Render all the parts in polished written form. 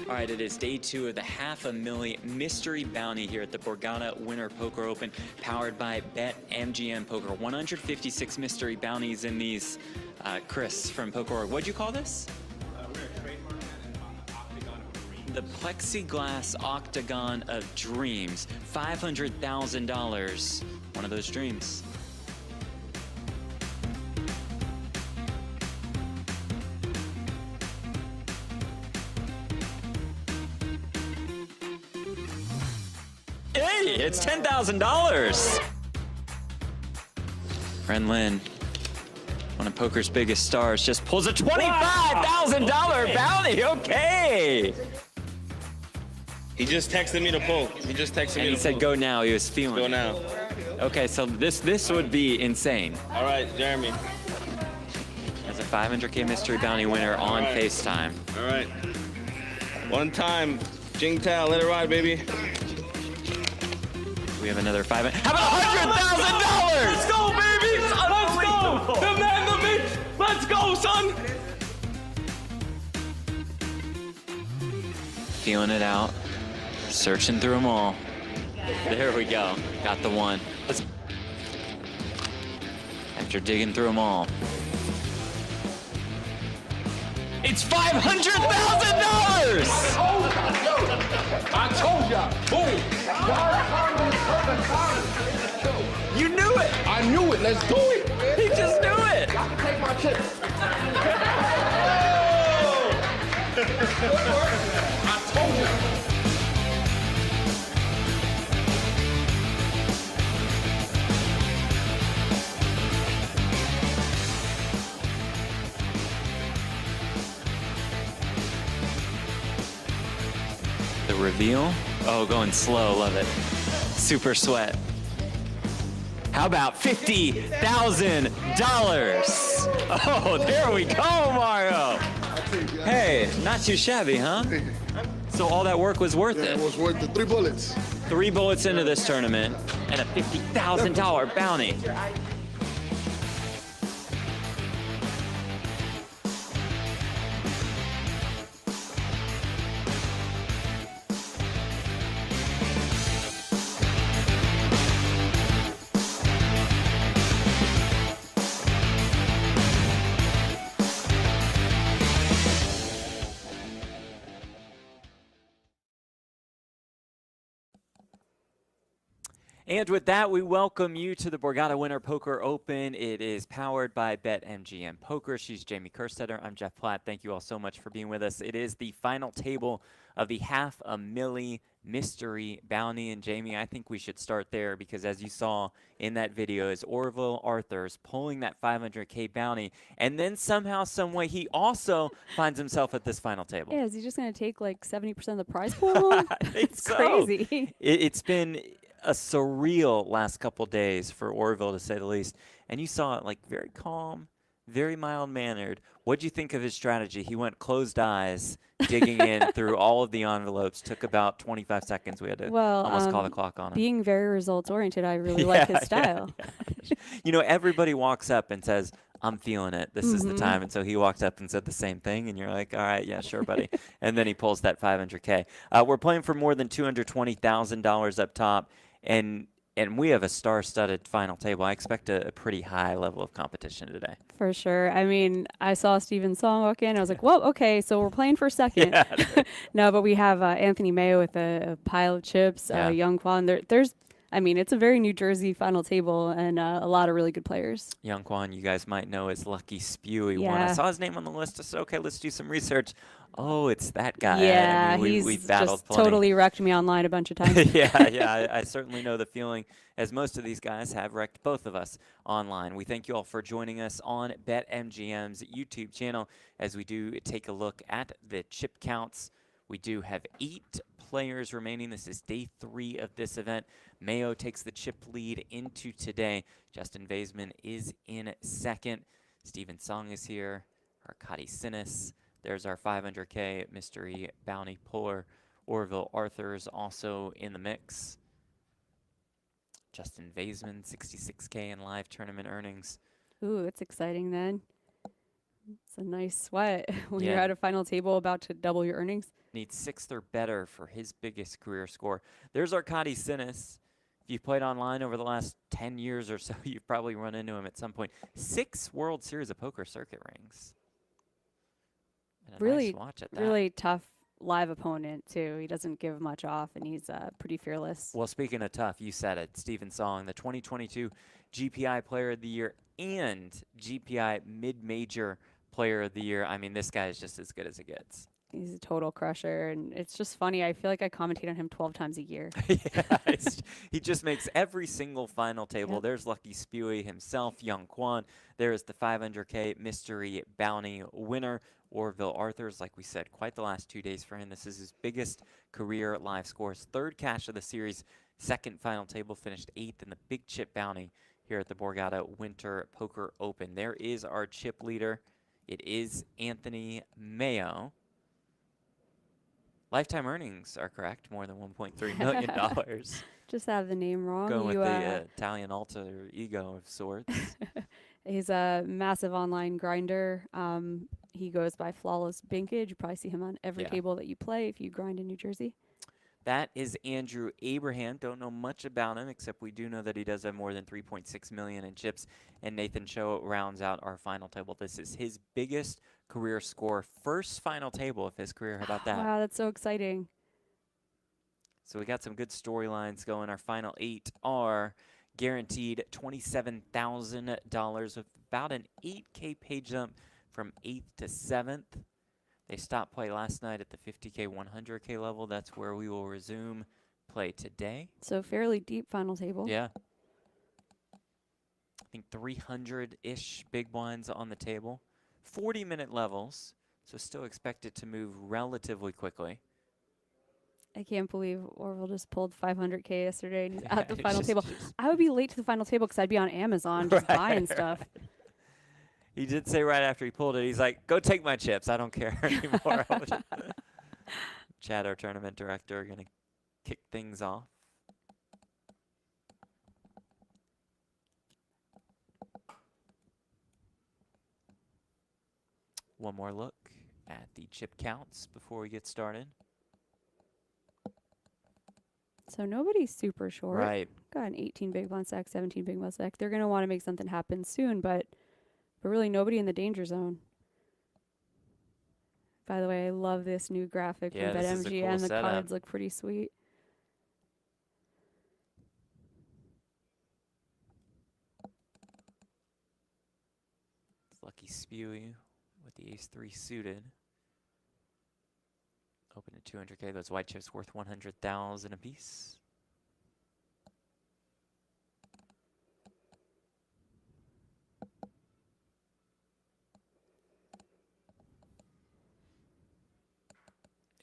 All right, it is day 2 of the $500,000 mystery bounty here at the Borgata Winter Poker Open, powered by BetMGM Poker. 156 mystery bounties in these. Chris from Poker.org, what'd you call this? We're trademarking it on the Octagon of Dreams. The plexiglass octagon of dreams. $500,000. One of those dreams. Hey, it's $10,000. Ren Lin, one of poker's biggest stars, just pulls a $25,000 bounty. Okay. He just texted me to pull. He just texted me to pull. And he said, go now. He was feeling Go it. now. Okay, so this would be insane. All right, Jeremy. As a $500K mystery bounty winner on right. FaceTime. All right. One time. Jing Tao, let it ride, baby. We have another 500. How about feeling it out, searching through them all. There we go. Got the one. After digging through them all. It's $500,000! I told ya! Boom! You knew it! I knew it! Let's do it! He just knew it! Y'all can take my chips. I told ya! The reveal? Oh, going slow, love it. Super sweat. How about $50,000? Oh, there we go, Mario. Hey, not too shabby, huh? So all that work was worth Yeah, it. it was worth the 3 bullets. 3 bullets into this tournament and a $50,000 bounty. And with that, we welcome you to the Borgata Winter Poker Open. It is powered by BetMGM Poker. She's Jamie Kerstetter. I'm Jeff Platt. Thank you all so much for being with us. It is the final table of the $500,000 mystery bounty. And Jamie, I think we should start there because as you saw in that video, is Orvilla Arthurs pulling that $500K bounty. And then somehow, some way, he also finds himself at this final table. Yeah, is he just going to take like 70% of the prize pool home? I think It's so. crazy. It's been a surreal last couple days for Orville, to say the least. And you saw it, like, very calm, very mild-mannered. What'd you think of his strategy? He went closed eyes, digging in through all of the envelopes. Took about 25 seconds. We had to almost call the clock on him. Being very results-oriented, I really like his style. Yeah. You know, everybody walks up and says, I'm feeling it. This is the time. And so he walked up and said the same thing. And you're like, all right, yeah, sure, buddy. And then he pulls that $500K. We're playing for more than $220,000 up top. And we have a star-studded final table. I expect a pretty high level of competition today. For sure. I mean, I saw Steven Song walk in. I was like, whoa, okay, so we're playing for second. Yeah. No, but we have Anthony Maio with a pile of chips, Yong Kwon. There's, I mean, it's a very New Jersey final table and a lot of really good players. Yong Kwon, you guys might know as Lucky Spewy won. Yeah. I saw his name on the list. I said, okay, let's do some research. Oh, it's that guy. Yeah, I mean, he's we've battled just plenty. totally wrecked me online a bunch of times. yeah, I certainly know the feeling, as most of these guys have wrecked both of us online. We thank you all for joining us on BetMGM's YouTube channel as we do take a look at the chip counts. We do have 8 players remaining. This is day 3 of this event. Mayo takes the chip lead into today. Justin Vaysman is in second. Steven Song is here. Arkadiy Tsinis. There's our $500K mystery bounty puller. Orvilla Arthurs also in the mix. Justin Vaysman, $66K in live tournament earnings. Ooh, it's exciting then. It's a nice sweat when you're Yeah. at a final table about to double your earnings. Needs 6th or better for his biggest career score. There's Arkadiy Tsinis. If you've played online over the last 10 years or so, you've probably run into him at some point. 6 World Series of Poker circuit rings. And a Really, nice watch at that. really tough live opponent too. He doesn't give much off, and he's pretty fearless. Well, speaking of tough, you said it. Steven Song, the 2022 GPI Player of the Year and GPI Mid-Major Player of the Year. I mean, this guy is just as good as it gets. He's a total crusher, and it's just funny. I feel like I commentate on him 12 times a year. Yeah, he just makes every single final table. Yep. There's Lucky Spewy himself, Yong Kwon. There is the $500K mystery bounty winner, Orvilla Arthurs. Like we said, quite the last 2 days for him. This is his biggest career live scores. 3rd cash of the series, 2nd final table, finished 8th in the big chip bounty here at the Borgata Winter Poker Open. There is our chip leader. It is Anthony Maio. Lifetime earnings are correct, more than $1.3 million. Just have the name wrong. Going with You, the Italian alter ego of sorts. he's a massive online grinder. he goes by Flawless Binkage. You probably see him on every Yeah. table that you play if you grind in New Jersey. That is Andrew Abraham. Don't know much about him, except we do know that he does have more than 3.6 million in chips. And Nathan Cho rounds out our final table. This is his biggest career score. First final table of his career. How about that? Wow, that's so exciting. So we got some good storylines going. Our final 8 are guaranteed $27,000 with about an 8K pay jump from 8th to 7th. They stopped play last night at the 50K, 100K level. That's where we will resume play today. So fairly deep final table. Yeah. I think 300-ish big blinds on the table. 40-minute levels, so still expect it to move relatively quickly. I can't believe Orville just pulled 500K yesterday and he's Yeah, at the it's final just- table. I would be late to the final table because I'd be on Amazon just buying stuff. He did say right after he pulled it, he's like, go take my chips. I don't care anymore. Chad, our tournament director, are going to kick things off. One more look at the chip counts before we get started. So nobody's super short. Right. Got an 18 big blind stack, 17 big blind stack. They're going to want to make something happen soon, but really nobody in the danger zone. By the way, I love this new graphic Yeah, from this is a BetMGM. cool The setup. cards look pretty sweet. It's Lucky Spewy with the ace-3 suited. Open at 200K. Those white chips worth 100,000 apiece.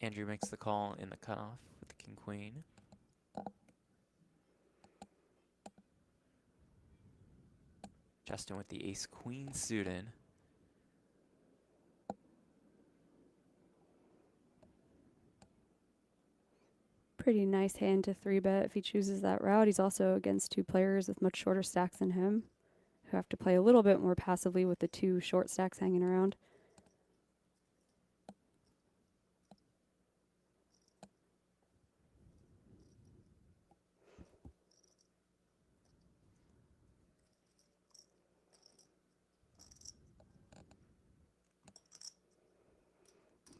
Andrew makes the call in the cutoff with the king-queen. Justin with the ace-queen suited. Pretty nice hand to 3-bet if he chooses that route. He's also against 2 players with much shorter stacks than him, who have to play a little bit more passively with the 2 short stacks hanging around.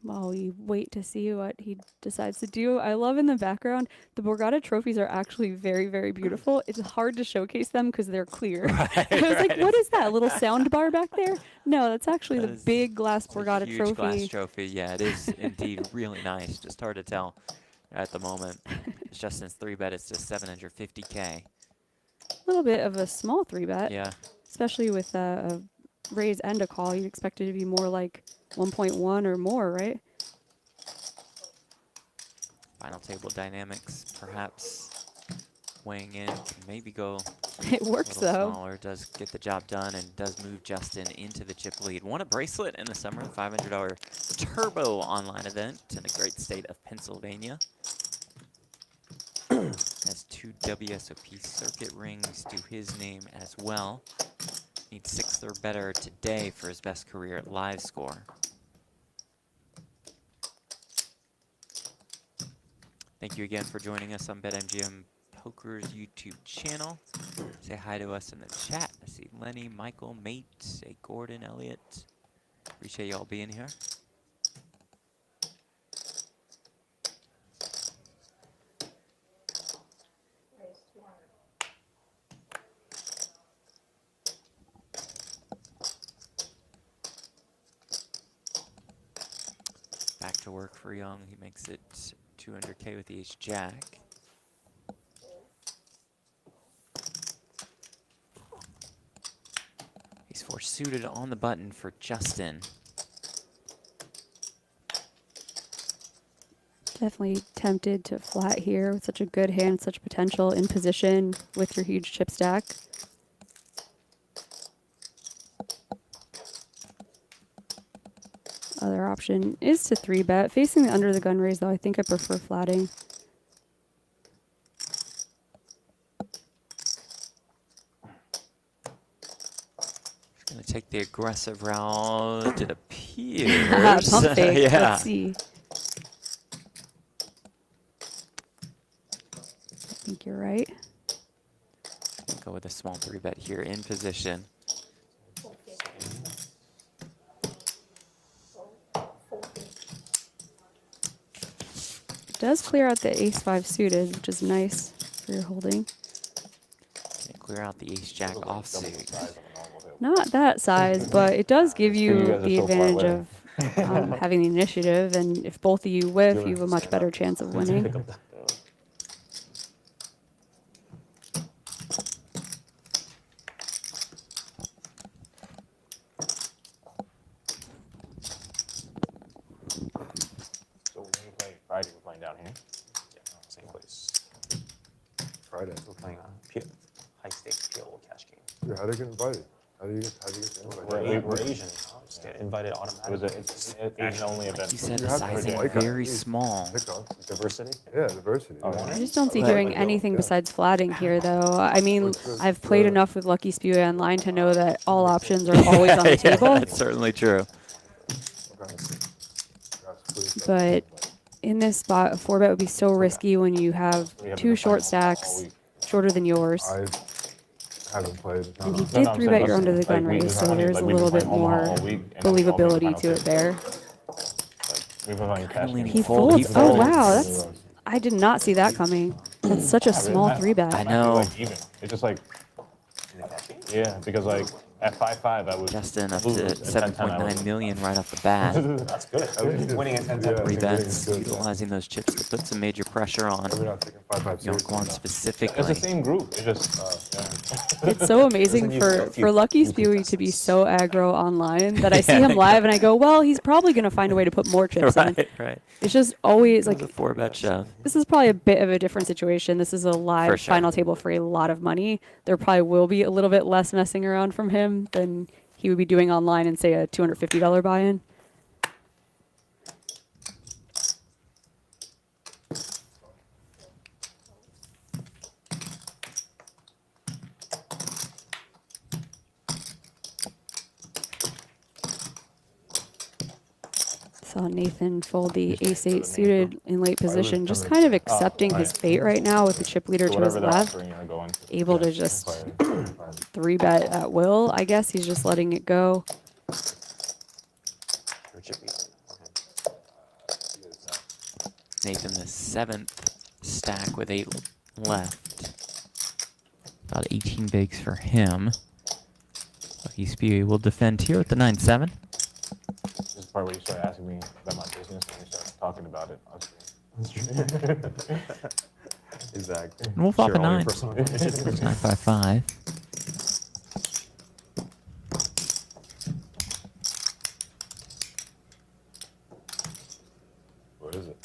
While we wait to see what he decides to do. I love in the background, the Borgata trophies are actually very, very beautiful. It's hard to showcase them because they're clear. I was like, what is that, a little sound bar back there? No, that's actually That the is- big glass It's a Borgata huge trophy. glass trophy. Yeah, it is indeed really nice. Just hard to tell at the moment. It's Justin's 3-bet. It's just 750K. A little bit of a small 3-bet, Yeah. especially with a raise and a call. You'd expect it to be more like 1.1 or more, right? Final table dynamics, perhaps weighing in. Can maybe go It works, a little though. smaller. Does get the job done and does move Justin into the chip lead. Won a bracelet in the summer, $500 turbo online event in the great state of Pennsylvania. Has 2 WSOP circuit rings to his name as well. Needs 6th or better today for his best career live score. Thank you again for joining us on BetMGM Poker's YouTube channel. Say hi to us in the chat. I see Lenny, Michael, Mate, say Gordon, Elliott. Appreciate y'all being here. Back to work for Young. He makes it 200K with the ace-jack. He's 4 suited on the button for Justin. Definitely tempted to flat here with such a good hand, such potential in position with your huge chip stack. Other option is to 3-bet. Facing the under the gun raise, though, I think I prefer flatting. Gonna take the aggressive route. It appears. Pump fake. Yeah. Let's see. I think you're right. Go with a small 3-bet here in position. It does clear out the ace-5 suited, which is nice for your holding. And clear out the ace-jack offsuit. Not that size, but it does give you the advantage of having the initiative, and if both of you whiff, you have a much better chance of winning. So when we play Friday, we're playing down here. Yeah, same place. Friday. We're playing a high stakes PLO cash game. Yeah, how do you get invited? How do you get the invite? We're Asian. Just get invited automatically. It's an Asian only event. You said You the have to sizing like it. very small. Diversity. Yeah, diversity. Oh, yeah. I just don't see But- doing anything besides flatting here, though. I mean, I've played enough with Lucky Spewy online to know that all options are always on the Yeah, table. that's certainly true. Okay. Yes, please. But in this spot, a 4-bet would be so risky when you have We have two been short playing all stacks, week. shorter than yours. I haven't played. And he No, did I'm 3-bet saying your under the like, gun we raise, just so have there's a like, we've little been bit playing Omaha more all week, and then we all been believability kind to of it there. We've been playing cash leaning games. He fold, folds. he Oh, folds. wow. That's. I did not see that coming. That's such a small I 3-bet. know. Like even. It's just like, yeah, because like at 5-5, I would Justin up lose. to At 10-10, I 7.9 would- million right off the bat. That's good. Winning at 10-10. Yeah. 3 bets, Good. utilizing those chips to put some major pressure on We're not taking 5-5 Yong seriously. Kwon It's specifically. the same group. It's just, yeah. It's so amazing for Lucky Spewy to be so aggro online that I see him live and I go, well, he's probably going to find a way to put more chips in. Right, right. It's just always Like like, a 4-bet shove. this is probably a bit of a different situation. This is a live For sure. final table for a lot of money. There probably will be a little bit less messing around from him than he would be doing online in, say, a $250 buy-in. Saw Nathan fold the ace-8 suited in late position, just kind of accepting his fate right now with the chip leader to his Whatever they're left. offering, you're going to. Able to just 3-bet at will. I guess he's just letting it go. Nathan, the 7th stack with 8 left. About 18 bigs for him. Lucky Spewy will defend here at the 9-7. This is the part where you start asking me about my business and we start talking about it. Exactly. And we'll flop a 9. personal 9-5-5. What is it?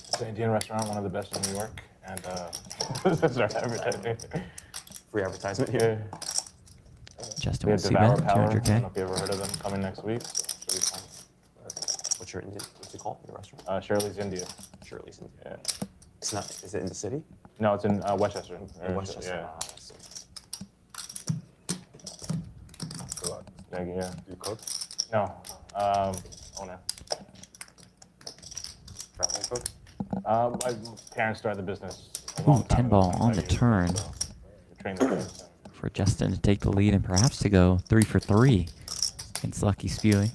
It's an Indian restaurant, one of the best in New York, and start advertising. Free advertisement here. Yeah. Justin We will have see Devour bet, Power. I don't know 200K. if you ever heard of them. Coming next week. So should be fun. What's it called? Your restaurant? Shirley's India. Shirley's. Yeah. It's not. Is it in the city? No, it's in Westchester. In Westchester. Yeah. Ah, I see. Good luck. Yeah. Do you cook? No. Owner. Family cook? My parents started the business a Ooh, long time 10 ago, ball on the 25 years turn. ago, so we trained the parents. For Justin to take the lead and perhaps to go 3 for 3 against Lucky Spewy.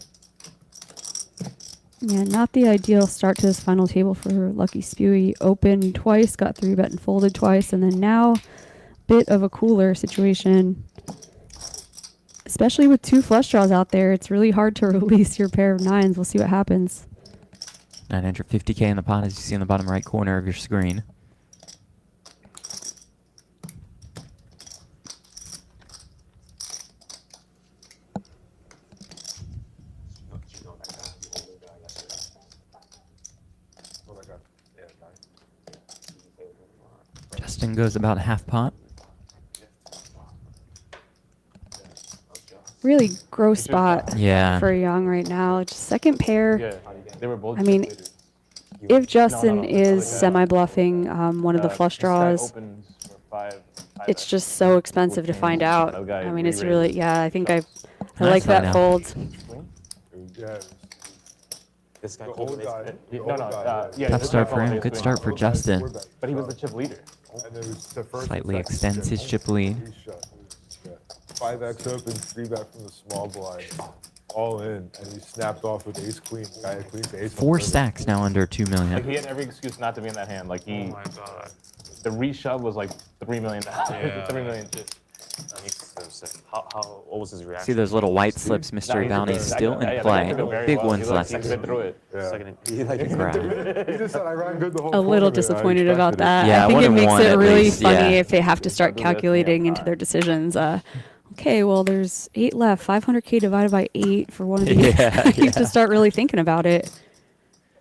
Yeah, not the ideal start to this final table for Lucky Spewy. Opened twice, got 3-bet and folded twice, and then now bit of a cooler situation. Especially with 2 flush draws out there, it's really hard to release your pair of 9s. We'll see what happens. 950K in the pot, as you see in the bottom right corner of your screen. Oh my God. Yeah, nice. Justin goes about half pot. Really gross spot Yeah. for Young right now. Just second pair. Yeah, they were both. I mean, completed. if Justin no, is like, semi-bluffing one of the flush this guy draws, opens for five it's X. just so expensive to find out. That guy I mean, it's re-raises. really, yeah, I think I like Nicely that now. fold. Yeah. This guy The came old with guy. it. the No, old no. guy, Yeah, Tough this start guy for him. followed Good his start lead. for Justin. But he was the chip leader. And it was the first Slightly and second extends his chip lead. He shot. Yeah. 5x up and 3-bet from the small blind. All in, and he snapped off with ace queen. Guy had queen to ace. 4 stacks now under 2 Like million. he had every excuse not to be in that hand. Like Oh he, my god. the reshove was like $3 million. Yeah. 3 million chips. He's so sick. What was his reaction? See those little white slips, mystery bounties still in play. Big ones left. He went through it. Yeah. Second, he like Grab. He just said I ran good the whole A little tournament, I disappointed about expected it." that. Yeah, I think one it and makes one it at really least, funny yeah. if they have to start Do this, yeah. calculating into their decisions. Okay, well, there's 8 left. 500K divided by 8 for one of these. Yeah, You have to start really thinking about it.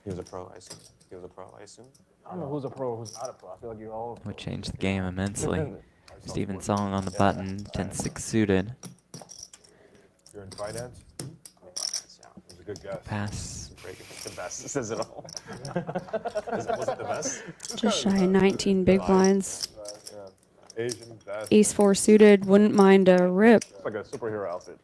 He was a pro, I assume. He was a pro, I assume. I don't know who's a pro, who's not a pro. I feel like you're all. Would change the game immensely. Steven Song on the button, 10-6 suited. You're in finance? It was a good guess. Pass. Break it. It's the best. It says it all. Was it the best? Just shy of 19 big blinds. Yeah. Asian best. Ace 4 suited. Wouldn't mind a rip. It's like a superhero outfit.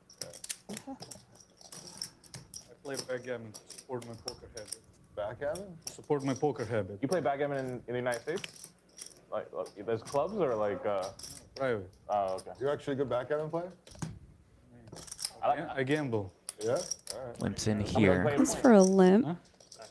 I play backgammon to support my poker habit. Backgammon? Support my poker habit. You play backgammon in the United States? Like there's clubs or like? Private. Oh, okay. You're actually a good backgammon player? I gamble. Yeah? All right. Limps in gonna here. play- It's for a limp.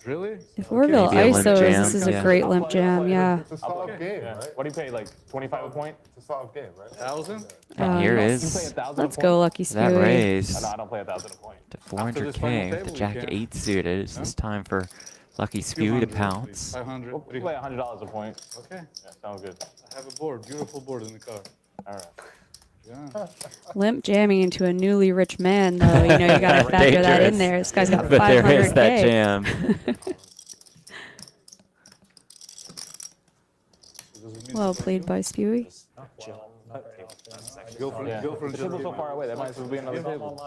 Really? If Orville Maybe a limp ISOs, jam, this is yeah. a great limp jam, yeah. It's a solid game, Yeah. right? What do you pay? Like 25 a point? It's a solid game, right? 1,000? And here Um, You play is 1,000 Let's a go, point? Lucky that Spewy. raise No, I don't play 1,000 a point. to After this final 400K with the table, Jack we can. 8 suited. Is this time for Lucky Spewy to 200, pounce? 500. We'll play $100 a point. Okay. Yeah, sounds good. I have a board, beautiful board in the car. All right. Yeah. Limp jamming into a newly rich man, though. You know, you got to factor that in Dangerous. there. This guy's got But there is that 500K. jam. Well played by Spewy. Chill. Okay. That's actually Go for Yeah. it. Go for The it. table's so far away. That might as well be another table.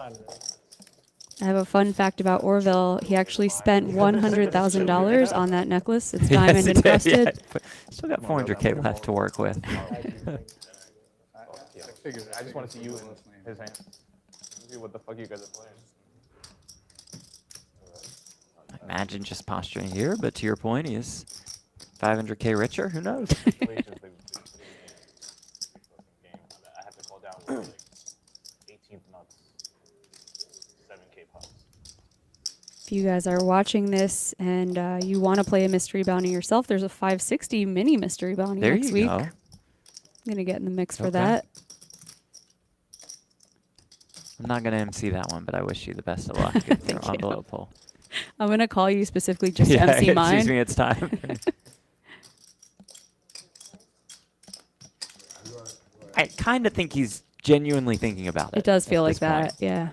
I have a fun fact about Orville. He actually spent $100,000 on that necklace. It's diamond Yes, it did, encrusted. yeah. But still got 400K left to work with. I just want to see you in his hands. See what the fuck you guys are playing. Imagine just posturing here, but to your point, he is 500K richer. Who knows? I have to call down with like 18th nuts, 7K pops. If you guys are watching this and you want to play a mystery bounty yourself, there's a 560 mini mystery bounty There next you week. go. I'm going to get in the mix for Okay. that. I'm not going to MC that one, but I wish you the best of luck. It's Thank your you. envelope pull. I'm going to call you specifically just to Yeah, MC mine. excuse me, it's time. I kind of think he's genuinely thinking about it. It does at feel like this point. that, yeah.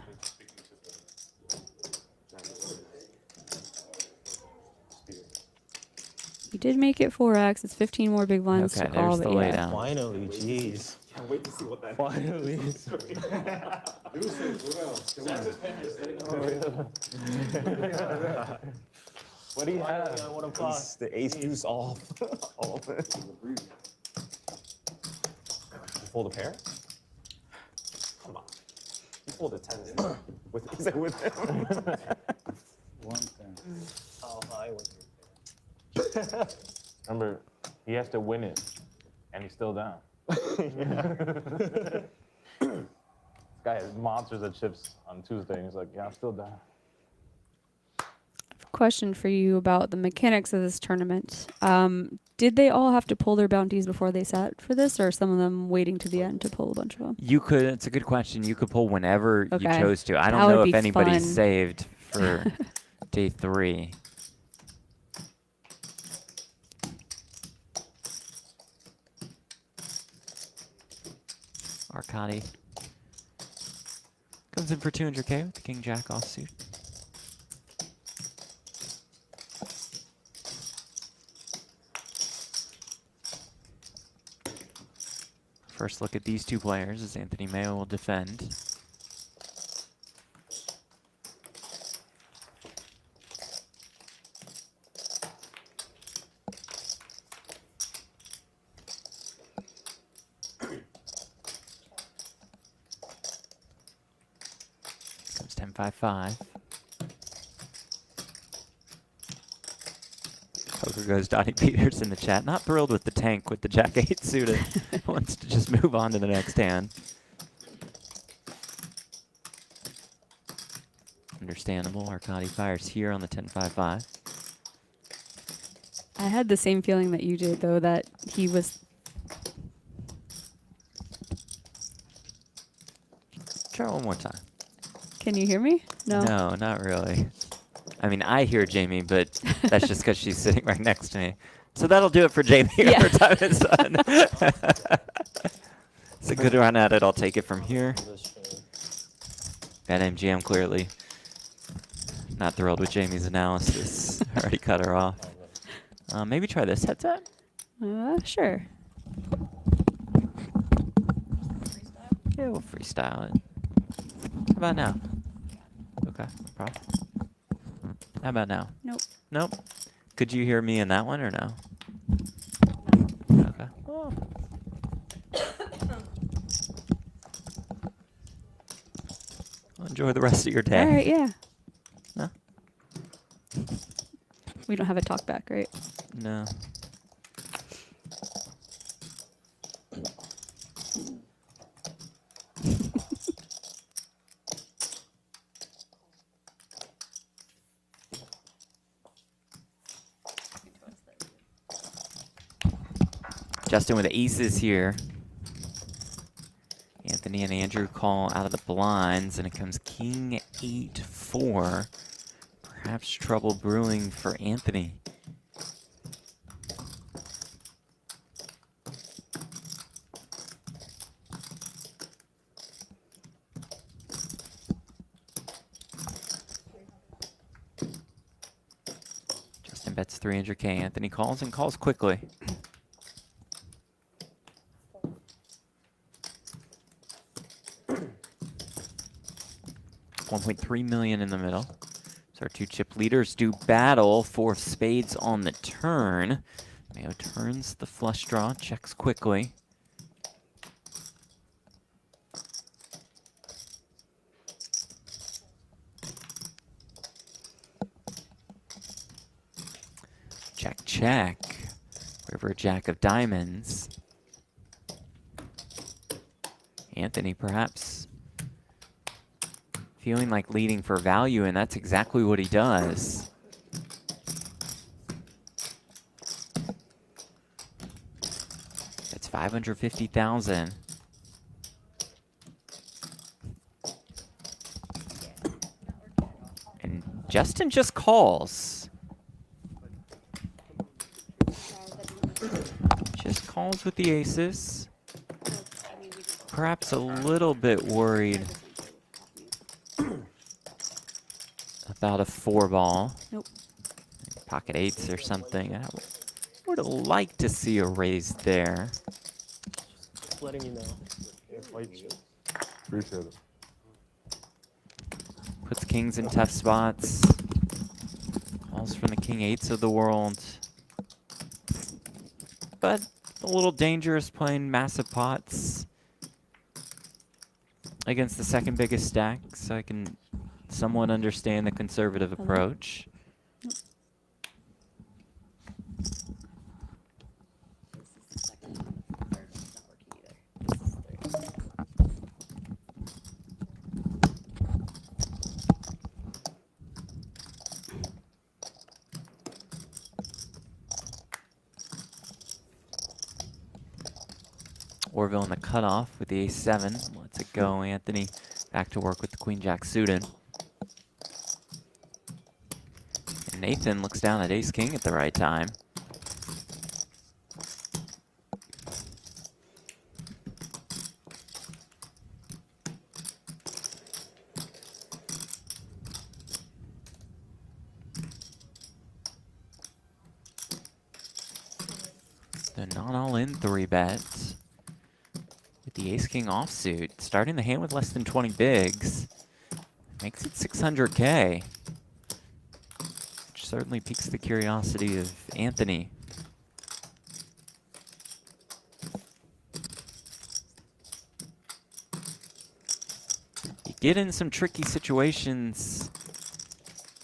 You did make it 4x. It's 15 more big blinds Okay, to call, there's the but yeah. laydown. Finally, jeez. Can't wait to see what that finally is. What do you have? The ace deuce off. All of it. You fold a pair? Come on. You fold a 10. Is it with him? 110. Oh, I went. Remember, he has to win it, and he's still down. This guy has monsters of chips on Tuesday, and he's like, yeah, I'm still down. Question for you about the mechanics of this tournament. Did they all have to pull their bounties before they sat for this, or some of them waiting to the end to pull a bunch of them? You could. It's a good question. You could pull whenever you Okay. chose to. I That don't know would if be anybody's fun. saved for day 3. Arkadiy comes in for 200K with the King Jack offsuit. First look at these two players as Anthony Maio will defend. 10-5-5. Poker goes Donnie Peters in the chat. Not thrilled with the tank with the Jack 8 suited. Wants to just move on to the next hand. Understandable. Arkadiy fires here on the 10-5-5. I had the same feeling that you did, though, that he was. Try one more time. Can you hear me? No. No, not really. I mean, I hear Jamie, but that's just because she's sitting right next to me. So that'll do it for Jamie. Yeah. Her time is done. It's a good run at it. I'll take it from here. Bad MGM clearly not thrilled with Jamie's analysis. Already cut her off. Maybe try this headset? Sure. Yeah, we'll freestyle it. How about now? Okay, no problem. How about now? Nope. Nope. Could you hear me in that one or no? Okay. Oh. Well, enjoy the rest of your day. All right, yeah. No? We don't have a talk back, right? No. Justin with aces here. Anthony and Andrew call out of the blinds, and it comes king 8-4. Perhaps trouble brewing for Anthony. Justin bets 300K. Anthony calls and calls quickly. 1.3 million in the middle. So our two chip leaders do battle for spades on the turn. Maio turns the flush draw, checks quickly. Check, check. River jack of diamonds. Anthony perhaps feeling like leading for value, and that's exactly what he does. That's 550,000. And Justin just calls. Just calls with the aces. Perhaps a little bit worried about a 4-ball. Nope. Pocket eights or something. I would have liked to see a raise there. Just letting you know. Appreciate it. Puts kings in tough spots. Calls from the king eights of the world. But a little dangerous playing massive pots against the second biggest stack, so I can somewhat understand the conservative approach. Orville in the cutoff with the ace-7. Lets it go. Anthony back to work with the queen-jack suited. And Nathan looks down at ace-king at the right time. They're not all in 3-bet. With the ace-king offsuit, starting the hand with less than 20 bigs, makes it 600K. Which certainly piques the curiosity of Anthony. He get in some tricky situations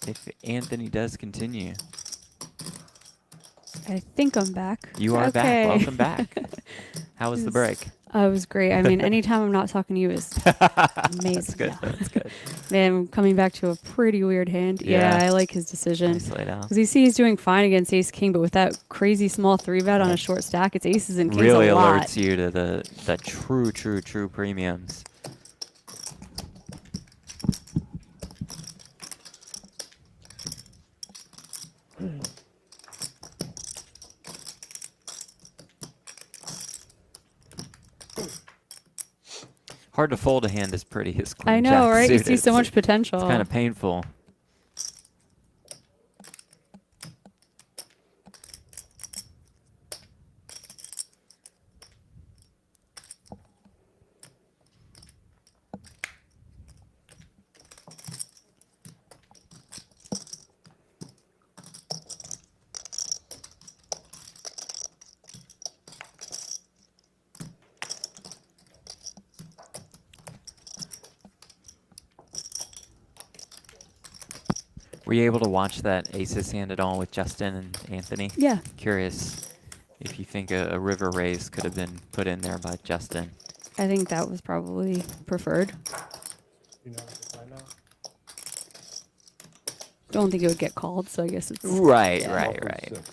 if Anthony does continue. I think I'm back. You are back. Welcome back. How was the break? It was great. I mean, anytime I'm not talking to you is amazing. That's good. That's good. Man, I'm coming back to a pretty weird hand. Yeah. Yeah, I like his decision. Nice laid out. Because you see he's doing fine against ace king, but with that crazy small 3-bet on a short stack, it's aces and kings Really a lot. alerts you to the true premiums. Hard to fold a hand as pretty as queen I know, jack right? You suited. see so much potential. It's kind of painful. Were you able to watch that aces hand at all with Justin and Anthony? Yeah. Curious if you think a river raise could have been put in there by Justin. I think that was probably preferred. You know, if I know. Don't think it would get called, so I guess it's... Right, Yeah. right, Off right. of 6.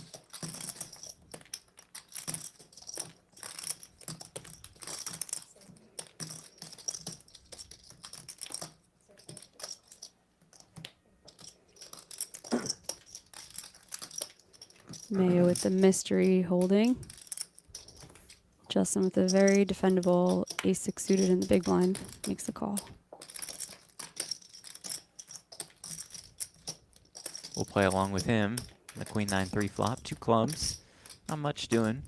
Mayo with the mystery holding. Justin with a very defendable ace-6 suited in the big blind makes the call. We'll play along with him. The queen 9-3 flop, 2 clubs. Not much doing.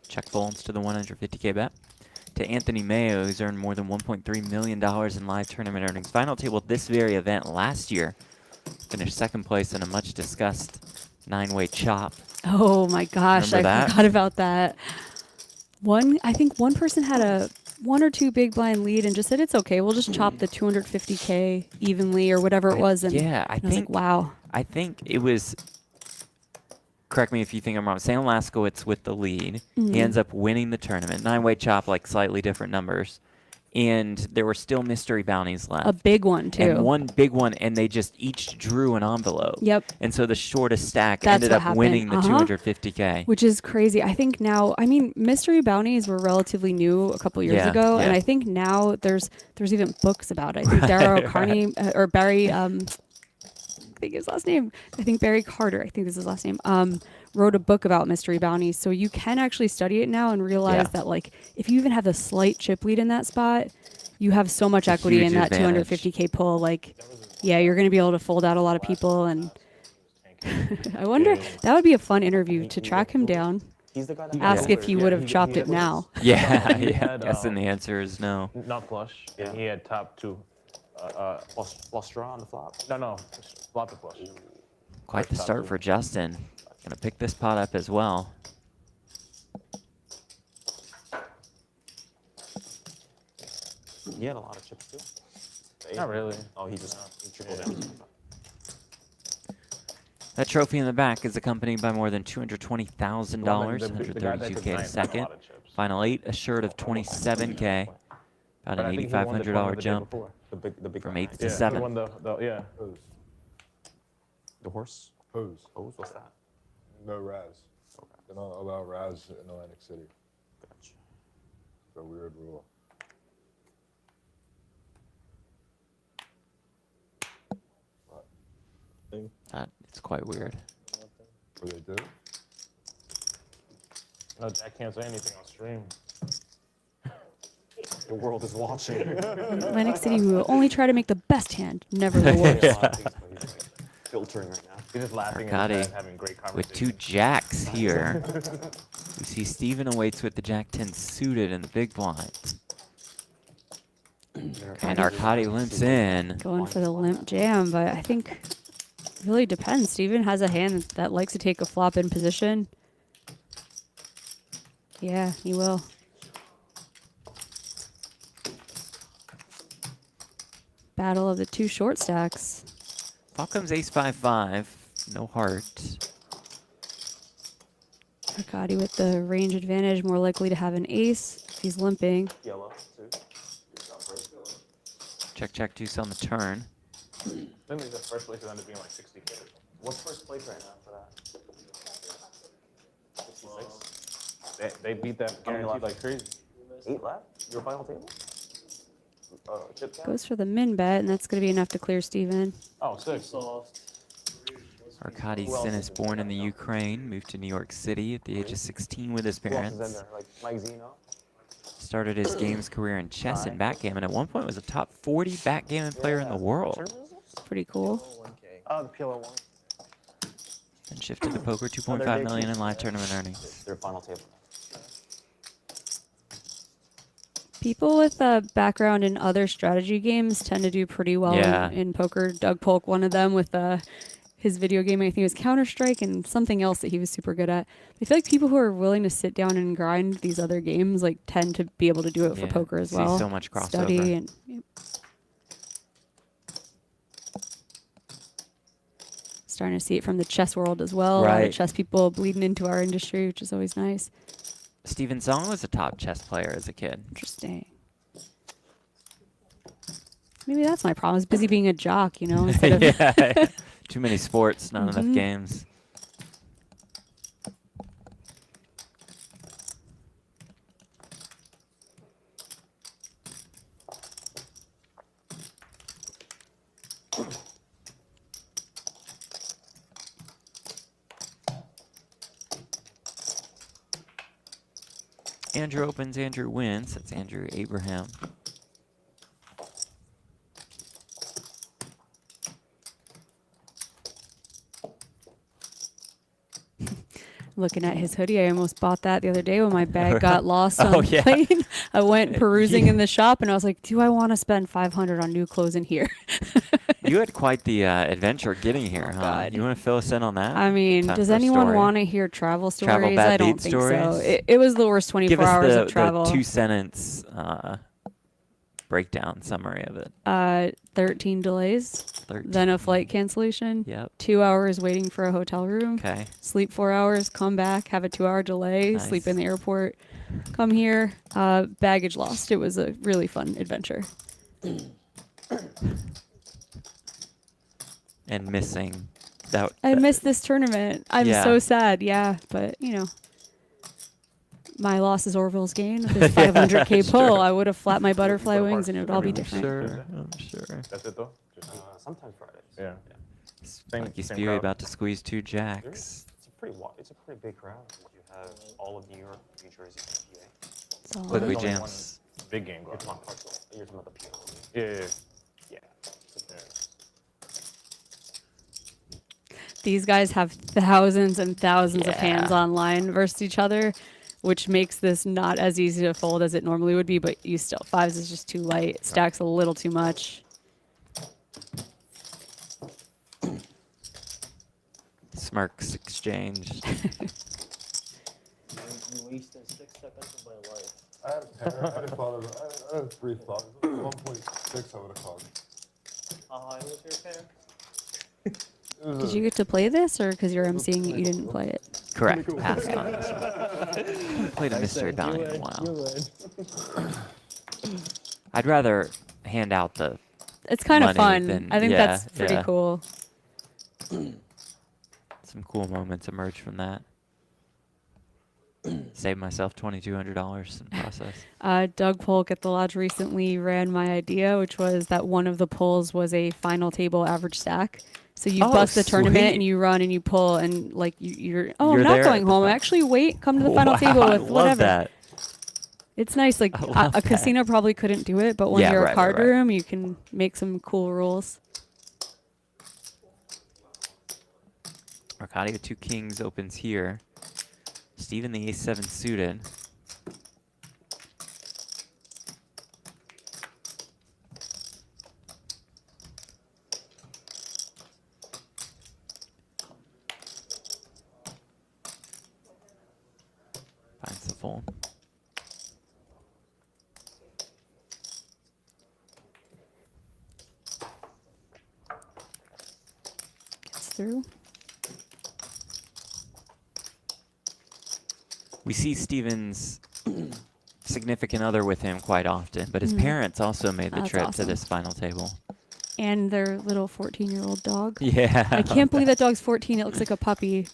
Check folds to the 150K bet. To Anthony Maio, who's earned more than $1.3 million in live tournament earnings. Final table at this very event last year. Finished second place in a much discussed 9-way chop. Oh my gosh, Remember I that? forgot about that. I think one person had a 1 or 2 big blind lead and just said, it's okay, we'll just chop the 250K evenly or whatever it was. And Yeah, I and I was think like, wow. I think it was, correct me if you think I'm wrong, Sam Laskowitz with the lead. He ends up winning the tournament. 9-way chop, like slightly different numbers. And there were still mystery bounties left. A big one, too. And one big one, and they just each drew an envelope. Yep. And so the shortest stack That's ended what up happened. winning the Uh-huh. 250K. Which is crazy. I think now, I mean, mystery bounties were relatively new a couple years Yeah, ago, and yeah. I think now there's even books about it. I think Dara O'Carney or Barry, I think his last name. I think Barry Carter. I think this is his last name. Wrote a book about mystery bounties, so you can actually study it now and realize Yeah. that, like, if you even have a slight chip lead in that spot, you have so much equity huge in that advantage. 250K pull. Like, yeah, you're going to be able to fold out a lot of people, and I wonder, that would be a fun interview to track him down. He's the guy that Ask had if he over- would yeah, have chopped it now. Yeah, He yeah. had, Guessing the answer is no. Not flush. Yeah. And he had top 2. Flush draw on the flop. No, flop to flush. Quite the Top start two. for Justin. Gonna pick this pot up as well. He had a lot of chips too. The Not eight. really. Oh, he tripled down. That trophy in the back is accompanied by more than $220,000, The guy that took 132K ninth to had a second. lot of chips. Final 8 assured of 27K. About But an I think he won the tournament $8,500 the day jump before. The big from guy. 8 to Yeah, he 7. won yeah. Pose. The horse. Pose. Pose. What's that? No Raz. Okay. They don't allow Raz in Atlantic City. Gotcha. It's a weird rule. It's quite weird. What they do? No, Jack can't say anything on stream. The world is watching. Atlantic City, we will only try to make the best hand, never the worst. A lot of things, but he's like filtering right now. He's just laughing Arkadiy and having great with conversation. 2 jacks here. We see Steven awaits with the Jack 10 suited in the big blind. And Arkadiy limps in. Going for the limp jam, but I think it really depends. Steven has a hand that likes to take a flop in position. Yeah, he will. Battle of the two short stacks. Flop comes ace 5-5. No heart. Arkadiy with the range advantage, more likely to have an ace if he's limping. Yellow, suit. Check, check, deuce on the turn. Then the first place would end up being like 60K. What's first place right now for that? 66? They beat that How many guaranteed left? like crazy. 8 left? Your final table? Chip count? Goes for the min bet, and that's going to be enough to clear Steven. Oh, 6. Arkadiy Who else Tsinis, is in born there in the now? Ukraine, moved to New York City at the age of 16 with his Who else is in parents. there? Like Mike Zeno? Started his games career in chess and backgammon. At one point was a top 40 backgammon player in the world. Pretty cool. Oh, the PLO one. And shifted to poker, Day 2.5 million two. in live tournament earnings. Their final table. People with a background in other strategy games tend to do pretty well Yeah. in poker. Doug Polk, one of them, with his video game, I think it was Counter-Strike and something else that he was super good at. I feel like people who are willing to sit down and grind these other games like tend to be able to do it for Yeah, poker as see well. so much crossover. Study and yep. Starting to see it from the chess world as well. A lot of Right. chess people bleeding into our industry, which is always nice. Steven Song was a top chess player as a kid. Interesting. Maybe that's my problem. I was busy being a jock, you know, instead of Yeah. Too many sports, not enough Mhm. games. Andrew opens, Andrew wins. That's Andrew Abraham. looking at his hoodie. I almost bought that the other day when my bag got lost on Oh, the yeah. plane. I went perusing Yeah. in the shop and I was like, do I want to spend $500 on new clothes in here? You had quite the adventure getting here, huh? God. You want to fill us in on that? I mean, Time does for a anyone story. want to hear travel stories? Travel bad I don't beat think so. stories? It was the worst 24 Give us hours the, of travel. the 2-sentence breakdown summary of it. 13 delays, 13. then a flight cancellation, Yep. 2 hours waiting for a hotel room, Okay. sleep 4 hours, come back, have a 2-hour delay, sleep in the airport, come here, baggage lost. It was a really fun adventure. And missing that. I missed this tournament. I'm Yeah. so sad. Yeah, but you know, my loss is Orville's gain. This 500K pull, Sure. I would have flapped my butterfly wings and it would all be different. I'm sure. That's it though. Just Sometimes Fridays. yeah. Lucky same Spewy crowd. about to squeeze 2 jacks. It's a pretty big crowd. You have all of New York, New Jersey, and PA. So, Quickly There's only one jams. big game You're going. talking about Parcel. You're talking about the PA. Yeah. Yeah. these guys have thousands and thousands of hands Yeah. online versus each other, which makes this not as easy to fold as it normally would be, but you still, 5s is just too light. Stacks a little too much. Smirks exchanged. You wasted 6 seconds of my life. I had thought I had 3 thoughts. 1.6 I would have called. How high was your pair? Did you get to play this, or because you're emceeing it, you didn't play it? Correct. Passed on this one. Haven't played a mystery bounty in a while. I'd rather hand out the It's kind of money fun. than- I think yeah, that's pretty yeah. cool. some cool moments emerge from that. Saved myself $2,200 in the process. Doug Polk at the lodge recently ran my idea, which was that one of the pulls was a final table average stack. So you Oh, bust the tournament sweet. and you run and you pull and like you're You're I'm not there going at the home. fin- Actually, wait, come to the final Wow, table I with love whatever. that. It's nice. Like I love a that. casino probably couldn't do it, but when Yeah, you're right, a card right. room, you can make some cool rules. Arkadiy with 2 kings opens here. Steven the ace-7 suited. Finds the fold. through. We see Steven's significant other with him quite often, but his parents also made the That's trip to awesome. this final table. And their little 14-year-old dog. Yeah. I can't believe that dog's 14. It looks like a puppy.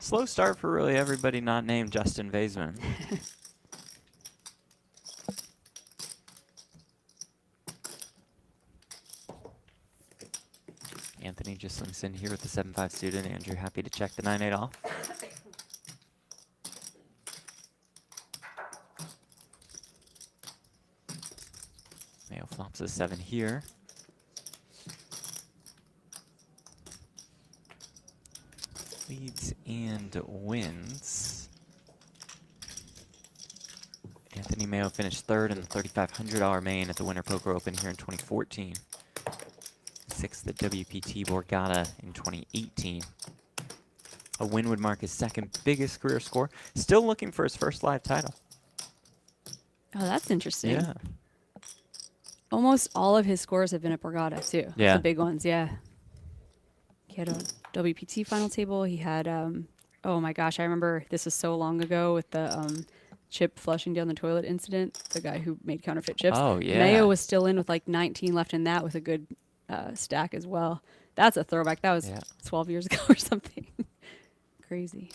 Slow start for really everybody not named Justin Vaysman. Anthony just links in here with the 7-5 student. Andrew, happy to check the 9-8 off. Mayo flops a 7 here. Leads and wins. Anthony Maio finished third in the $3,500 main at the Winter Poker Open here in 2014. Sixth at WPT Borgata in 2018. A win would mark his second biggest career score. Still looking for his first live title. Oh, that's interesting. Yeah. Almost all of his scores have been at Borgata, too. Yeah. The big ones, yeah. He had a WPT final table. He had, oh my gosh, I remember this is so long ago with the chip flushing down the toilet incident. The guy who made counterfeit chips. Oh, yeah. Mayo was still in with like 19 left in that with a good stack as well. That's a throwback. That was 12 years ago or something. Crazy.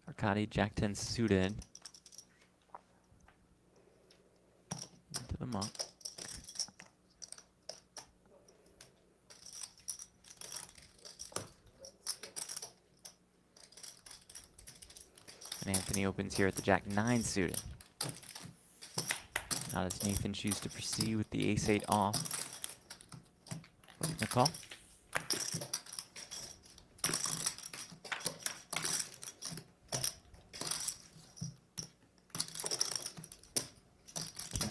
Arkadiy Jack 10 suited. Into the monk. And Anthony opens here at the Jack 9 suited. Now does Nathan choose to proceed with the Ace 8 off? Looking to call.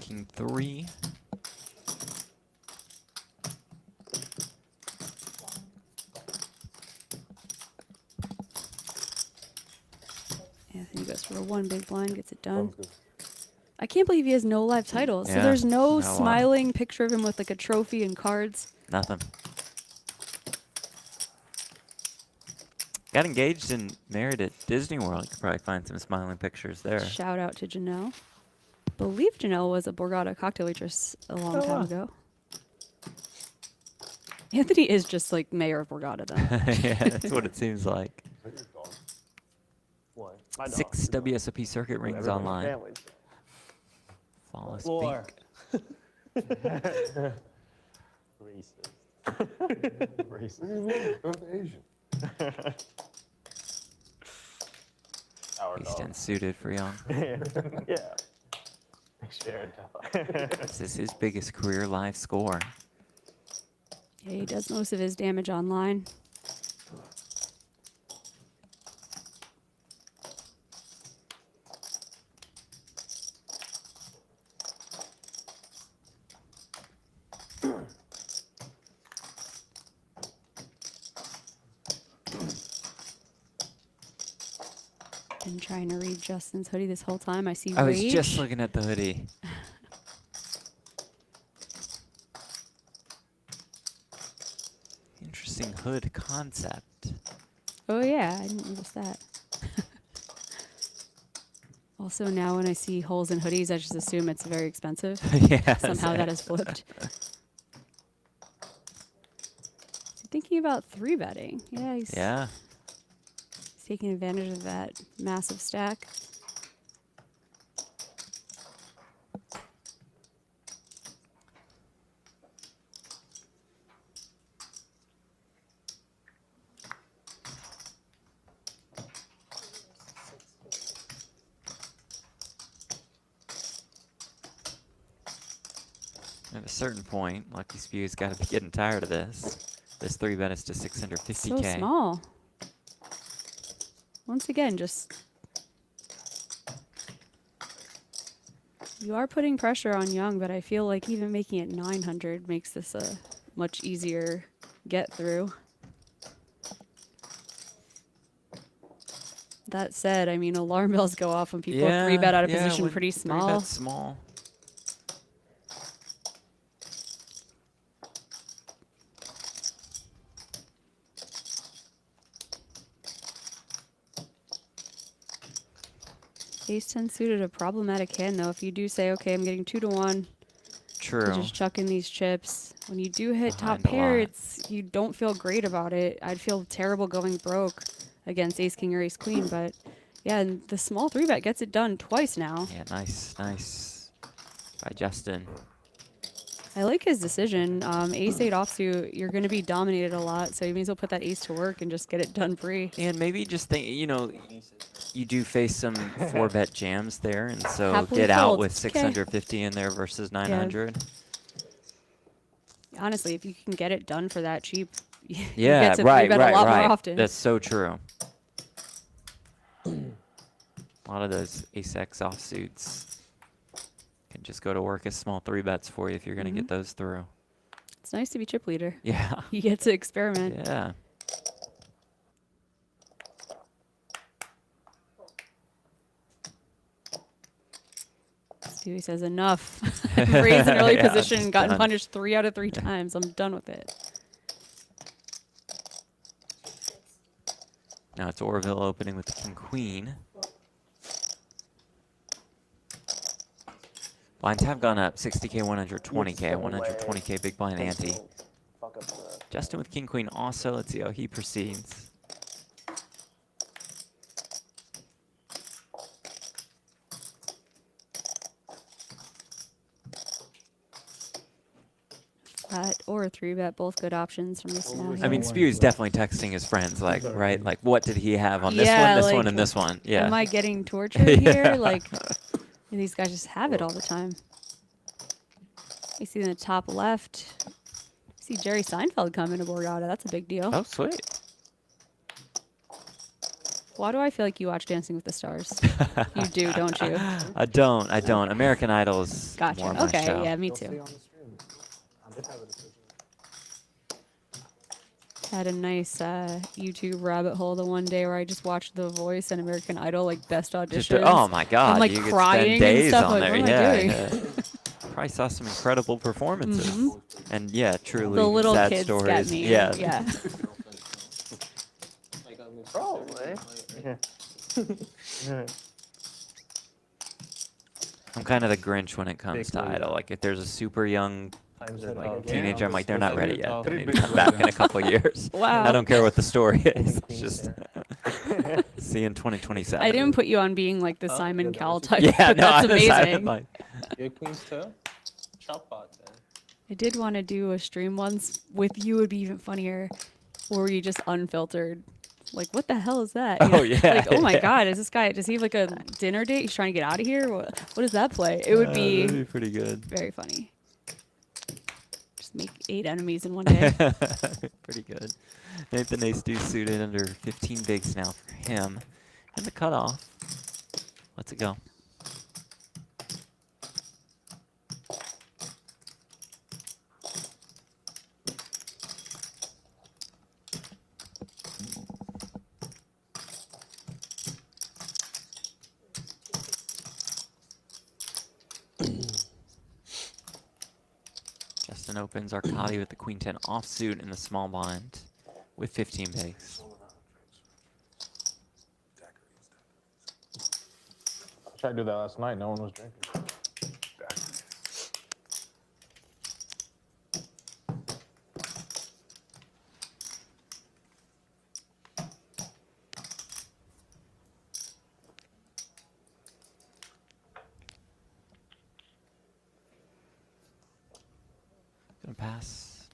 King 3. Anthony goes for a 1 big blind, gets it done. Sounds good. I can't believe he has no live titles. So Yeah. there's no Oh, wow. smiling picture of him with like a trophy and cards. Nothing. Got engaged and married at Disney World. You could probably find some smiling pictures there. Shout out to Janelle. Believe Janelle was a Borgata cocktail waitress a long time wow. ago. Anthony is just like mayor of Borgata then. Yeah, that's what it seems like. Is that your dog? What? My dog. 6 WSOP circuit rings Everyone in the online. family. Flawless Floor. pink. Racist. Racist. What do you mean? Go to Asian. Our Ace dog. 10 suited for Young. Yeah. Shared dog. This is his biggest career live score. Yeah, he does most of his damage online. Been trying to read Justin's hoodie this whole time. I see I was rage. just looking at the hoodie. Interesting hood concept. Oh yeah, I didn't notice that. Also, now when I see holes in hoodies, I just assume it's very expensive. Yeah. Somehow that is flipped. Is he thinking about 3-betting? Yeah, he's Yeah. taking advantage of that massive stack. At a certain point, Lucky Spew's got to be getting tired of this. This 3-bet is to 650K. So small. Once again, just you are putting pressure on Young, but I feel like even making it 900 makes this a much easier get through. That said, I mean, alarm bells go off when people 3-bet out of position when pretty 3 small. bets small. Ace-10 suited, a problematic hand, though. If you do say, okay, I'm getting 2 to 1, True. to just chuck in these chips. When you do hit top Behind a pair, lot. you don't feel great about it. I'd feel terrible going broke against Ace-King or Ace-Queen, but yeah, and the small 3-bet gets it done twice now. Yeah, nice by Justin. I like his decision. Ace-8 offsuit, you're going to be dominated a lot, so you may as well put that ace to work and just get it done free. And maybe just think, you know, you do face some 4-bet jams there, and so Happily get out fold. with Okay. 650 in there versus 900. Honestly, if you can get it done for that cheap, you Yeah, get to right. 3-bet a lot more often. That's so true. A lot of those ace-X offsuits can just go to work as small 3-bets for you if you're going to get those through. It's nice to be chip leader. Yeah. You get to experiment. Yeah. Stewie says enough. Raised an early Yeah, position, just gotten done. punished 3 out of 3 times. I'm done with it. Now it's Orville opening with the king-queen. Blinds have gone up 60K, 120K, 120K big blind ante. Fuck up the Justin with king-queen also. Let's see how he proceeds. Flat or a 3-bet, both good options from the small I hand. mean, Spew is definitely texting his friends, like, right? Like, what did he have on this Yeah, one, this like, one, and this one? Yeah. Am I getting tortured here? Like, these guys just have it all the time. You see in the top left, you see Jerry Seinfeld come into Borgata. That's a big deal. Oh, sweet. Why do I feel like you watch Dancing with the Stars? You do, don't you? I don't. American Idol is Gotcha. more my Okay, show. yeah, me You'll see too. on the stream. I did have a decision. Had a nice YouTube rabbit hole the one day where I just watched The Voice and American Idol, like best Just, auditions. oh my God! I'm like you could crying spend and days stuff. on Like, there. what am I doing? Yeah. Probably saw some incredible performances, and yeah, truly The little sad kids stories. get me. Yeah. Yeah. Probably. I'm kind of the Grinch when it comes to Idol. Like, if there's a super young teenager, I'm like, they're not ready yet. They need to come back in a couple of years. Wow. I don't care what the story is. It's just see you in 2027. I didn't put you on being like the Simon Cowell type, Yeah, but no, that's I'm excited, amazing. like, Good queens too. Chop pot then. I did want to do a stream once with you. Would be even funnier, or you just unfiltered. Like, what the hell is that? You Oh, know? yeah, Like, oh my yeah. God, is this guy? Does he have like a dinner date? He's trying to get out of here. What does that play? It would that'd be be pretty good. very funny. Just make 8 enemies in one day. Pretty good. Nathan Ace Deuce suited under 15 bigs now for him. And the cutoff. Let's it go. Justin opens Arkadiy with the queen 10 offsuit in the small blind with 15 bigs. I tried to do that last night. No one was drinking. Gonna pass.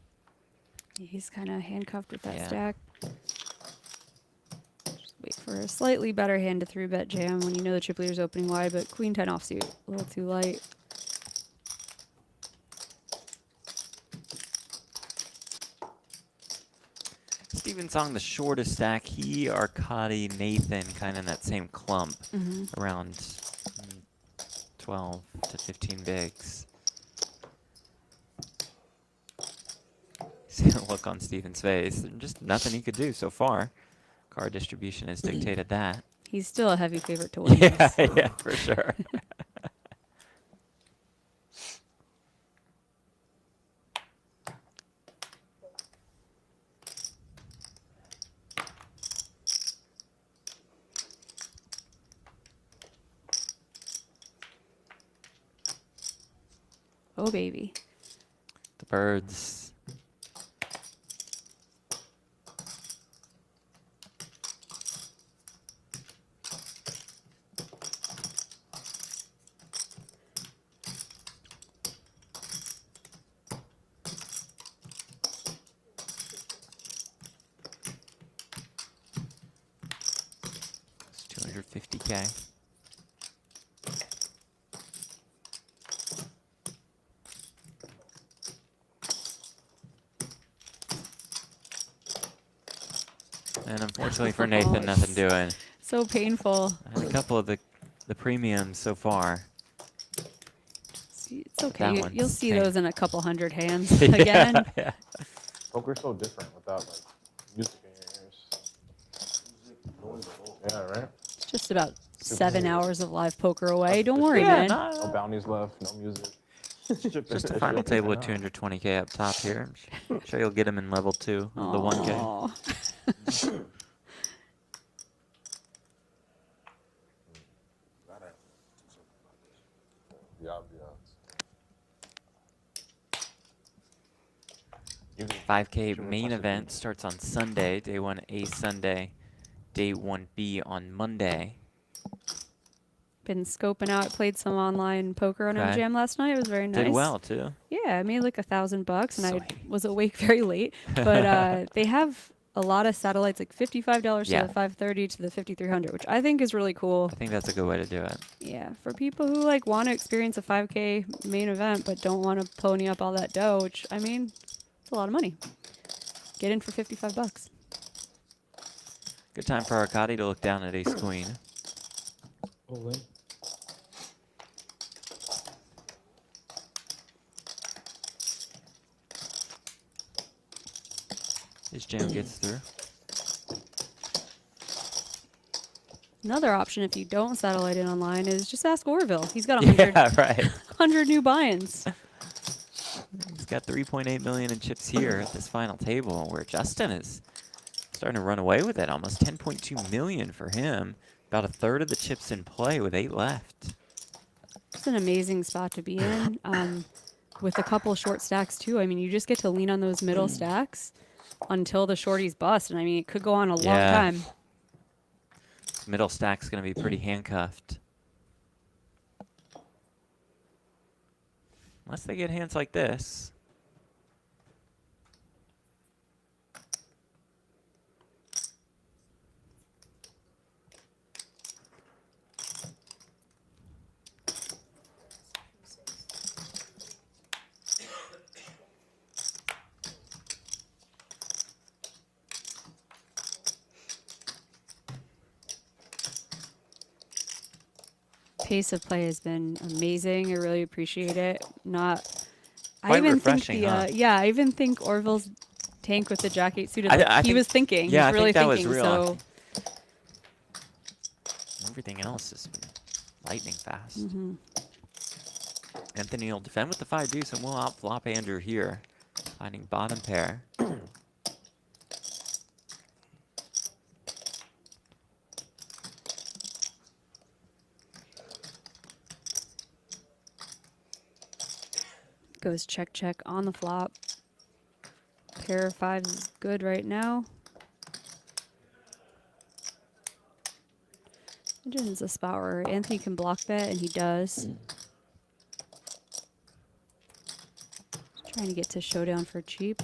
He's kind of handcuffed with that Yeah. stack. Just wait for a slightly better hand to 3-bet jam when you know the chip leader's opening wide, but queen 10 offsuit, a little too light. Steven's on the shortest stack. He, Arkadiy, Nathan, kind of in that same clump, around 12 to 15 bigs. See the look on Steven's face. Just nothing he could do so far. Card distribution has dictated that. He's still a heavy favorite to win. Yeah, so. yeah, for sure. Oh, baby. The birds. It's 250K. And unfortunately for Nathan, nothing doing. So painful. I had a couple of the premiums so far. It's okay. That You'll one's see pain. those in a couple hundred hands again. Yeah. Poker's so different without like music in your ears. Yeah, right? It's just about 7 hours of live poker away. Don't worry, man. No bounties left, no music. Just a final table with 220K up top here. I'm sure you'll get him in level 2 of the 1K. Aw. Yeah, yeah. 5K main event starts on Sunday. Day 1A Sunday. Day 1B on Monday. Been scoping out. Played some online poker on Okay. MGM last night. It was very nice. Did well too. Yeah, I made like $1,000 and I Sweet. was awake very late. But they have a lot of satellites, like $55 Yeah. to the 530 to the 5300, which I think is really cool. I think that's a good way to do it. Yeah, for people who like want to experience a 5K main event but don't want to pony up all that dough, which I mean, it's a lot of money. Get in for $55. Good time for Arkadiy to look down at ace queen. All in. His jam gets through. Another option if you don't satellite in online is just ask Orville. He's got 100, Yeah, right. 100 new buy-ins. He's got 3.8 million in chips here at this final table, where Justin is starting to run away with it. Almost 10.2 million for him. About a third of the chips in play with 8 left. It's an amazing spot to be in. With a couple short stacks too. I mean, you just get to lean on those middle stacks until the shorties bust. And I mean, it could go on a long Yeah. time. Middle stack's going to be pretty handcuffed. Unless they get hands like this. Pace of play has been amazing. I really appreciate it. I Quite even refreshing, think huh? I even think Orville's tank with the Jack 8 suited. I Like, he think- was thinking. yeah, He's I really think that was thinking. real. So Everything else has been lightning fast. Anthony will defend with the 5 deuce and we'll outflop Andrew here, finding bottom pair. goes check check on the flop. Pair of 5s is good right now. It's a spot where Anthony can block bet, and he does. Trying to get to showdown for cheap.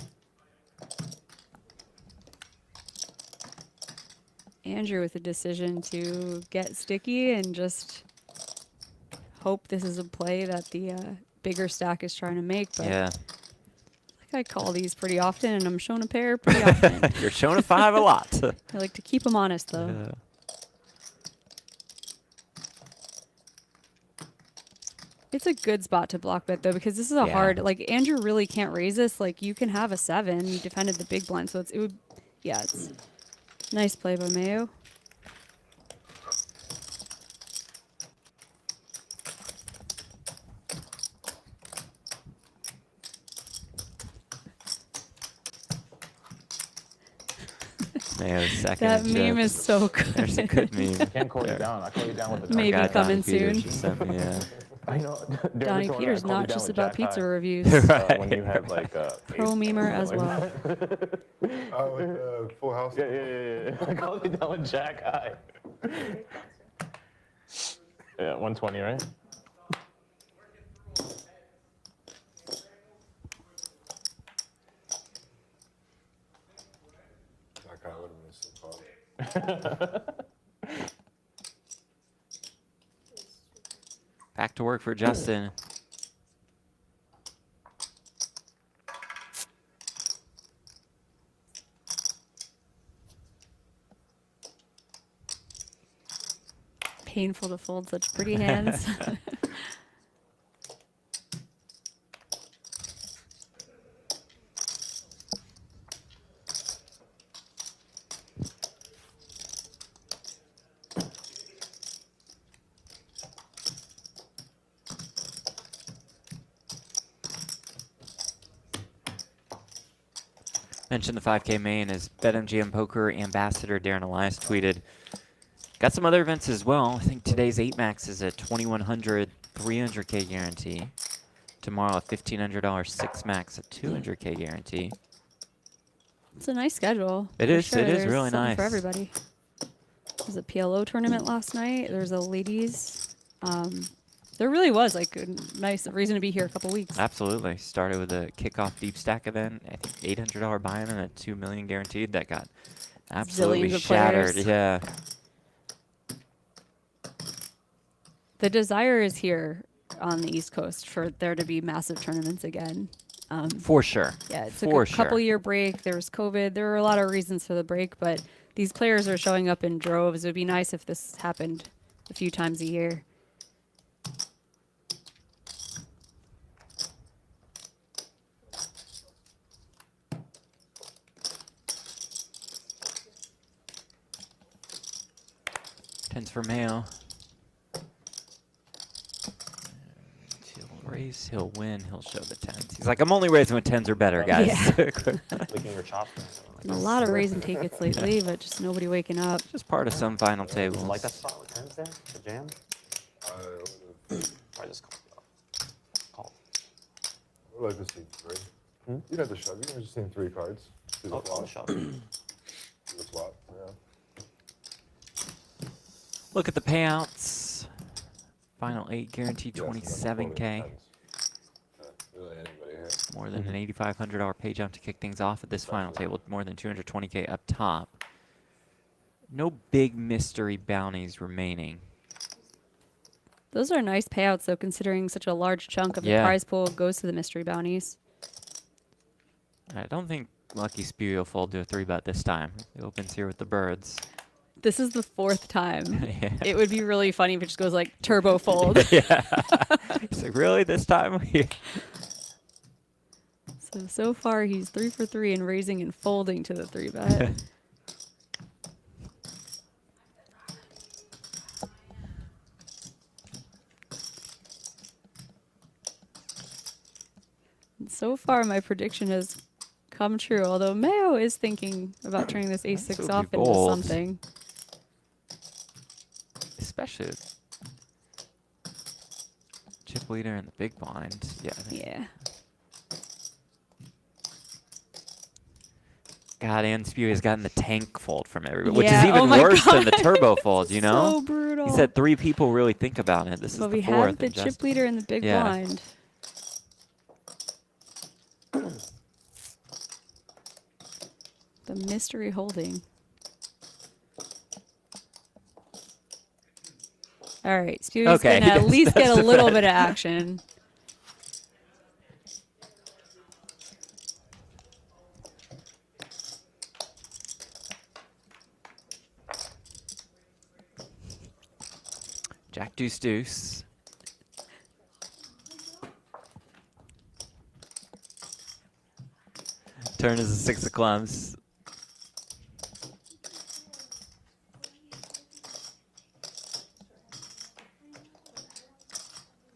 Andrew with a decision to get sticky and just hope this is a play that the bigger stack is trying to make. But Yeah. like I call these pretty often, and I'm showing a pair pretty often. You're showing a 5 a lot. I like to keep them honest, though. Yeah. It's a good spot to block bet, though, because this is a Yeah. hard, like, Andrew really can't raise this. Like, you can have a 7. You defended the big blind, so it would, yeah, it's nice play by Mayo. Mayo's second. That and meme chip. is so good. There's a good meme. I can't call you down. I call you down with the Maybe God, coming Donnie Peters soon. just sent me, yeah. I know. During the Donnie tournament, I Peters, called you not down just with about Jack pizza High. reviews. When you had like Pro memer as well. Full House. Yeah. I called you down with Jack High. Yeah, 120, right? That guy would have been so called. Back to work for Justin. Painful to fold such pretty hands. Mentioned the 5K main as BetMGM Poker ambassador Darren Elias tweeted. Got some other events as well. I think today's 8 max is a 2,100 300K guarantee. Tomorrow a $1,500 6 max, a 200K guarantee. It's a nice schedule. It for is. sure. It is There's really something nice for everybody. There's a PLO tournament last night. There's a ladies. There really was like a nice reason to be here a couple weeks. Absolutely. Started with a kickoff deep stack event. I think $800 buy-in and a $2 million guaranteed that got absolutely Zillions of shattered. players. Yeah. The desire is here on the East Coast for there to be massive tournaments again. For sure. Yeah, it took For a couple year break. There was COVID. There were a lot of reasons for the break, but these players are showing up in droves. It would be nice if this happened a few times a year. Tens for Mayo. He'll raise, he'll win, he'll show the tens. He's like, I'm only raising when tens are better, guys. Yeah. Licking your chops. A lot of raising tickets lately, but just nobody waking up. Just part of some final tables. Like that spot with tens there? The jam? I just call. I would like to see 3. You'd have to shove. You can just see 3 cards. See the Oh, flop. shove. See the flop. Yeah. Look at the payouts. Final 8 guaranteed Yeah, so that's 27K. tens. Really anybody here. More than an $8,500 pay jump to kick things off at this final table. More than 220K up top. No big mystery bounties remaining. Those are nice payouts, though, considering such a large chunk of Yeah. the prize pool goes to the mystery bounties. I don't think Lucky Spewy will fold to a 3-bet this time. He opens here with the birds. This is the 4th time. Yeah. It would be really funny if it just goes like turbo fold. Yeah. He's like, really, this time? So far he's 3 for 3 and raising and folding to the 3-bet. So far my prediction has come true, although Mayo is thinking about turning this ace-6 would off be into bold. something. Especially with chip leader and the big blind. Yeah. I think Yeah. God, and Spewy has gotten the tank fold from everybody, which is Yeah, even oh my worse than the God. turbo fold, you know? So brutal. He said 3 people really think about it. This But is we the 4th. have the and chip just- leader and the big Yeah. blind. The mystery holding. All right, Spew's Okay, gonna at least get a that's little bit of action. Jack deuce deuce. Turn is a 6 of clubs.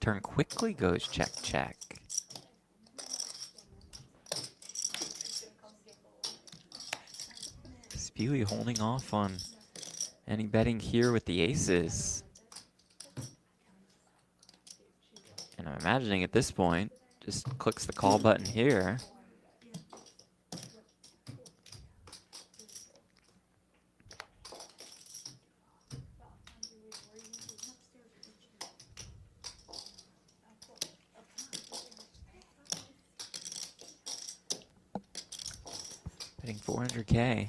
Turn quickly goes check, check. Spewy holding off on any betting here with the aces. And I'm imagining at this point, just clicks the call button here. Betting 400K.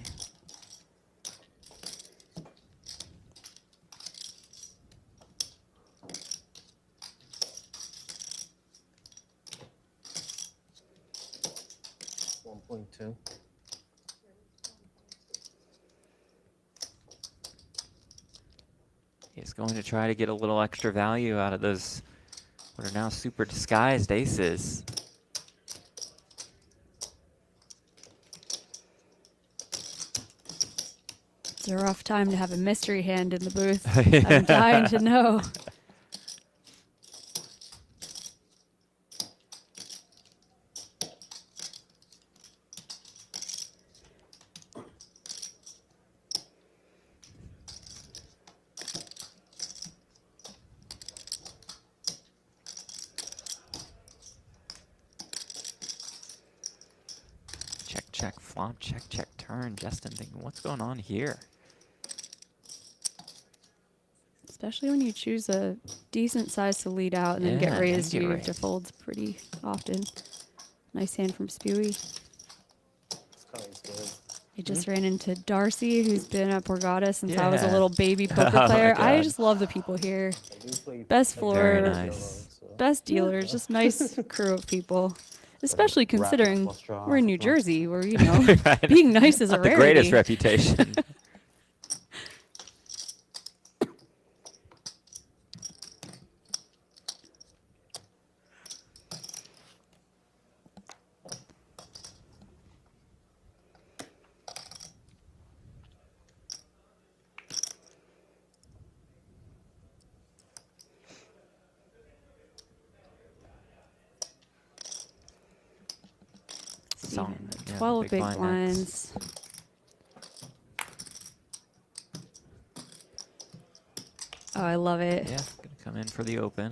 .2. He's going to try to get a little extra value out of those what are now super disguised aces. It's a rough time to have a mystery hand in the booth. I'm dying to know. Check, check, flop, check, check, turn. Justin thinking, what's going on here? Especially when you choose a decent size to lead out and then Yeah, get and raised, get you raised. to fold pretty often. Nice hand from Spewy. It's kind of good. I just ran into Darcy, who's been at Borgata since I was a Yeah. little baby poker Oh my player. I God. just love the people here. I do play Best like, floor, Very solo, nice. so- best dealers, just nice crew of people. Especially considering flush draw we're in off New as well. Jersey, where, you know, Right. being nice is a Not the rarity. greatest reputation. Song, yeah, the 12 big blind blinds. Oh, I love it. Yeah, gonna come in for the open.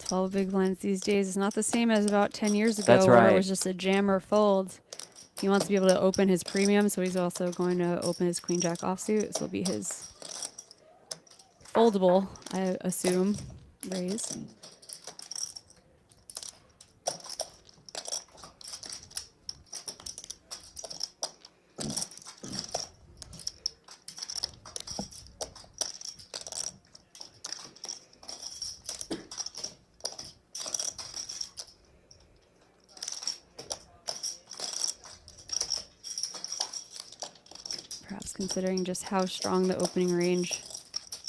12 big blinds these days is not the same as about 10 years ago That's where it right. was just a jam or fold. He wants to be able to open his premium, so he's also going to open his queen jack offsuit. This will be his foldable, I assume, raise. Perhaps considering just how strong the opening range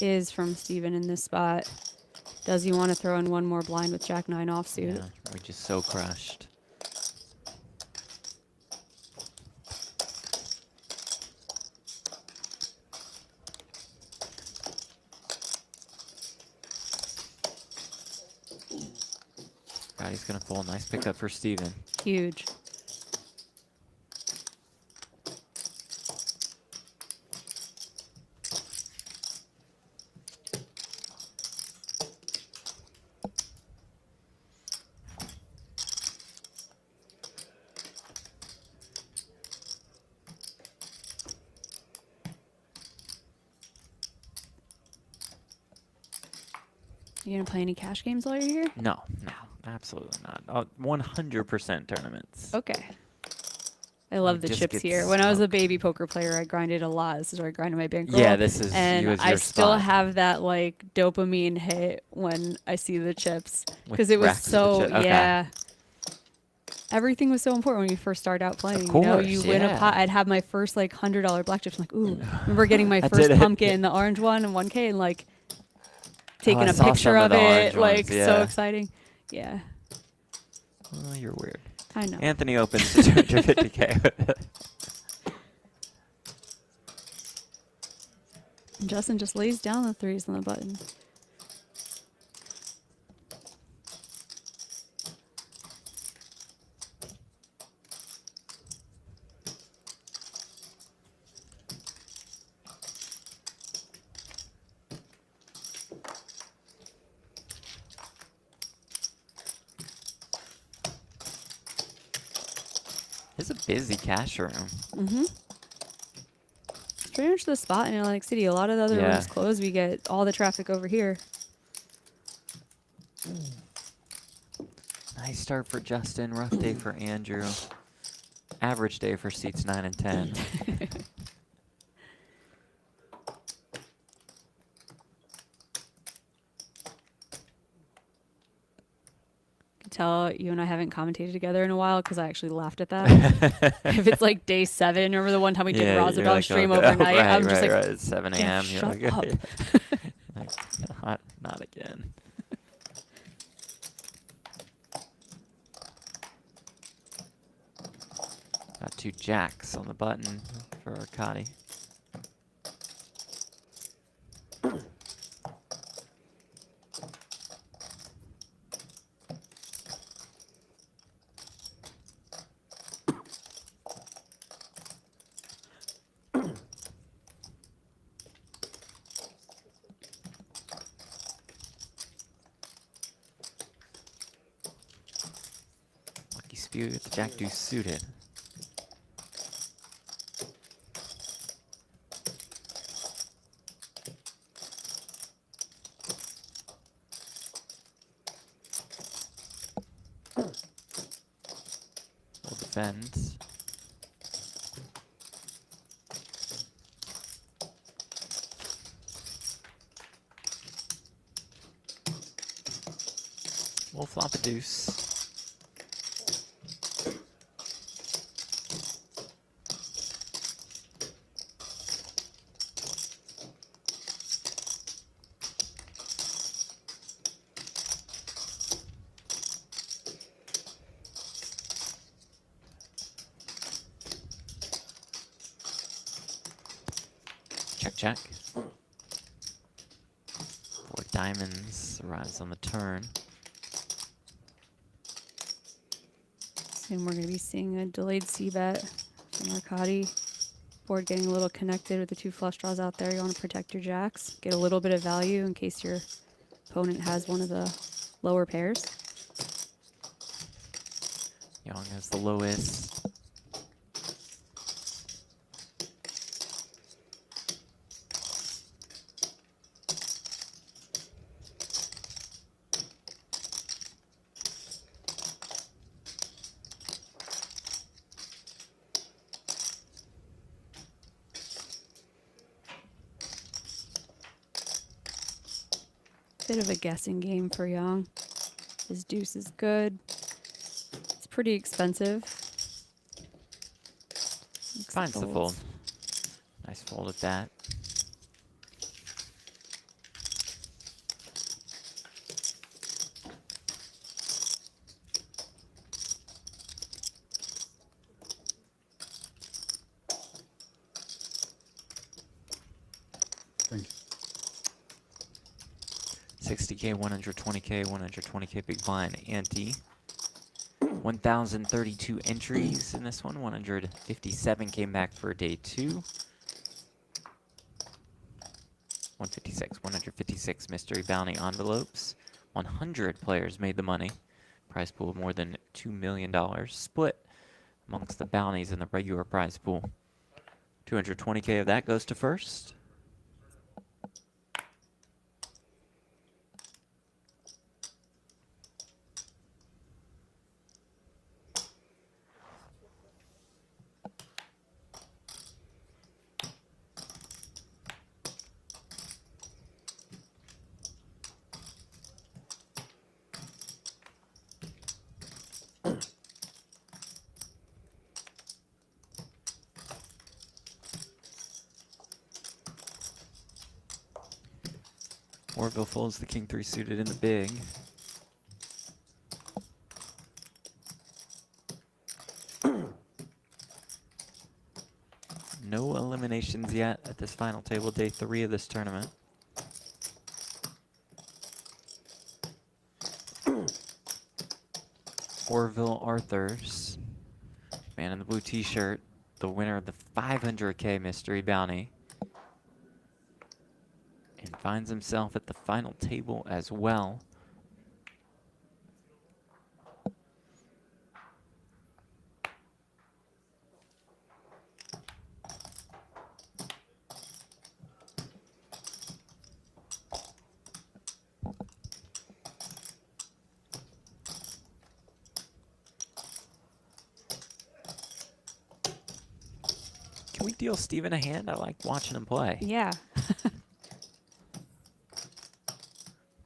is from Steven in this spot. Does he want to throw in one more blind with Jack 9 offsuit? Yeah, we're just so crushed. God, he's gonna fold. Nice pickup for Steven. Huge. You gonna play any cash games while you're here? No, no, absolutely not. 100% tournaments. Okay. I love the just chips get here. When I was a smoked. baby poker player, I grinded a lot. This is where I grinded my bankroll. Yeah, this is and you as I your still spot. have that like dopamine hit when I see the chips With because it was racks of the so chip- okay. yeah. everything was so important when you first started out playing. You course, you win a yeah. pot. I'd have my first like $100 black chips. I'm like, ooh, I remember getting my I first did it. pumpkin, the orange one, and 1K, and like taking I a saw picture some of of the it. orange Like ones, so yeah. exciting. Yeah, Oh, you're weird. I know. Anthony opens to 250K. And Justin just lays down the threes on the button. It's a busy cash room. Mm-hmm. It's pretty much the spot in Atlantic City. A lot of the other Yeah. rooms closed. We get all the traffic over here. Nice start for Justin. Rough day for Andrew. Average day for seats 9 and 10. Tell you and I haven't commentated together in a while because I actually laughed at that. If it's like day 7, remember the one time we did you're Razadon like, stream okay. overnight? Right, I'm just right, like, right. It's 7 "Jeff, a.m. You're shut like, up." like, not again. Got 2 jacks on the button for Arkadiy. Lucky spew with the jack deuce suited. Will defend. We'll flop a deuce. Check, check. 4 diamonds arrives on the turn. Soon we're going to be seeing a delayed c-bet from Arkadiy. Board getting a little connected with the 2 flush draws out there. You want to protect your jacks. Get a little bit of value in case your opponent has one of the lower pairs. Yong has the lowest. Bit of a guessing game for Yong. His deuce is good. It's pretty expensive. Finds the fold. Nice fold at that. Thank you. 60K, 120K, 120K big blind ante. 1,032 entries in this one. 157 came back for day 2. 156 mystery bounty envelopes. 100 players made the money. Prize pool more than $2 million. Split amongst the bounties in the regular prize pool. 220K of that goes to first. Orville folds the king 3 suited in the big. No eliminations yet at this final table, day 3 of this tournament. Orvilla Arthurs, man in the blue t-shirt, the winner of the 500K mystery bounty, and finds himself at the final table as well. Can we deal Steven a hand? I like watching him play. Yeah.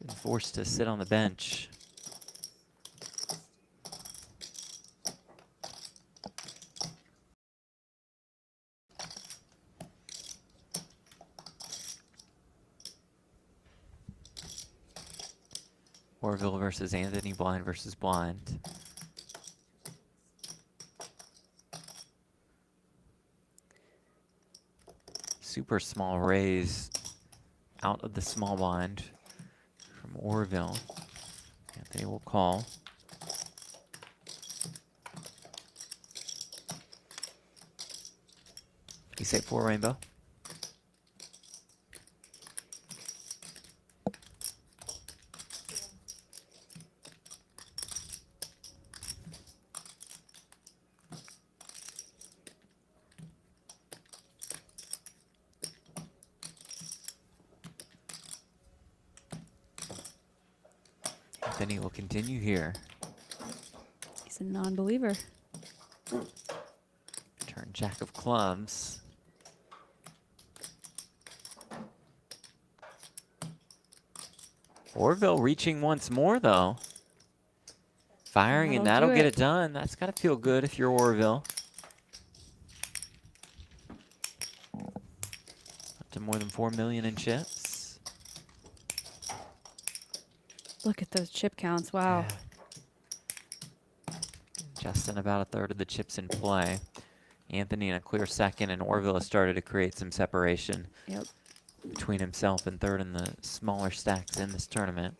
Been forced to sit on the bench. Orville versus Anthony, blind versus blind. Super small raise out of the small blind from Orville. Anthony will call. You say 4 rainbow. Anthony will continue here. He's a non-believer. Turn jack of clubs. Orville reaching once more, though. Firing, and That'll that'll do get it. it done. That's got to feel good if you're Orville. Up to more than 4 million in chips. Look at those chip counts. Wow. Justin about a third of the chips in play. Anthony in a clear second, and Orville has started to create some separation Yep. between himself and third in the smaller stacks in this tournament.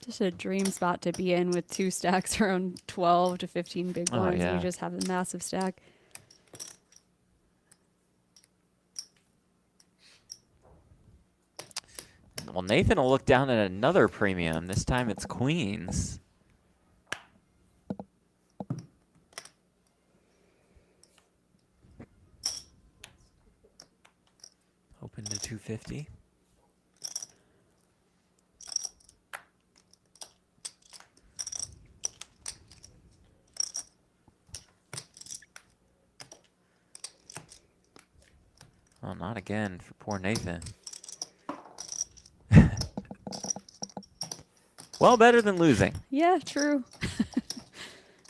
Just a dream spot to be in with 2 stacks around 12 to 15 big Oh, blinds. yeah. And you just have a massive stack. Well, Nathan will look down at another premium. This time it's queens. Open to 250. Oh, not again for poor Nathan. Well, better than losing. Yeah, true.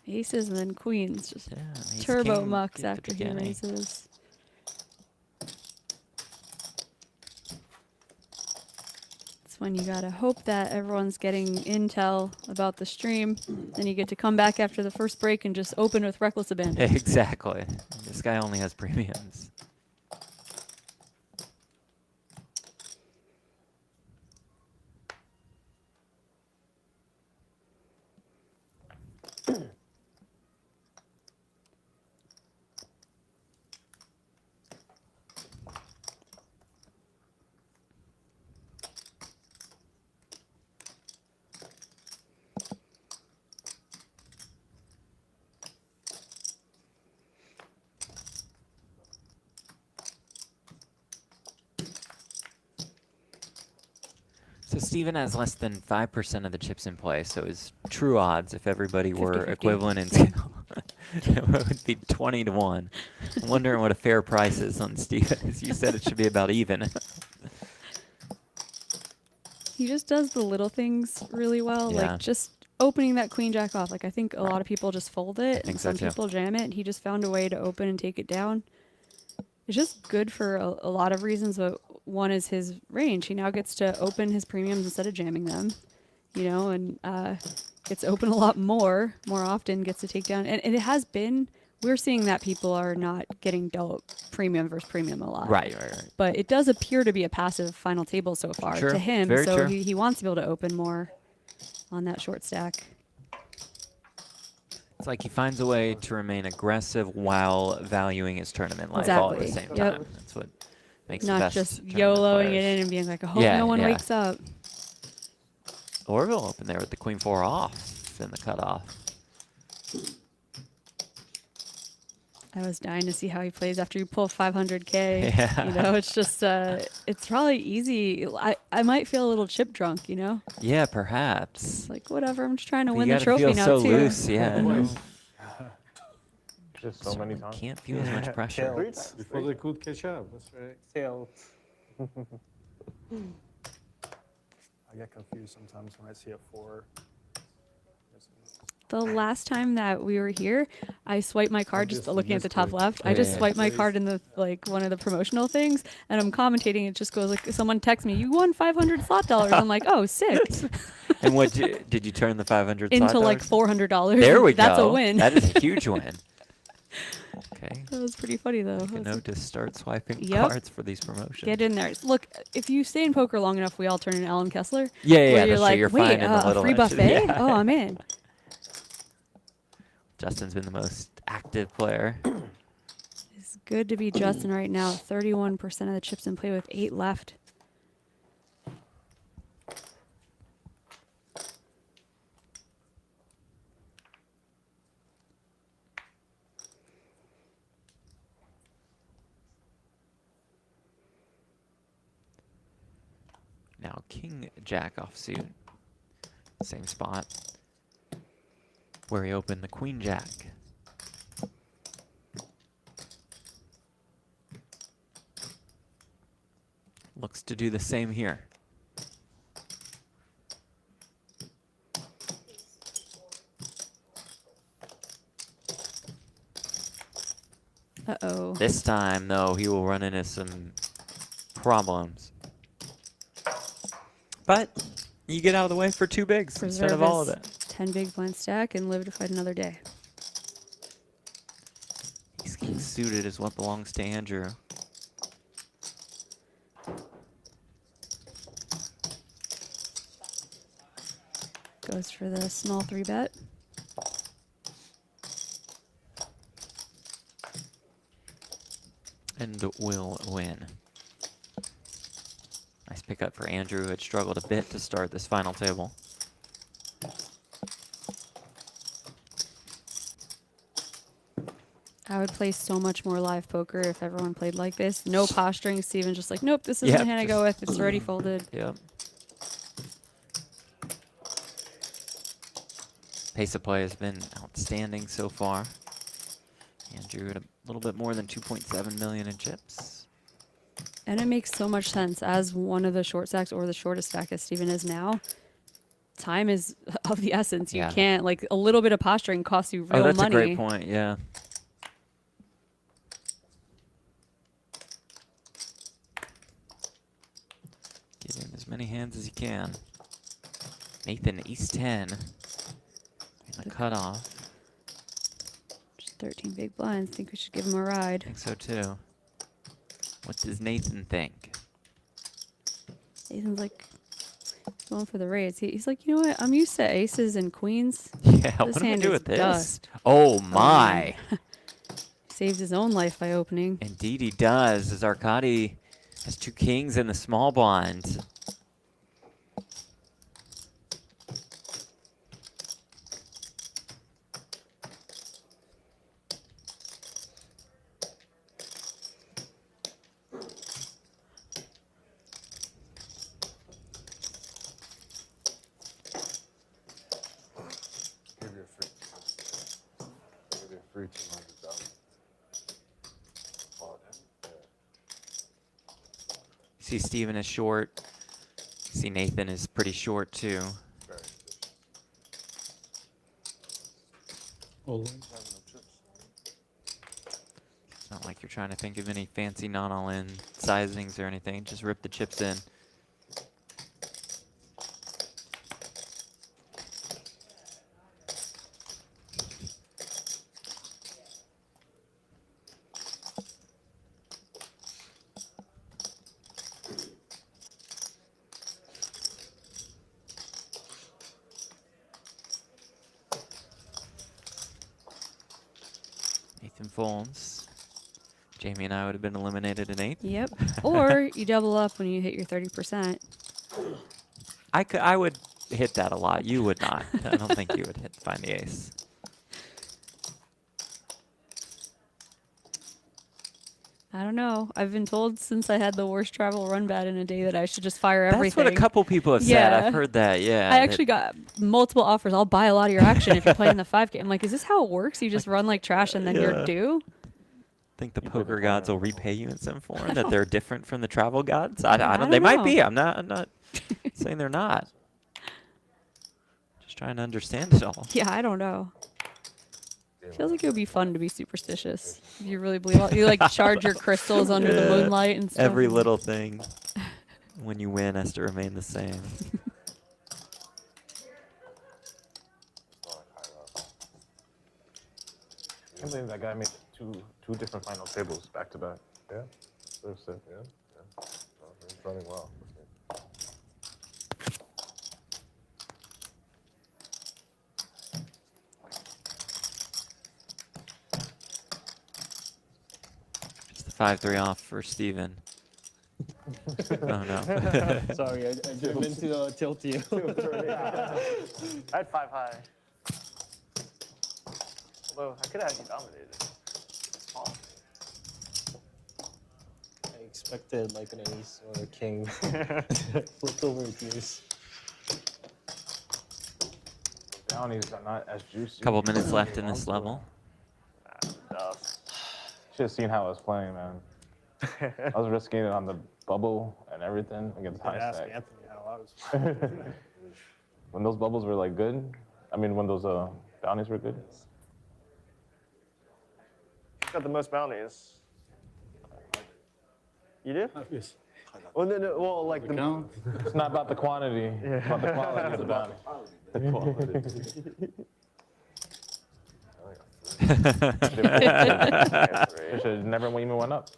Aces and then queens. Just Yeah, ace turbo king mucks at the after he beginning. raises. It's when you gotta hope that everyone's getting intel about the stream. Then you get to come back after the first break and just open with reckless abandon. Exactly. This guy only has premiums. So Steven has less than 5% of the chips in play, so his true odds, if everybody were 50-50. equivalent in skill, it would be 20 to 1. I'm wondering what a fair price is on Steven, as you said it should be about even. He just does the little things really well. Yeah. Like just opening that queen jack off. Like I think a lot of people just fold it think and so some too. people jam it. He just found a way to open and take it down. It's just good for a lot of reasons, but one is his range. He now gets to open his premiums instead of jamming them, you know, and gets to open a lot more often, gets to take down. And it has been, we're seeing that people are not getting dealt premium versus premium a lot. Right. But it does appear to be a passive final table so far True. to him. Very So true. he wants to be able to open more on that short stack. It's like he finds a way to remain aggressive while valuing his tournament life all at the Exactly. same Yep. time. That's what makes the Not best just tournament YOLOing it players. in and being like, I hope Yeah, no one yeah. wakes up. Orville opened there with the queen 4 off in the cutoff. I was dying to see how he plays after you pull 500K. Yeah. You know, it's just, it's probably easy. I might feel a little chip drunk, you know? Yeah, perhaps. It's like, whatever, I'm just trying to But win you the gotta trophy feel now, so too. loose, yeah. Just so many times. Can't feel as much pressure. Before they could catch up. That's right. Tail. I get confused sometimes when I see a 4. The last time that we were here, I swiped my card, just Obviously looking at the top misclick. left. I just Yeah. swiped my card in the, like, one of the promotional things, and I'm commentating. It just goes like, someone texts me, you won 500 slot dollars. I'm like, oh, sick. And what did you turn the 500 Into slot like dollars? $400. There we That's go. a win. That is a huge win. Okay. That was pretty funny, though. Make a note to start swiping Yep. cards for these promotions. Get in there. Look, if you stay in poker long enough, we all turn into Alan Kessler. Yeah, where yeah, you're that's true. like, You're wait, finding the a little free edges. buffet? Yeah. Oh, I'm in. Justin's been the most active player. It's good to be Justin right now. 31% of the chips in play with 8 left. Now King Jack offsuit. Same spot where he opened the Queen Jack. Looks to do the same here. Uh-oh. This time, though, he will run into some problems. But you get out of the way for 2 bigs instead of all of his it. 10 big blind stack and live to fight another day. Ace King suited is what belongs to Andrew. Goes for the small 3-bet. And will win. Nice pickup for Andrew, who had struggled a bit to start this final table. I would play so much more live poker if everyone played like this. No posturing. Steven's just like, nope, this isn't Yep, the hand I just- go with. It's already folded. Yep. Pace of play has been outstanding so far. Andrew at a little bit more than 2.7 million in chips. And it makes so much sense as one of the short stacks or the shortest stack as Steven is now. Time is of the essence. You Yeah. can't, like, a little bit of posturing costs you real Oh, that's money. a great point, yeah. Give him as many hands as you can. Nathan, ace 10. And a cutoff. Just 13 big blinds. Think we should give him a ride. I think so too. What does Nathan think? Nathan's like going for the raise. He's like, you know what? I'm used to aces and queens. Yeah, what This do we hand do is with this? dust. Oh my! Saved his own life by opening. Indeed he does, as Arkadiy has 2 kings in the small blind. Give you a free. Give you a free 200,000. Oh, yeah. See Steven is short. See Nathan is pretty short too. Very All in. It's not like you're trying to think of any fancy non-all-in sizings or anything. Just rip the chips in. Nathan folds. Jamie and I would have been eliminated in 8th. Yep. Or you double up when you hit your 30%. I would hit that a lot. You would not. I don't think you would find the ace. I don't know. I've been told since I had the worst travel run bat in a day that I should just fire everything. That's what a couple people have said. Yeah. I've heard that. Yeah. I actually got multiple offers. I'll buy a lot of your action if you're playing the 5K. I'm like, is this how it works? You just run like trash and then you're due? Think the poker gods will repay you in some form, that they're different from the travel gods? I don't. don't They might know. be. I'm not saying they're not. Just trying to understand it all. Yeah, I don't know. Feels like it would be fun to be superstitious. If you really believe all, you like charge your crystals under the moonlight and stuff. Every little thing when you win has to remain the same. I can't believe that guy made two different final tables back to back. Yeah. So sick. Yeah. Well, he's running well. Just the 5-3 off for Steven. Oh no. Sorry, I didn't mean to tilt you. I had 5 high. Although I could have actually dominated. Oh. I expected like an ace or a king. Flipped over a deuce. Bounties are not as juicy. Couple minutes left in this level. Should have seen how I was playing, man. I was risking it on the bubble and everything against high Ask stack. Anthony how I was playing. When those bubbles were like good, I mean when those bounties were good. Got the most bounties. You do? Yes. Well, no, well, like the Count. It's not about the quantity, it's about the quality of the bounty. You should have never even went up.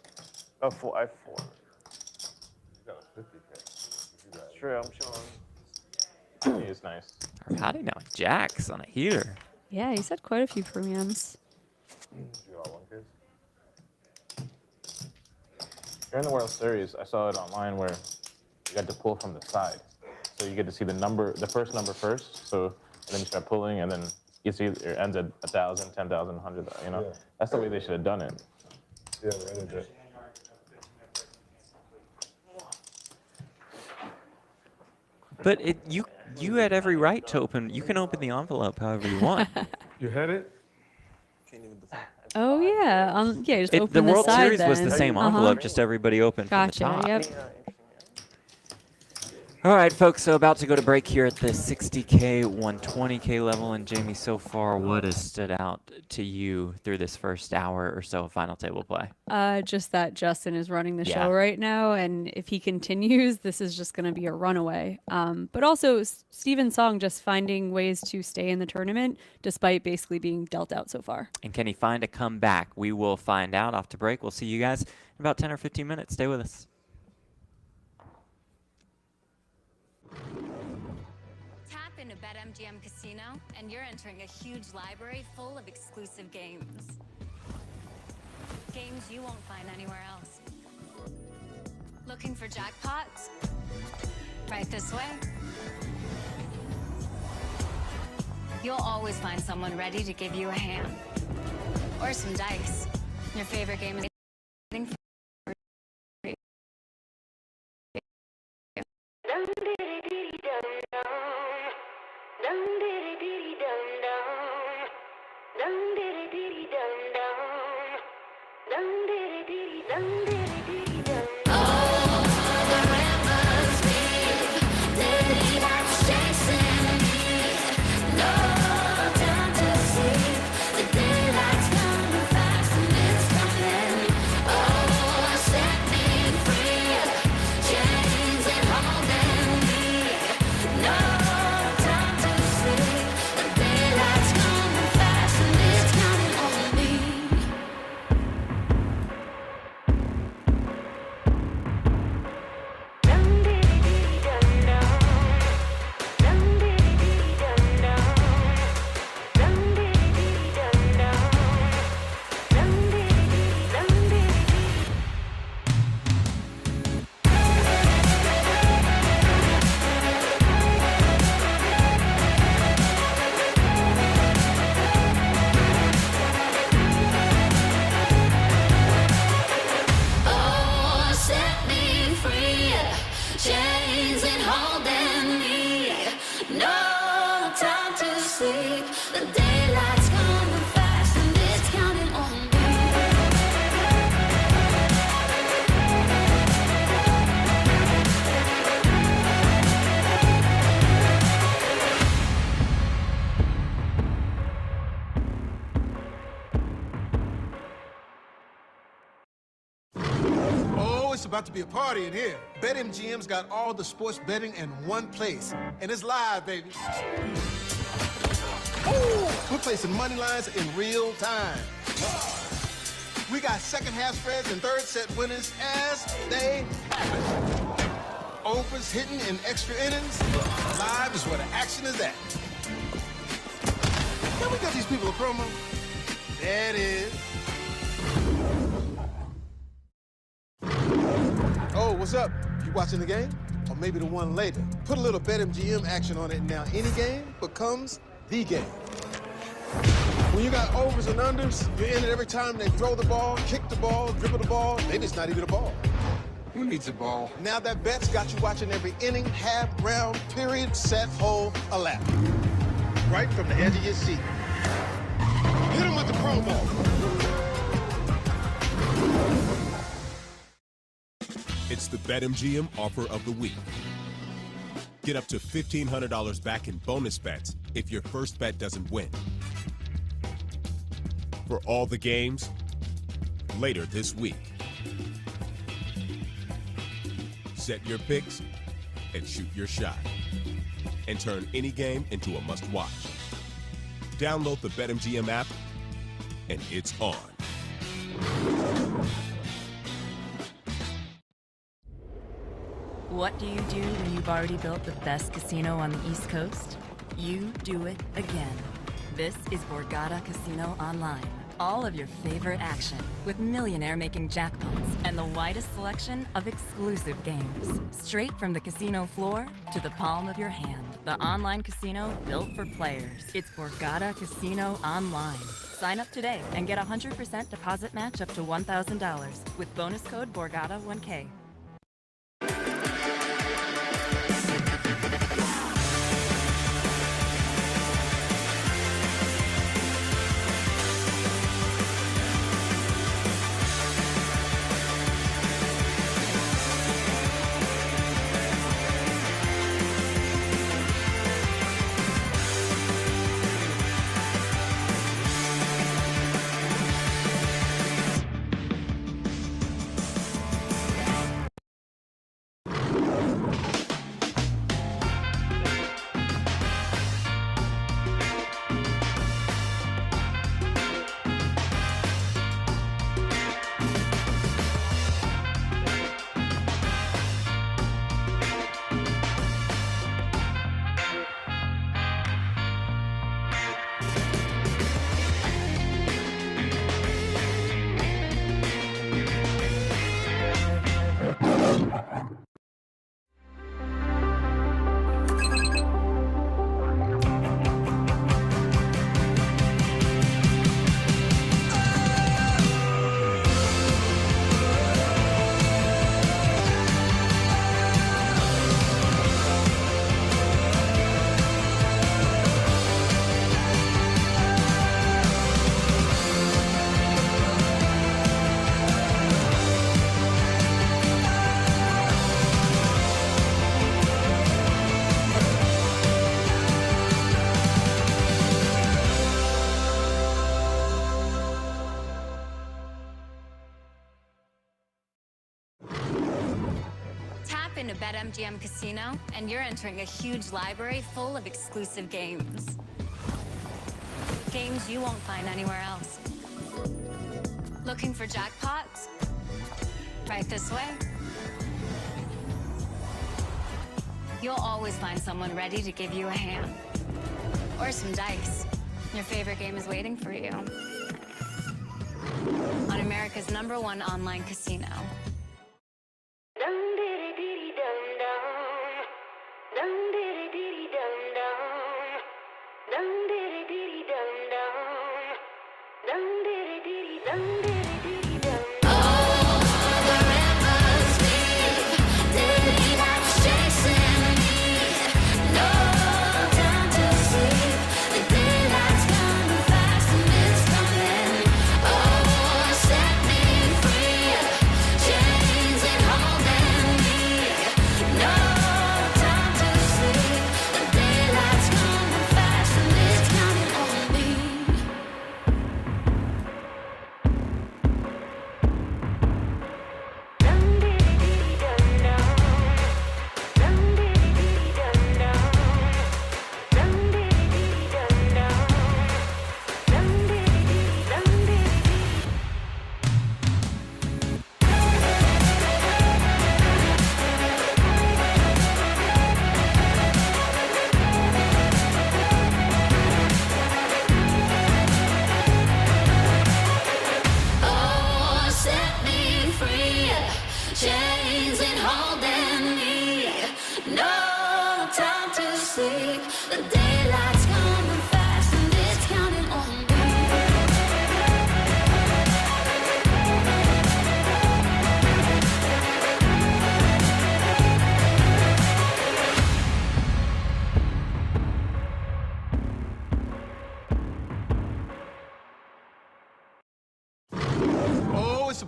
oh, 4. I have 4. You got a 50K. It's true. I'm chilling. It's nice. Arkadiy now jacks on a heater. Yeah, he's had quite a few premiums. You got 1K. During the World Series, I saw it online where you got to pull from the side. So you get to see the number, the first number first. So and then you start pulling, and then you see it ends at 1,000, 10,000, 100,000. You know, Yeah. that's the way they should have done it. Yeah, the other day. But you had every right to open. You can open the envelope however you want. You had it? Oh yeah, yeah. Just The open the World side Series was the then. same envelope, just everybody opened from the Gotcha. top. Yep. All right, folks, so about to go to break here at the 60K, 120K level. And Jamie, so far, what has stood out to you through this first hour or so of final table play? Just that Justin is running the Yeah. show right now, and if he continues, this is just going to be a runaway. But also, Steven Song just finding ways to stay in the tournament despite basically being dealt out so far. And can he find a comeback? We will find out after break. We'll see you guys in about 10 or 15 minutes. Stay with us. Tap into BetMGM Casino, and you're entering a huge library full of exclusive games. Games you won't find anywhere else. Looking for jackpots? Right this way. You'll always find someone ready to give you a hand. Or some dice. Your favorite game is waiting for about to be a party in here. BetMGM's got all the sports betting in one place. And it's live, baby. Ooh, we're placing money lines in real time. We got second half spreads and third set winners as they happen. Overs hitting in extra innings. Live is where the action is at. Can we get these people a promo? There it is. Oh, what's up? You watching the game? Or maybe the one later? Put a little BetMGM action on it, and now any game becomes the game. When you got overs and unders, you're in it every time they throw the ball, kick the ball, dribble the ball. Maybe it's not even a ball. Who needs a ball? Now that bet's got you watching every inning, half, round, period, set, hole, a lap. Right from the edge of your seat. Hit him with the promo. It's the BetMGM offer of the week. Get up to $1,500 back in bonus bets if your first bet doesn't win. For all the games, later this week. Set your picks and shoot your shot. And turn any game into a must-watch. Download the BetMGM app, and it's on. What do you do when you've already built the best casino on the East Coast? You do it again. This is Borgata Casino Online. All of your favorite action with millionaire-making jackpots and the widest selection of exclusive games. Straight from the casino floor to the palm of your hand. The online casino built for players. It's Borgata Casino Online. Sign up today and get a 100% deposit match up to $1,000 with bonus code BORGATA1K. Into BetMGM Casino, and you're entering a huge library full of exclusive games. Games you won't find anywhere else. Looking for jackpots? Right this way. You'll always find someone ready to give you a hand. Or some dice. Your favorite game is waiting for you. On America's #1 online casino. Chains and holding me, no time to sleep.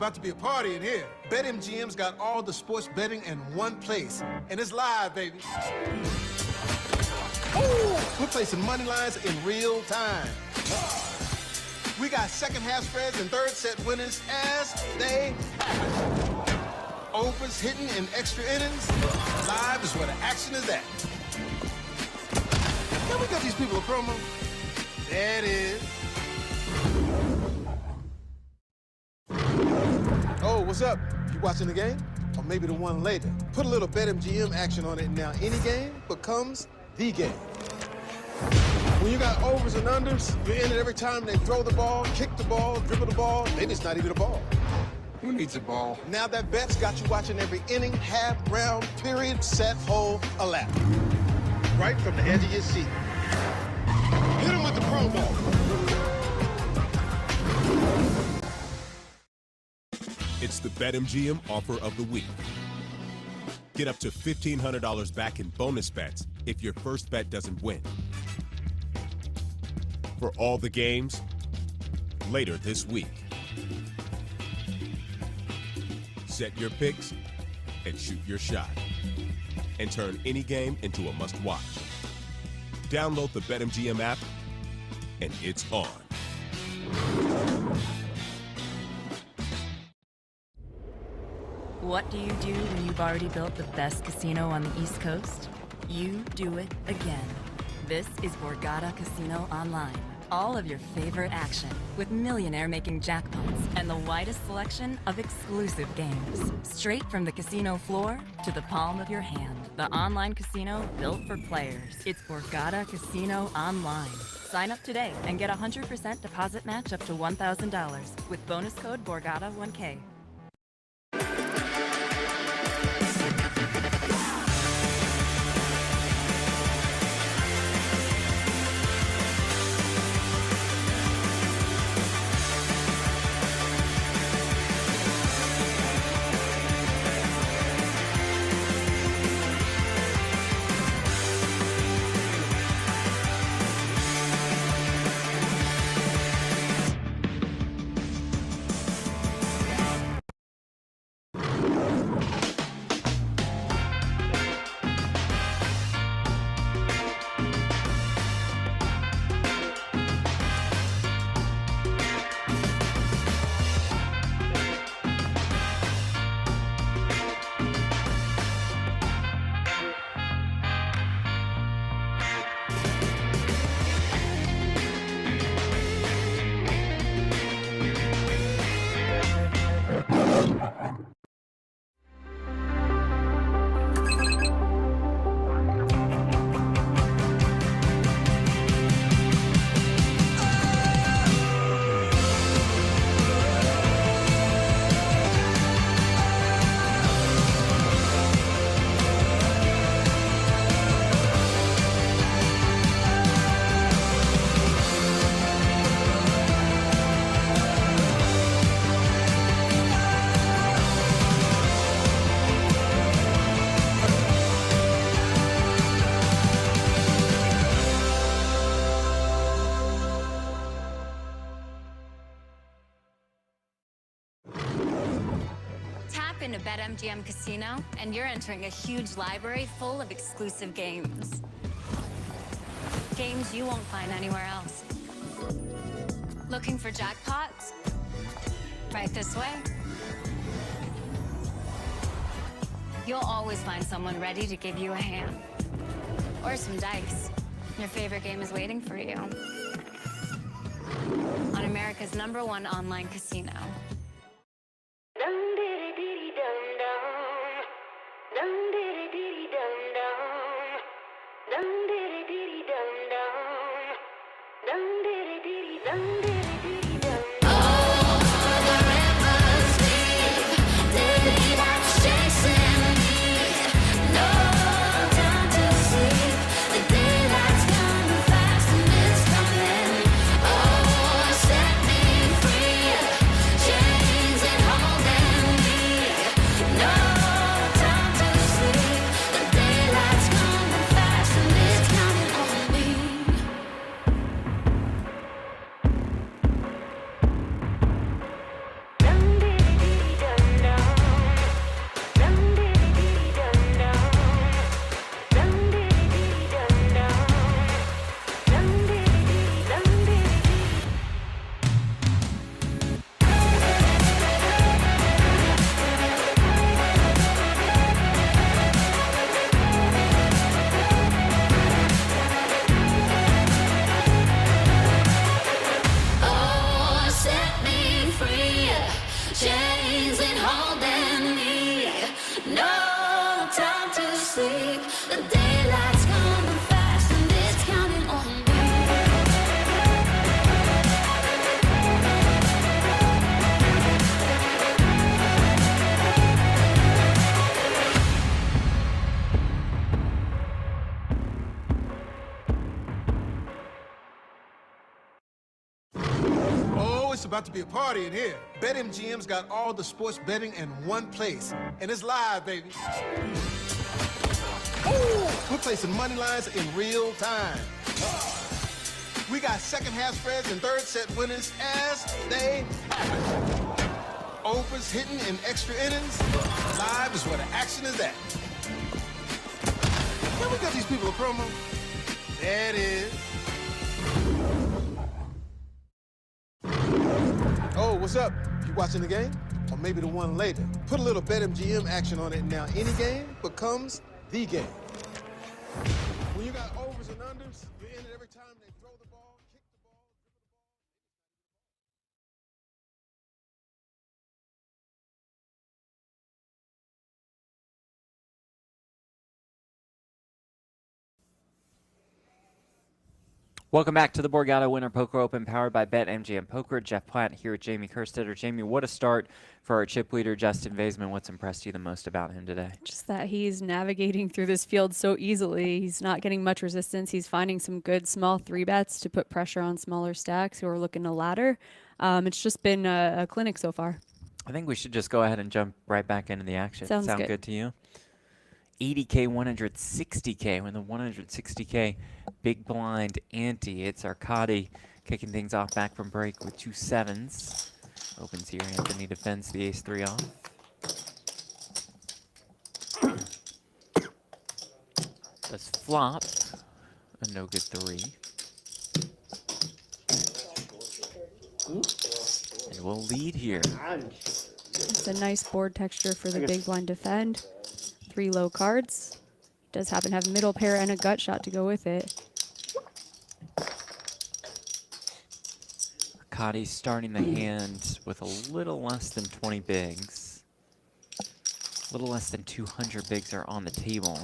about to be a party in here. BetMGM's got all the sports betting in one place, and it's live, baby. Ooh, we're placing money lines in real time. We got second half spreads and third set winners as they happen. Overs hitting in extra innings. Live is where the action is at. Can we get these people a promo? There it is. Oh, what's up? You watching the game? Or maybe the one later. Put a little BetMGM action on it, and now any game becomes the game. When you got overs and unders, you're in it every time they throw the ball, kick the ball, dribble the ball. Maybe it's not even a ball. Who needs a ball? Now that bet's got you watching every inning, half, round, period, set, hole, a lap. Right from the edge of your seat. Hit him with the promo. It's the BetMGM offer of the week. Get up to $1,500 back in bonus bets if your first bet doesn't win. For all the games, later this week. Set your picks and shoot your shot. And turn any game into a must-watch. Download the BetMGM app, and it's on. What do you do when you've already built the best casino on the East Coast? You do it again. This is Borgata Casino Online. All of your favorite action with millionaire-making jackpots and the widest selection of exclusive games. Straight from the casino floor to the palm of your hand. The online casino built for players. It's Borgata Casino Online. Sign up today and get a 100% deposit match up to $1,000 with bonus code BORGATA1K. Into BetMGM Casino, and you're entering a huge library full of exclusive games. Games you won't find anywhere else. Looking for jackpots? Right this way. You'll always find someone ready to give you a hand. Or some dice. Your favorite game is waiting for you. On America's #1 online casino. Set me free. about to be a party in here. BetMGM's got all the sports betting in one place. And it's live, baby. Ooh, we're placing money lines in real time. We got second half spreads and third set winners as they happen. Overs hitting in extra innings. Live is where the action is at. Can we get these people a promo? There it is. Oh, what's up? You watching the game? Or maybe the one later. Put a little BetMGM action on it, and now any game becomes the game. When you got overs and unders, you're in it every time they throw the ball, kick the ball, Welcome back to the Borgata Winter Poker Open, powered by BetMGM Poker. Jeff Platt here with Jamie Kerstetter. Jamie, what a start for our chip leader, Justin Vaysman. What's impressed you the most about him today? Just that he's navigating through this field so easily. He's not getting much resistance. He's finding some good small 3-bets to put pressure on smaller stacks who are looking to ladder. It's just been a clinic so far. I think we should just go ahead and jump right back into the action. Sounds Sound good. good to you? 80K, 160K. We're in the 160K big blind ante. It's Arkadiy kicking things off back from break with 2 7s. Opens here. Anthony defends the ace-3 off. Does flop. A no good 3. And we'll lead here. It's a nice board texture for the big blind defend. 3 low cards. Does happen to have a middle pair and a gut shot to go with it. Arkadiy starting the hand with a little less than 20 bigs. A little less than 200 bigs are on the table.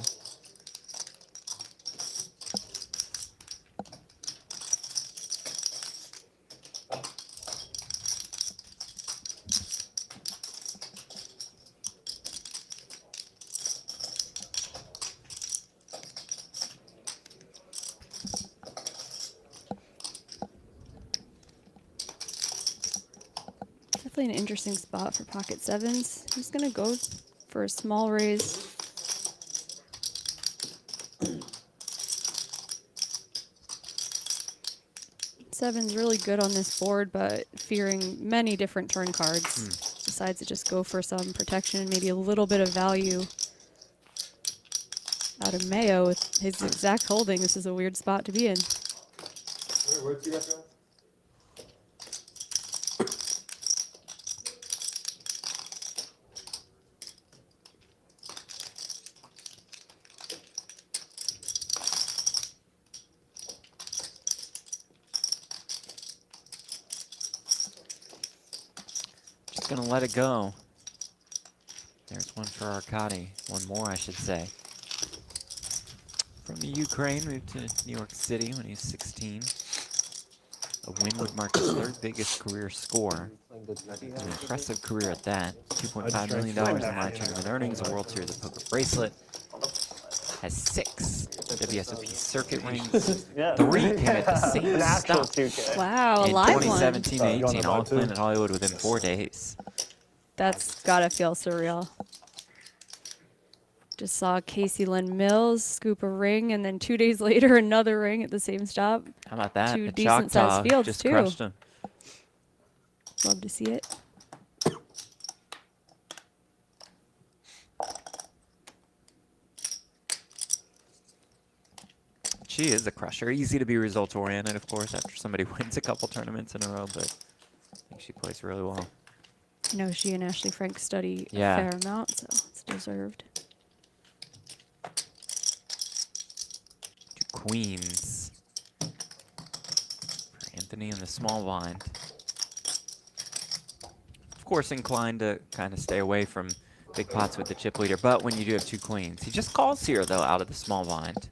Definitely an interesting spot for pocket 7s. He's going to go for a small raise. Seven's really good on this board, but fearing many different turn cards. Decides to just go for some protection, maybe a little bit of value out of Mayo with his exact holding. This is a weird spot to be in. Where'd you guys go? Gonna let it go. There's one for Arkadiy. One more, I should say. From the Ukraine, moved to New York City when he was 16. A win would mark his 3rd biggest career score. An impressive career at that. $2.5 million in live tournament earnings, a World Series of Poker bracelet. Has 6 WSOP circuit rings. 3 came at the same stop. Wow, a in live one. 2017-18, all Planet Hollywood within 4 days. That's gotta feel surreal. Just saw Casey Lynn Mills scoop a ring, and then 2 days later, another ring at the same stop. How about that? 2 The decent-sized Choctaw fields, just too. crushed him. Love to see it. She is a crusher. Easy to be results-oriented, of course, after somebody wins a couple tournaments in a row, but I think she plays really well. I know she and Ashley Frank study Yeah. a fair amount, so it's deserved. 2 queens for Anthony in the small blind. Of course, inclined to kind of stay away from big pots with the chip leader, but when you do have 2 queens, he just calls here, though, out of the small blind.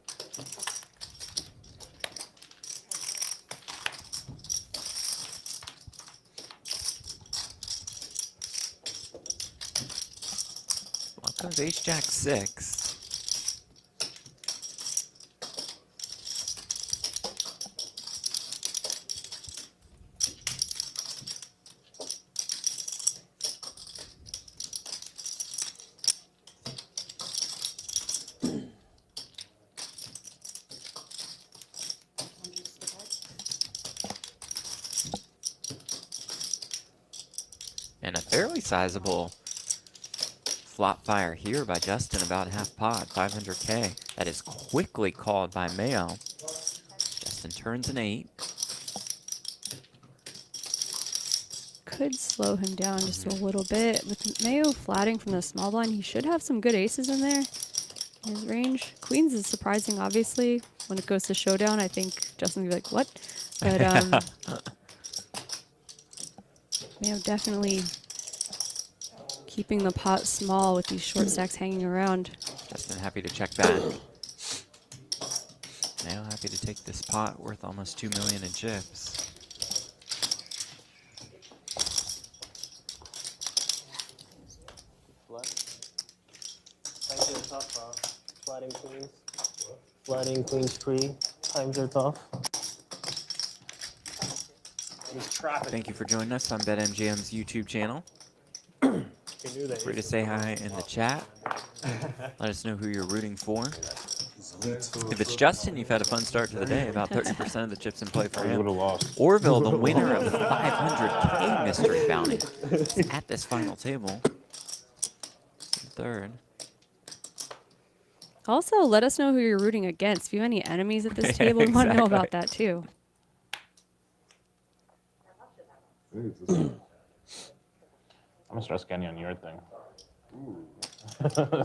Comes ace-jack 6. And a fairly sizable flop fire here by Justin, about half pot, 500K. That is quickly called by Maio. Justin turns an 8. Could slow him down just a little bit. With Maio flatting from the small blind, he should have some good aces in there in his range. Queens is surprising, obviously. When it goes to showdown, I think Justin will be like, what? But Maio definitely keeping the pot small with these short stacks hanging around. Justin happy to check back. Maio happy to take this pot worth almost 2 million in chips. Times are tough, flatting queens. Flatting queens free. Times are tough. Thank you for joining us on BetMGM's YouTube channel. Free to say hi in the chat. Let us know who you're rooting for. If it's Justin, you've had a fun start to the day. About 30% of the chips in play for him. Orville, the winner of the 500K mystery bounty, is at this final table. Third. Also, let us know who you're rooting against. If you have any enemies at this table, we want to know about that too. I'm gonna start scanning on your thing.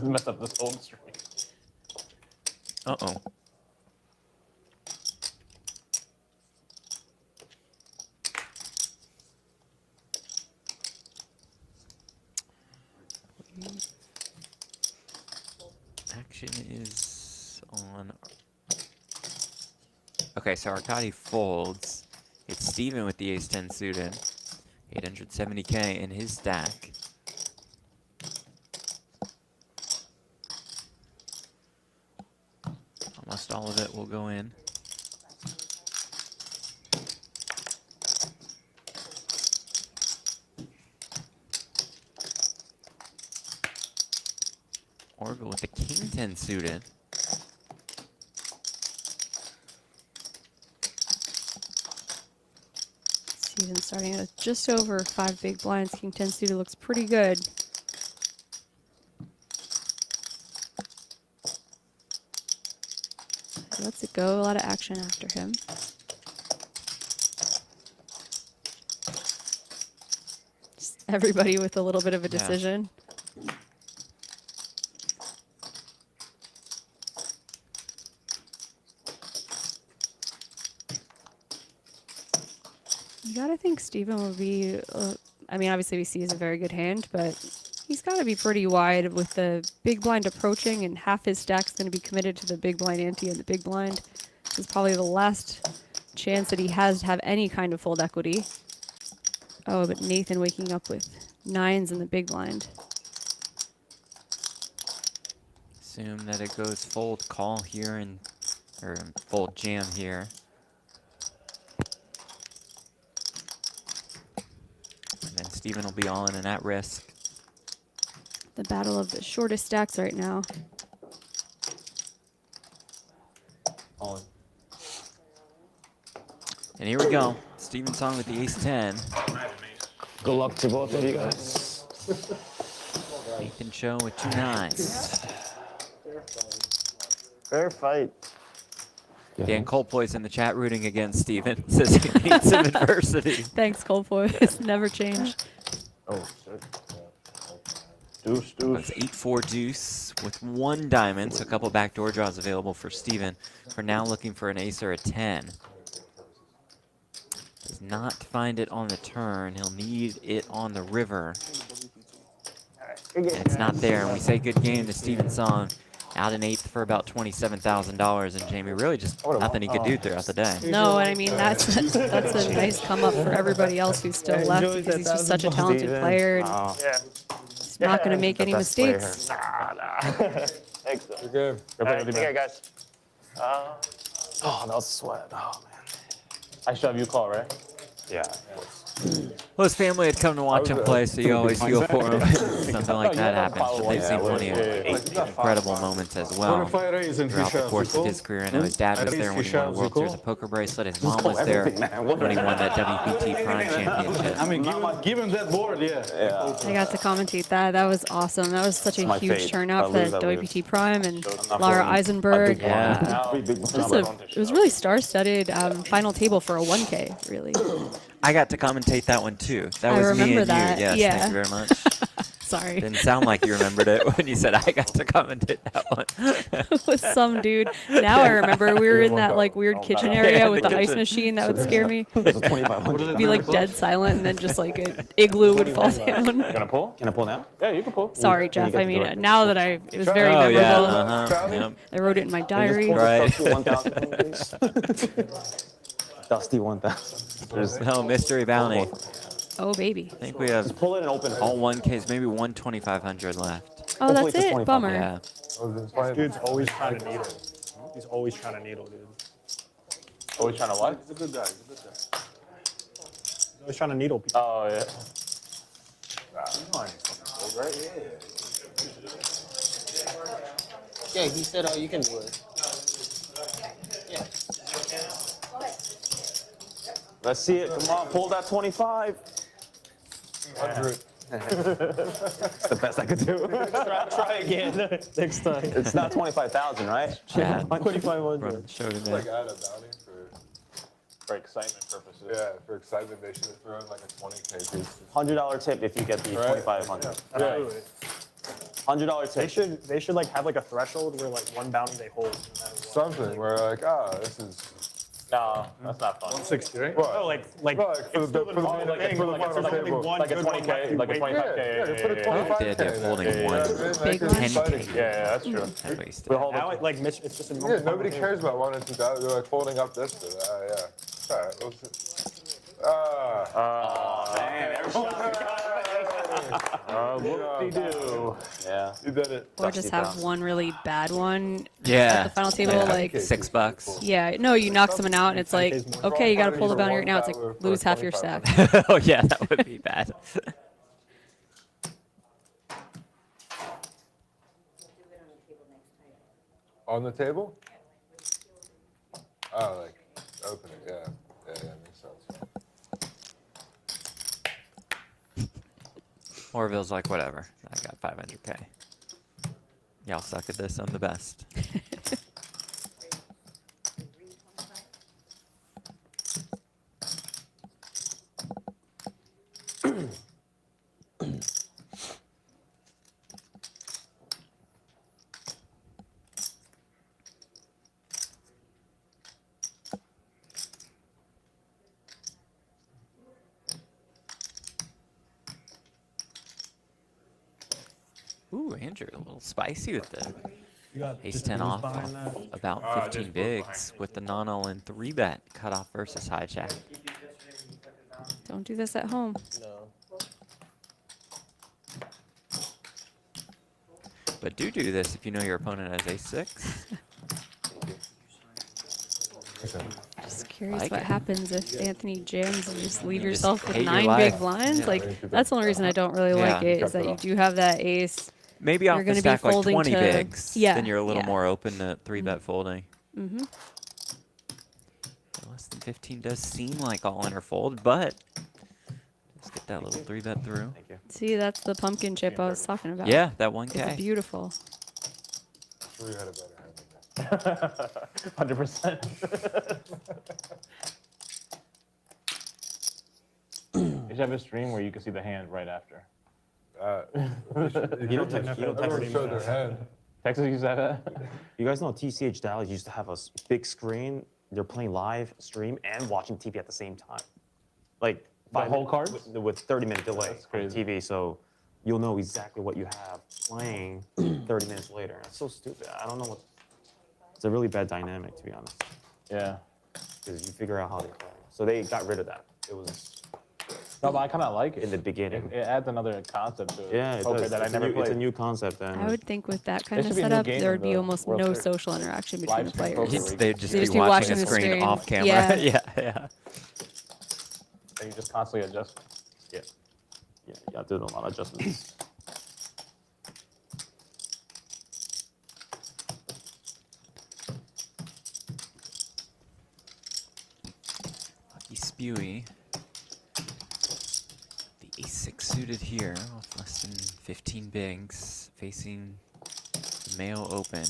Mess up this whole stream. Uh-oh. Action is on. Okay, so Arkadiy folds. It's Steven with the ace-10 suited. 870K in his stack. Almost all of it will go in. Orville with the king-10 suited. Steven starting at just over 5 big blinds. King 10 suited looks pretty good. Lets it go. A lot of action after him. Just everybody with a little bit of a decision. You gotta think Steven will be, I mean, obviously we see he's a very good hand, but he's gotta be pretty wide with the big blind approaching, and half his stack's gonna be committed to the big blind ante and the big blind. This is probably the last chance that he has to have any kind of fold equity. Oh, but Nathan waking up with 9s in the big blind. Assume that it goes fold call here and or fold jam here. And then Steven will be all in and at risk. The battle of the shortest stacks right now. All in. And here we go. Steven Song with the ace-10. Good luck to both of you guys. Nathan Cho with 2 9s. Fair fight. Dan Coldpoise in the chat rooting against Steven. Says he needs some adversity. Thanks, Coldpoise. Never change. Oh, shit. Deuce, That's deuce. 8-4 deuce with 1 diamond. So a couple backdoor draws available for Steven. For now, looking for an ace or a 10. Does not find it on the turn. He'll need it on the river. And it's not there. And we say good game to Steven Song. Out in 8th for about $27,000. And Jamie, really just nothing he could do throughout the day. No, and I mean, that's a nice come up for everybody else who's still left, because he's just such a talented player. And he's not going to make any mistakes. Thanks. Good game. Take care, guys. Oh, that was a sweat. Oh, man. I shove you call, right? Yeah. Well, his family had come to watch him play, so you always feel for him. Something like that happens. But they've seen plenty of incredible moments as well throughout the course of his career. I know his dad was there when he won a World Series of Poker bracelet. His mom was there when he won that WPT Prime Championship. I mean, given that board, yeah. I got to commentate that. That was awesome. That was such a huge turnout for the WPT Prime and Laura Eisenberg. It was really star-studded final table for a 1K, really. I got to commentate that one too. That I was me remember and that. you. Yes, Yeah. thank you very much. Sorry. Didn't sound like you remembered it when you said I got to commentate that one. With some dude. Now I remember we were in that like weird kitchen area with the ice machine. That would scare me. Be like dead silent, and then just like an igloo would fall down. Gonna pull? Can I pull now? Yeah, you can pull. Sorry, Jeff. I mean, now that it was very Oh, yeah, memorable. yep. I wrote it in my diary. Right. Dusty 1000. There's no mystery bounty. Oh, baby. I think we have Pull it and open it. all 1Ks, maybe 1,2500 left. Oh, that's it. Bummer. Yeah. Dude's always trying to needle. He's always trying to needle, dude. Always trying to what? He's a good guy. He's a good guy. He's always trying to needle people. Oh, yeah. Yeah, he said, oh, you can do it. Let's see it. Come on, pull that 25. 100. It's the best I could do. try again next time. It's not 25,000, right? Chad. 2,500. Showed him Like there. add a bounty For excitement purposes. yeah, for excitement they should have thrown like a 20K piece. $100 tip if you get the Right. 2,500. Absolutely. $100 They tip. should like have like a threshold where like one bounty they hold. No matter what. Something where like, this is No, that's not fun. 160, right? What? Oh, like for the final table. Like a 20K, like a 25K. Yeah, put a yeah, 25K. Did it holding in. one. Big Make it one. exciting. yeah, that's true. Had wasted. We'll hold Now it. it like it's just a Yeah, normal nobody table. cares about 1 and 2,000. They're like folding up this. Yeah. All right. Whoop-de-doo. Yeah. You did it. Or just have one really bad one at Yeah. the final table. Yeah. Like, $6. yeah, no, you knock someone out and it's like, okay, you got to pull the bounty right now. It's like, lose half your stack. Oh, yeah, that would be bad. On the table? Oh, like open it. Yeah, makes sense. Orville's like, whatever. I got 500K. Y'all suck at this. I'm the best. Ooh, Andrew, a little spicy with the ace 10 off about 15 bigs with the non-all-in 3-bet cutoff versus high jack. Don't do this at home. No. But do this if you know your opponent has ace 6. Just curious Like what it. happens if Anthony jams and just leave You just yourself with hate your 9 life. big blinds. Yeah. Like, that's the only reason I don't really Yeah. like it, is that you do have that ace. Maybe You're off the gonna be stack like folding 20 to- bigs. yeah, Then you're a little yeah. more open to 3-bet folding. Mm-hmm. Less than 15 does seem like all in or fold, but let's get that little 3-bet through. Thank you. See, that's the pumpkin chip I was talking about. Yeah, that It's 1K. beautiful. Sure you had a better hand than that. 100%. You should have a stream where you can see the hand right after. You don't text Everyone showed their hand. Texas used to have that? You guys know TCH Dallas used to have a big screen. They're playing live stream and watching TV at the same time. Like The whole cards? with 30-minute delay That's on crazy. TV, so you'll know exactly what you have playing 30 minutes later. That's so stupid. I don't know what. It's a really bad dynamic, to be honest, Yeah. because you figure out how they play. So they got rid of that. It was No, but I kind of like in it. the beginning. It adds another concept to it. Yeah, it Poker does. that I It's a never new- It's a played. new concept, and I would think with that kind There of should be a new setup, game there in would be the almost World no Series. social interaction between the Live stream players. poker. They'd just They be just be watching watching the the screen screen. off camera. Yeah. yeah. And you just constantly adjust. Yeah. Yeah, yeah, doing a lot of adjustments. Lucky Spewy. The ace-6 suited here with less than 15 bigs, facing the Mayo Open.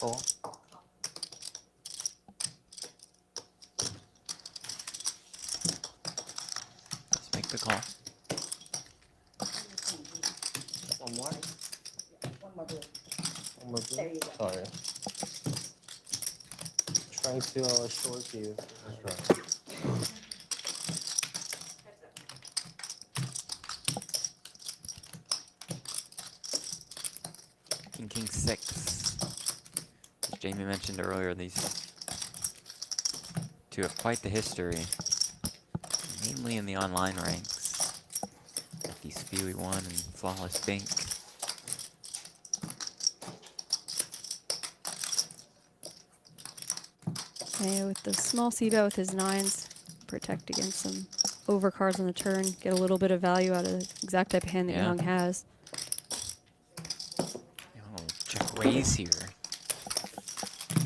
Cool. Let's make the call. One more? One more blue. One more blue? There you go. Sorry. Trying to short you. King 6. As Jamie mentioned earlier, these two have quite the history, mainly in the online ranks. Lucky Spewy 1 and Flawless Bink. Mayo with the small c-bet with his 9s, protect against some overcards on the turn, get a little bit of value out of the exact type of hand that Yeah. Young has. Check raise here.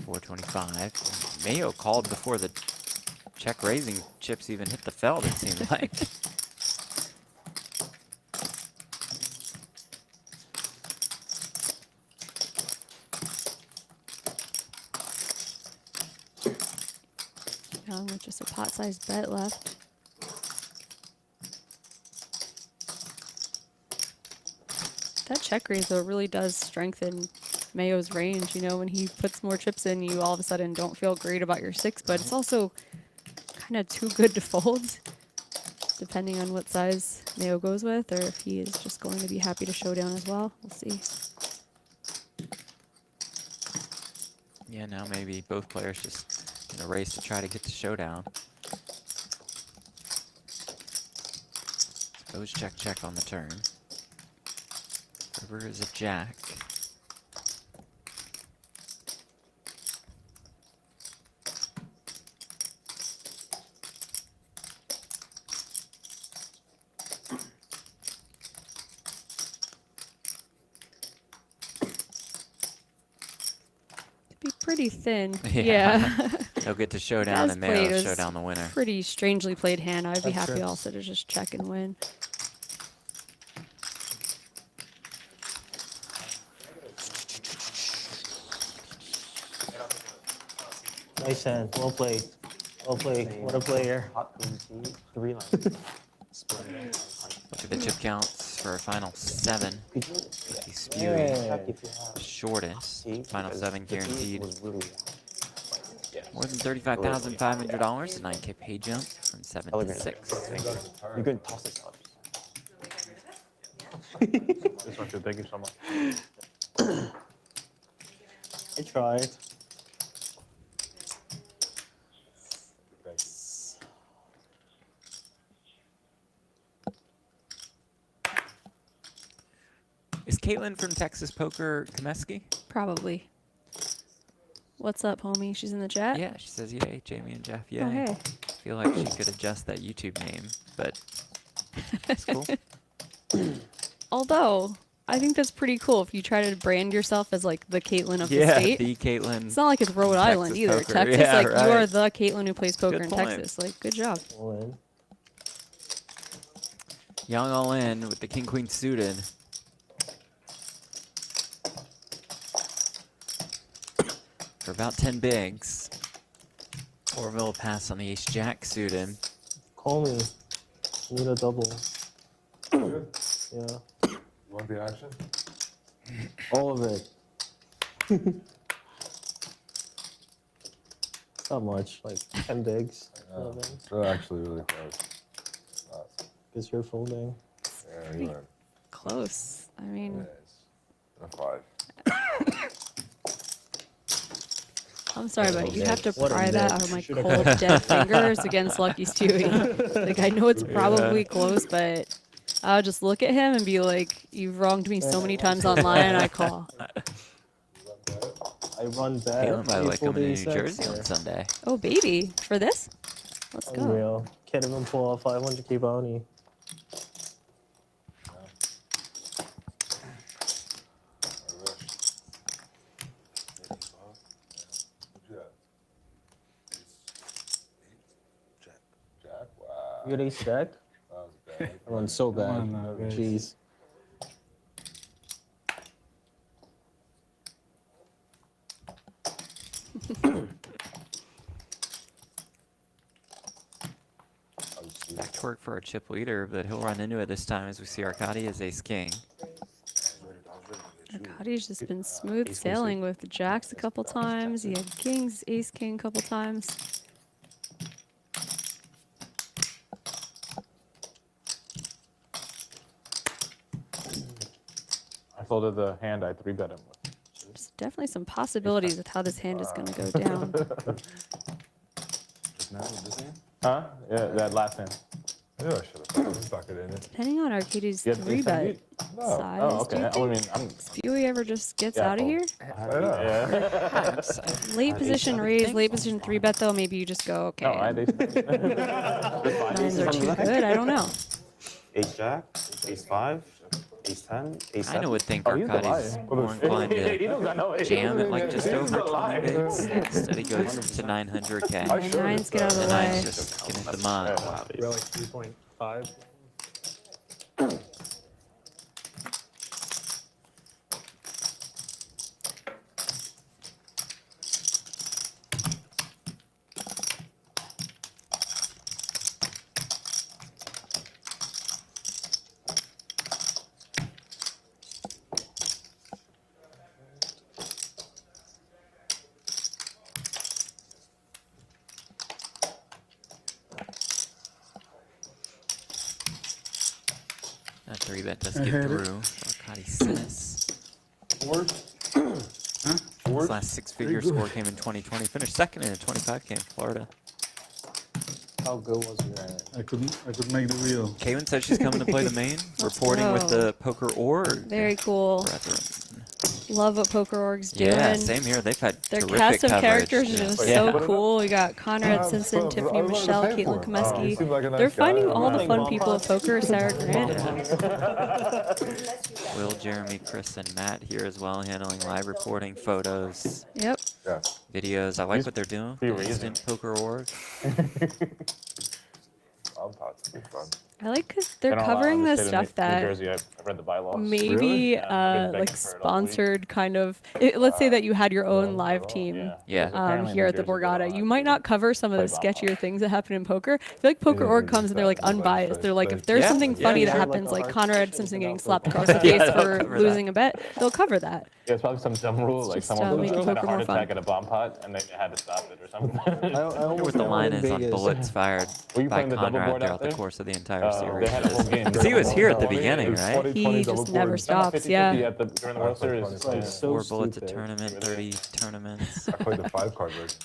425. Mayo called before the check raising chips even hit the felt, it seemed like. Young with just a pot-sized bet left. That check raise, though, really does strengthen Mayo's range. You know, when he puts more chips in, you all of a sudden don't feel great about your 6, but it's also kind of too good to fold, depending on what size Mayo goes with, or if he is just going to be happy to showdown as well. We'll see. Yeah, now maybe both players just in a race to try to get to showdown. Suppose check on the turn. River is a jack. Be pretty thin. Yeah. Yeah. He'll get to showdown As and Mayo played, it was showdown the winner. Pretty strangely played hand. I'd be That's happy true. also to just check and win. Nice hand. Well played. Well played. What a player. Hot green tea, 3 lines. Look at the chip counts for a final 7. Could you Lucky Spewy, check if you have shortest. Final 7 the tea guaranteed. was really More than $35,500. A 9K pay jump from 7 to 6. You can toss this out. This one too. Thank you so much. I tried. Is Caitlin from Texas Poker Komeski? Probably. What's up, homie? She's in the chat? Yeah, she says yay. Jamie and Jeff, yay. Oh, hey. I feel like she could adjust that YouTube name, but it's cool. Although, I think that's pretty cool if you try to brand yourself as like the Caitlin of the Yeah, state. the Caitlin. It's not like it's Rhode Island Texas either. poker. Texas, Yeah, like you are right. the Caitlin who plays poker Good in point. Texas. Like, good job. All in. Young all in with the king-queen suited. For about 10 bigs. Orvilla pass on the ace-jack suited. Call me. Need a double. Yeah. You want the action? All of it. Not much, like 10 bigs. They're actually really close. Because you're folding. Yeah, you are. Close. I mean, Yes. A 5. I'm sorry, but you have to What a pry that mix. out of my cold, dead fingers against Lucky Stewie. Like, I know it's probably close, but I'll just look at him and be like, "You've wronged me so many times online," and I call. I run that. Kalen, by the way, April coming to New 86, Jersey on or- Sunday. Oh, baby, for this? Let's go. Unreal. Can't even pull a 500K bounty. Jack, wow. You got ace jack? That was bad. I run so bad. on now, guys. Jeez. Back to work for our chip leader, but he'll run into it this time as we see Arkadiy as ace-king. Arkadiy's just been smooth sailing with the jacks a couple times. He had kings, ace-king a couple times. I folded the hand I 3-bet him with. There's definitely some possibilities with how this hand is going to go down. Huh? Yeah, that last hand. I knew I should have stuck it in it. Depending on Arkadiy's You have ace 3-bet ten size, Oh, do okay. you I think mean, I'm. Stewie ever just gets Yeah, out of fold. here? Yeah. Late position raise, late position 3-bet though, maybe you just go, okay. No, I had ace. Nines are too good, I don't know. Ace jack, ace 5, ace 10, ace 7. I know would think Oh, he's the Arkadiy's liar. more inclined He doesn't know to it. jam at like just He's over the 20 liar. bigs. Instead he goes to 900K. Nines get out of the The way. nines just get into the mud. We're like 3.5. That 3-bet does get through. Arkadiy Tsinis. His last six-figure score came in 2020. Finished second in a 25K in Florida. How good was your I could make the wheel. Kaylin said she's coming to play the main, reporting with go. the Poker Org. Very cool. Brethren. Love what Poker Org's doing. Yeah, same here. They've had Their terrific cast of coverage. characters is just so cool. We got Conrad Oh, Simpson, so- Tiffany I was Michelle, gonna pay for Caitlin it. Komeski. He seemed like a nice They're finding guy. all the Playing fun bomb people at poker. Sarah Grant. Will, Jeremy, Chris, and Matt here as well, handling live reporting, photos, Yep. Yeah. videos. I like what they're doing. Be The raising. Instant Poker Org. I'm about to be fun. I like because they're In all covering the honesty, in stuff that New Jersey, I've read the bylaws. maybe Yeah, I've been like begging for it all week. sponsored kind of. Let's say that you had your own live team. Yeah. Yeah. Apparently Here New at the Jersey, they Borgata, don't you might not cover some of the play sketchier ball. things that happen in poker. I feel like Poker Org comes and they're like unbiased. They're like, if there's Yeah, something yeah, funny that yeah. happens, Like a like hard Conrad shit Simpson about getting poker. slapped across the face they'll for cover losing a bet, they'll cover that. Yeah, it's probably some dumb rule, like just, someone make had poker a more heart fun. attack at a bomb pot, and they had to stop it or something. I Wonder what the line is on bullets fired Were you by playing the double Conrad board out throughout the there? course of the entire series. They had a whole game. Because he was here at the beginning, right? He just never stops. Yeah. During the World Series. Like, so 4 bullets a stupid. tournament, 30 tournaments. I played the 5-card version.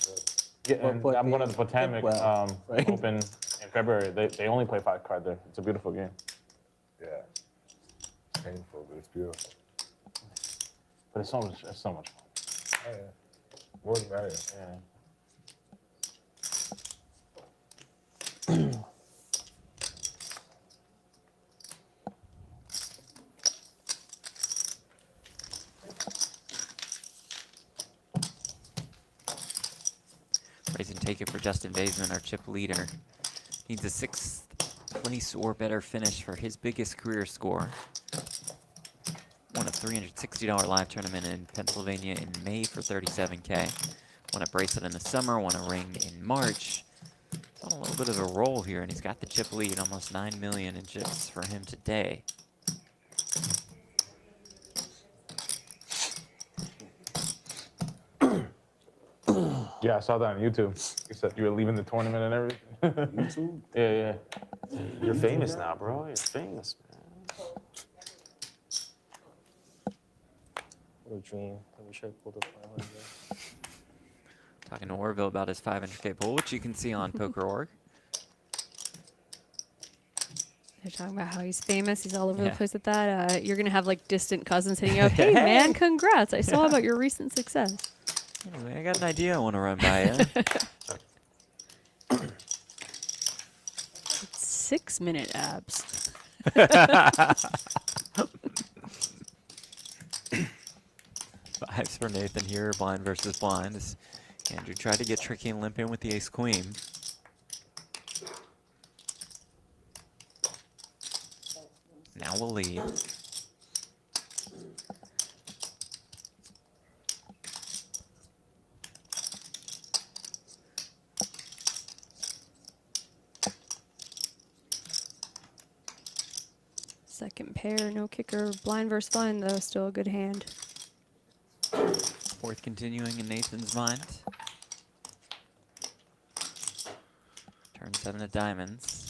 Yeah, and But I'm going to they the Potomac did well, right? Open in February. They only play 5-card there. It's a beautiful game. Yeah. It's painful, but it's beautiful. But it's so much fun. Oh, yeah. More than Mario. Yeah. Raise and take it for Justin Vaysman, our chip leader. Needs a 6th place or better finish for his biggest career score. Won a $360 live tournament in Pennsylvania in May for 37K. Won a bracelet in the summer, won a ring in March. It's on a little bit of a roll here, and he's got the chip lead, almost 9 million in chips for him today. Yeah, I saw that on YouTube. You said you were leaving the tournament and everything. YouTube? Yeah. You're famous now, bro. You're famous, man. What a dream. I wish I pulled up 500. Talking to Orville about his 500K pool, which you can see on Poker.org. They're talking about how he's famous. He's all over the Yeah. place with that. You're going to have like distant cousins hitting you up. Hey, man, congrats. I saw about your recent success. Anyway, I got an idea I want to run by you. 6-minute abs. Fives for Nathan here, blind versus blind. As Andrew tried to get tricky and limp in with the ace-queen. Now we'll lead. Second pair, no kicker. Blind versus blind, though, still a good hand. Fourth continuing in Nathan's mind. Turn 7 of diamonds.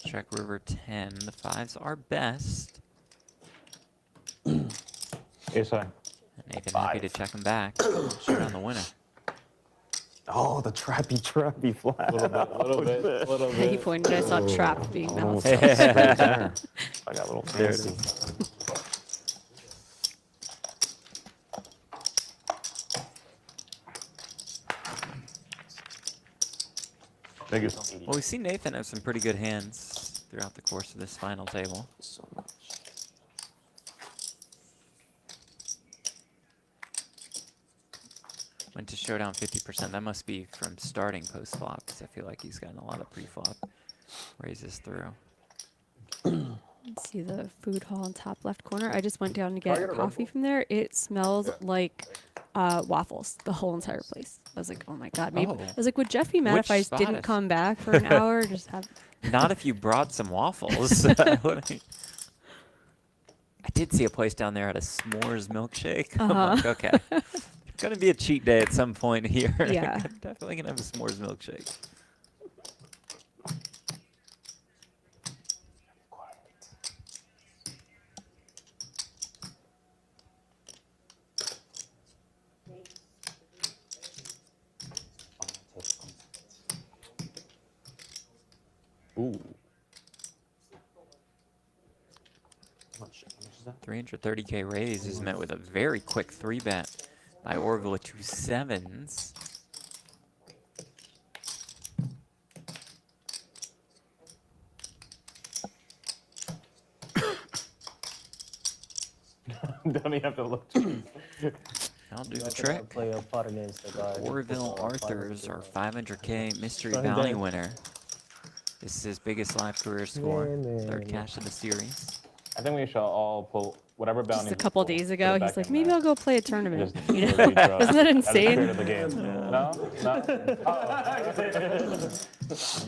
Check river 10. The fives are best. Ace high. And Nathan happy to check him back. Showdown the winner. Oh, the trappy flat. Little bit. He pointed, I saw trap being Almost moused. right there. I got a little There it fancy. Well, we've seen Nathan have some pretty good hands throughout the course of this final table. So much. Went to showdown 50%. That must be from starting post-flop, because I feel like he's gotten a lot of pre-flop raises through. Let's see the food hall in top left corner. I just went down to get coffee from there. It smells like waffles, the whole entire place. I was like, oh my God. Maybe. Oh. I was like, would Jeff be mad Which if I spot didn't is- come back for an hour? Just have. Not if you brought some waffles. I did see a place down there had a s'mores milkshake. I'm like, okay. It's going to be a cheat day at some point here. Yeah. Definitely going to have a s'mores milkshake. Ooh. How much is that? 330K raise is met with a very quick 3-bet by Orville with 2 sevens. Don't even have to look. I'll do the trick. Play a pot against the guy. Orville Arthurs, our 500K mystery Try bounty that. winner. This is his biggest live career score. Third cash of the series. I think we should all pull whatever bounty. Just a couple we pull, days put ago, it he's back like, in maybe there. I'll go play a tournament. Just You know? really draw. Isn't that That's the spirit insane? of the game. No?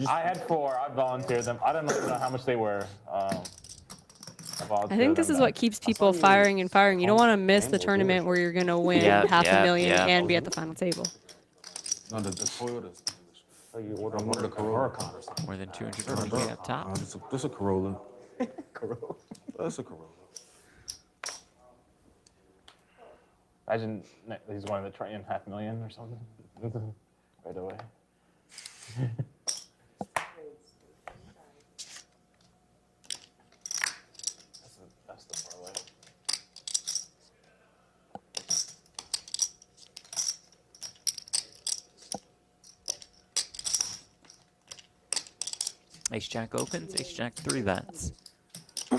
I had 4. I volunteered them. I don't know how much they were. I think this is what keeps people firing and firing. You don't want to miss the tournament where you're going to win $500,000 and be at the final table. No, the Toyotas. Oh, you ordered one of the Corolla. or something. More than 220K up top. This a Corolla. Corolla. That's a Corolla. Imagine he's one of the trying $500,000 or something. Right away. That's the parlay. Ace Jack opens, Ace Jack 3 bets. How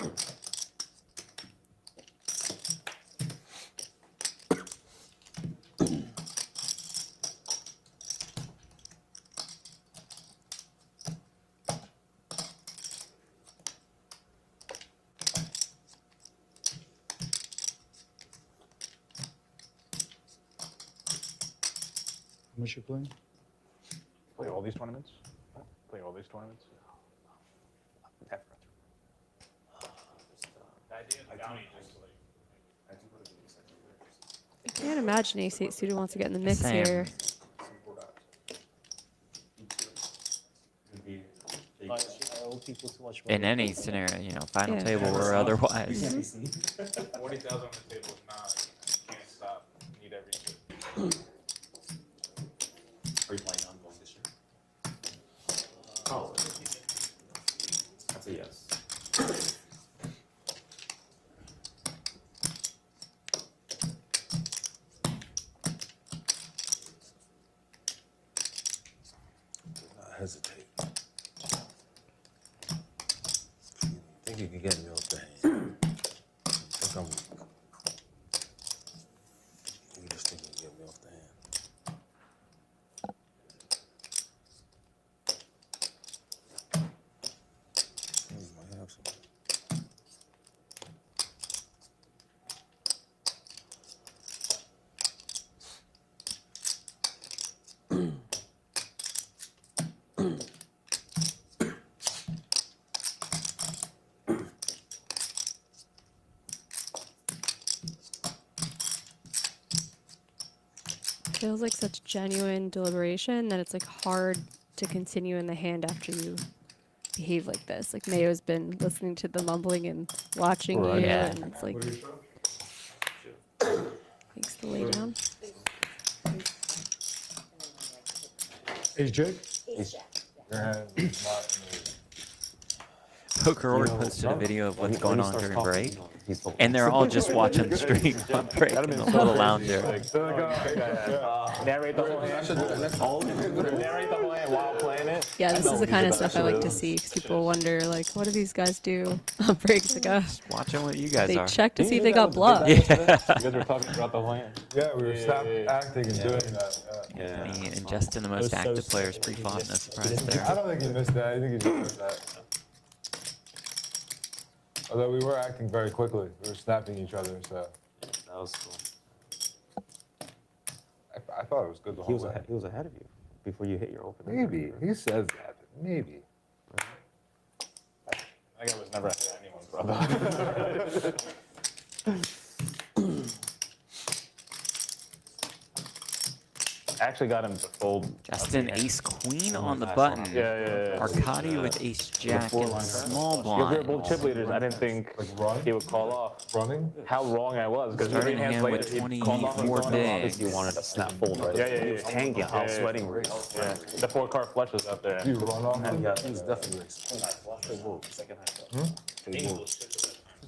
much you playing? Play all these tournaments? Play all these tournaments? The idea of the bounty is just like Can't imagine ace-8 suited wants to get in the mix Same. here. I owe people too much In money. any scenario, you know, final Yeah. table or otherwise. 40,000 on the table is not. You can't stop. You need every chip. Are you planning on going this year? Oh. That's a yes. Not hesitate. Think you can get me off the hand? Think I'm weak. You just think you can get me off the hand? You might have some. Feels like such genuine deliberation that it's like hard to continue in the hand after you behave like this. Like Mayo's been listening to the mumbling and watching Right. you, Yeah. and it's like makes the lay down. Ace Jack? Ace Your hand is not in the Poker Org posted a video of what's going on during break, and they're all just watching the stream on break in the little lounge there. Narrate the whole hand. Narrate the whole hand while playing it. Yeah, this is the kind of stuff I like to see because people wonder, like, what do these guys do on breaks? Like, Watching what you guys they are. check to see if they got bluffed. Yeah. You guys were talking about the whole hand. Yeah, we were acting and doing that. Yeah. Me and Justin, the most active players, pre-flop, no surprise I there. don't think he missed that. I think he just missed that. Although we were acting very quickly. We were snapping each other, so That was cool. I thought it was good the whole way. He was ahead of you before you hit your open. Maybe. He says that. Maybe. I think I was never ahead of anyone, brother. I actually got him to fold. Justin, ace queen on the button. Yeah. Arkadiy with ace jack and small You're blind. both chip leaders. I didn't think he would call off. Running? How wrong I was because Starting hands hand later with he called off 24 big. You wanted to snap fold, right? Yeah. He was hanging. I was sweating. Yeah. The 4-card flush was out there. You run off? Yeah, he's definitely racing.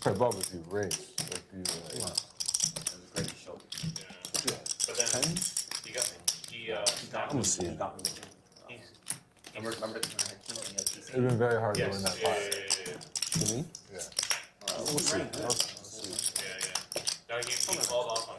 Okay, Bob, if you race. Like, do you, like, But then he got I'm gonna see it. It'd been very hard to win that pot. To me? Yeah. We'll see. He called off on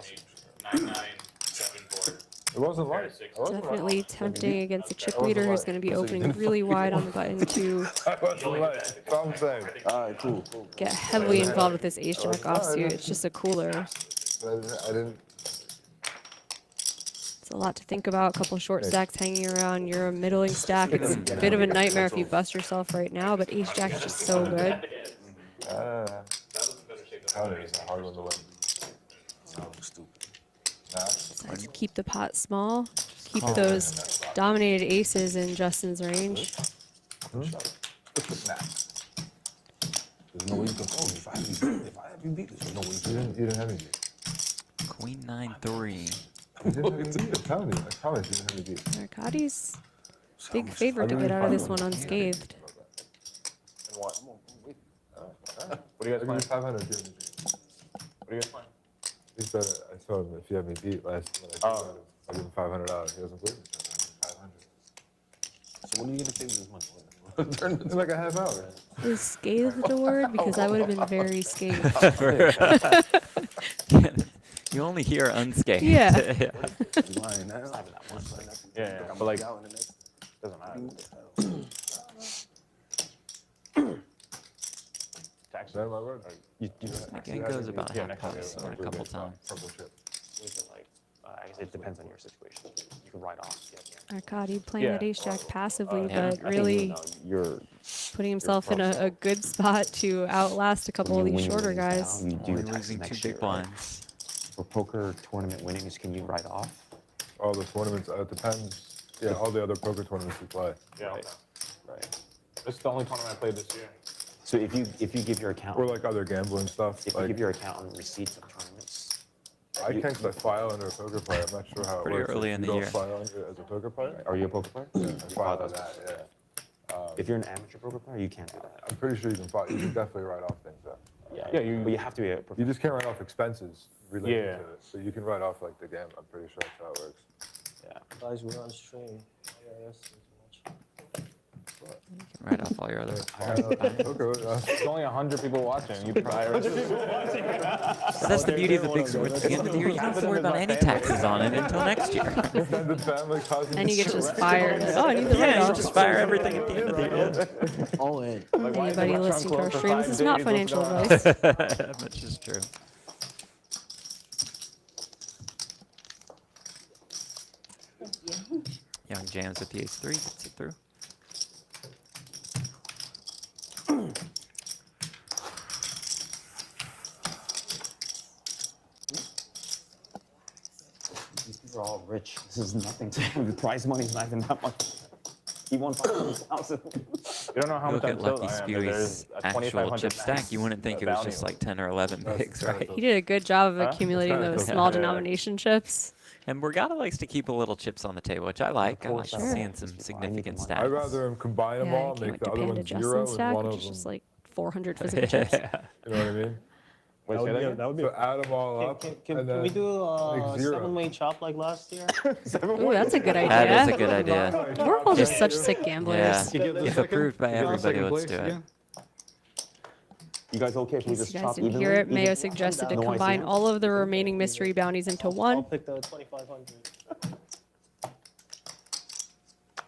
me. 9-9, 7-4. It wasn't light. Definitely tempting against a chip leader who's going to be opening really wide on the button to I wasn't light. That's what I'm saying. All right, cool. get heavily involved with this ace jack offsuit. It's just a cooler. But I didn't. It's a lot to think about. A couple short stacks hanging around. You're a middling stack. It's a bit of a nightmare if you bust yourself right now, but ace jack is just so good. That is a hard one to win. No, I'm stupid. Nah. Decides to keep the pot small. Keep those dominated aces in Justin's range. There's no way you can call me if I have you beat. There's no way you can. You didn't have any beat. Queen 9-3. You didn't have any beat. I'm telling you. I promise you didn't have any beat. Arkadiy's big favorite to get out of this one unscathed. And what? What do you guys I plan? give you 500 if you have any beat. What do you guys plan? He said, I told him if you have any beat last when I told him, I'll give him $500. He doesn't believe me. So I give him So when are you gonna pay me this money? $500. In like a half hour. Is scathed the word? Because I would have been very scathed. You only hear unscathed. Yeah. You lying now? Yeah, but like, doesn't matter. Is that my word? That game goes about half next post time. a couple times. Purple chip. We can, like, I guess it depends on your situation. You can write off. Arkadiy playing that ace jack passively, Yeah. but really putting himself in a good spot to outlast a couple of these shorter guys. You do Only your taxes losing two next big year, right? blinds. for poker tournament winnings, can you write off? All the tournaments, it depends. Yeah, all the other poker tournaments we play. Yeah. Right. Right. This is the only tournament I played this year. So if you give your account, Or like other gambling stuff. if you give your accountant receipts of tournaments, I can't 'cause I file under a poker player. I'm not sure how it Pretty works. early If in you the don't year. file under as a poker player? are you a poker player? I file as that, yeah. If you're an amateur poker player, you can't do that. I'm pretty sure you can file. You can definitely write off things though. Yeah, Yeah, but you have to be a You professional. just can't write off expenses related Yeah. to it. So you can write off like the game. I'm pretty sure that's how it works. Yeah. Guys, we're on stream. IRS is much. Right off all your other. There's only 100 people watching. You probably So that's the beauty of the big sports. At the end of the year, you don't have to worry about any taxes on it until next year. Extended family, cousins. And you get just fired. Oh, I need the Yeah, you write-off. just fire everything at the end of the year. All in. Anybody listening to our stream, this is not financial advice. Which is true. Young jams with the ace-3, gets it through. These people are all rich. This is nothing to him. The prize money's not even that much. He won 500,000. You don't know how You much look I'm at still Lucky I am. Spewey's There's a actual 2,500 chip stack. You wouldn't think it was just like 10 or 11 picks, right? He did a good job of Huh? accumulating It's kinda those cool. small Yeah. denomination chips. And Borgata likes to keep a little chips on the table, which I like. I like Sure. seeing some significant money. stats. I'd rather him combine them Yeah, I all, can't make wait the to other pan to one Justin's 0 and stack, one which of is just them. like 400 physical chips. Yeah. You know what I mean? Wait, say that again? That would be. So add them all up. Can and we then do make a zero. 7-way chop like last year? Ooh, that's a good idea. That is a good idea. We're all just such sick Yeah. gamblers. If approved by everybody, let's do it. You guys okay if we In case just you guys chop didn't evenly? hear it, Mayo suggested to No combine ICM? all of the remaining mystery bounties into I'll one. pick the 2,500.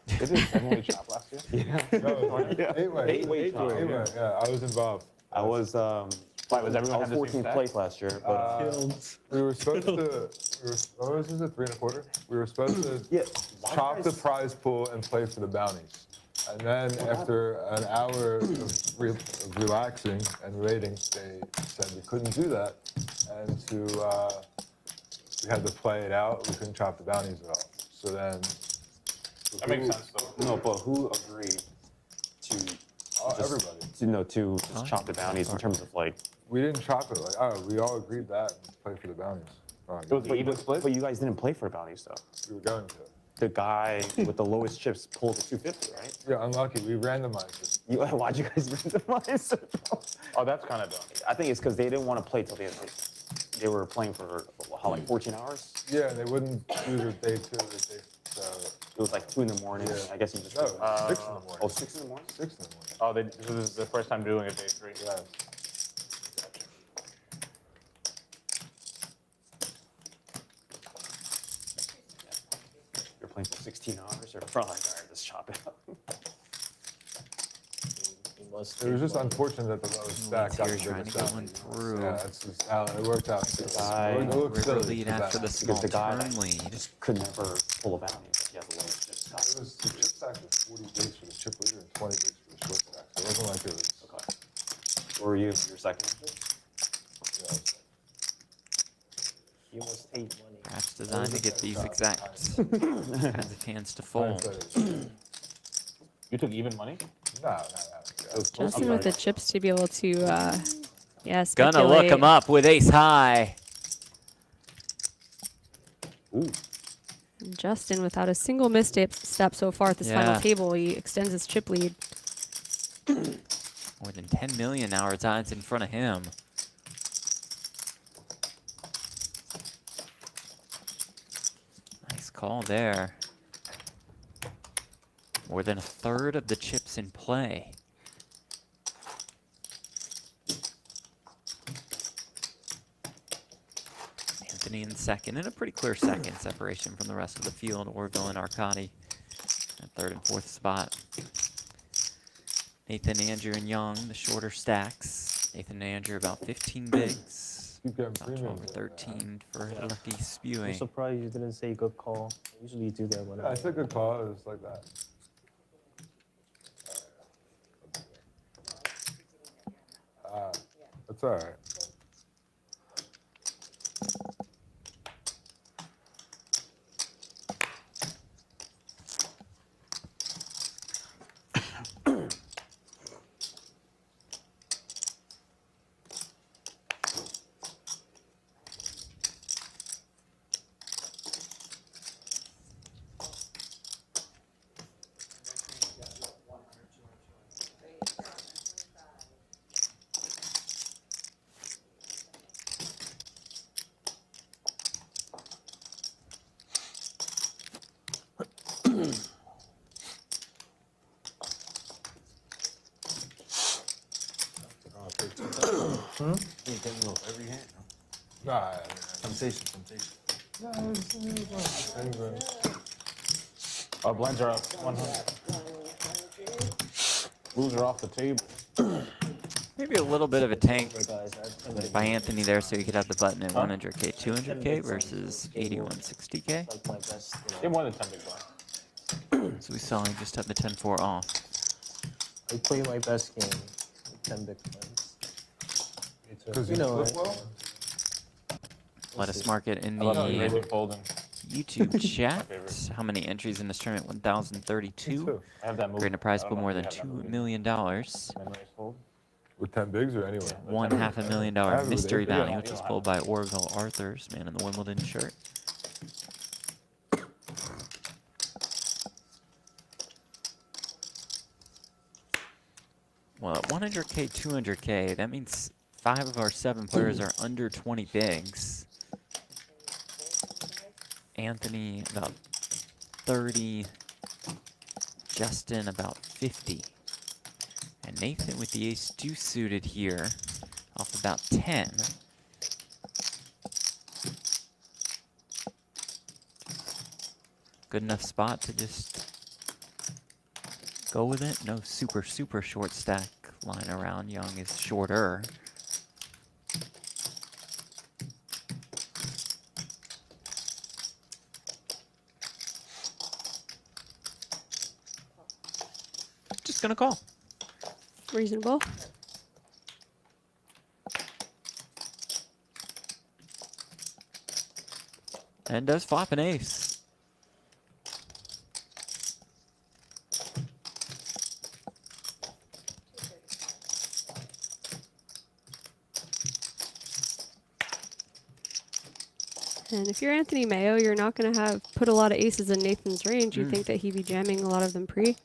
They did 7-way chop last year? Yeah. No, eight-way. Eight-way chop. Eight-way, yeah, I was involved. I was Why, was everyone I was have the same 14th stack? place last year, but We were supposed to, what was this, a 3 1/4? We were supposed to yeah, chop the prize pool and play for the bounties. And then after an hour of relaxing and waiting, they said we couldn't do that. And we had to play it out. We couldn't chop the bounties at all. So then. That makes sense, though. No, but who agreed to Everybody. to just chop the bounties in terms of like? We didn't chop it. Like, oh, we all agreed that and play for the bounties. Oh, It was the even split? But you guys didn't play for bounties though. we were going to. The guy with the lowest chips pulled the 250, right? Yeah, unlucky. We randomized it. Why'd you guys randomize it? Oh, that's kind of dumb. I think it's because they didn't want to play till the end. They were playing for how, like 14 hours? Yeah, and they wouldn't do their day 2 or day. So, It was like 2 in the morning. Yeah. I guess you just. no, 6 in the morning. Oh, 6 in the morning? 6 in the morning. Oh, this is the first time doing a day 3. Yeah. You're playing for 16 hours, or probably like, all right, let's chop it up. It was just unfortunate that the lowest stack got the Here trying biggest to get stack. one through. Yeah, it's just how it worked out. guy- It looked River silly, lead but after the it small the guy turn lead. Could never pull a bounty. He has a lowest chip stack. was the chip stack was 40 bigs for the chip leader and 20 bigs for the short stack. So it wasn't like it was. Okay. Where were you? Your second? You know, You must hate money. Perhaps designed to get these exact kinds of hands to fold. You took even money? No. Justin with the chips to be able to, yeah, Gonna look him up with ace high. Ooh. And Justin, without a single misstep so far at this final Yeah. table, he extends his chip lead. More than 10 million now resides in front of him. Nice call there. More than a third of the chips in play. Anthony in second, and a pretty clear second separation from the rest of the field. Orvilla and Arkadiy at third and fourth spot. Nathan, Andrew, and Young, the shorter stacks. Nathan and Andrew about 15 bigs. About 12 or 13 for Lucky I'm Spewing. surprised you didn't say good call. I usually do that when Yeah, it's a good call. It was like that. That's all right. take two. You ain't getting a little every hand. Nah, Temptation, temptation. no, anyway. Our blinds are up 100. Rules are off the table. Maybe a little bit of a tank Guys, by Anthony there so he could have the button at 100K, 200K versus 8160K. like my best. You have more than 10 big blinds. So we saw him just have the 10-4 off. I play my best game with 10 big blinds. Because You know, flip well? Let us mark it in I love how you the raise and folding. YouTube chat. favorite. How many entries in this tournament? 1,032. I have that move. Creating a prize I pool don't know more if than you have that $2 move. million. Then raise fold. With 10 bigs or anyway? One $500,000 I have it with mystery eight, yeah. bounty, which is pulled by Orvilla Arthurs, man in the Wimbledon shirt. Well, at 100K, 200K, that means 5 of our 7 players are under 20 bigs. Anthony, about 30. Justin, about 50. And Nathan with the ace-2 suited here, off about 10. Good enough spot to just go with it. No super short stack line around. Young is shorter. Just gonna call. Reasonable. And does flop an ace. And if you're Anthony Maio, you're not going to put a lot of aces in Nathan's range. You think that he'd be jamming a lot of them pre.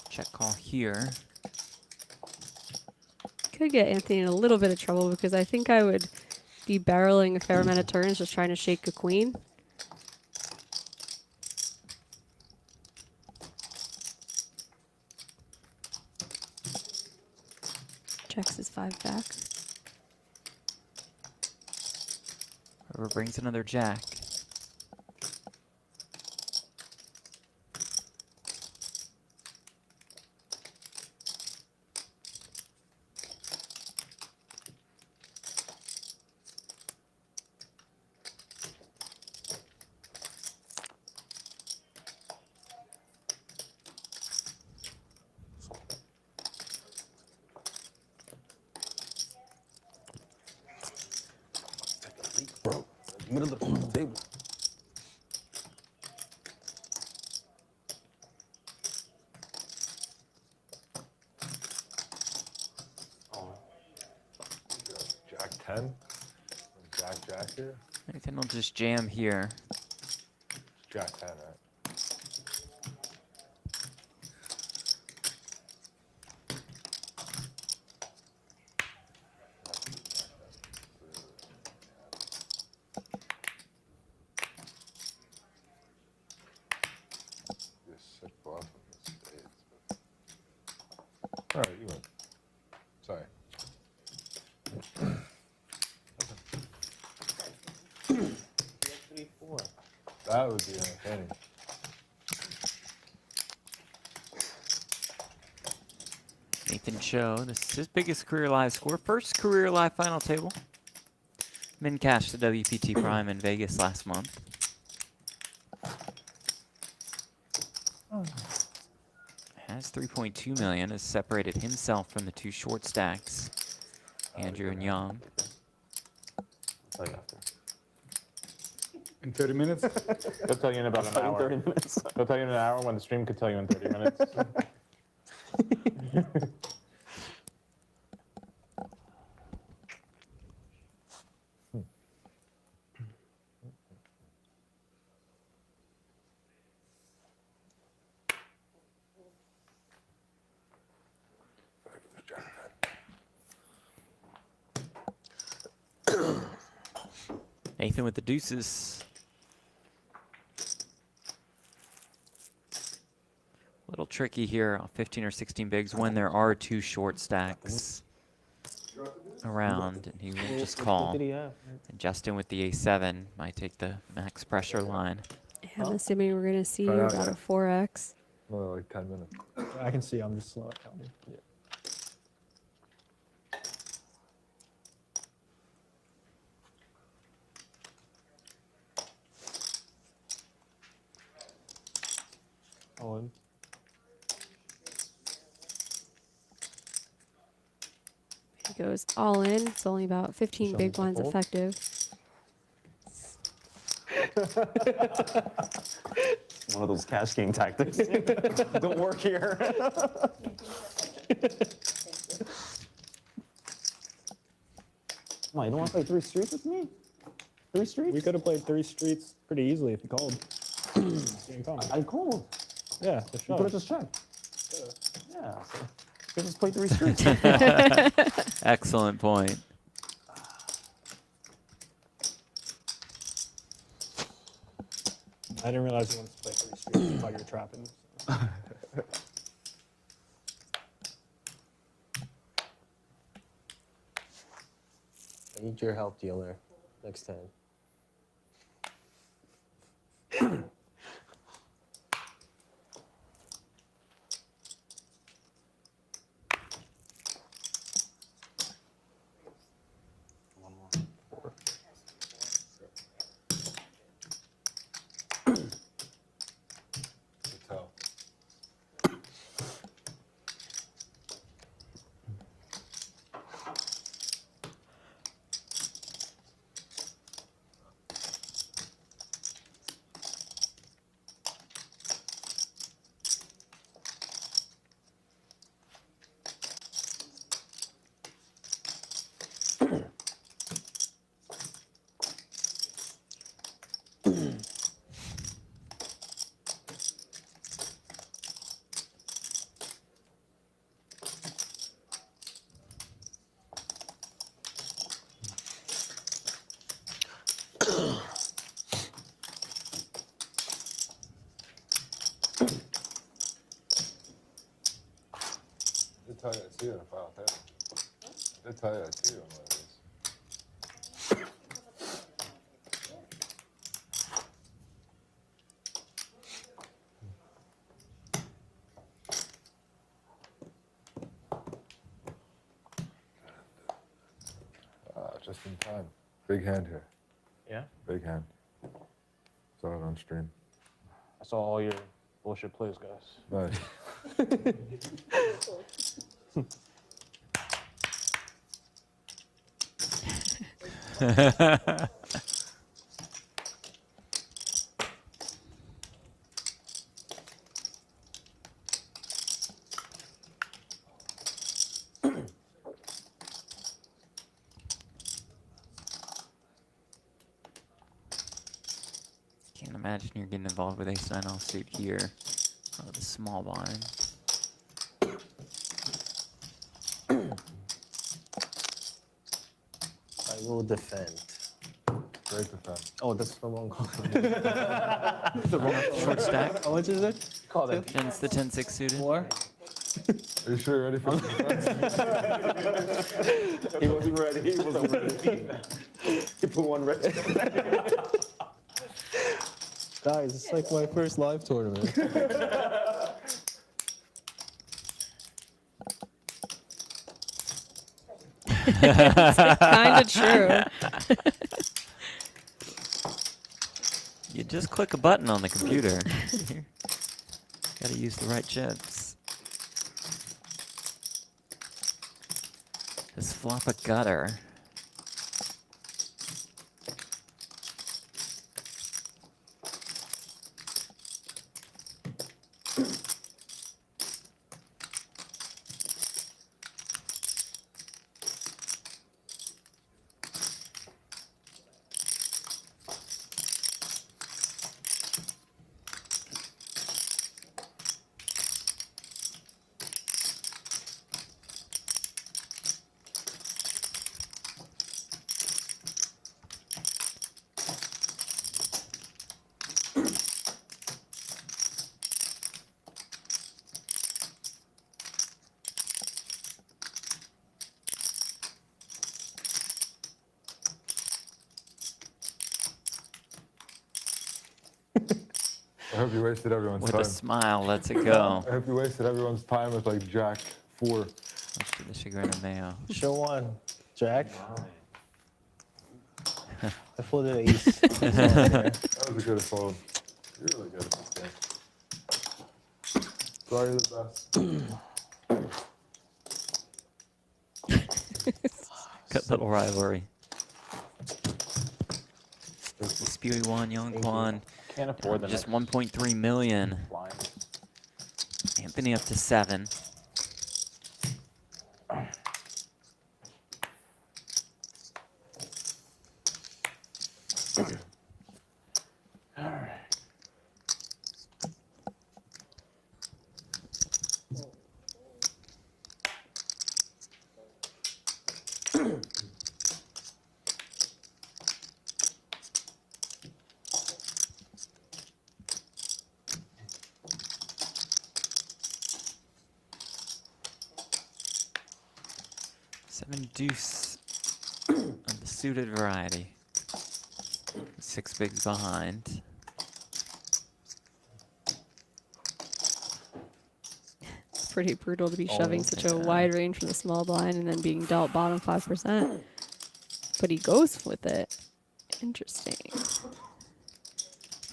Check call here. Could get Anthony in a little bit of trouble because I think I would be barreling a fair amount of turns just trying to shake a queen. Checks his 5 back. Whoever brings another jack. Bro, middle of the table. Jack 10? Jack here? Nathan will just jam here. Jack 10, right? Just sit off of the spades. All right, you win. Sorry. That would be entertaining. Nathan Cho, this is his biggest career live score. First career live final table. Min cashed the WPT Prime in Vegas last month. Has 3.2 million, has separated himself from the 2 short stacks, Andrew and Young. I'll tell you after. In 30 minutes? They'll tell you in about an In hour. 30 minutes. They'll tell you in an hour when the stream could tell you in 30 minutes. Nathan with the deuces. A little tricky here on 15 or 16 bigs when there are two short stacks around, and he will just call. What did he have? And Justin with the A7 might take the max pressure line. I'm assuming we're gonna see Try it out, about yeah. a 4x. Well, like 10 minutes. I can see. I'm just slow at counting. Yeah. All in. He goes all in. It's only about 15 Show big me the blinds fold. effective. One of those cash game tactics. Don't work here. Come on, you don't want to play 3 streets with me? 3 streets? We could have played 3 streets pretty easily if you called. Didn't call. I called. Yeah, the You shove. could have just checked. Yeah, so you could just play 3 streets. Excellent point. I didn't realize you wanted to play 3 streets. I thought you were trapping. So. I need your help, dealer. Next time. One more. Good tell. I did tell you I'd see you in a final table. I did tell you I'd see you in one of these. Just in time. Big hand here. Yeah? Big hand. Saw it on stream. I saw all your bullshit plays, guys. Nice. Can't imagine you're getting involved with ace-9 offsuit here. Oh, the small blind. I will defend. Great defense. Oh, that's the wrong call. The wrong short stack. How much is it? Call that. And it's the 10-6 suited. More? Are you sure you're ready for the defense? He wasn't ready. He wasn't ready. He put one red. Guys, it's like my first live tournament. Kind of true. You just click a button on the computer. Gotta use the right chips. Just flop a gutter. I hope you wasted everyone's With time. a smile, lets it go. I hope you wasted everyone's time with like Jack 4. Much to the chagrin of Mayo. Show one, Jack. I folded an ace. That was a good fold. You're really good at this game. Sorry, you're the best. Good little rivalry. Spewy won, Yong Kwon. Can't afford the Just next 1.3 million. blind. Anthony up to 7. All right. Seven deuce of the suited variety. 6 bigs behind. It's pretty brutal to be shoving such a wide range from the small blind and then being dealt bottom 5%. But he goes with it. Interesting.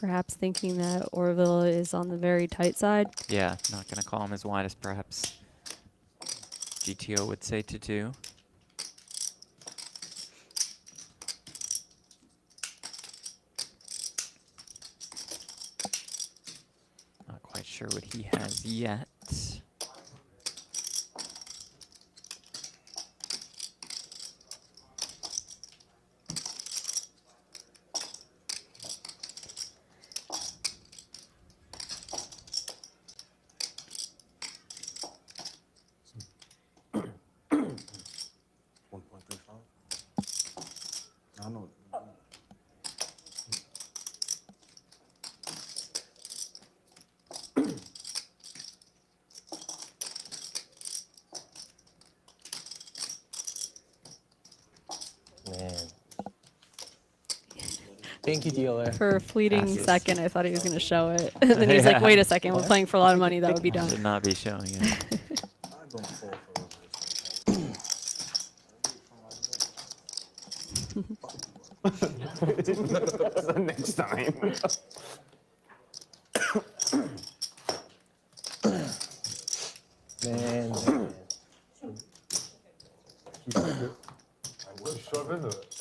Perhaps thinking that Orvilla is on the very tight side. Yeah, not going to call him as wide as perhaps GTO would say to do. Not quite sure what he has yet. I know. Man. Thank you, dealer. For a fleeting second, I thought he was going to show it. And then he's like, wait a second, we're playing for a lot of money. That would be done. Should not be showing it. Next time. Man. Just shove into it.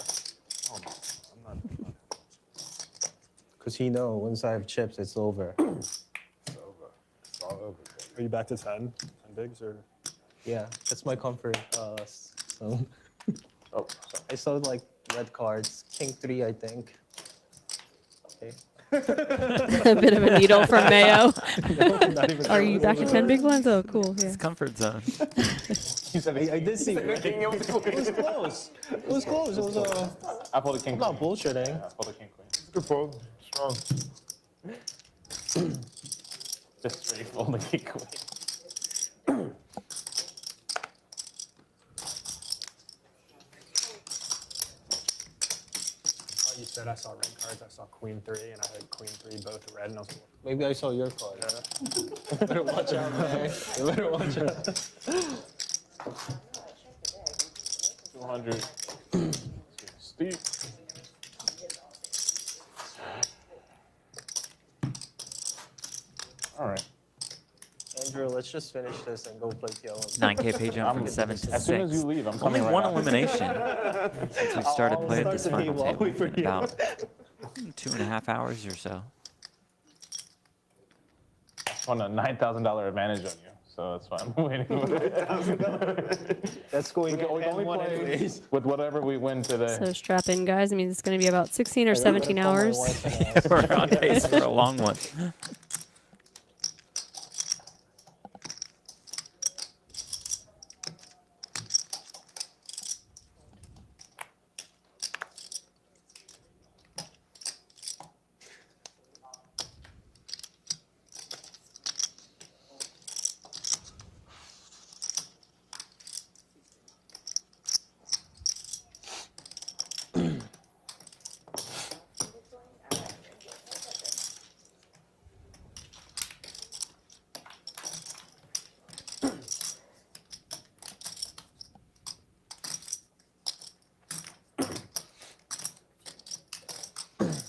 Because he know once I have chips, it's over. It's over. It's all over. Are you back to 10? 10 bigs or? Yeah, that's my comfort. So Oh, I saw like red cards, king 3, I think. Okay. A bit of a needle from Mayo. Are you back to 10 big blinds? Oh, cool. Yeah. It's comfort zone. I did see red. It was close. It was close. It was I pulled a king. I'm not bullshitting. Yeah, I pulled a king queen. Good fold. Strong. Just straight fold the king queen. You said I saw red cards. I saw queen 3, and I had queen 3 both red, and I was like, Maybe I saw your card. yeah. You better watch out, man. You better watch out. 200. Steep. All right. Andrew, let's just finish this and go play PLO. 9K pay jump from 7 to 6. As soon as you leave, I'm Only coming right one after. elimination since we started I'll playing start this the final game while table. we for you. About 2.5 hours or so. I won a $9,000 advantage on you, so that's why I'm waiting. That's going We can only one play anyways. with whatever we win today. So strap in, guys. I mean, it's going to be about 16 or 17 hours. We're on pace for a long one.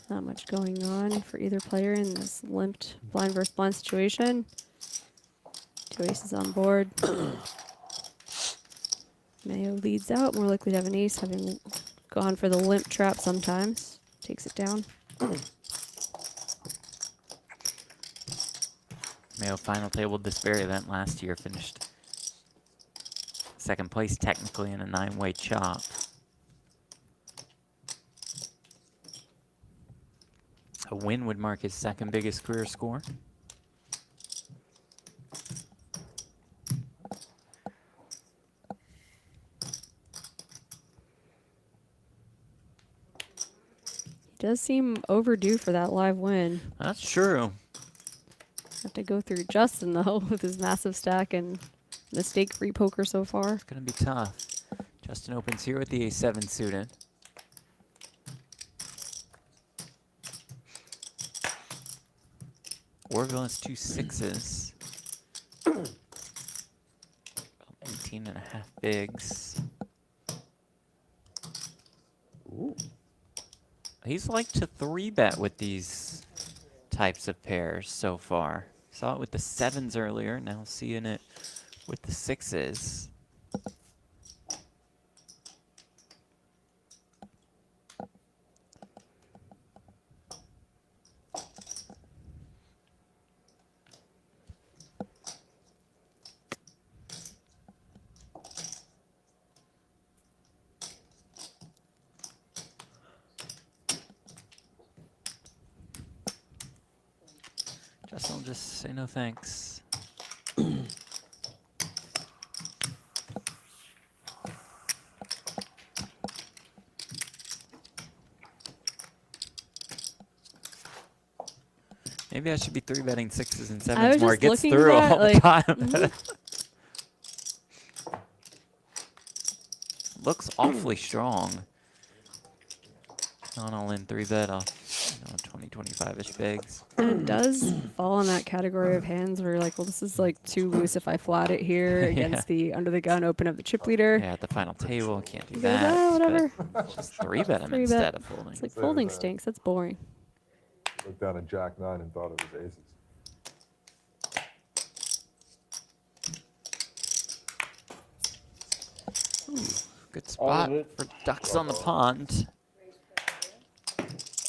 Not much going on for either player in this limped blind versus blind situation. 2 aces on board. Mayo leads out, more likely to have an ace, having gone for the limp trap sometimes. Takes it down. Mayo final tabled this very event last year, finished second place technically in a 9-way chop. A win would mark his second biggest career score. He does seem overdue for that live win. That's true. Have to go through Justin, though, with his massive stack and mistake-free poker so far. It's going to be tough. Justin opens here with the A7 suited. Orville has 2 6s. 18.5 bigs. Ooh. He's liked to 3-bet with these types of pairs so far. Saw it with the 7s earlier, now seeing it with the 6s. Justin will just say no thanks. Maybe I should be 3-betting 6s and 7s more. It gets through all the time. Looks awfully strong. Not all in 3-bet off 20, 25-ish bigs. And it does fall in that category of hands where you're like, well, this is like too loose if I flat it here against the under the gun open of the chip leader. Yeah, at the final table, can't do You go, that. "Ah, whatever." Just 3-bet him 3-bet. instead of folding. It's like folding stinks. That's boring. Looked down at Jack 9 and thought it was aces. Good spot for ducks on the pond.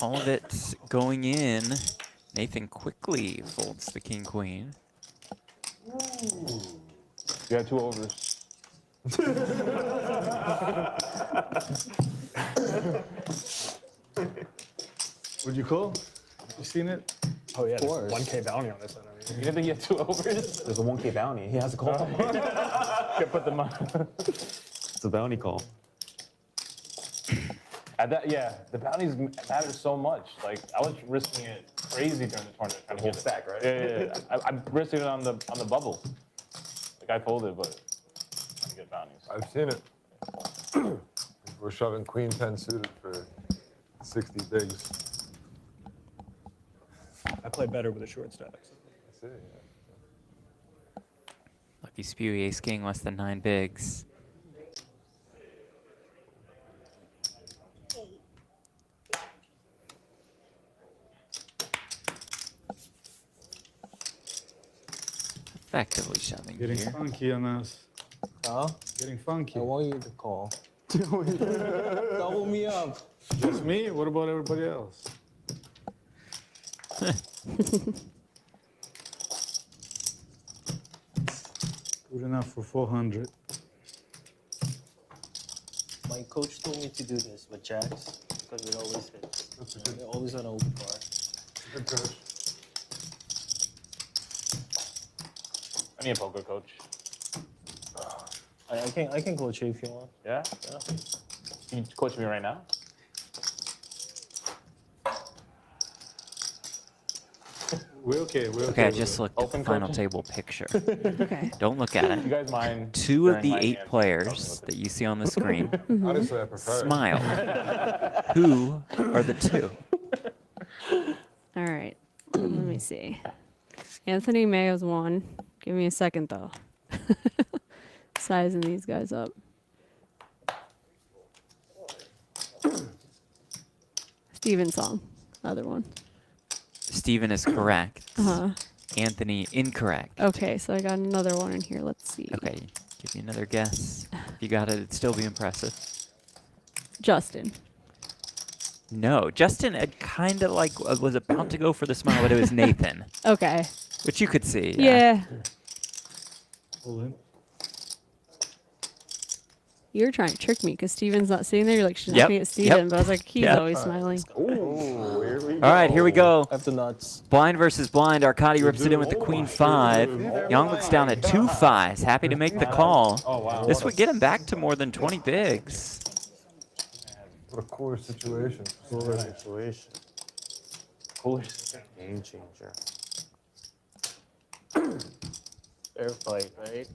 All of it going in. Nathan quickly folds the king queen. You had 2 overs. Would you call? You seen it? Oh yeah, Of there's course. a 1K bounty on this one. I You mean, didn't think you had 2 overs? there's a 1K bounty. He has a call. Can't put them on. It's a bounty call. At that, yeah, the bounties matter so much. Like I was risking it crazy during the tournament, trying to get stack, right? Yeah. I'm risking it on the bubble. Like I folded, but trying to get bounties. I've seen it. We're shoving queen 10 suited for 60 bigs. I play better with a short stack. I see, yeah. Lucky Spewy ace king less than 9 bigs. Effectively shoving Getting here. funky on us. Huh? Getting funky. I want you to call. Double me up. Just me? What about everybody else? Good enough for 400. My coach told me to do this with jacks because it always hits. They're always on open bar. Good coach. I need a poker coach. I can coach you if you want. Yeah? Can you coach me right now? We're okay. We're Okay, I with just it. looked at the Open final coaching? table picture. Okay. Don't look at You it. guys mind? 2 of during the my 8 hand, players that you see on the screen Honestly, I prefer it. smile. Who are the 2? All right. Let me see. Anthony Maio's 1. Give me a second, though. Sizing these guys up. Steven song. Other one. Steven is correct. Uh-huh. Anthony, incorrect. Okay, so I got another one in here. Let's see. Okay, give me another guess. If you got it, it'd still be impressive. Justin. No, Justin had kind of like was about to go for the smile, but it was Nathan. Okay. Which you could see. Yeah. Pull in. You were trying to trick me because Steven's not sitting there. You're like, she's Yep, looking at Steven, yep, but I was like, he's yep. always smiling. Ooh, here we go. All right, here we go. I have the nuts. Blind versus blind. Arkadiy rips it in with the queen 5. Young looks down at 2 5s. Happy to make the call. Oh, wow. This would get him back to more than 20 bigs. What a cooler situation. Cooler situation. Cooler game changer. Fair fight, right?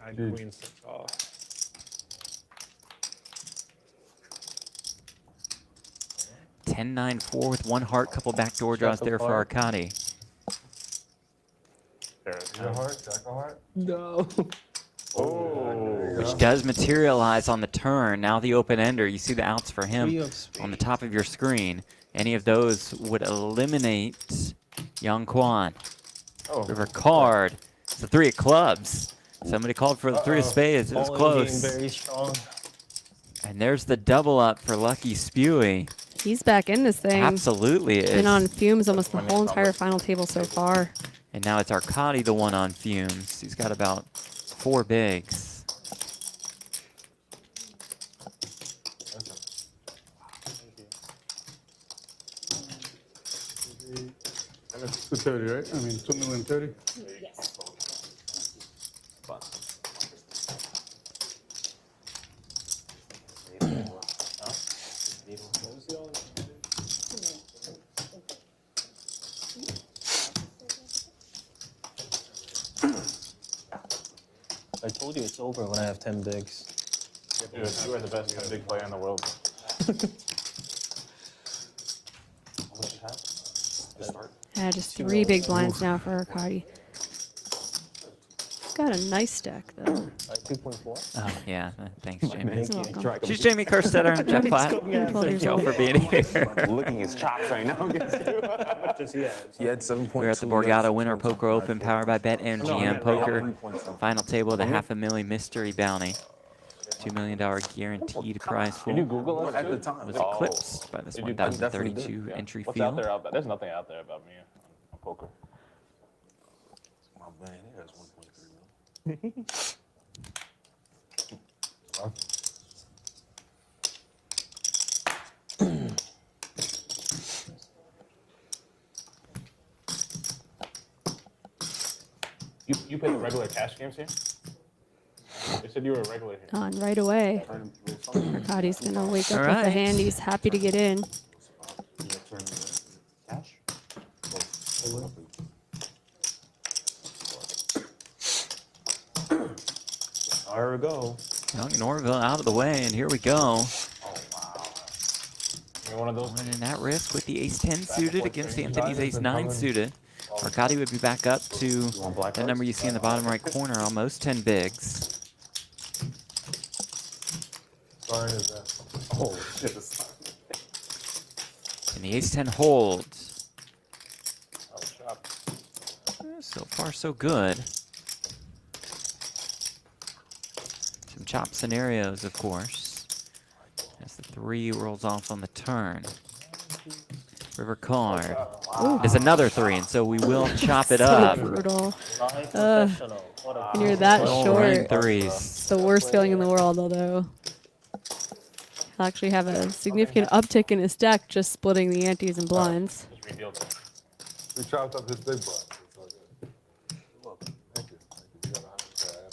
I queen 6 off. Ten 9-4 with 1 heart. Couple backdoor draws there for Arkadiy. Is it a heart? Jack a heart? No. Which does materialize on the turn. Now the open ender. You see the outs for him Three of spades. on the top of your screen. Any of those would eliminate Yong Kwon. River card. It's the 3 of clubs. Somebody called for the 3 of spades. It was Falling close. game very strong. And there's the double up for Lucky Spewy. He's back in this thing. Absolutely is. Been on fumes almost the whole entire final table so far. And now it's Arkadiy, the one on fumes. He's got about 4 bigs. And it's 230, right? I mean, 2,030,000. I told you it's over when I have 10 bigs. Dude, you are the best big player in the world. Yeah, just 3 big blinds now for Arkadiy. Got a nice stack though. 2.4. Oh, yeah. Thanks, Jamie. You're welcome. She's Jamie Kerstetter and Jeff Platt. Thank y'all for being here. Licking his chops right now. He had 7.2. We're at the Borgata Winter Poker Open, powered by BetMGM Poker. Final table, the $500,000 mystery bounty. $2 million guaranteed prize pool. Did you Google it At the time. Was eclipsed by this Did you- 1,032 entry What's out field. there? There's nothing out there about me on poker. My man here is 1.3 million. You play the regular cash games here? They said you were a regular here. On right away. Arkadiy's gonna wake up All with the right. hand. He's happy to get in. Cash? There we go. Young and Orville out of the way, and here we go. You're one of those. Running that risk with the ace-10 suited against Anthony's ace-9 suited. Arkadiy would be back up to that number you see in the bottom right corner, almost 10 bigs. Sorry is that. Oh, shit. And the ace-10 holds. So far, so good. Some chop scenarios, of course. As the 3 rolls off on the turn. River card. There's another 3, and so we will chop it So up. brutal. Professional. What a When you're that Rolling short, 3s. it's the worst feeling in the world, although he'll actually have a significant uptick in his stack just splitting the antes and blinds. We chopped up his big blind. It's all good. You're welcome. Thank you. Thank you. You got 100K. I had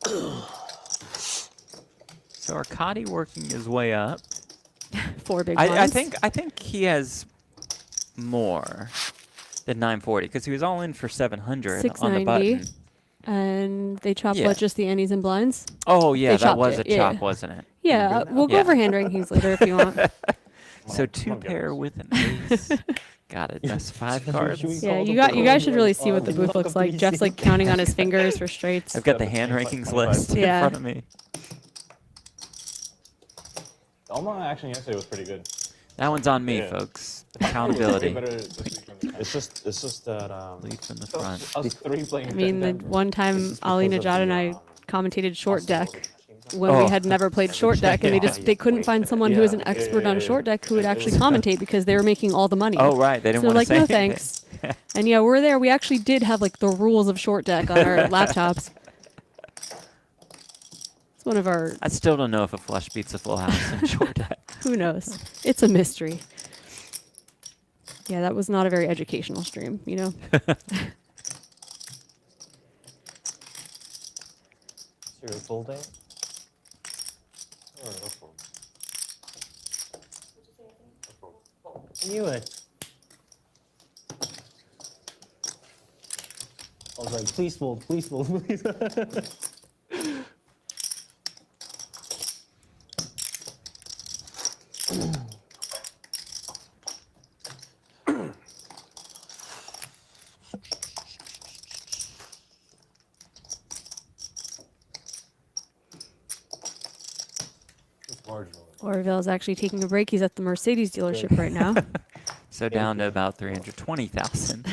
100K. So Arkadiy working his way up. 4 big blinds. I think he has more than 940 because he was all in for 700 on the 690. button. And they chop Yeah. what, just the antes and blinds? Oh yeah, They that chopped was it, a chop, yeah. wasn't it? Yeah, we'll go over hand rankings later if you want. So two pair with an ace. Got it. That's 5 cards. Yeah, you guys should really see what the booth looks like. Jeff's like counting on his fingers for straights. I've got the hand rankings list in front of me. The Omaha action yesterday was pretty good. That one's on me, folks. Accountability. It's just that lead from the front. Us 3 playing. I mean, the one time Ali Najad and I commentated short deck when we had never played short deck, and they couldn't find someone who was an expert on short deck who would actually commentate because they were making all the money. Oh right, they didn't so want like to say no anything. thanks. And yeah, we're there. We actually did have like the rules of short deck on our laptops. It's one of our. I still don't know if a flush beats a full house in short deck. Who knows? It's a mystery. Yeah, that was not a very educational stream, you know? your full day? Or no full? I knew it. I was like, please fold, please fold, please. Orville's actually taking a break. He's at the Mercedes dealership right now. So down to about 320,000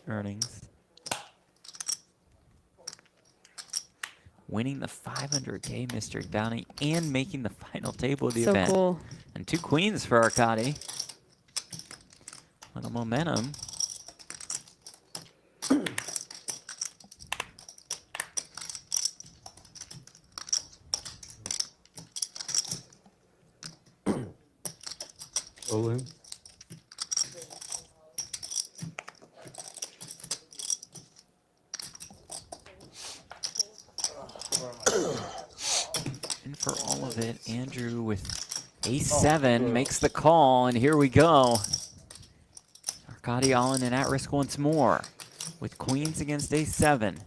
earnings. Winning the 500K mystery bounty and making the final table of the So event. cool. And 2 queens for Arkadiy. Little momentum. All in. And for all of it, Andrew with ace-7 makes the call, and here we go. Arkadiy all in and at risk once more with queens against ace-7.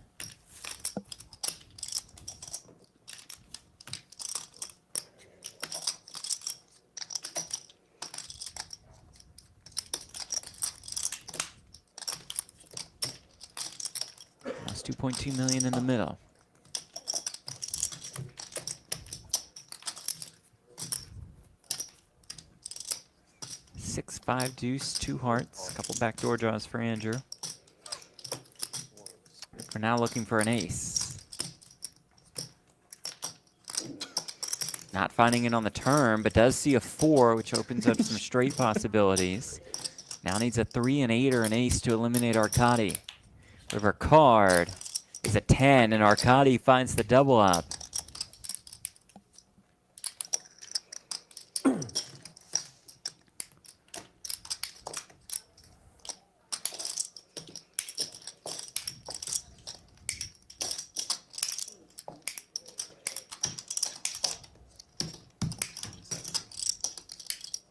That's 2.2 million in the middle. 6-5 deuce, 2 hearts, a couple backdoor draws for Andrew. We're now looking for an ace. Not finding it on the turn, but does see a 4, which opens up some straight possibilities. Now needs a 3, an 8, or an ace to eliminate Arkadiy. River card is a 10, and Arkadiy finds the double up.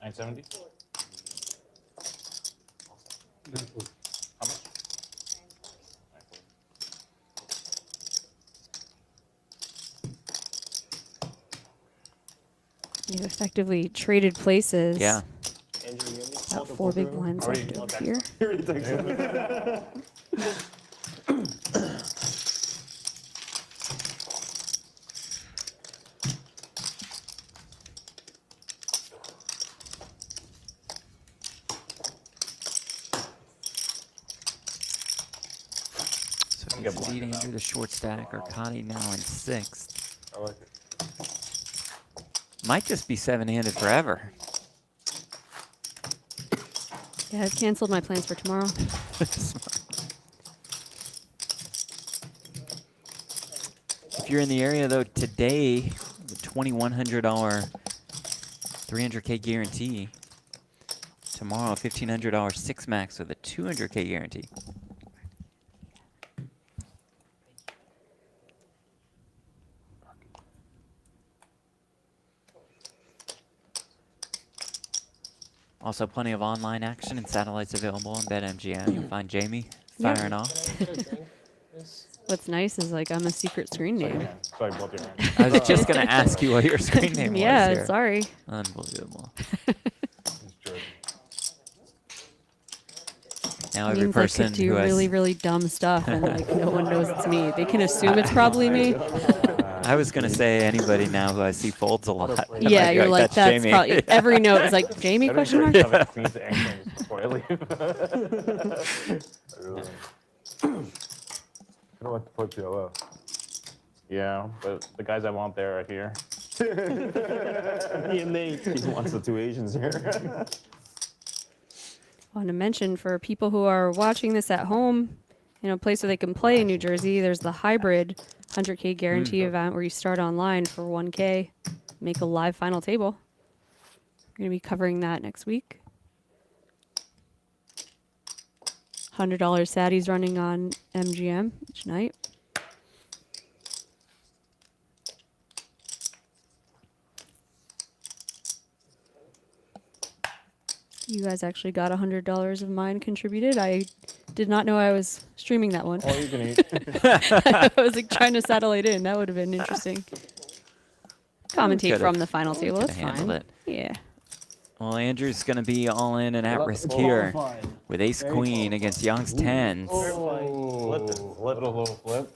$970? How much? You've effectively traded places. Yeah. About 4 big blinds left over here. So lead Andrew the short stack. Arkadiy now in 6th. I like it. Might just be 7-handed forever. Yeah, I've canceled my plans for tomorrow. If you're in the area, though, today, the $2,100 300K guarantee. Tomorrow, $1,500 6 max with a 200K guarantee. Also, plenty of online action and satellites available on BetMGM. You'll find Jamie firing off. What's nice is like I'm a secret screen name. Sorry, both your hands. I was just gonna ask you what your screen name was. Yeah, here. sorry. Unbelievable. Now every Means I person could do who has really, really dumb stuff, and like no one knows it's me. They can assume it's probably me. I was gonna say anybody now who I see folds a lot. I Yeah, might be you're like, that's Jamie. probably every note is like Jamie question mark. Have queens and kings before I leave. I don't want to put PLO. Yeah, but the guys I want there are here. Me and Nate. He wants the two Asians here. I want to mention for people who are watching this at home, a place where they can play in New Jersey, there's the hybrid 100K guarantee event where you start online for 1K, make a live final table. We're going to be covering that next week. $100 Saddies running on MGM each night. You guys actually got $100 of mine contributed. I did not know I was streaming that one. All you can eat. I was like trying to satellite in. That would have been interesting. Commentate from the final table. That's fine. It. Yeah. Well, Andrew's going to be all in and at risk here with ace queen against Young's tens. Flip it. Little flip.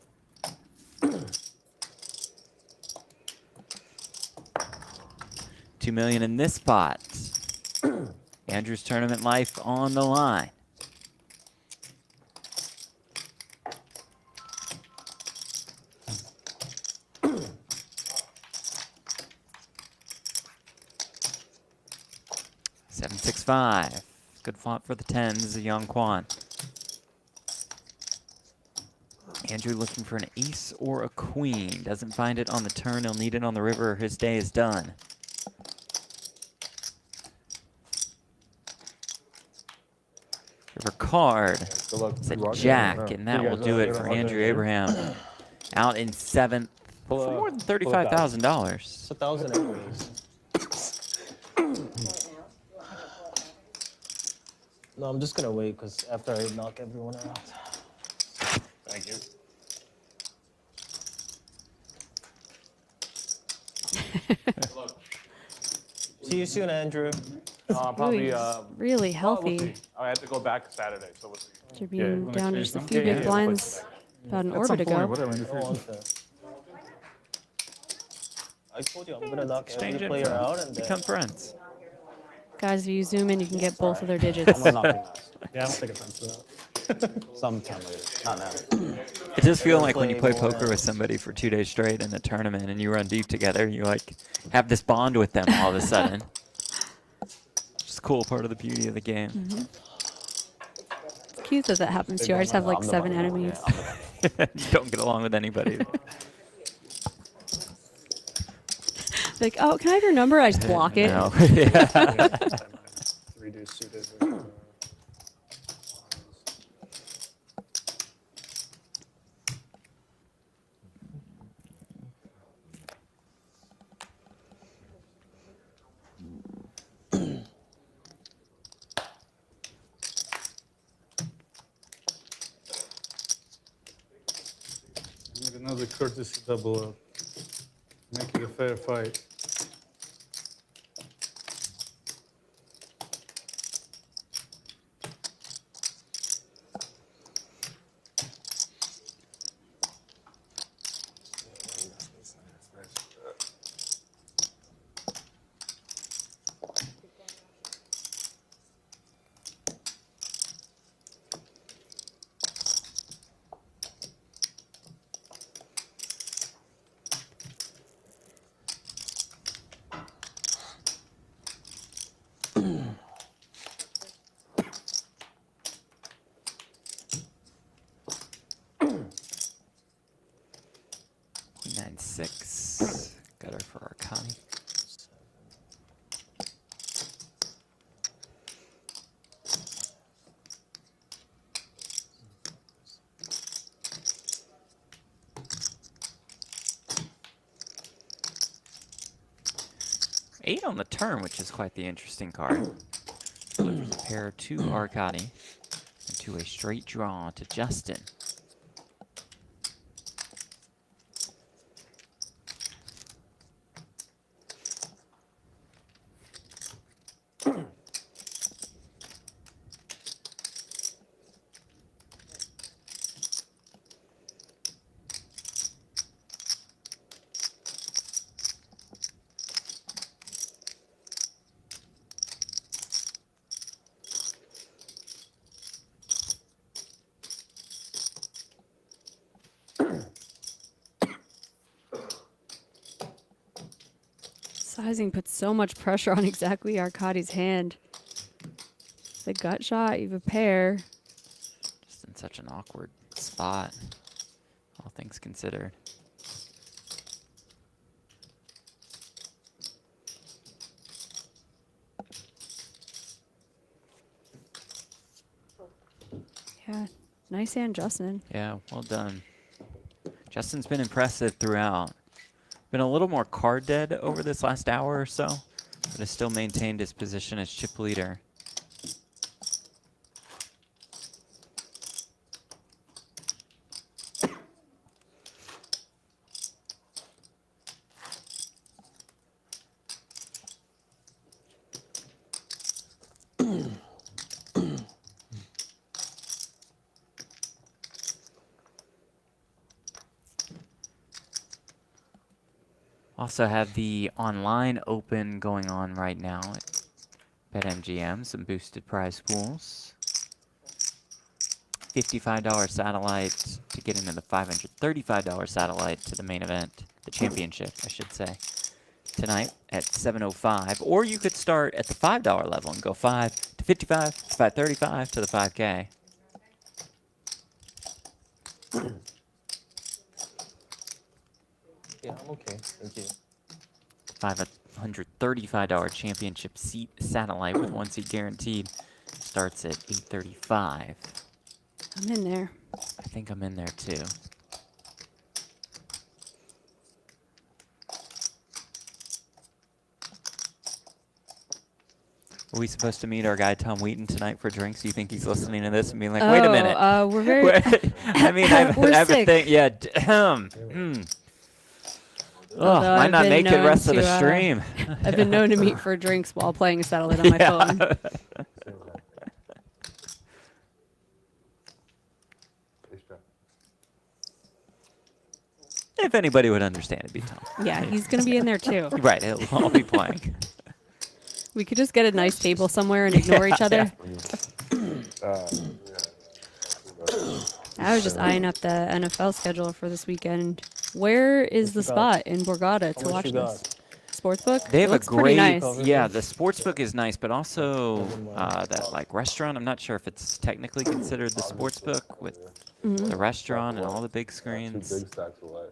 $2 million in this spot. Andrew's tournament life on the line. $765. Good font for the tens, Yong Kwon. Andrew looking for an ace or a queen. Doesn't find it on the turn. He'll need it on the river. His day is done. River card. It's a jack, and that will do it for Andrew Abraham. Out in seventh for more than $35,000. It's 1,000 anyways. No, I'm just gonna wait because after I knock everyone out. Thank you. See you soon, Andrew. Probably. Really We'll healthy. see. I had to go back Saturday, so we'll see. After being down just a few big blinds about an orbit ago. Oh, unfair. I told you I'm gonna knock every player out and become friends. Guys, if you zoom in, you can get both of their digits. I'm not knocking Yeah, I'll take offense to that. Sometime later. Not now. It does feel like when you play poker with somebody for 2 days straight in a tournament and you run deep together, you like have this bond with them all of a sudden. Just a cool part of the beauty of the game. It's cute that that happens to you. I just have like 7 enemies. You don't get along with anybody. Like, oh, can I have your number? I just block it. No. Reduce suited. Another courtesy double up. Make it a fair fight. Queen 9-6. Got her for Arkadiy. Eight on the turn, which is quite the interesting card. Delivers a pair to Arkadiy and to a straight draw to Justin. Sizing puts so much pressure on exactly Arkadiy's hand. The gut shot, you have a pair. Just in such an awkward spot, all things considered. Yeah, nice hand, Justin. Yeah, well done. Justin's been impressive throughout. Been a little more card dead over this last hour or so, but has still maintained his position as chip leader. Also have the online open going on right now at BetMGM, some boosted prize pools. $55 satellite to get into the $535 satellite to the main event, the championship, I should say, tonight at 7:05. Or you could start at the $5 level and go 5 to 55, 535 to the 5K. Yeah, I'm okay. Thank you. $535 championship seat satellite with 1 seat guaranteed starts at 835. I'm in there. I think I'm in there too. Are we supposed to meet our guy Tom Wheaton tonight for drinks? Do you think he's listening to this and being like, wait a minute? We're very... I mean, I have a sick. thing. Yeah. Although might I've not been make it known rest of to, the stream. I've been known to meet for drinks while playing a satellite on my phone. If anybody would understand, it'd be Tom. Yeah, he's going to be in there too. Right, he'll all be playing. We could just get a nice table somewhere and ignore each other. I was just eyeing up the NFL schedule for this weekend. Where is the spot in Borgata to watch this? Sportsbook? They have It a looks pretty great, nice. yeah, the sportsbook is nice, but also that like restaurant. I'm not sure if it's technically considered the sportsbook with the restaurant and all the big screens. Big stacks away.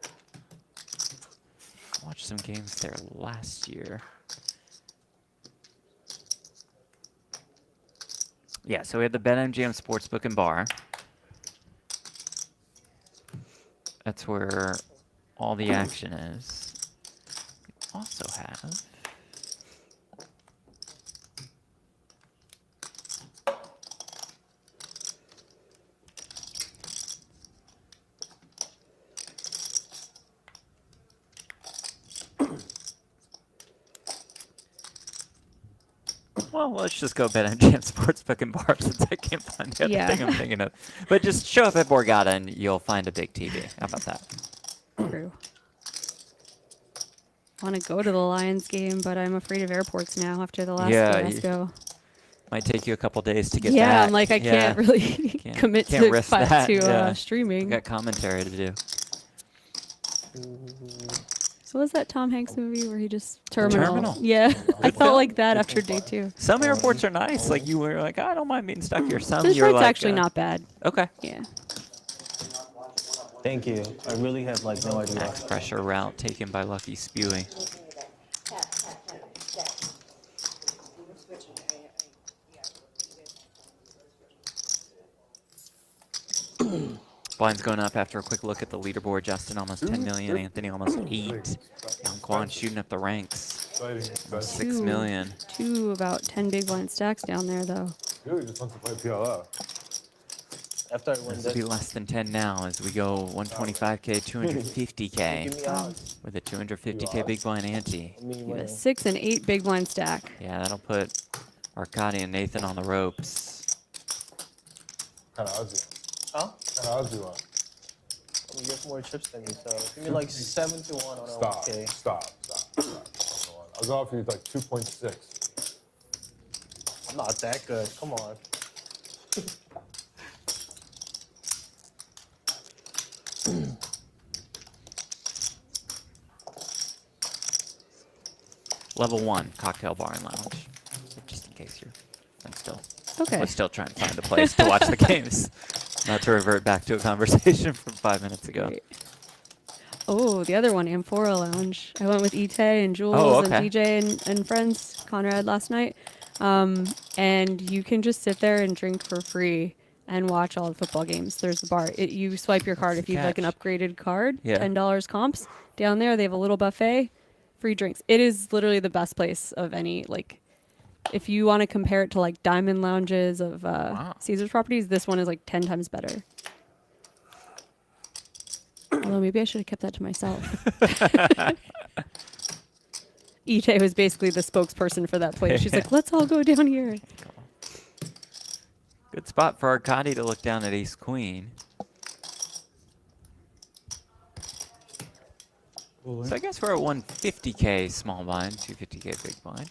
Watched some games there last year. Yeah, so we have the BetMGM Sportsbook and Bar. That's where all the action is. We also have... Well, let's just go BetMGM Sportsbook and Bar since I can't find the other thing I'm thinking of. But just show up at Borgata and you'll find a big TV. How about that? True. Want to go to the Lions game, but I'm afraid of airports now after the last fiasco. Might take you a couple days to get Yeah, back. I'm like, I can't really commit to streaming. Got commentary to do. So what was that Tom Hanks movie where he just Terminal? Terminal. Yeah, I felt like that after day 2. Some airports are nice. Like you were like, I don't mind being stuck here. Some This you're flight's like, actually not bad. Okay. Yeah. Thank you. I really have like no idea. Max pressure route taken by Lucky Spewy. Blinds going up after a quick look at the leaderboard. Justin almost 10 million. Anthony almost 8. Yong Kwon shooting up the ranks. Almost 6 million. 2 about 10 big blind stacks down there though. Really just wants to play PLO. After I win This will be less than 10 now as we go 125K, 250K with a 250K big blind ante. You have a 6 and 8 big blind stack. Yeah, that'll put Arkadiy and Nathan on the ropes. Kind of odds you Huh? want. Kind of odds you want. You get more chips than me, so give me like 7 to 1 on a Stop. 1K. Stop. I'll go off you like 2.6. I'm not that good. Come on. Level 1 cocktail bar and lounge. Just in case I'm still. Okay. We're still trying to find a place to watch the games. Not to revert back to a conversation from 5 minutes ago. Great. Oh, the other one, Amphora Lounge. I went with Ite and Jules okay. and DJ and friends, Conrad, last night. And you can just sit there and drink for free and watch all the football games. There's the bar. You swipe your card if you have like an upgraded card, Yeah. $10 comps. Down there, they have a little buffet, free drinks. It is literally the best place of any, like, if you want to compare it to like Diamond Lounges of Caesar's properties, this one is like 10 times better. Although maybe I should have kept that to myself. Ite was basically the spokesperson for that place. She's like, let's all go down here. Good spot for Arkadiy to look down at ace queen. So I guess we're at 150K small blind, 250K big blind.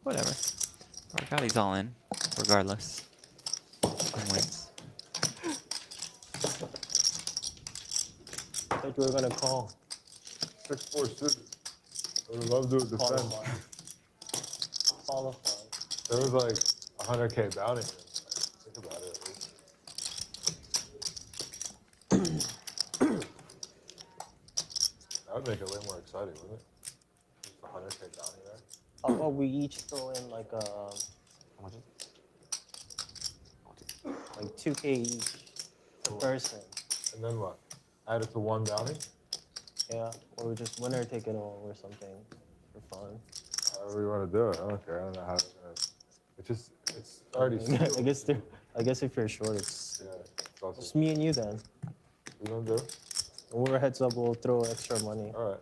Whatever. Arkadiy's all in, regardless. And wins. I thought you were gonna call. 6-4 suited. I would love to defend. Qualify. There was like 100K bounty. Think about it at least. That would make it way more exciting, wouldn't it? Just 100K bounty there. How about we each throw in like how much is it? Like 2K each per person. And then what? Add it to one bounty? Yeah, or just winner take it all or something for fun. However you want to do it. I don't care. I don't know how. It's already. I guess if you're short, it's also just me and you then. You don't do? When we're heads up, we'll throw extra money. All right.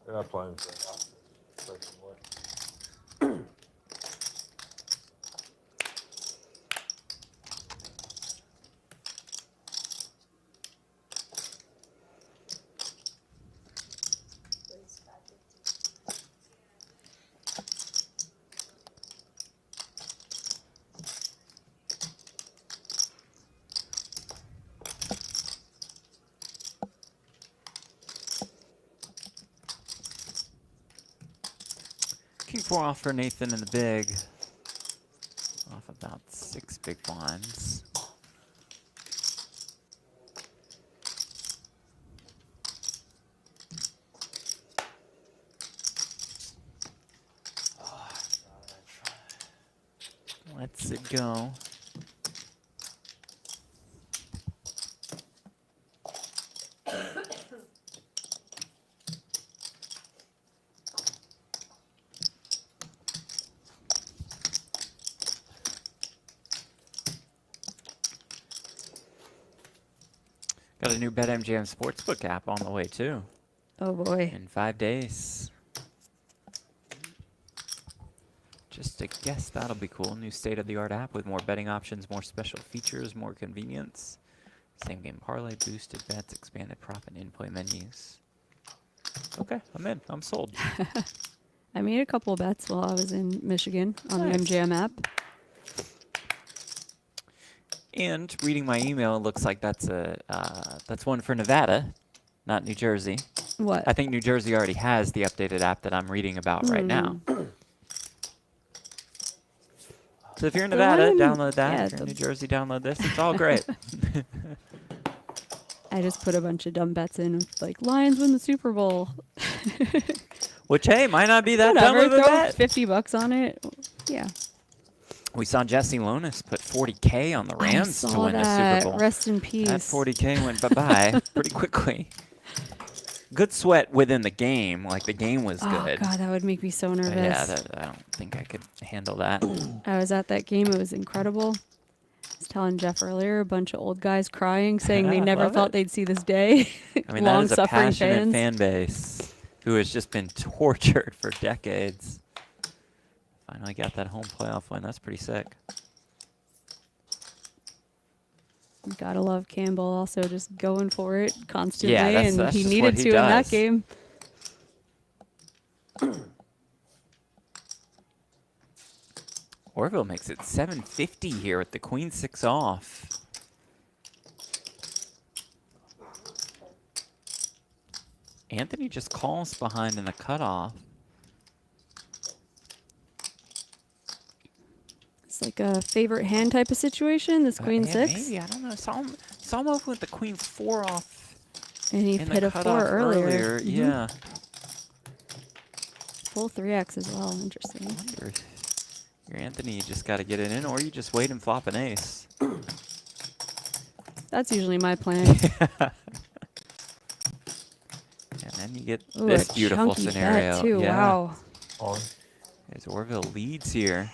You're not playing for enough. Play some more. King 4 off for Nathan in the big. Off about 6 big blinds. Let's it go. Got a new BetMGM Sportsbook app on the way too. Oh boy. In 5 days. Just a guess that'll be cool. New state-of-the-art app with more betting options, more special features, more convenience. Same game parlay, boosted bets, expanded prop and in-play menus. Okay, I'm in. I'm sold. I made a couple of bets while I was in Michigan on the MGM app. And reading my email, it looks like that's one for Nevada, not New Jersey. What? I think New Jersey already has the updated app that I'm reading about right now. So if you're in Nevada, download that. Yeah, if you're in New Jersey, download this. It's all great. I just put a bunch of dumb bets in, like Lions win the Super Bowl. Which, hey, might not be that dumb Whatever, of a throw bet. $50 on it. Yeah. We saw Jesse Lonis put 40K on the Rams to win the Super Bowl. Rest in peace. That 40K went bye-bye pretty quickly. Good sweat within the game. Like, the game was good. Oh, God, that would make me so nervous. Yeah, I don't think I could handle that. I was at that game. It was incredible. I was telling Jeff earlier, a bunch of old guys crying, saying they never thought they'd see this day. I mean, that is a Long-suffering passionate fans. fan base who has just been tortured for decades. Finally got that home playoff win. That's pretty sick. Gotta love Campbell also just going for it constantly, Yeah, and that's he just needed what he to in that does. game. Orville makes it 750 here with the queen 6 off. Anthony just calls behind in the cutoff. It's like a favorite hand type of situation. This queen Yeah, 6. Maybe, I don't know. Saw him open with the queen 4 off. And he in hit the a 4 cutoff earlier. Yeah. Full 3x as well. Interesting. Your Anthony, you just got to get it in, or you just wait and flop an ace. That's usually my plan. And then you get Ooh, this a beautiful chunky bet, scenario. too. Yeah. Wow. As Orville leads here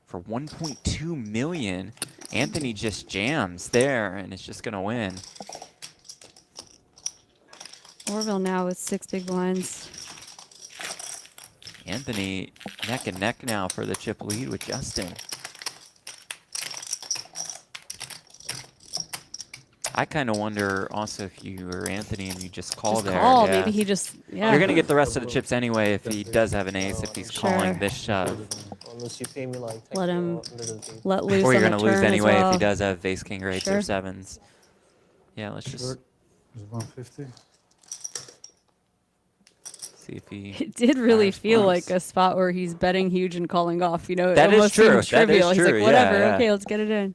for 1.2 million. Anthony just jams there, and it's just going to win. Orville now with 6 big blinds. Anthony neck and neck now for the chip lead with Justin. I kind of wonder also if you were Anthony and you just call Just there. call. Yeah. Maybe he just, yeah. You're going to get the rest of the chips anyway if he does have an ace, if he's calling this shove. Unless you pay me like Let him under the table. let loose Or you're on going the to lose turn as anyway if well. he does have ace king or eights or Sure. sevens. Yeah, let's just Short is 150. see if he... It did really fires feel once. like a spot where he's betting huge and calling off. You know, it That is almost true. seemed That is trivial. He's true. like, Yeah, whatever. yeah. Okay, let's get it in.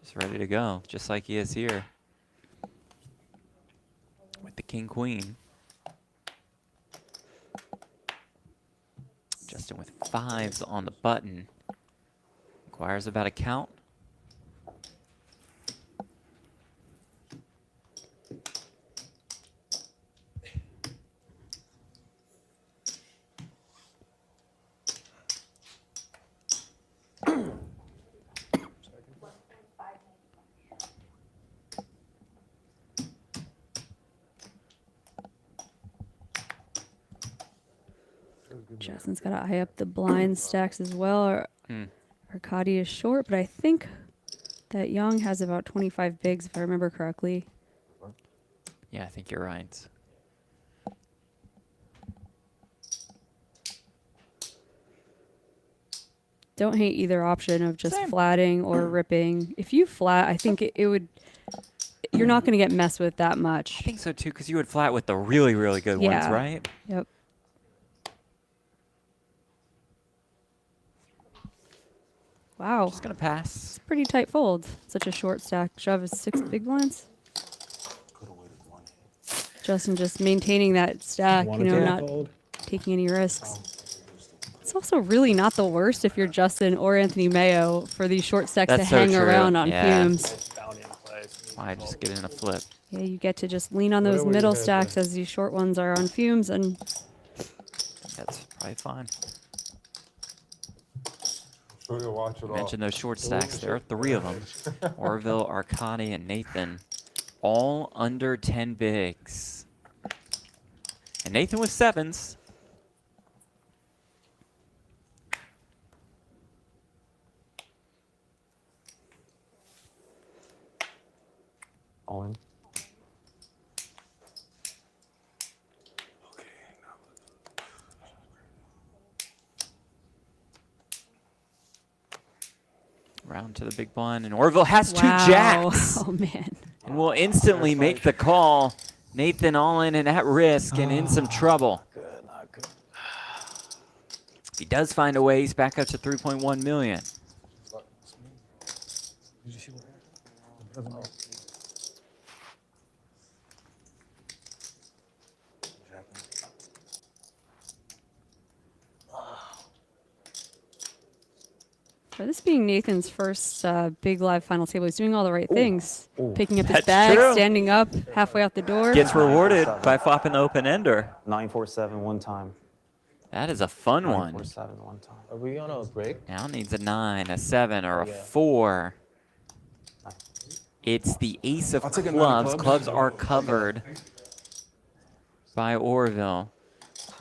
Just ready to go, just like he is here. With the king queen. Justin with 5s on the button. Inquires about a count. Justin's got to eye up the blind stacks as well. Arkadiy is short, but I think that Yong has about 25 bigs, if I remember correctly. Yeah, I think you're right. Don't hate either option of just flatting or ripping. If you flat, I think it would... You're not going to get messed with that much. I think so too, because you would flat with the really, really good ones, Yeah. right? Yep. Wow. Just going to pass. It's a pretty tight fold. Such a short stack. Shove is 6 big blinds. Justin just maintaining that stack, you know, not taking any risks. It's also really not the worst if you're Justin or Anthony Maio for these short stacks That's to so hang true. around on Yeah. fumes. Why just get in a flip? Yeah, you get to just lean on those Whatever you middle had stacks as these short ones are on fumes, and That's probably fine. Sure you'll watch it all. Mentioned those short stacks. There are 3 of them. Orville, Arkadiy, and Nathan. All under 10 bigs. And Nathan with 7s. All in. Round to the big blind. And Orville has 2 wow. jacks. Oh, man. And will instantly make the call. Nathan all in and at risk and in some trouble. Good, not good. He does find a way. He's back up to 3.1 million. Did you see what happened? For this being Nathan's first big live final table, he's doing all the right things. Picking up his That's bag, true. standing up halfway out the door. Gets rewarded by flopping the open ender. 947 one time. That is a fun one. 947 one time. Are we on a break? Now needs a 9, a 7, or a Yeah. 4. It's the ace of I'll take a 9 clubs. clubs. Clubs are covered by Orville.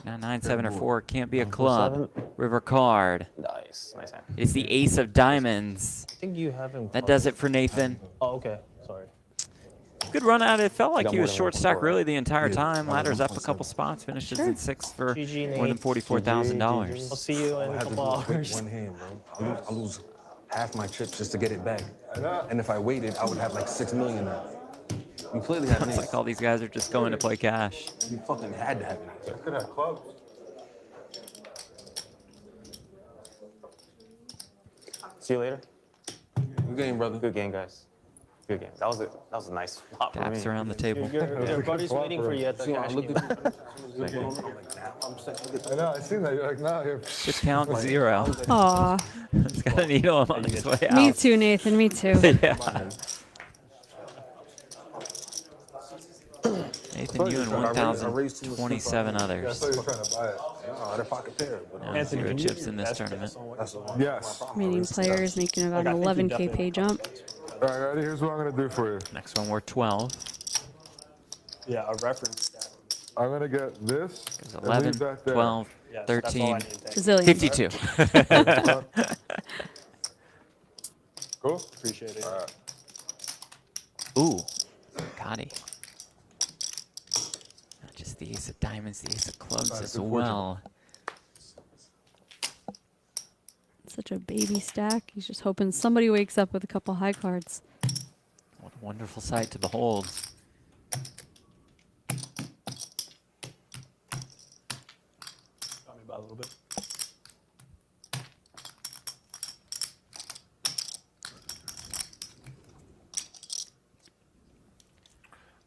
Now 9, 7, or 4 can't be a club. River card. Nice. Nice hand. It's the ace of diamonds. I think you have him. That does it for Nathan. Oh, okay. Sorry. Good run out. It felt like got he more was than short one stack before, really right? the entire Yeah, time. I was Ladders up a 1.7. couple spots. Finishes Sure. in 6th for GG, more than Nate. $44,000. I'll see you in I a had to couple do it quick, hours. one hand, bro. I lose half my chips just to get it back. And if I waited, I would have like 6 million now. You clearly had an Sounds ace. like all these guys are just going to play cash. You fucking had to have an ace. Could have clubs. See you later. Good game, brother. Good game, guys. Good game. That was a nice flop for me. Taps around the table. Your buddy's waiting for you at the See, I cash looked game. at you. I'm like, now I'm set. I know, I seen that. You're like, nah, here. Good count 0. Aw. It's got a needle on his way out. Me too, Nathan. Me too. Yeah. Nathan, you and 1,027 Yeah, I others. thought you were trying to buy it. Oh, they're pocket pair. But Now 0 chips in this tournament. Yes. Meaning players making about an 11K pay jump. All right, ready? Here's what I'm going to do for you. Next one, we're 12. Yeah, a reference stat. I'm going to get this. There's and 11, leave that there. 12, Yes, that's all I 13, need, thank you. 52. Cool? Appreciate it. All right. Ooh, Arkadiy. Not just the ace of diamonds, the ace of clubs Nice, as good fortune. well. Such a baby stack. He's just hoping somebody wakes up with a couple high cards. What a wonderful sight to behold. Got me by a little bit.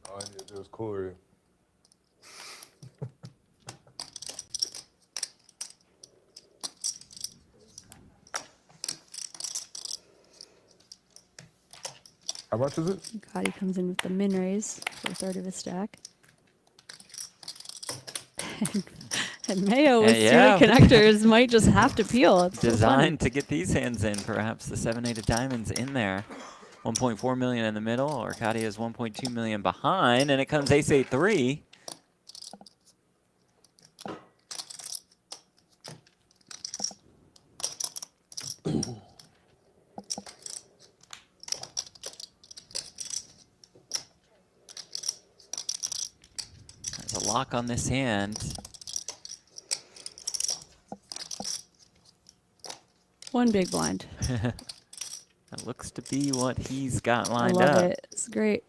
All I need to do is cooler you. How much is it? Arkadiy comes in with the min raise for a third of his stack. And Mayo with Yeah. two connectors might just have to peel. It's so fun. Designed to get these hands in, perhaps the 7-8 of diamonds in there. 1.4 million in the middle. Arkadiy is 1.2 million behind, and it comes ace 8-3. There's a lock on this hand. One big blind. That looks to be what he's got I lined love up. it. It's great.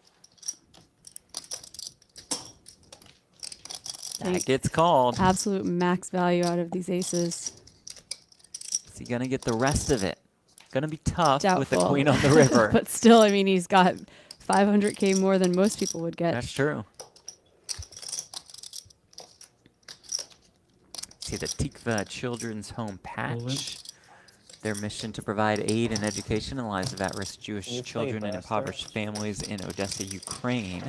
That gets called. Absolute max value out of these aces. Is he going to get the rest of it? Going to be tough with the Doubtful. queen on the river. But still, I mean, he's got 500K more than most people would get. That's true. See the Tikva Children's Home patch. Their mission to provide aid and education in the lives of at-risk Jewish You children played and last, impoverished families in Odessa, Ukraine.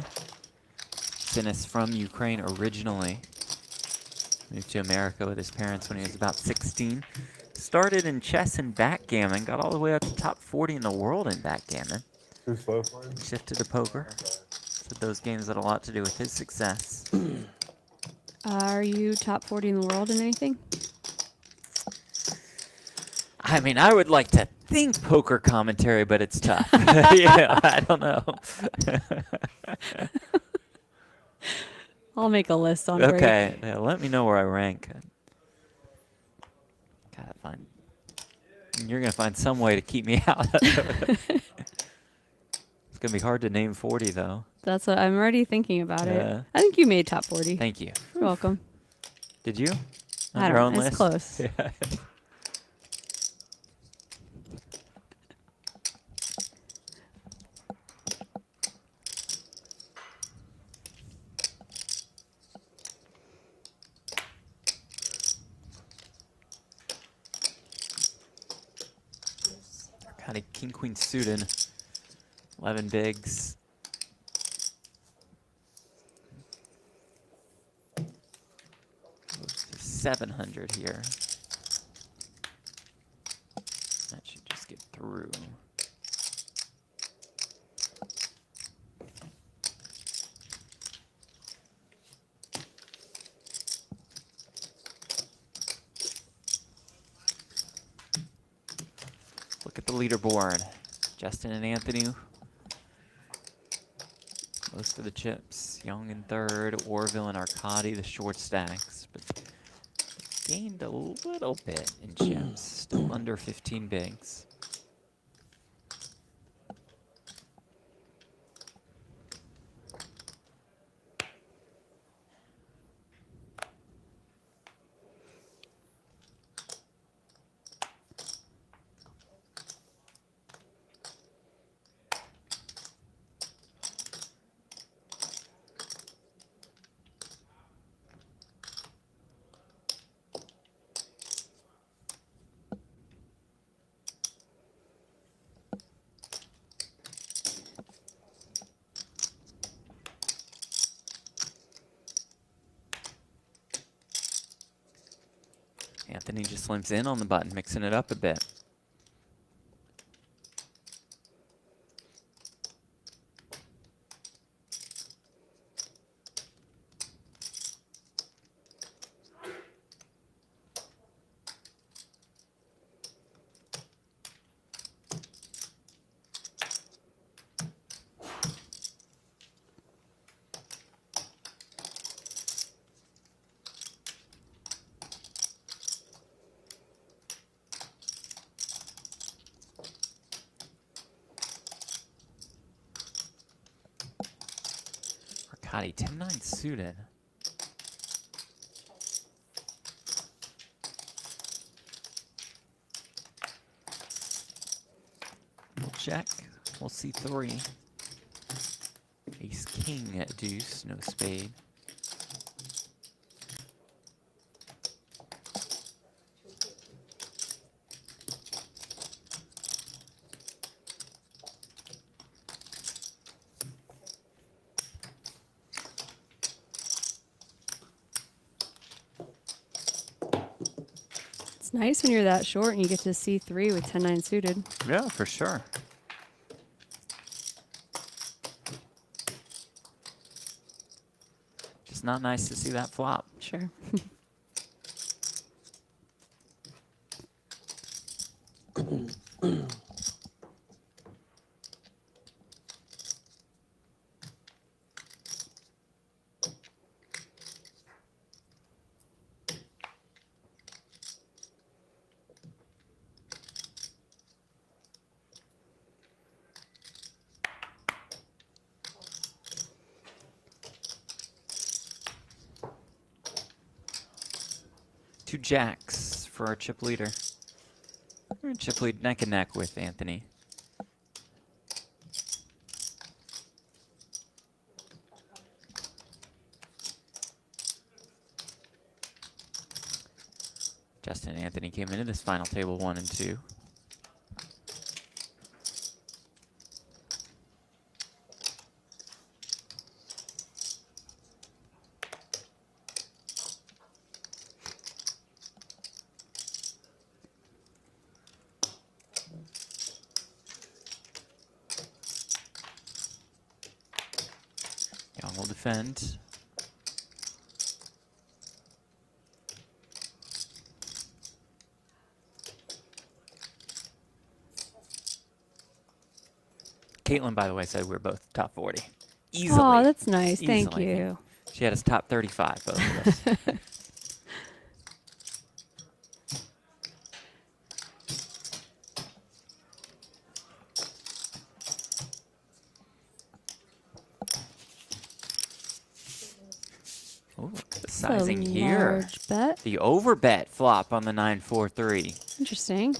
Tsinis from Ukraine originally. Moved to America with his parents when he was about 16. Started in chess and backgammon, got all the way up to top 40 in the world in backgammon. Too slow for you? Shifted to poker. Said those games had a lot to do with his success. Are you top 40 in the world in anything? I mean, I would like to think poker commentary, but it's tough. Yeah, I don't know. I'll make a list on break. Okay, yeah, let me know where I rank. Gotta find. You're gonna find some way to keep me out. It's gonna be hard to name 40 though. That's what I'm already thinking about Yeah. it. I think you made top 40. Thank you. You're welcome. Did you? On I your don't own know. list? It's close. Yeah. Arkadiy King Queen suited. 11 bigs. Moves to 700 here. That should just get through. Look at the leaderboard. Justin and Anthony. Most of the chips. Young in third. Orville and Arkadiy, the short stacks. But gained a little bit in chips. Still under 15 bigs. Anthony just limps in on the button, mixing it up a bit. Arkadiy, 10-9 suited. We'll check. We'll see 3. Ace king at deuce, no spade. It's nice when you're that short and you get to see 3 with 10-9 suited. Yeah, for sure. Just not nice to see that flop. Sure. Two jacks for our chip leader. We're in chip lead neck and neck with Anthony. Justin and Anthony came into this final table 1 and 2. Young will defend. Caitlin, by the way, said we're both top 40. Easily. Oh, that's nice. Easily. Thank you. She had us top 35, both of us. Ooh, the sizing here. Large bet. The overbet flop on the 9-4-3. Interesting.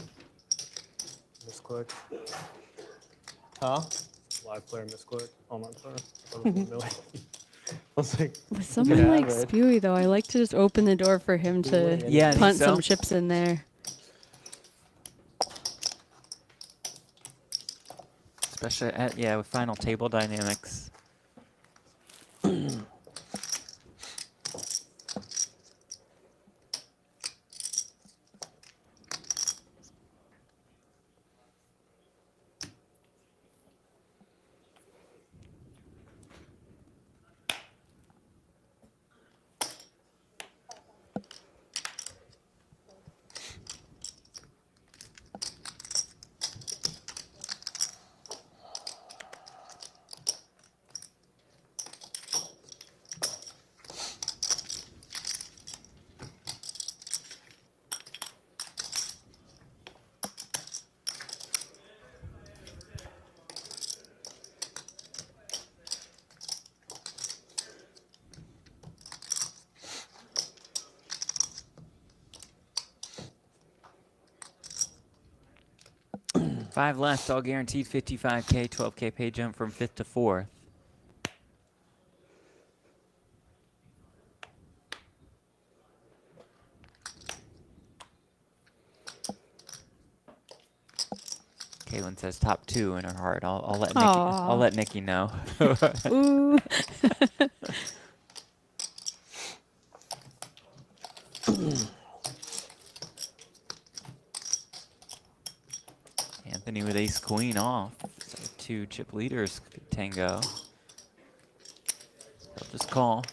Misclick. Huh? Live player misclick. Online player. I was like, With someone like Spewy, though, I like to just open the door for him to Yeah, I think punt so. some chips in there. Especially at, yeah, with final table dynamics. Five left, all guaranteed 55K, 12K pay jump from 5th to 4th. Caitlin says top 2 in her heart. I'll let Nikki, I'll let Nikki know. Ooh. Anthony with ace queen off. So 2 chip leaders could tango. He'll just call.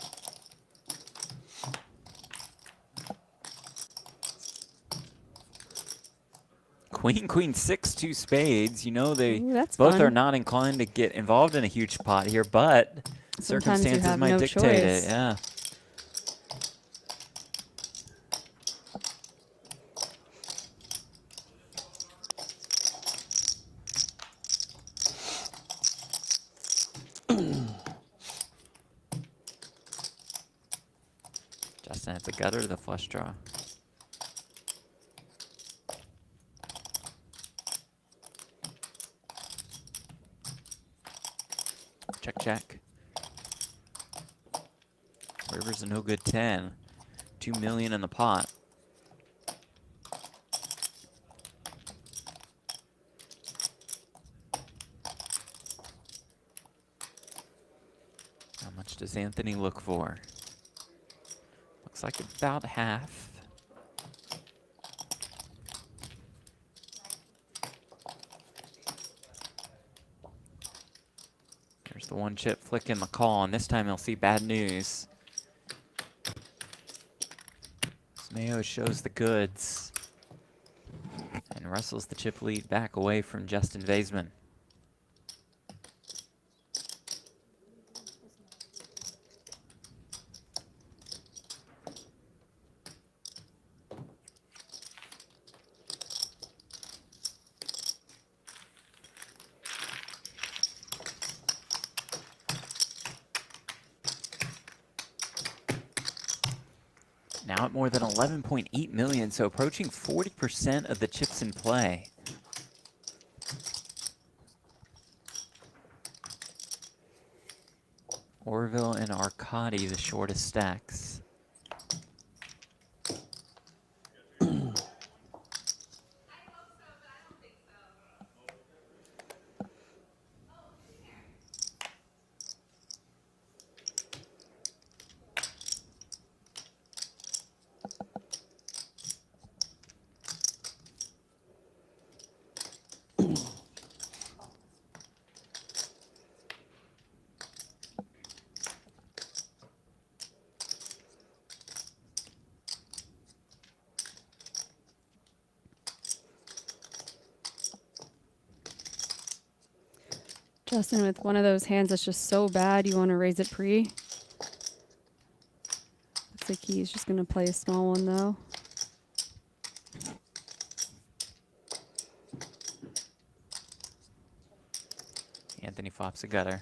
Queen, queen, 6, 2 spades. You know they Ooh, that's both are fun. not inclined to get involved in a huge pot here, but Sometimes you circumstances have might no dictate choice. it. Yeah. Justin has the gutter or the flush draw. Check, check. River's a no good 10. 2 million in the pot. How much does Anthony look for? Looks like about half. There's the 1 chip flicking the call, and this time he'll see bad news. Maio shows the goods and wrestles the chip lead back away from Justin Vaysman. Now at more than 11.8 million, so approaching 40% of the chips in play. Orville and Arkadiy, the shortest stacks. Justin with one of those hands that's just so bad you want to raise it pre. Looks like he's just going to play a small one though. Anthony flops a gutter.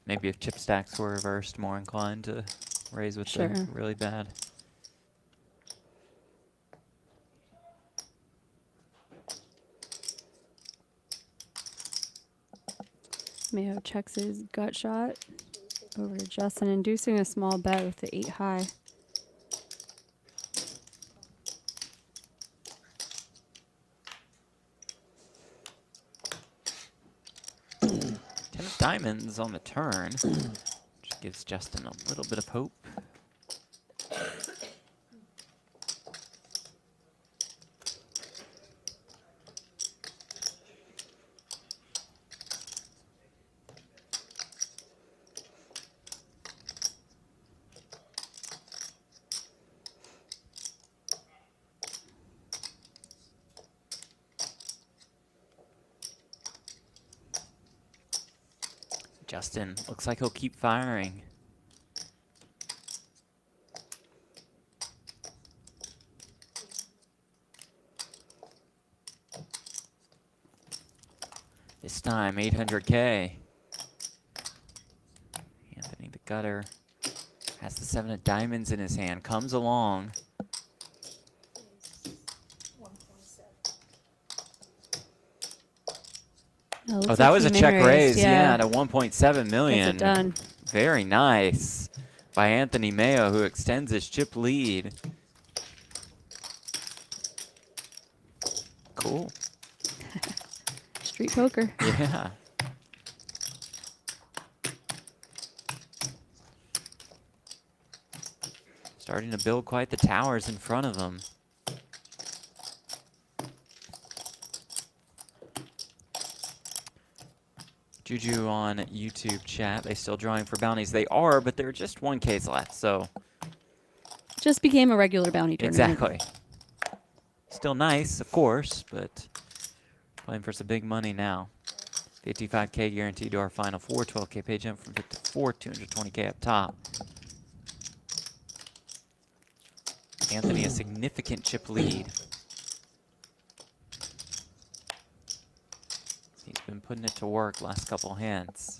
Maybe if chip stacks were reversed, more inclined to raise with the really bad. Maio checks his gut shot over to Justin, inducing a small bet with the 8 high. Ten of diamonds on the turn, which gives Justin a little bit of hope. Justin looks like he'll keep firing. This time, 800K. Anthony the gutter has the 7 of diamonds in his hand, comes along. Oh, that was a check raise, yeah, to 1.7 million. Gets it done. Very nice by Anthony Maio, who extends his chip lead. Cool. Street poker. Yeah. Starting to build quite the towers in front of him. Juju on YouTube chat. They still drawing for bounties? They are, but there are just 1 case left, so. Just became a regular bounty tournament. Exactly. Still nice, of course, but playing for some big money now. 55K guaranteed to our final four. 12K pay jump from 54, 220K up top. Anthony, a significant chip lead. He's been putting it to work last couple hands.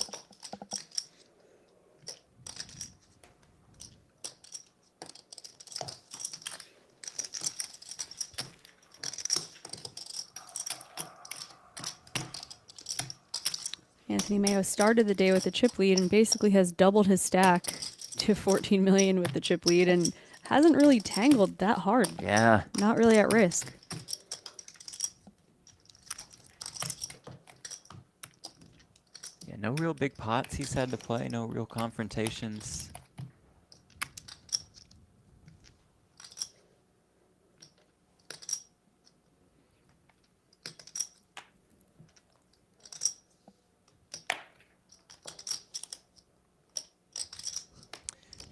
Anthony Maio started the day with a chip lead and basically has doubled his stack to 14 million with the chip lead and hasn't really tangled that hard. Yeah. Not really at risk. Yeah, no real big pots he's had to play, no real confrontations.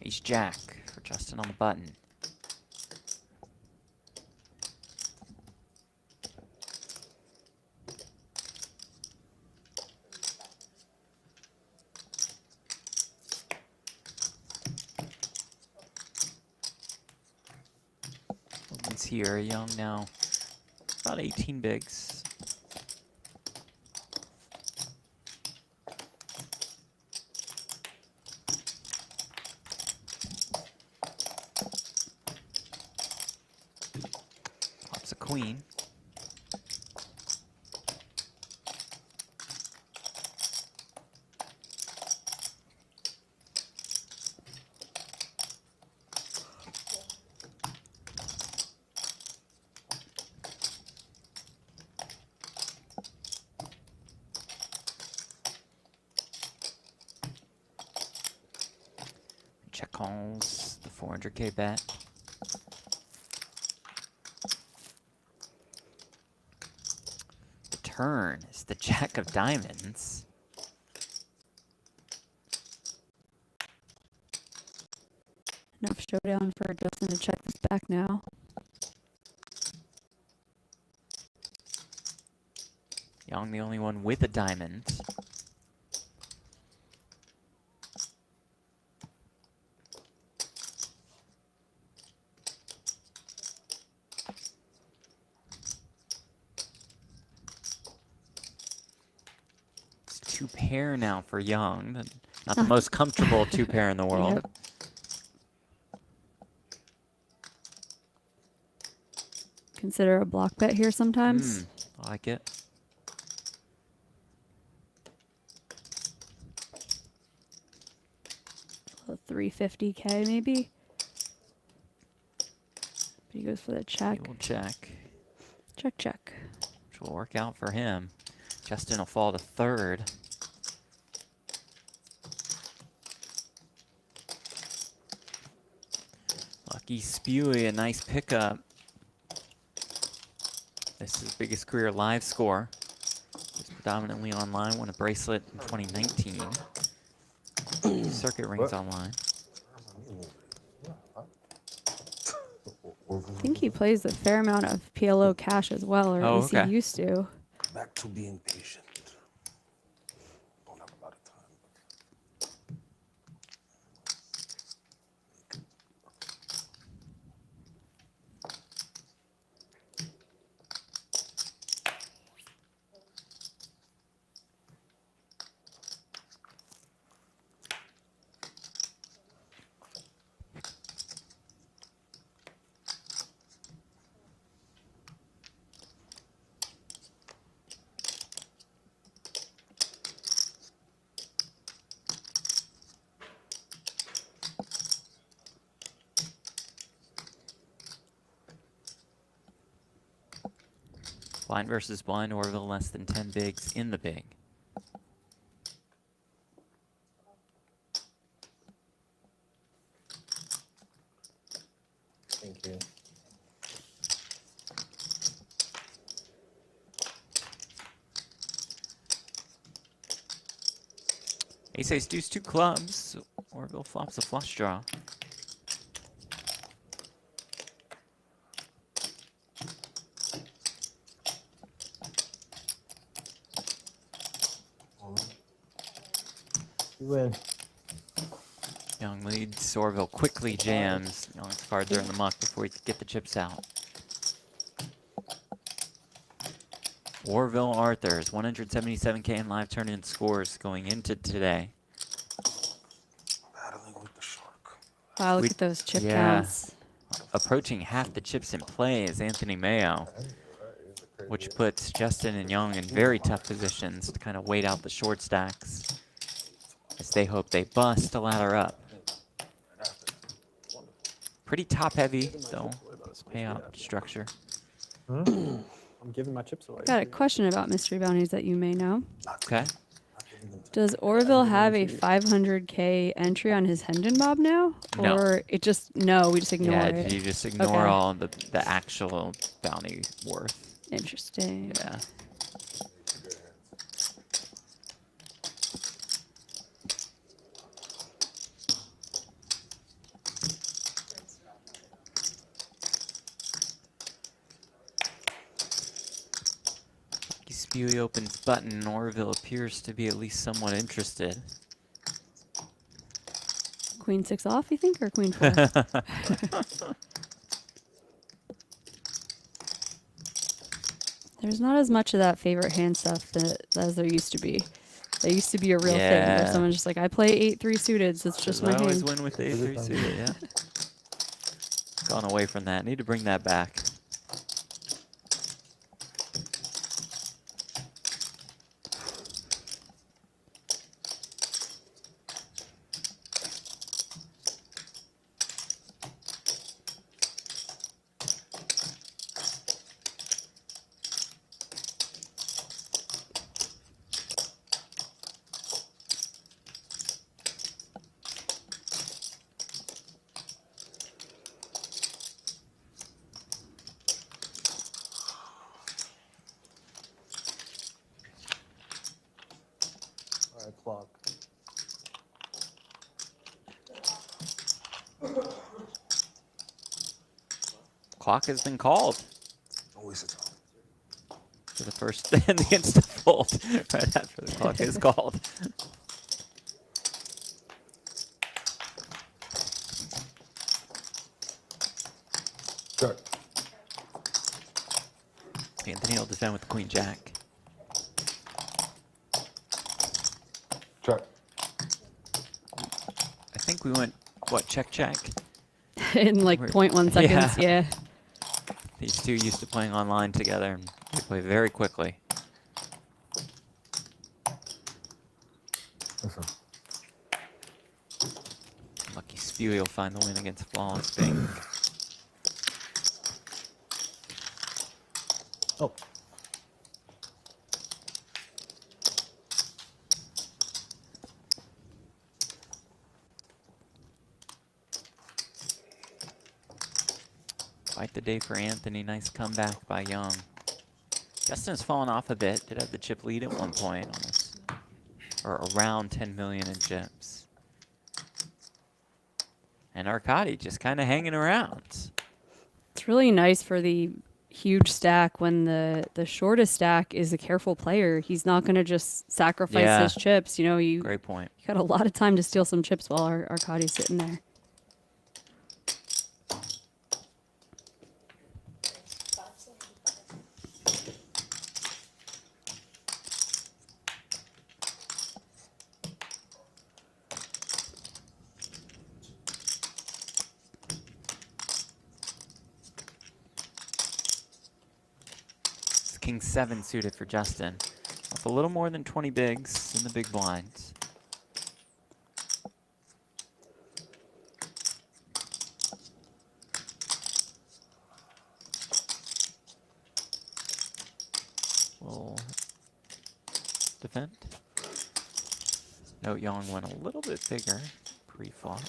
Ace Jack for Justin on the button. Opens here, Young now about 18 bigs. Pops a queen. Check calls the 400K bet. The turn is the Jack of Diamonds. Enough showdown for Justin to check this back now. Young, the only one with a diamond. It's two pair now for Young. Not the most comfortable two pair in the world. Yep. Consider a block bet here sometimes. I like it. A 350K maybe. But he goes for the check. He will check. Check, check. Which will work out for him. Justin will fall to third. Lucky Spewy, a nice pickup. This is his biggest career live score. He's predominantly online, won a bracelet in 2019. Circuit rings online. I think he plays a fair amount of PLO cash as well, or at least he used to. Back to being patient. Don't have a lot of time. Blind versus blind, Orville less than 10 bigs in the big. Thank you. Ace deuce 2 clubs. Orville flops a flush draw. You win. Young leads. Orville quickly jams. Young's cards are in the muck before he can get the chips out. Orvilla Arthurs, 177K in live tournament scores going into today. Battling with the shark. Wow, look at those chip counts. Approaching half the chips in play is Anthony Maio, which puts Justin and Young in very tough positions to kind of wait out the short stacks as they hope they bust to ladder up. Pretty top heavy, though, payout structure. I'm giving my chips away. Got a question about mystery bounties that you may know. Okay. Does Orville have a 500K entry on his Hendon Bob now? No. Or it just, no, we just ignore it? Yeah, you just ignore all the actual bounty worth. Interesting. Yeah. Spewy opens button. Orville appears to be at least somewhat interested. Queen 6 off, you think, or Queen 4? There's not as much of that favorite hand stuff as there used to be. There used to be a real thing where someone's just like, I play 8-3 suited, so it's just my hand. I always win with the 8-3 suited, yeah. Gone away from that. Need to bring that back. Clock. Clock has been called. Always a time. For the first and the instant fold right after the clock is called. Check. Anthony will defend with the Queen Jack. Check. I think we went, what, check, check? In like 0.1 seconds, yeah. These two used to playing online together, and they play very quickly. Lucky Spewy will find the win against Flawless Bing. Oh. Quite the day for Anthony. Nice comeback by Young. Justin's fallen off a bit. Did have the chip lead at one point, almost, or around 10 million in chips. And Arkadiy just kind of hanging around. It's really nice for the huge stack when the shortest stack is a careful player. He's not going to just sacrifice his chips. You know, Great point. You got a lot of time to steal some chips while Arkadiy's sitting there. King 7 suited for Justin. With a little more than 20 bigs in the big blinds. We'll defend. Note Young went a little bit bigger pre-flop.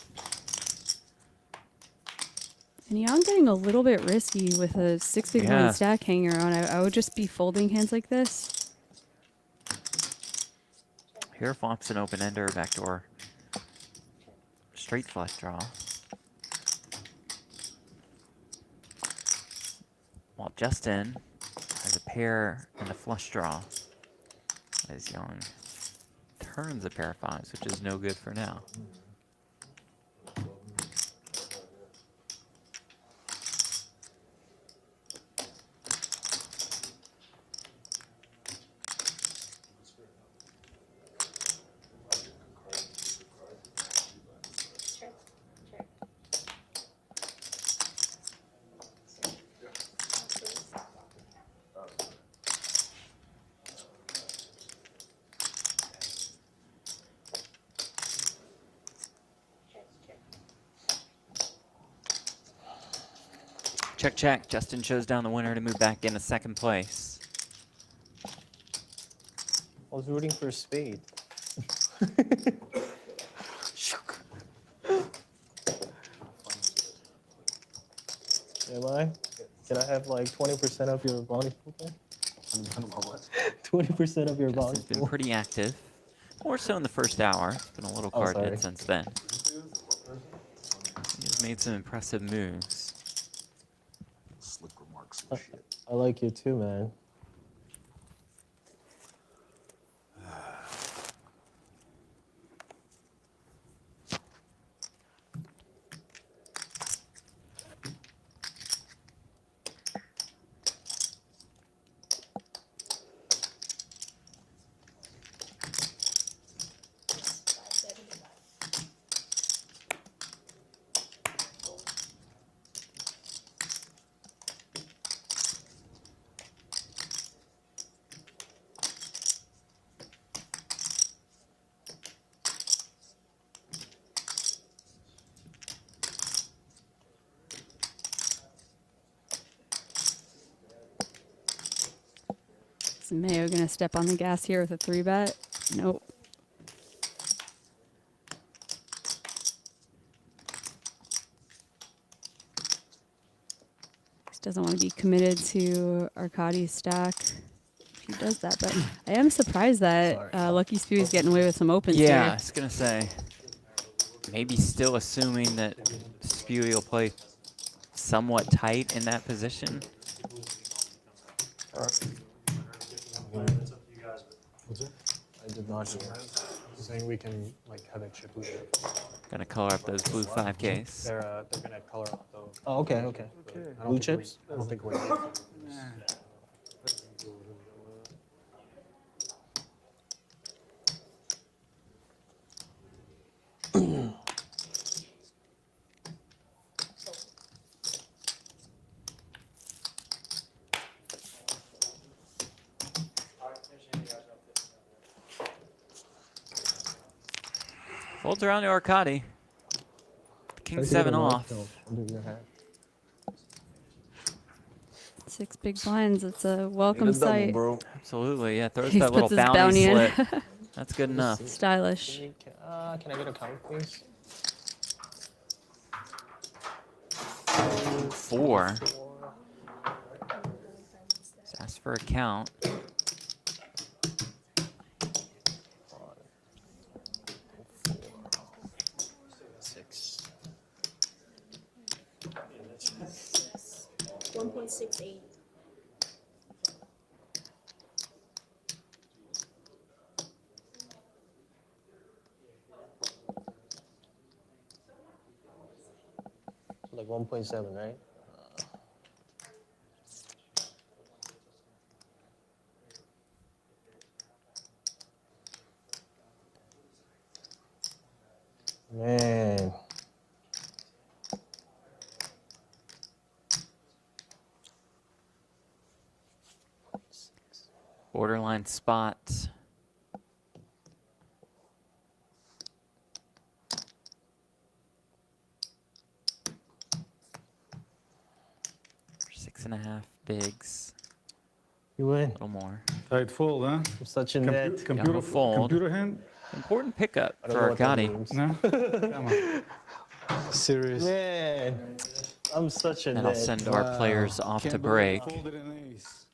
And Young getting a little bit risky with a 6 big blind stack hanging around. I would just be folding hands like this. Pair flops an open ender, backdoor. Straight flush draw. While Justin has a pair and a flush draw. As Yong turns a pair of fives, which is no good for now. Check, check. Justin shows down the winner to move back into second place. I was rooting for a spade. Am I? Can I have like 20% of your bounty pool? 20% of your bounty Justin's been pool. pretty active. More so in the first hour. It's been a little card hit since then. He's made some impressive moves. Slick remarks and shit. I like you too, man. Is Mayo gonna step on the gas here with a 3-bet? Nope. Just doesn't want to be committed to Arkadiy's stack if he does that. But I am surprised that Lucky Spew's getting away with some opens here. Yeah, I was gonna say. Maybe still assuming that Spewy will play somewhat tight in that position. I did not hear. Saying we can like have a chip leader. Gonna color up those blue 5Ks. They're gonna color up those. Oh, okay, okay. Blue chips? I don't think we're. Folds around to Arkadiy. King 7 off. Under your hat. 6 big blinds. It's a welcome sight. Absolutely, yeah. Throws He that little puts his bounty bounty in. slit. That's good enough. Stylish. Can I get a count, please? 4. Just ask for a count. Six. 1.68. Like 1.7, right? Man. Borderline spot. For 6.5 bigs. You win. A little more. Tight fold, huh? I'm such a net. Computer fold. Computer hand? Important pickup I don't know for what that Arkadiy. means. No? Come on. Serious. Man, I'm such a That'll net. send our players off to break. Folded an ace.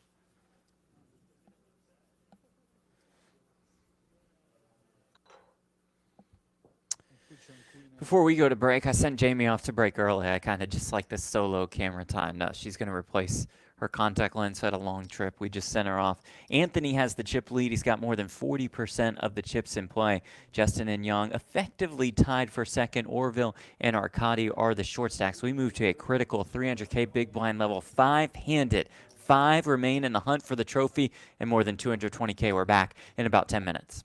Before we go to break, I sent Jamie off to break early. I kind of just like this solo camera time. No, she's going to replace her contact lens. Had a long trip. We just sent her off. Anthony has the chip lead. He's got more than 40% of the chips in play. Justin and Yong effectively tied for second. Orville and Arkadiy are the short stacks. We move to a critical 300K big blind level, 5-handed. 5 remain in the hunt for the trophy, and more than 220K. We're back in about 10 minutes.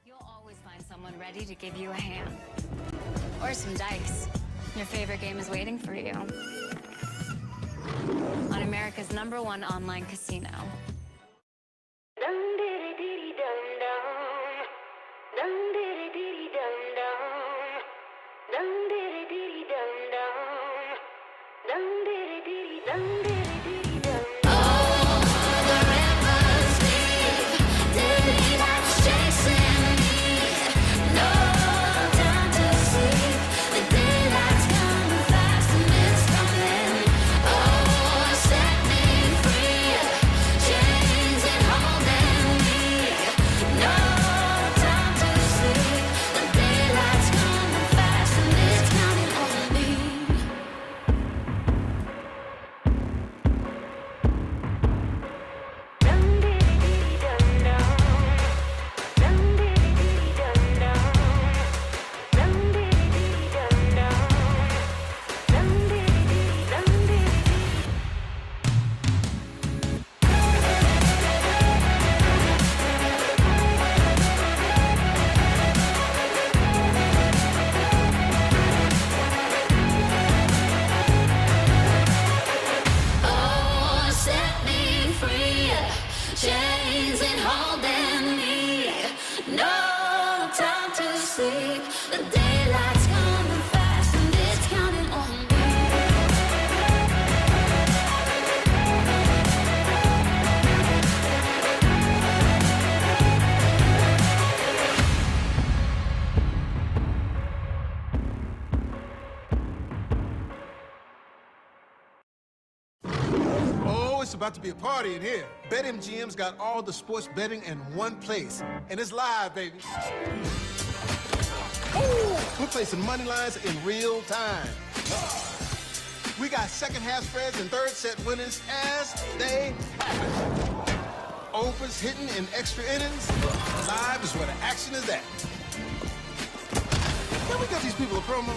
You'll always find someone ready to give you a hand. Or some dice. Your favorite game is waiting for you. On America's #1 online casino. It's about to be a party in here. BetMGM's got all the sports betting in one place. And it's live, baby. Ooh, we're placing money lines in real time. We got second half spreads and third set winners as they happen. Overs hitting in extra innings. Live is where the action is at. Can we give these people a promo?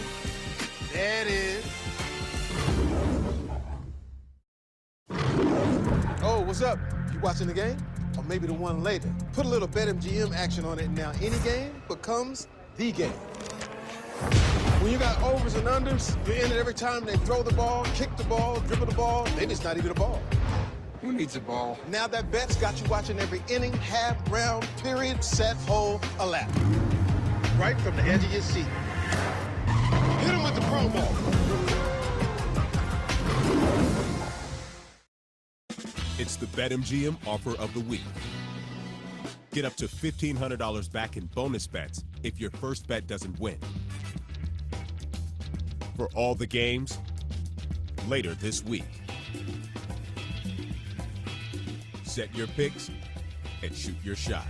There it is. Oh, what's up? You watching the game? Or maybe the one later. Put a little BetMGM action on it, and now any game becomes the game. When you got overs and unders, you're in it every time they throw the ball, kick the ball, dribble the ball. Maybe it's not even a ball. Who needs a ball? Now that bet's got you watching every inning, half, round, period, set, hole, a lap. Right from the edge of your seat. Hit him with the promo. It's the BetMGM offer of the week. Get up to $1,500 back in bonus bets if your first bet doesn't win. For all the games, later this week. Set your picks and shoot your shot.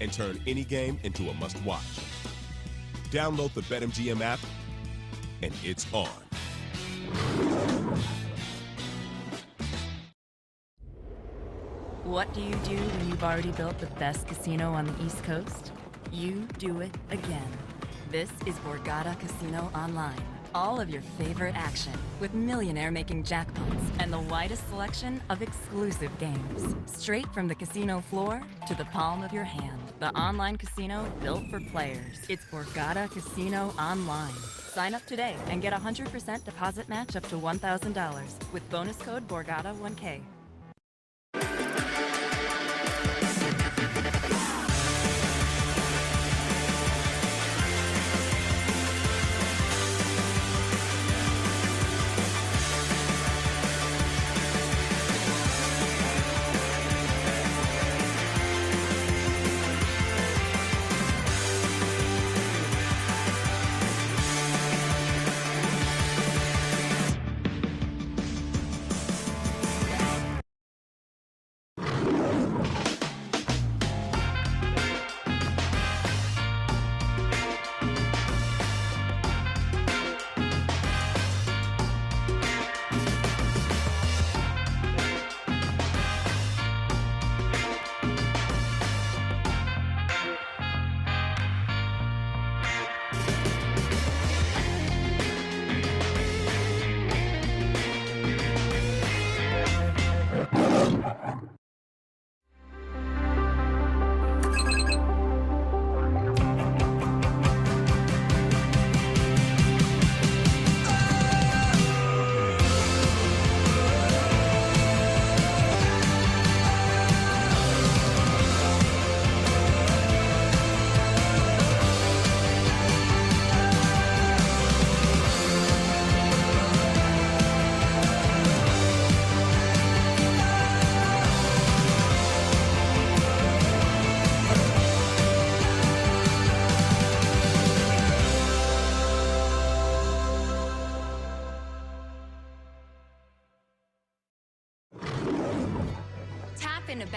And turn any game into a must-watch. Download the BetMGM app, and it's on. What do you do when you've already built the best casino on the East Coast? You do it again. This is Borgata Casino Online. All of your favorite action with millionaire-making jackpots and the widest selection of exclusive games. Straight from the casino floor to the palm of your hand. The online casino built for players. It's Borgata Casino Online. Sign up today and get a 100% deposit match up to $1,000 with bonus code BORGATA1K.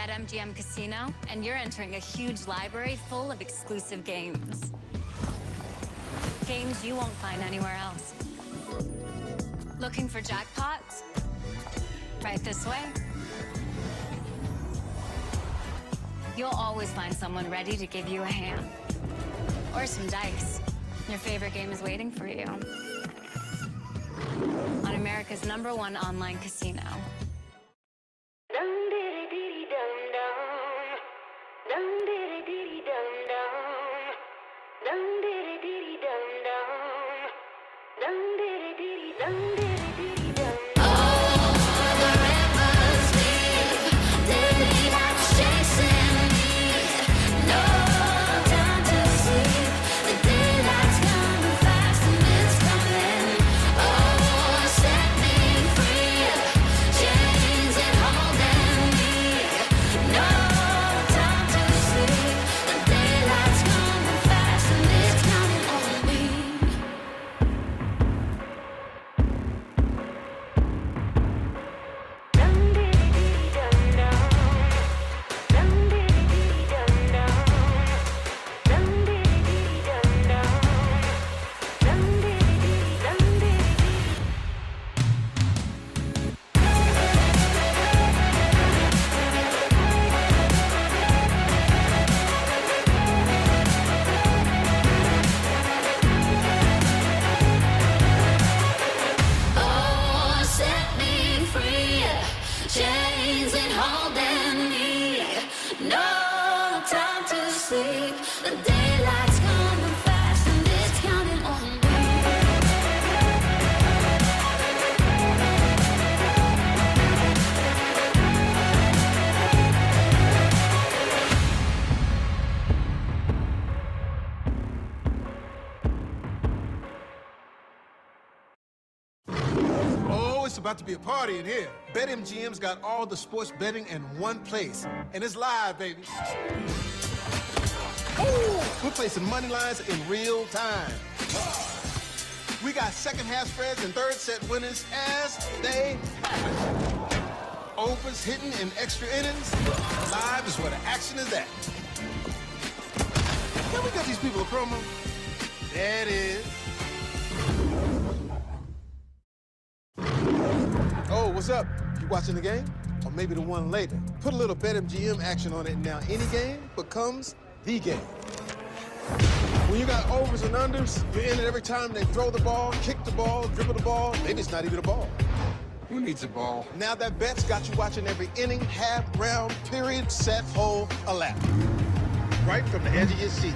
BetMGM Casino, and you're entering a huge library full of exclusive games. Games you won't find anywhere else. Looking for jackpots? Right this way. You'll always find someone ready to give you a hand. Or some dice. Your favorite game is waiting for you. On America's #1 online casino. It's about to be a party in here. BetMGM's got all the sports betting in one place. And it's live, baby. Ooh, we're placing money lines in real time. We got second half spreads and third set winners as they happen. Overs hitting in extra innings. Live is where the action is at. Can we get these people a promo? There it is. Oh, what's up? You watching the game? Or maybe the one later. Put a little BetMGM action on it, and now any game becomes the game. When you got overs and unders, you're in it every time they throw the ball, kick the ball, dribble the ball. Maybe it's not even a ball. Who needs a ball? Now that bet's got you watching every inning, half, round, period, set, hole, a lap. Right from the edge of your seat.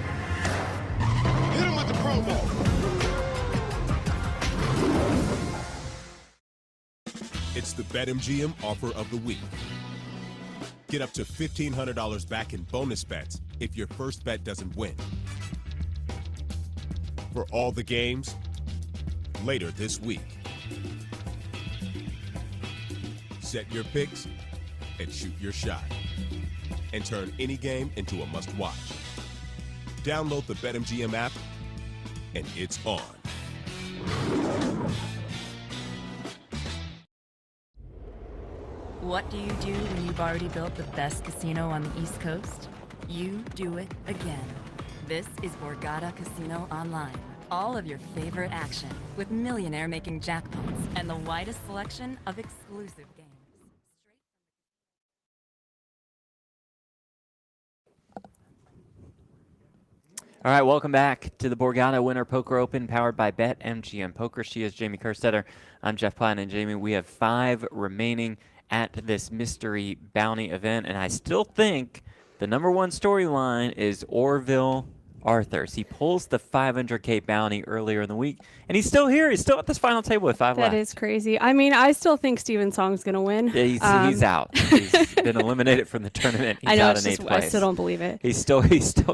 Hit them with the promo. It's the BetMGM offer of the week. Get up to $1,500 back in bonus bets if your first bet doesn't win. For all the games, later this week. Set your picks and shoot your shot. And turn any game into a must-watch. Download the BetMGM app, and it's on. What do you do when you've already built the best casino on the East Coast? You do it again. This is Borgata Casino Online. All of your favorite action with millionaire-making jackpots and the widest selection of exclusive games. All right, welcome back to the Borgata Winter Poker Open, powered by BetMGM Poker. She is Jamie Kerstetter. I'm Jeff Platt, and Jamie, we have 5 remaining at this mystery bounty event, and I still think the #1 storyline is Orvilla Arthurs. He pulls the $500K bounty earlier in the week, and he's still here. He's still at this final table with 5 left. That is crazy. I mean, I still think Steven Song's going to win. Yeah, he's out. He's been eliminated from the tournament. He's I know, out it's in just, 8th place. I still don't believe it. He's still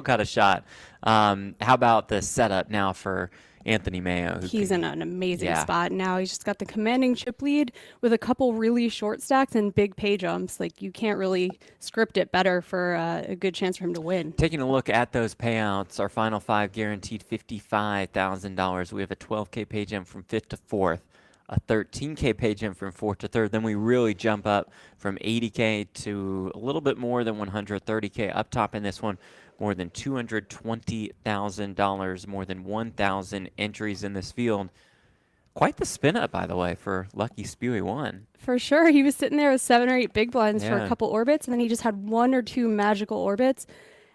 got a shot. How about the setup now for Anthony Maio? He's in an amazing spot now. He's just got the commanding chip lead with a couple really short stacks and big pay jumps. Like, you can't really script it better for a good chance for him to win. Taking a look at those payouts, our final 5 guaranteed $55,000. We have a $12K pay jump from 5th to 4th. a 13K pay jump from 4th to 3rd. Then we really jump up from 80K to a little bit more than 130K. Up top in this one, more than $220,000, more than 1,000 entries in this field. Quite the spin up, by the way, for Lucky Spewy 1. For sure. He was sitting there with 7 or 8 big blinds for Yeah. a couple orbits, and then he just had 1 or 2 magical orbits.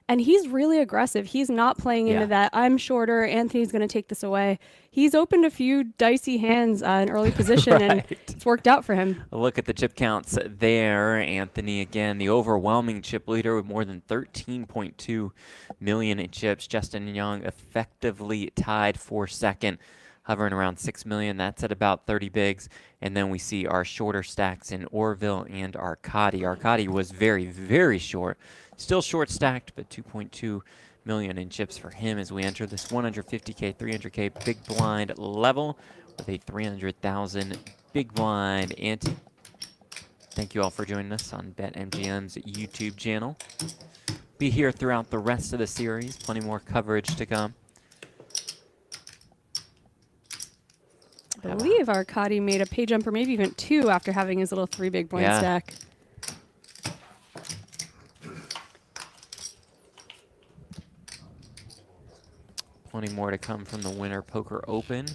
And he's really aggressive. He's not playing into that, I'm shorter, Anthony's going to take this away. He's opened a few dicey hands in early position, and it's worked out for him. A look at the chip counts there. Anthony, again, the overwhelming chip leader with more than 13.2 million in chips. Justin Young effectively tied for second, hovering around 6 million. That's at about 30 bigs. And then we see our shorter stacks in Orville and Arkadiy. Arkadiy was very, very short. Still short stacked, but 2.2 million in chips for him as we enter this 150K, 300K big blind level with a 300,000 big blind ante. Thank you all for joining us on BetMGM's YouTube channel. Be here throughout the rest of the series. Plenty more coverage to come. I believe Arkadiy made a pay jump or maybe even 2 after having his little 3 big blind stack. Plenty more to come from the Winter Poker Open.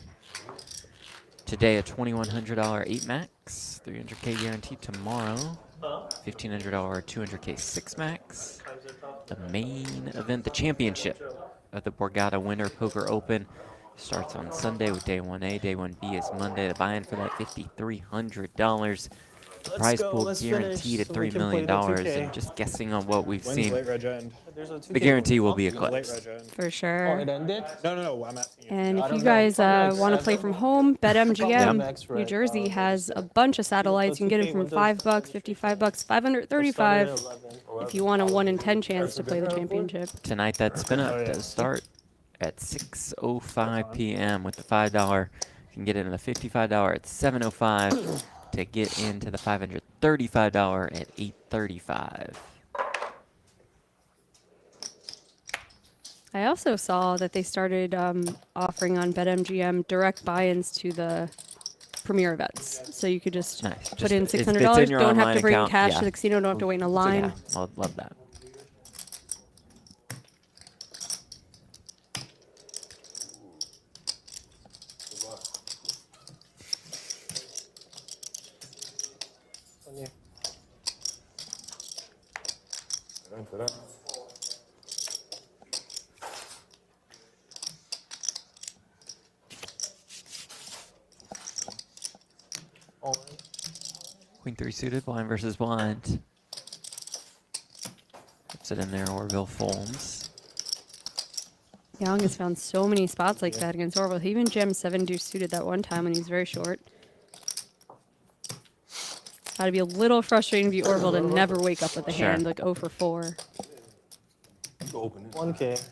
Today, a $2,100 8 max, 300K guaranteed tomorrow. $1,500 200K 6 max. The main event, the championship of the Borgata Winter Poker Open, starts on Sunday with day 1A. Day 1B is Monday. The buy-in for that $5,300. The prize pool guaranteed at $3 million. And just guessing on what we've seen, the guarantee will be eclipsed. For sure. No, I'm asking you. And if you guys want to play from home, BetMGM New Jersey has a bunch of satellites. You can get it from $5, $55, $535 if you want a 1 in 10 chance to play the championship. Tonight, that spin up does start at 6:05 p.m. with the $5. You can get it in the $55 at 7:05 to get into the $535 at 8:35. I also saw that they started offering on BetMGM direct buy-ins to the premier events. So you could just put in $600, don't have to bring cash to the casino, don't have to wait in a line. So yeah, love that. Queen 3 suited, blind versus blind. Puts it in there, Orville folds. Young has found so many spots like that against Orville. He even jammed 7 deuce suited that one time when he was very short. Gotta be a little frustrating to be Orville to never wake up with a hand like 0 for 4. 1K.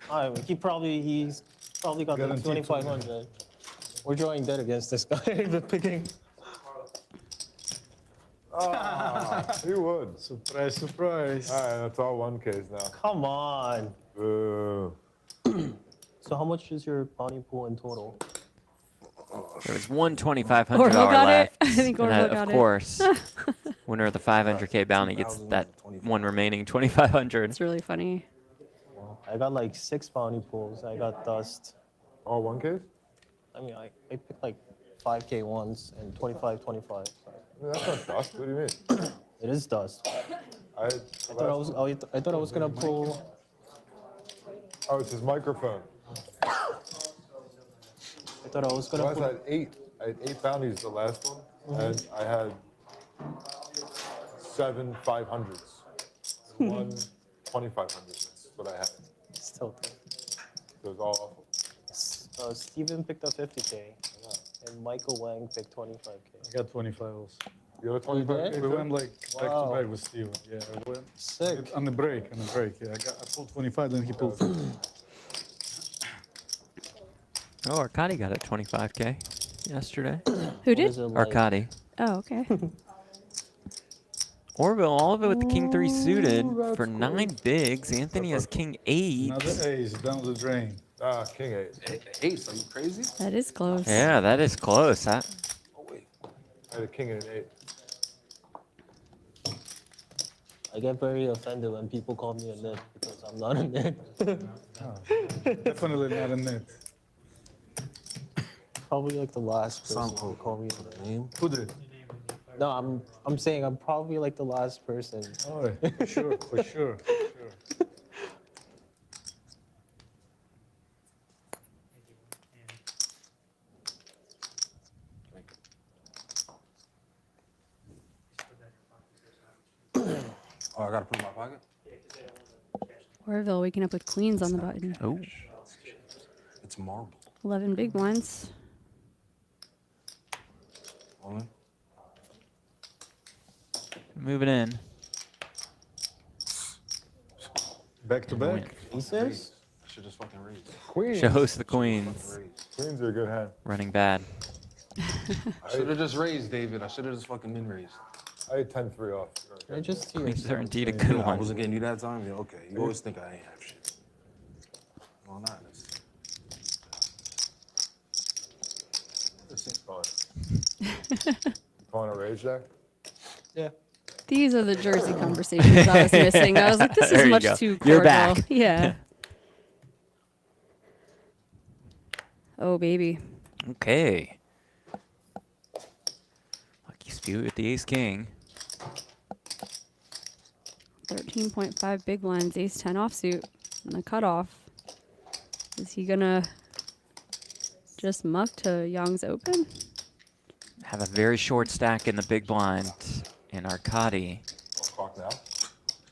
All right, he's probably got like 2,500. We're drawing dead against this guy. Been picking. He would. Surprise, surprise. All right, that's all 1Ks now. Come on. Boo. So how much is your bounty pool in total? There was one $2,500 Orville got left. it. I think And Orville got of it. course, winner of the 500K bounty gets that one remaining $2,500. It's really funny. I got like 6 bounty pools. I got dust. All 1Ks? I mean, I picked like 5K ones and 25. I mean, that's not dust. What do you mean? It is dust. I thought I was gonna pull. Oh, it's his microphone. I thought I was gonna. I had 8. I had 8 bounties the last one, and I had 7 500s. 1 2,500. That's what I had. Still. It was all awful. Steven picked up 50K, and Michael Wang picked 25K. I got 25 also. You got 25K? We went like back to back with Steven. Yeah, I went sick. On the break. Yeah, I pulled 25, then he pulled 50. Oh, Arkadiy got a 25K yesterday. Who did? Arkadiy. Oh, okay. Orville, all of it with the King 3 suited for 9 bigs. Anthony has King 8. Another ace down the drain. King 8. Ace, are you crazy? That is close. Yeah, that is close. Oh, wait. I had a king and an 8. I get very offended when people call me a nit because I'm not a nit. Definitely not a net. Probably like the last person Some who call me a nit. name. Who did? No, I'm saying I'm probably like the last person. Oh, for sure, for sure. Oh, I gotta put it in my pocket? Orville waking up with queens on the button. Oh. It's marble. 11 big blinds. Only? Moving in. Back to back. Aces? I should just fucking raise. Queen. Shows the queens. Queens are a good hand. Running bad. I should have just raised, David. I should have just fucking min raised. I had 10-3 off. Can I just hear Queens are something? indeed a good I one. wasn't getting you that time? Yeah, okay. You always think I ain't have shit. Well, not. Calling a raise jack? Yeah. These are the Jersey conversations I was missing. I was like, this There is you much go. too You're cordial. back. Yeah. Oh, baby. Okay. Lucky Spew with the ace king. 13.5 big blinds, ace 10 offsuit, and a cutoff. Is he gonna just muck to Yong's open? Have a very short stack in the big blind in Arkadiy. Clock now.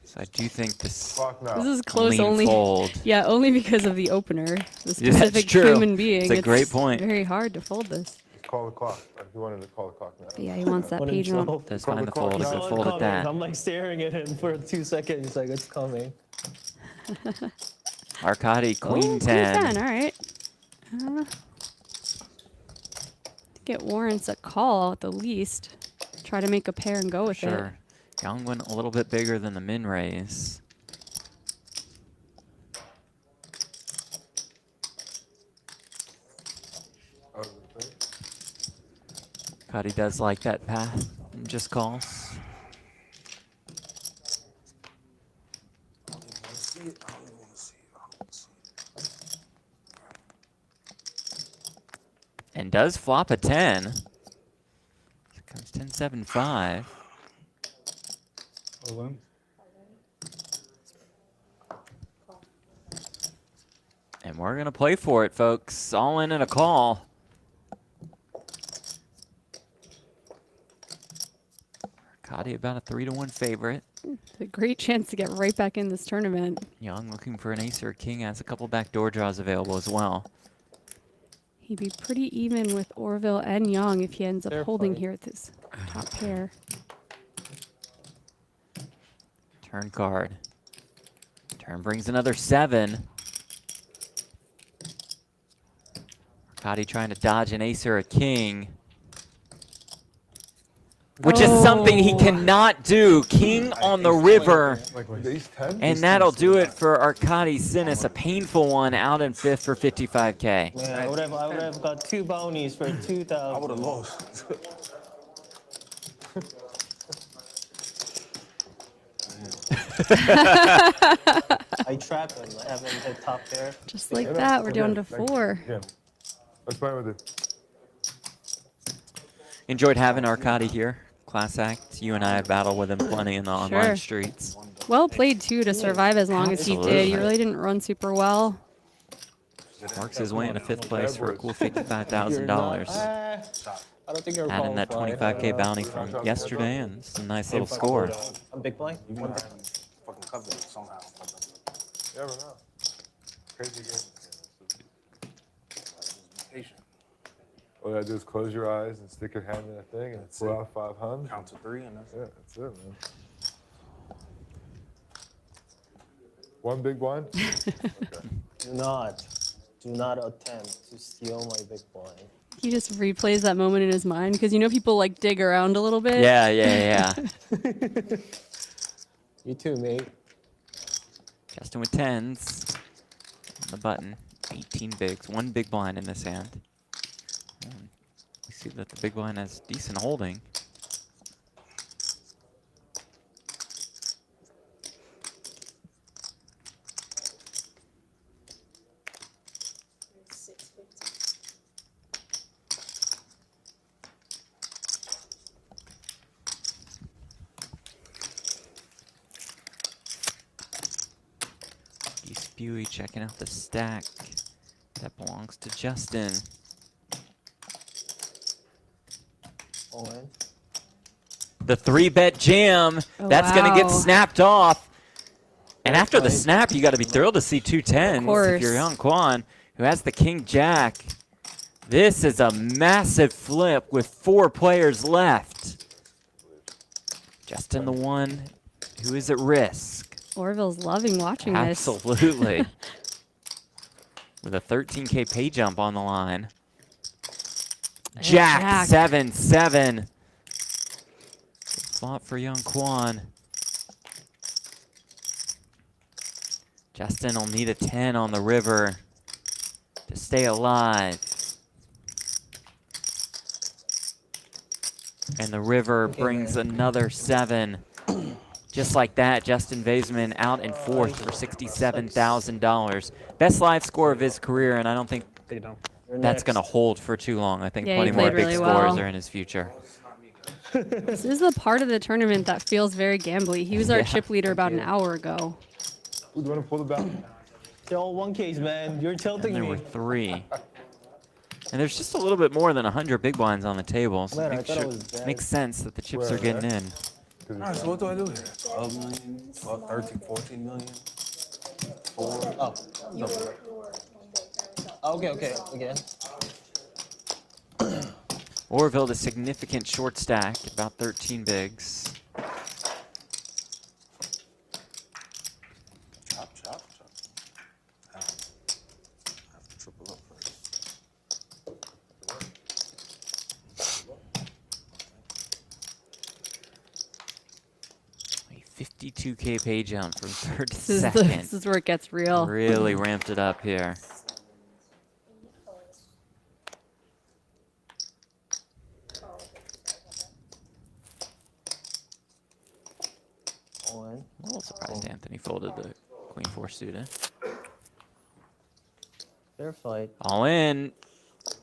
So I do think this Clock now. This is close lean only. fold. Yeah, only because of the opener. The Yeah, that's specific true. human being. It's a great point. Very hard to fold this. Call the clock. He wanted to call the clock now. But yeah, he wants that When page himself- on. Does Call find the the fold. clock It's a now. fold at that. I'm like staring at him for 2 seconds. He's like, it's coming. Arkadiy, Oh, queen 10. All right. I think it warrants a call at the least. Try to make a pair and go with it. Sure. Yong went a little bit bigger than the min raise. Arkadiy does like that path and just calls. I don't even want to see it. I don't even want to see it. I don't want to see it. And does flop a 10. Here comes 10-7-5. All in. And we're going to play for it, folks. All in and a call. Arkadiy about a 3-1 favorite. It's a great chance to get right back in this tournament. Young looking for an ace or a king. Has a couple backdoor draws available as well. He'd be pretty even with Orville and Yong if he ends up Fair holding fight. here at this top pair. Turn card. Turn brings another 7. Arkadiy trying to dodge an ace or a king. Which is something he cannot do. King on the river. Ace 10? And that'll do it for Arkadiy Tsinis. A painful one out in 5th for 55K. Man, I would have got 2 bounties for 2,000. I would have lost. I trap him. I have him hit top pair. Just like that, we're down to 4. Yeah. Let's play with it. Enjoyed having Arkadiy here. Class act. You and I have battled with him plenty in the online Sure. streets. Well played, too, to survive as long as he did. He Absolutely. really didn't run super well. Works his way into 5th place for a cool You're $55,000. not- I don't think you're Adding that qualified. 25K bounty from yesterday and some nice little score. A big blind? Even if I fucking cover it somehow. You never know. Crazy game. Just be patient. All you gotta do is close your eyes and stick your hand in that thing and pull out 500. Count to 3 and that's Yeah, that's it, man. One big blind? Do not attempt to steal my big blind. He just replays that moment in his mind because you know people like dig around a little bit. Yeah. You too, mate. Justin with 10s on the button. 18 bigs, 1 big blind in this hand. We see that the big blind has decent holding. Spewy checking out the stack. That belongs to Justin. All in. The 3-bet jam. That's going to get snapped off. And after the snap, you got to be thrilled to see 2 10s if you're Yong Kwon, who has the king jack. This is a massive flip with 4 players left. Justin, the one who is at risk. Orville's loving watching this. Absolutely. With a 13K pay jump on the line. Jack 7-7. Flop for Yong Kwon. Justin will need a 10 on the river to stay alive. And the river brings another 7. Just like that, Justin Vaysman out in 4th for $67,000. Best live score of his career, and I don't think that's going to hold for too long. I think plenty more big scores are in his future. This is the part of the tournament that feels very gambly. He was our chip leader about an hour ago. Who do you want to pull the back? They're all 1Ks, man. You're tilting And there me. were 3. And there's just a little bit more than 100 big blinds on the table. So it makes sense that the chips are getting in. All right, so what do I do here? 12 million, 12, 13, 14 million, 4. Oh. No. Okay. Orville, the significant short stack, about 13 bigs. Chop. I have to triple up first. 52K pay jump from 3rd to This 2nd. is where it gets real. Really ramped it up here. All in. I'm a little surprised Anthony folded the Queen 4 suited. Fair fight. All in.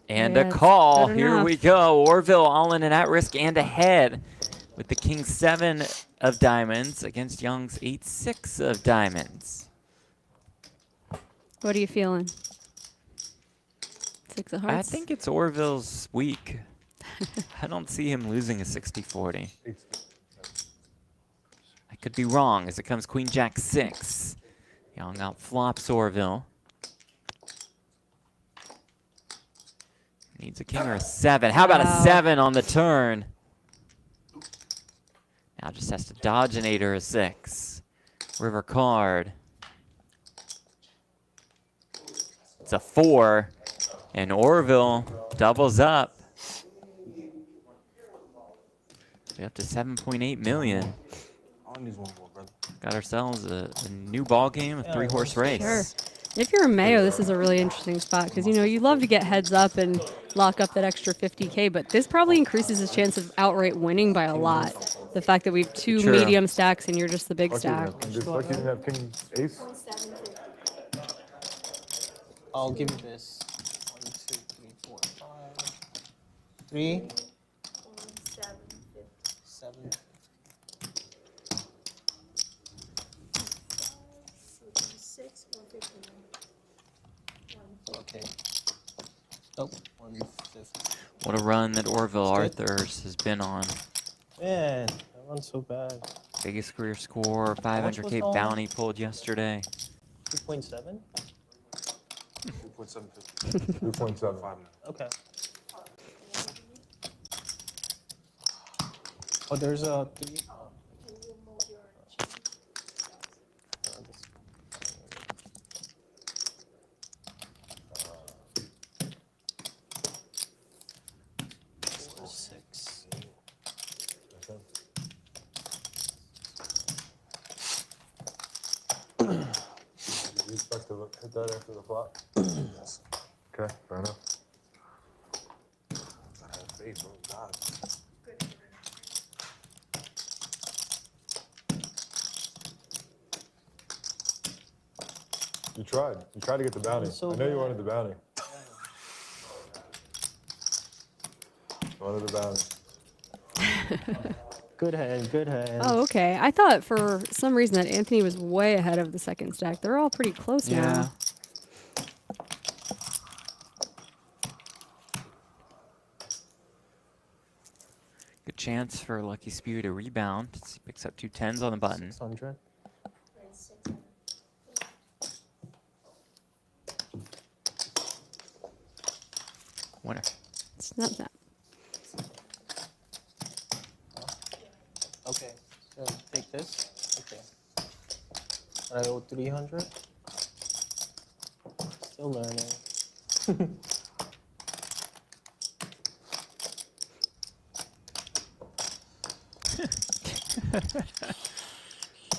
And Yeah, a call. good Here enough. we go. Orville all in and at risk and ahead with the King 7 of diamonds against Young's 8-6 of diamonds. What are you feeling? 6 of hearts? I think it's Orville's week. I don't see him losing a 60-40. I could be wrong as it comes Queen Jack 6. Young out flops Orville. Needs a king or a 7. How about a 7 on the turn? Now just has to dodge an 8 or a 6. River card. It's a 4. And Orville doubles up. We're up to 7.8 million. Only one more, brother. Got ourselves a new ball game, a 3-horse race. Sure. If you're a Mayo, this is a really interesting spot because, you know, you love to get heads up and lock up that extra 50K, but this probably increases his chance of outright winning by a lot. The fact that we have 2 True. medium stacks and you're just the big stack. Just like you didn't have king ace. I'll give you this. 1, 2, 3, 4, 5. 3. 7. Okay. Oh, 150. What a run that Orville That's good. Arthurs has been on. Man, that runs so bad. Biggest career score, 500K all? bounty pulled yesterday. 2.7? 2.7. 2.7. Okay. Oh, there's a 3. expect to hit that after the flop? Yes. Okay, fair enough. I have faith, bro. God. You tried. You tried to get the bounty. So I know you bad. wanted the bounty. You wanted the bounty. Good hand, good hand. Oh, okay. I thought for some reason that Anthony was way ahead of the second stack. They're all pretty close now. Good chance for Lucky Spew to rebound. He picks up 2 10s on the button. 600. Winner. It's not that. Okay, so take this. Okay. I owe 300. Still learning.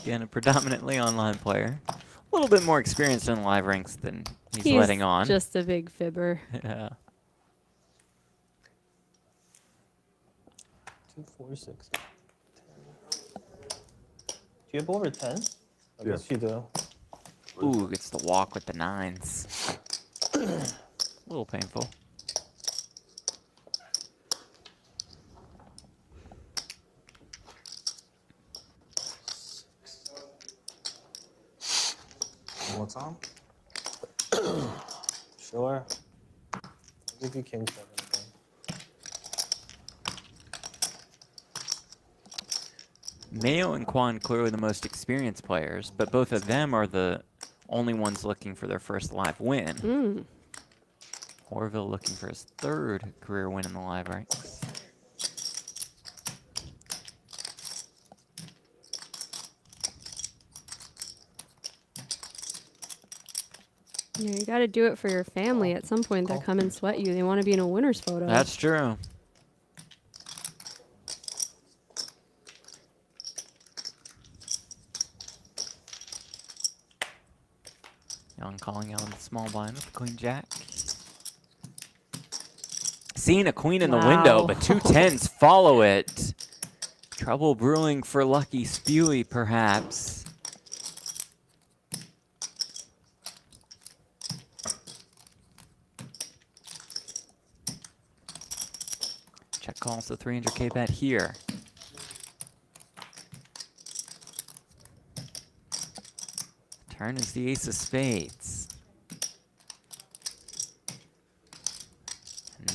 Again, a predominantly online player. A little bit more experienced in live ranks than he's letting on. Just a big fibber. Yeah. 2, 4, 6. 10. Do you have over 10? I guess you do. Ooh, gets the walk with the 9s. A little painful. One more time? Sure. I'll give you king 7. Mayo and Kwon clearly the most experienced players, but both of them are the only ones looking for their first live win. Orville looking for his 3rd career win in the live ranks. Yeah, you got to do it for your family. At some point, they'll come and sweat you. They want to be in a winner's photo. That's true. Young calling out on the small blind with the queen jack. Seeing a queen in the window, but 2 10s follow it. Trouble brewing for Lucky Spewy, perhaps. Check calls the 300K bet here. Turn is the ace of spades.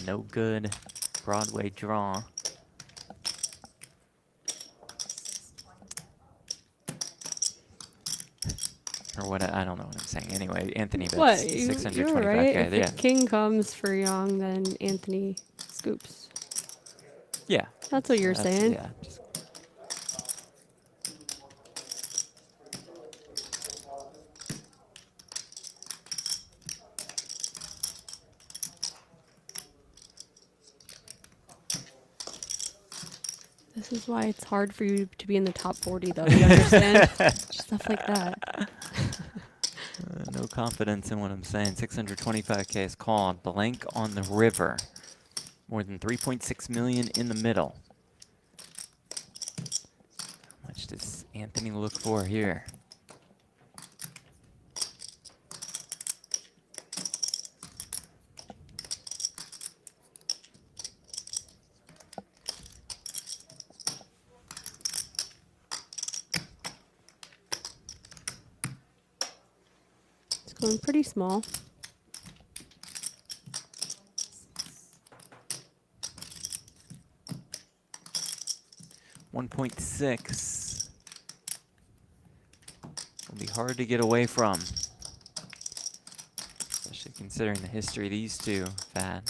No good Broadway draw. Or what, I don't know what I'm saying. Anyway, Anthony bets What? 625K. You're right. If Yeah. the king comes for Young, then Anthony scoops. Yeah. That's what you're saying. Yeah. This is why it's hard for you to be in the top 40, though. You understand? Stuff like that. No confidence in what I'm saying. 625K is called. Blank on the river. More than 3.6 million in the middle. How much does Anthony look for here? It's going pretty small. $1.6 will be hard to get away from, especially considering the history of these two have had.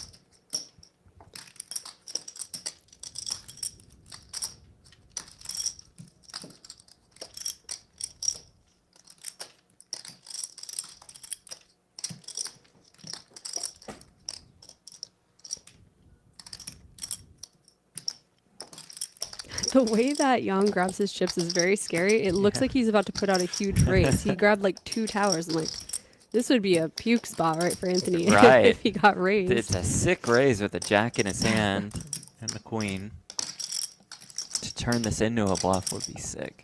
The way that Young grabs his chips is very scary. It looks like he's about to put out a huge race. He grabbed like 2 towers. I'm like, This would be a puke spot, right, for Anthony Right. if he got raised. It's a sick raise with a jack in his hand and the queen. To turn this into a bluff would be sick.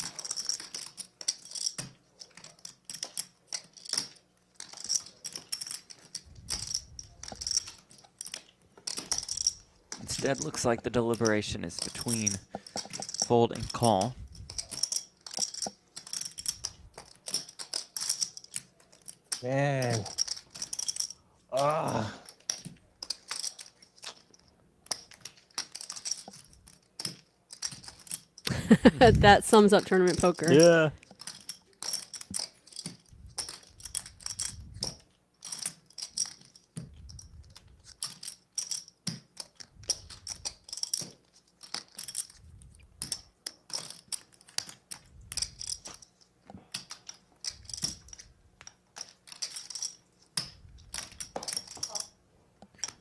Instead, looks like the deliberation is between fold and call. Man. Ah. That sums up tournament poker. Yeah.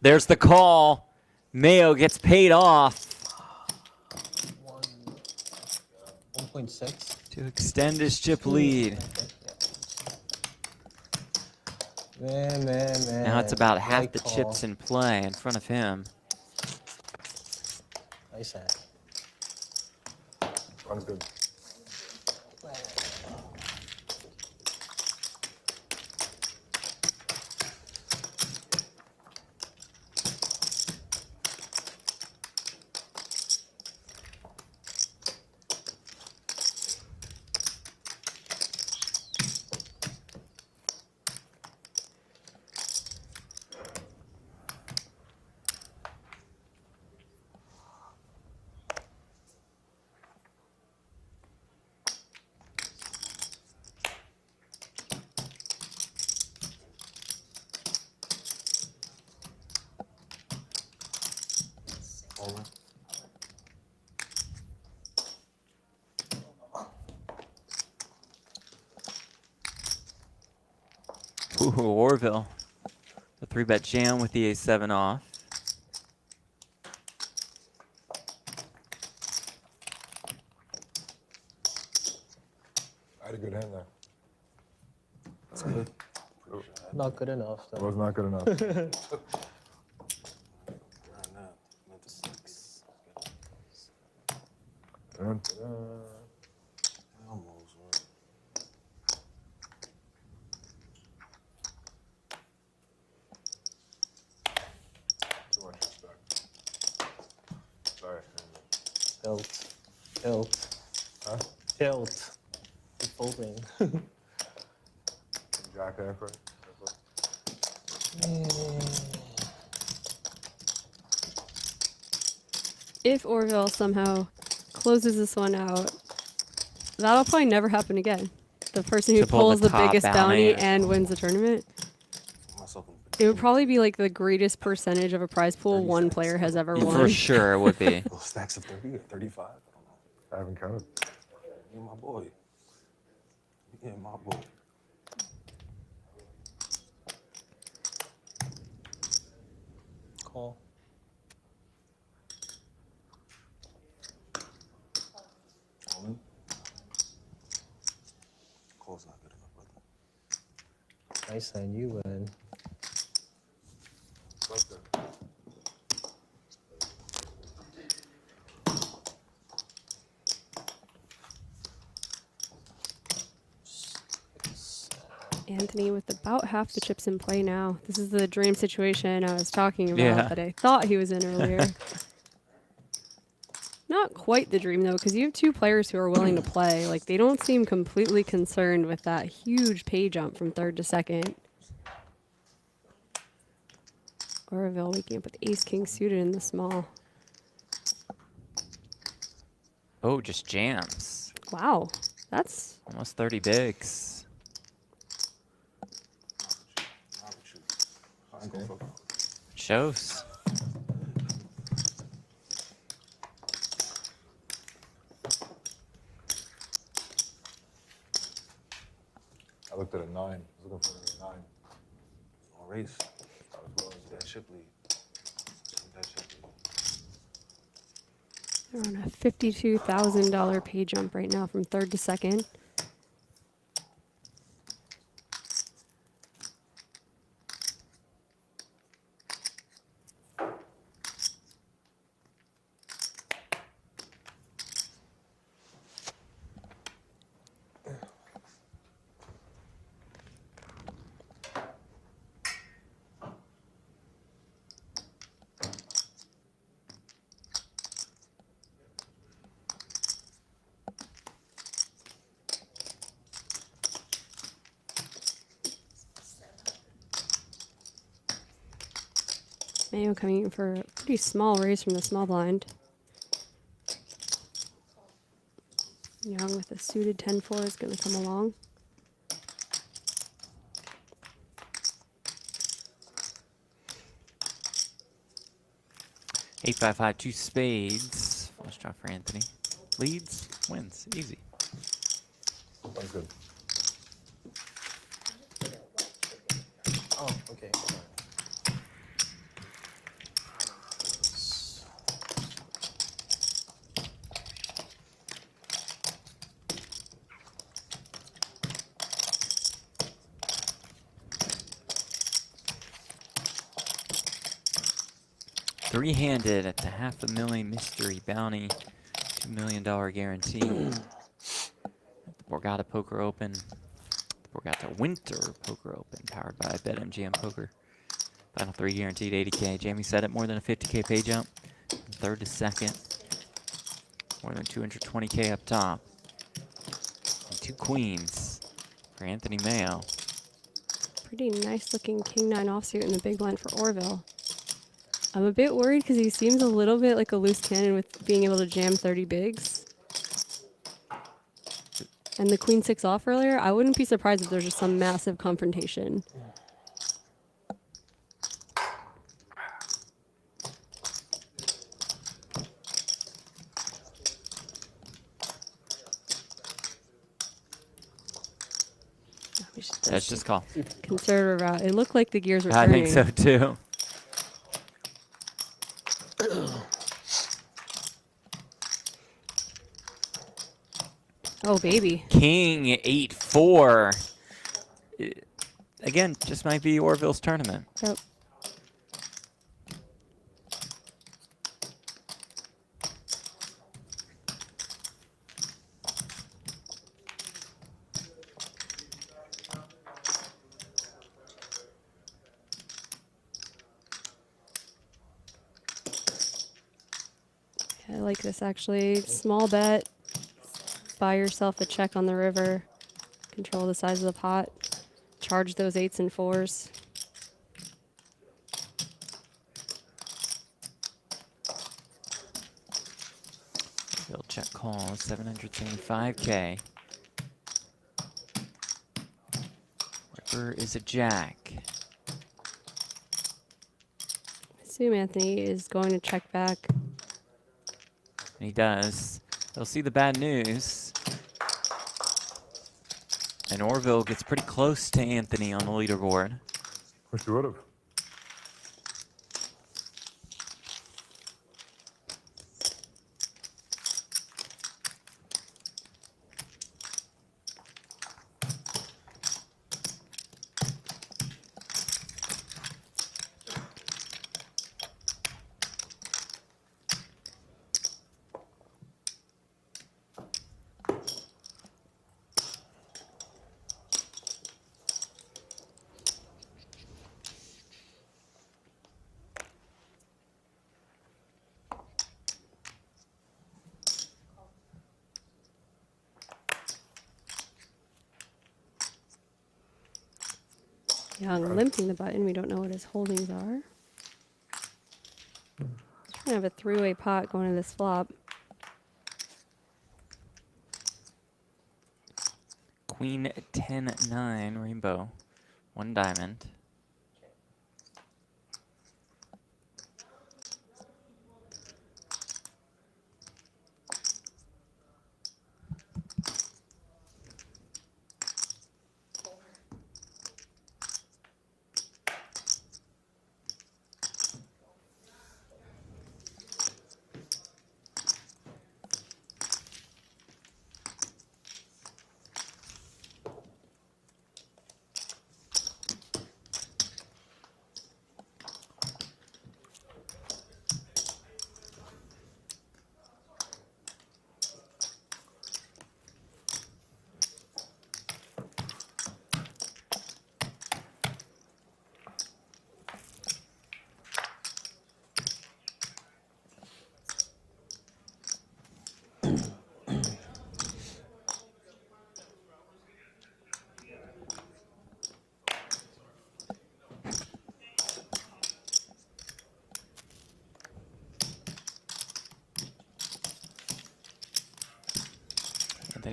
There's the call. Mayo gets paid off 1.6. to extend his chip lead. Man. Now it's about half Right the call. chips in play in front of him. Nice hand. Runs good. Ooh, Orville. The 3-bet jam with the ace-7 off. I had a good hand there. That's good. Not good enough. It was not good enough. Dun, dun. Too much respect. Sorry. Tilt. Huh? Tilt. Keep folding. Jack there for If Orville somehow closes this one out, that'll probably never happen again. The person who To pull pulls the the top biggest bounty. bounty and wins the tournament. It would probably be like the greatest percentage of a prize pool one player has ever won. For sure it would be. Little stacks of 30 or 35. I don't know. I haven't counted. Me and my boy. Me and my boy. Call. All in. Call's not good enough, brother. Nice hand. You win. That's good. Anthony with about half the chips in play now. This is the dream situation I was talking about Yeah. that I thought he was in earlier. Not quite the dream, though, because you have two players who are willing to play. Like, they don't seem completely concerned with that huge pay jump from third to second. Orville waking up with ace-king suited in the small. Oh, just jams. Wow, that's... Almost 30 bigs. Shows. I looked at a 9. I was looking for a 9. On race. I was well into that chip lead. That chip lead. They're on a $52,000 pay jump right now from third to second. Mayo coming in for a pretty small raise from the small blind. Young with a suited 10-4 is going to come along. Eight, 5, 5, 2 spades. Flush draw for Anthony. Leads, wins, easy. Sounds good. Oh, okay. Three-handed at the $500,000 mystery bounty, $2 million guarantee. At the Borgata Poker Open, the Borgata Winter Poker Open, powered by BetMGM Poker. Final three guaranteed 80K. Jamie said it, more than a 50K pay jump. Third to second, more than 220K up top. And 2 queens for Anthony Maio. Pretty nice looking king-9 offsuit in the big blind for Orville. I'm a bit worried because he seems a little bit like a loose cannon with being able to jam 30 bigs. And the queen-6 off earlier, I wouldn't be surprised if there's just some massive confrontation. That's just call. Conservative route. It looked like the gears were I turning. think so too. Oh, baby. King 8-4. Again, just might be Orville's tournament. Yep. I like this actually. Small bet. Buy yourself a check on the river. Control the size of the pot. Charge those 8s and 4s. Bill check call, 775K. River is a jack. I assume Anthony is going to check back. He does. They'll see the bad news. And Orville gets pretty close to Anthony on the leaderboard. Wish you would have. Young limping the button. We don't know what his holdings are. Trying to have a three-way pot going to this flop. Queen 10-9 rainbow. 1 diamond.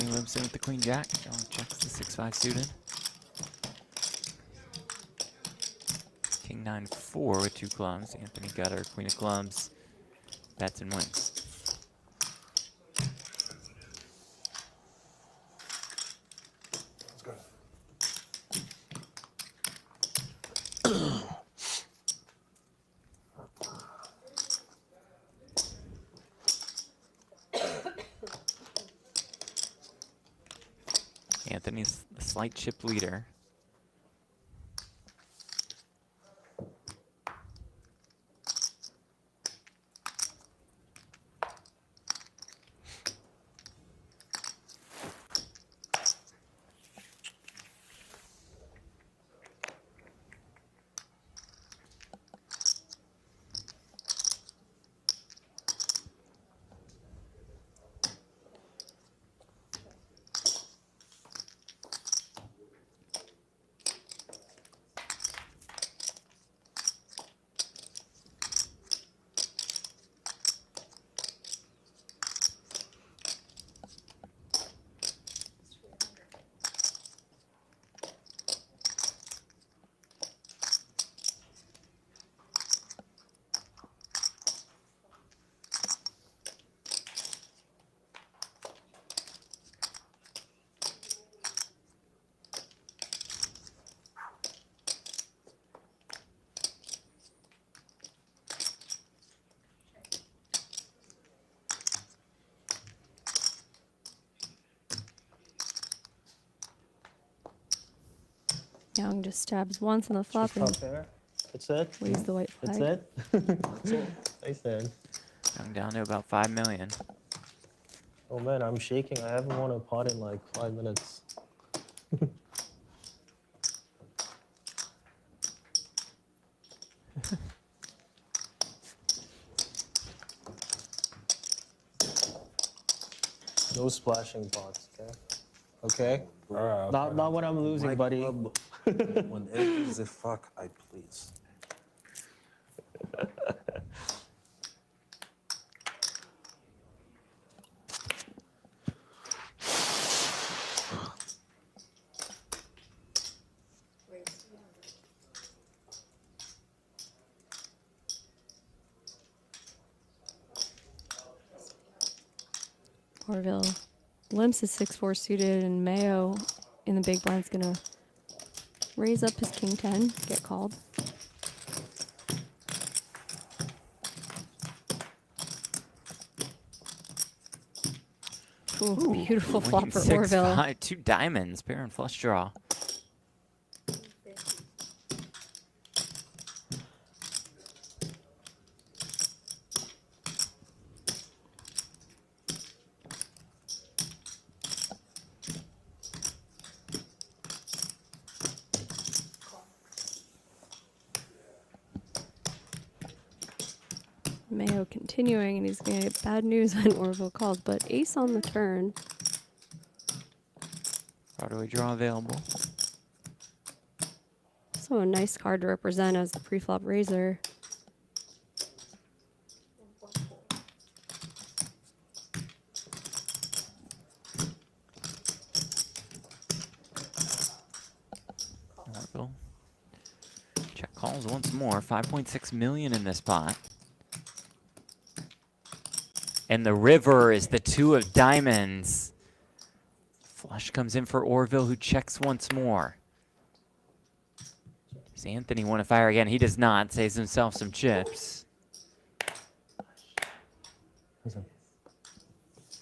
Anthony moves in with the queen jack. Yong checks the 6-5 suited. King 9-4 with 2 clubs. Anthony gutter, queen of clubs, bets and wins. Anthony's the slight chip leader. Young just stabs once on the flop Just and top pair. That's it. waves the white flag. That's it. That's all. I said. Young down to about 5 million. Oh man, I'm shaking. I haven't won a pot in like 5 minutes. No splashing pots, okay? Okay? Not when I'm losing, My buddy. club, when it is a fuck, I please. Orville limps is 6-4 suited, and Mayo in the big blind's gonna raise up his king 10, get called. Ooh, beautiful flop for Queen Orville. 6-5, 2 diamonds, pair and flush draw. Mayo continuing, and he's going to get bad news when Orville calls, but ace on the turn. Broadway draw available. So a nice card to represent as the pre-flop raiser. Orville check calls once more. 5.6 million in this pot. And the river is the 2 of diamonds. Flush comes in for Orville, who checks once more. Does Anthony want to fire again? He does not. Saves himself some chips.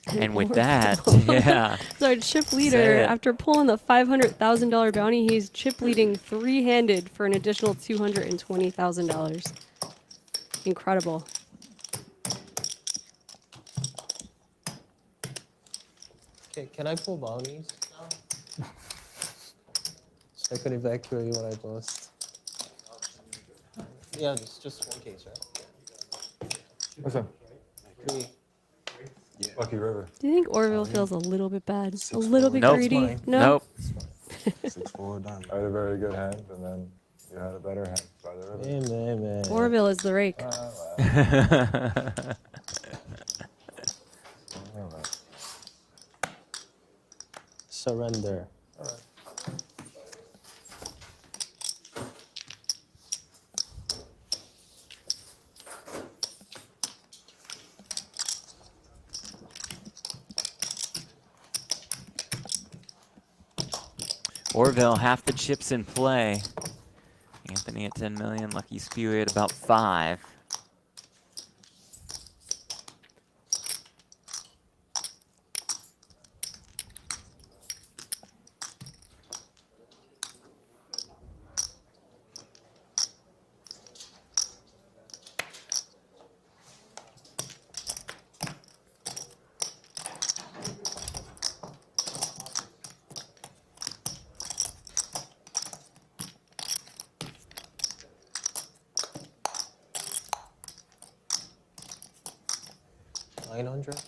And with that, yeah. So our chip Say leader, it. after pulling the $500,000 bounty, he's chip leading 3-handed for an additional $220,000. Incredible. Okay, can I pull bounties? So I can evacuate when I bust. Yeah, just one case, right? What's up? 3. Lucky River. Do you think Orville feels a little bit bad? A little bit Nope. greedy? No? Nope. 6-4 diamond. I had a very good hand, and then you had a better hand by the river. Man. Orville is the rake. Surrender. All right. Orville, half the chips in play. Anthony at 10 million, Lucky Spewy at about 5. $900.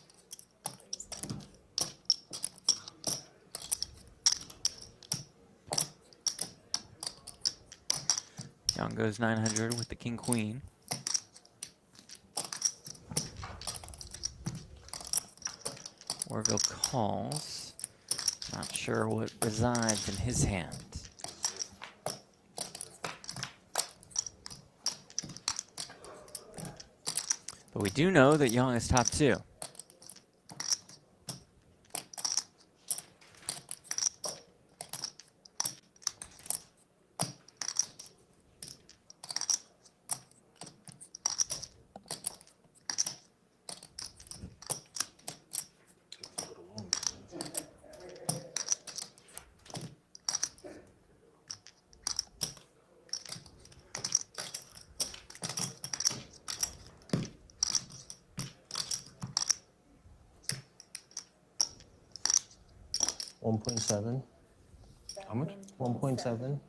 Young goes 900 with the king queen. Orville calls. Not sure what resides in his hand. But we do know that Young is top 2. $1.7. How much? 1.7.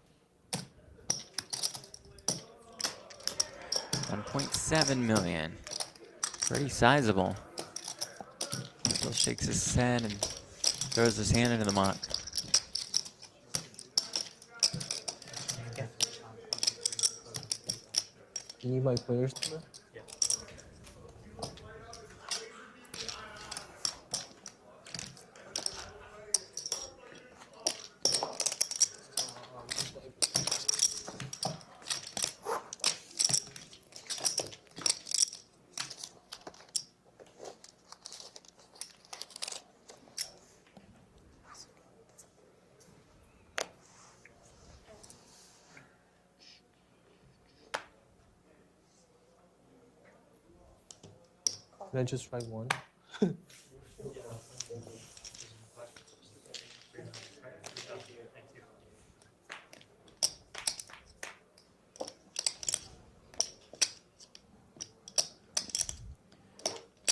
1.7 million. Pretty sizable. Still shakes his head and throws his hand into the muck. You need my players number? Can I just write one?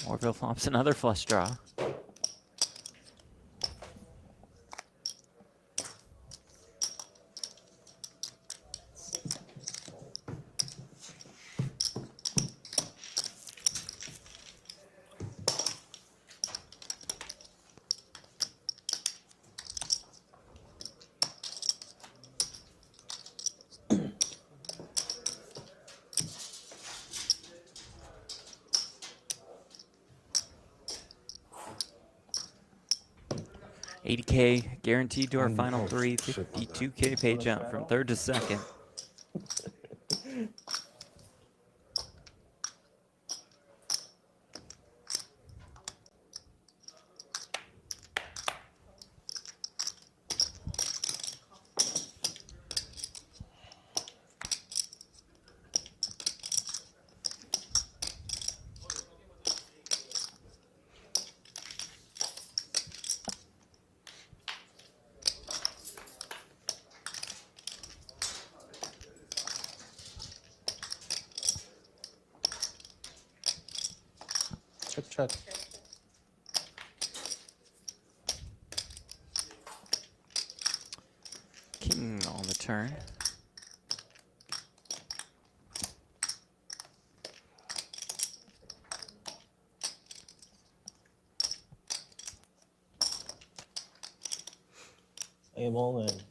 Orville flops another flush draw. $80K guaranteed to our final 3, $52K pay jump from 3rd to 2nd. Check. King on the turn. I am all in.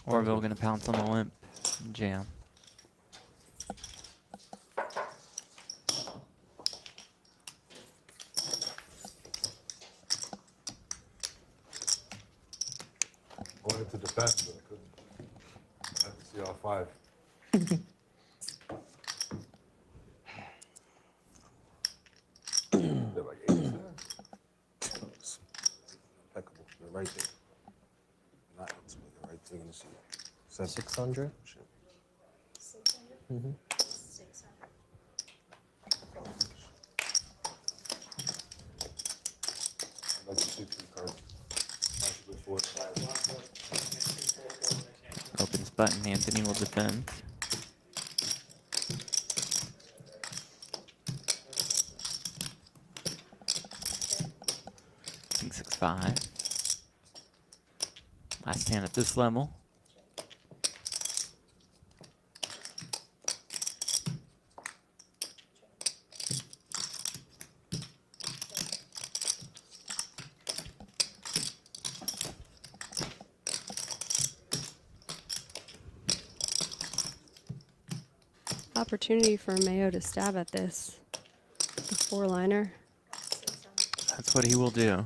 Orville gonna pounce on the limp. Jam. I wanted to defend, but I couldn't. I had to see all 5. They're like 8 there. Impeccable. They're right there. Not into it. They're right there. You're gonna see it. 600. Mm-hmm. I'd like to see 2 cards. Possibly 4 or 5. Opens button. Anthony will defend. King 6-5. Last hand at this level. Opportunity for Mayo to stab at this. The 4-liner. That's what he will do.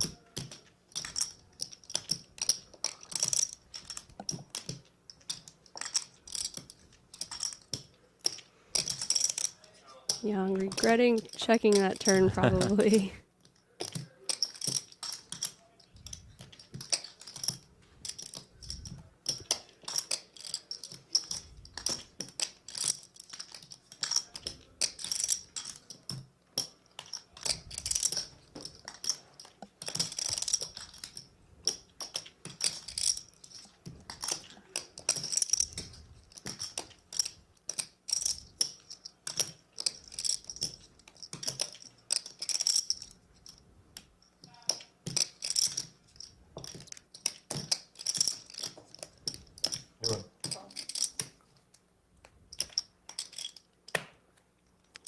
Young regretting checking that turn probably.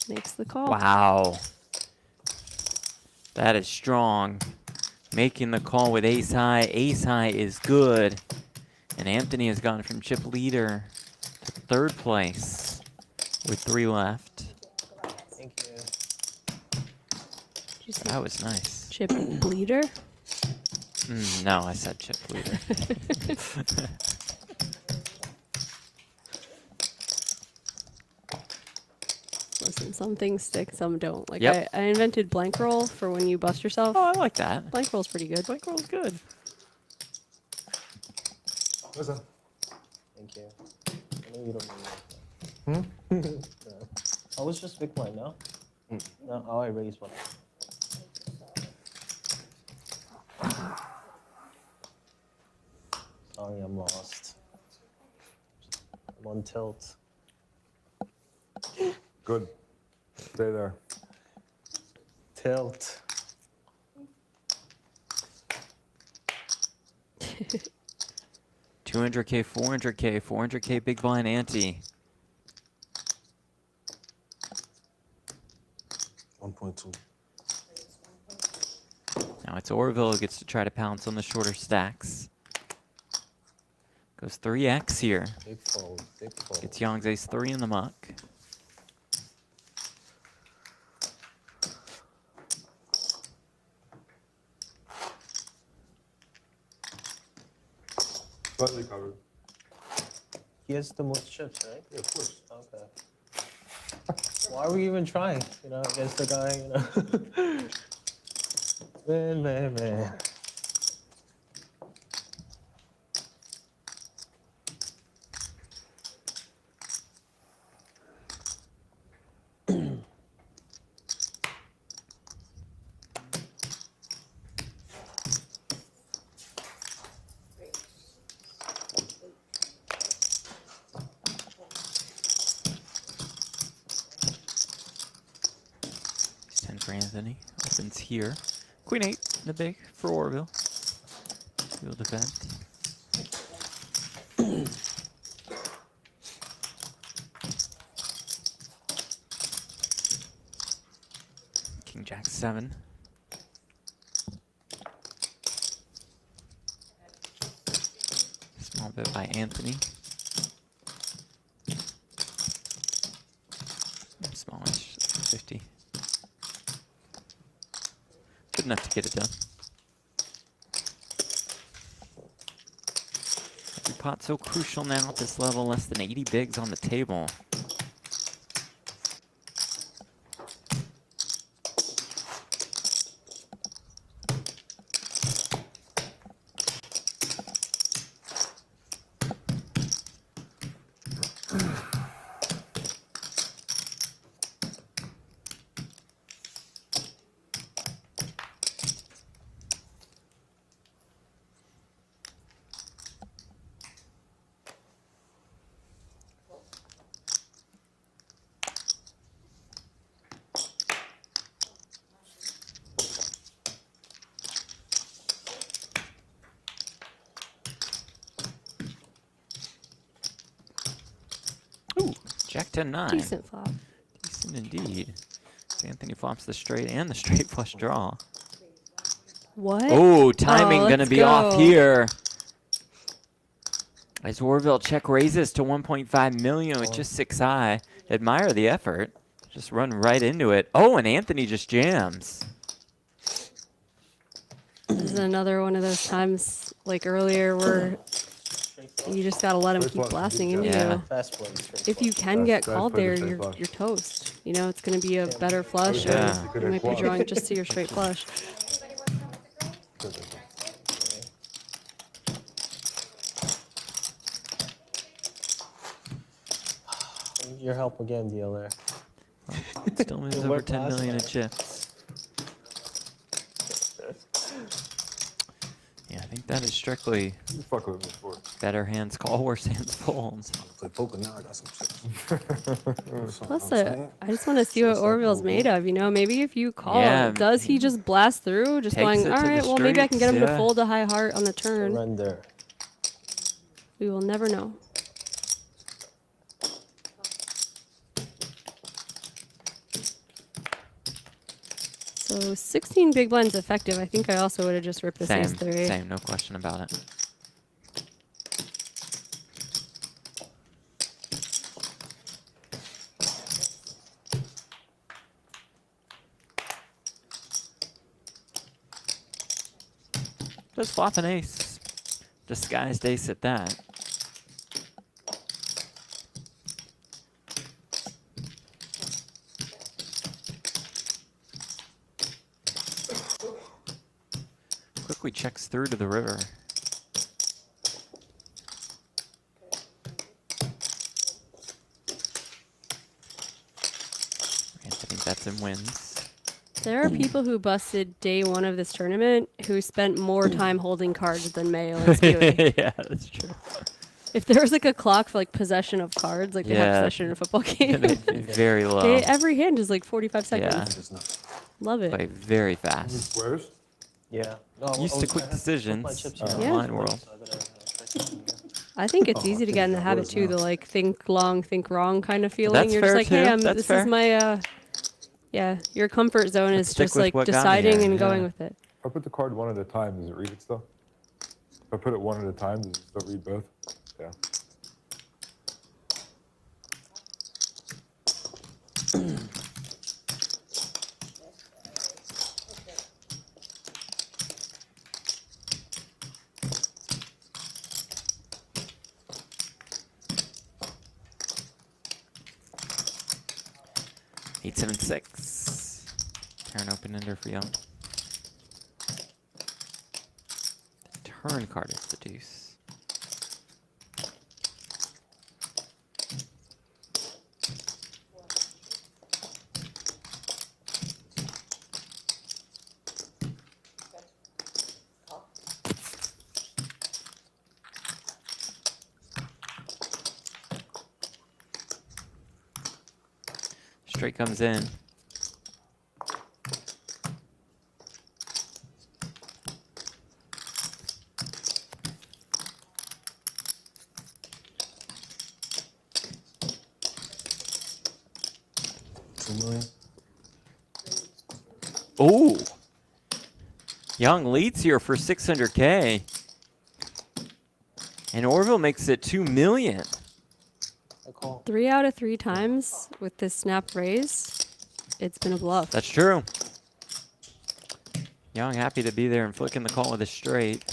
Makes the call. Wow. That is strong. Making the call with ace high. Ace high is good. And Anthony has gone from chip leader to 3rd place with 3 left. Thank you. Did you say That was nice. chip leader? No, I said chip leader. Listen, some things stick, some don't. Like Yep. I invented blank roll for when you bust yourself. Oh, I like that. Blank roll's pretty good. Blank roll's good. Listen. Thank you. I know you don't need that. No. I was just big blind, no? No, oh, I raised one. Sorry, I'm lost. I'm on tilt. Good. Stay there. Tilt. $200K, $400K, $400K big blind ante. 1.2. Now it's Orville who gets to try to pounce on the shorter stacks. Goes 3x here. Big fold, big fold. Gets Young's ace 3 in the muck. Slightly covered. He has the most chips, right? Yeah, of course. Okay. Why are we even trying? You know, against the guy, you know. Man. For Anthony. Opens here. Queen 8 in the big for Orville. He'll defend. King Jack 7. Small Small bet by Anthony. Smallish, 50. Good enough to get it done. Every pot so crucial now at this level, less than 80 bigs on the table. Jack 10-9. Decent flop. Decent indeed. Anthony flops the straight and the straight flush draw. What? Oh, timing gonna let's be go. off here. As Orville check raises to 1.5 million with just 6 high. Admire the effort. Just run right into it. Oh, and Anthony just jams. This is another one of those times like earlier where you just gotta let him keep blasting into you. Fast play, straight If you can get called there, you're toast. You know, it's gonna be a better flush, Yeah. or you might be drawing just to your straight flush. Your help again, dealer. Still moves It over worked 10 last million in time. chips. Yeah, I think that is strictly You fuck with me before. better hands call, worse hands folds. Play poker now. I got some chips. Plus, I just want to see what Orville's made of. You know, maybe if you call, Yeah. does he just blast through, just Takes going, it all to the right, well, maybe I can get him streets, to yeah. fold a high heart on the turn. Surrender. We will never know. So 16 big blinds effective. I think I also would have just ripped this Same, ace 3. same, no question about it. Just flop an ace. Disguised ace at that. Quickly checks through to the river. Anthony bets and wins. There are people who busted day 1 of this tournament who spent more time holding cards than Mayo and skewing. Yeah, that's true. If there was like a clock for like possession of cards, like they have Yeah. possession in a football game, It'd be very low. every hand is like 45 Yeah. seconds. Love it. Play very fast. Squares? Yeah. Used to quick decisions in the Yeah. online world. I think it's easy to get in the habit too, the like think long, think wrong kind of feeling. That's You're fair just like, hey, too. That's this fair. is my, yeah, your comfort zone Let's is stick just with like what got me deciding here, and yeah. going with it. If I put the card one at a time, does it read it still? If I put it one at a time, does it still read both? Yeah. Eight, 7, 6. Turn open ender for Young. The turn card is the deuce. Straight comes in. $2 million. Oh, Young leads here for 600K. And Orville makes it 2 million. I call. 3 out of 3 times with this snap raise, it's been a bluff. That's true. Young happy to be there and flicking the call with a straight.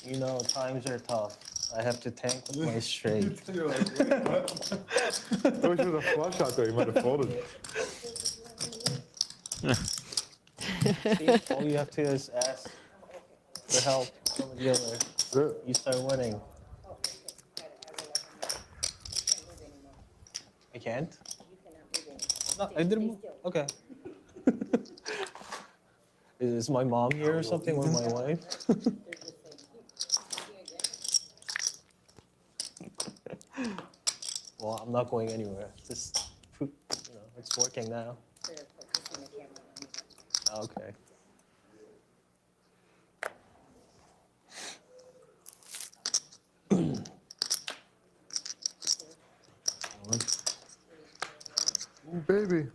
You know, times are tough. I have to tank with my straight. I wish there was a flush out there. You might have folded. See, all you have to do is ask for help from the other. You start winning. I can't? No, I didn't. Okay. Is my mom here or something with my wife? Well, I'm not going anywhere. Just, you know, it's working now. Okay. Ooh, baby.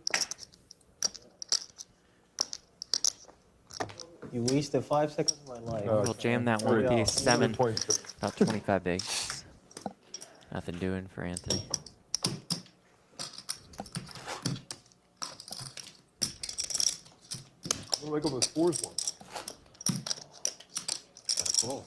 You wasted 5 seconds of my life. We'll jam that one with the 7. Points. About 25 bigs. Nothing doing for Anthony. I like all those fours one. Cool.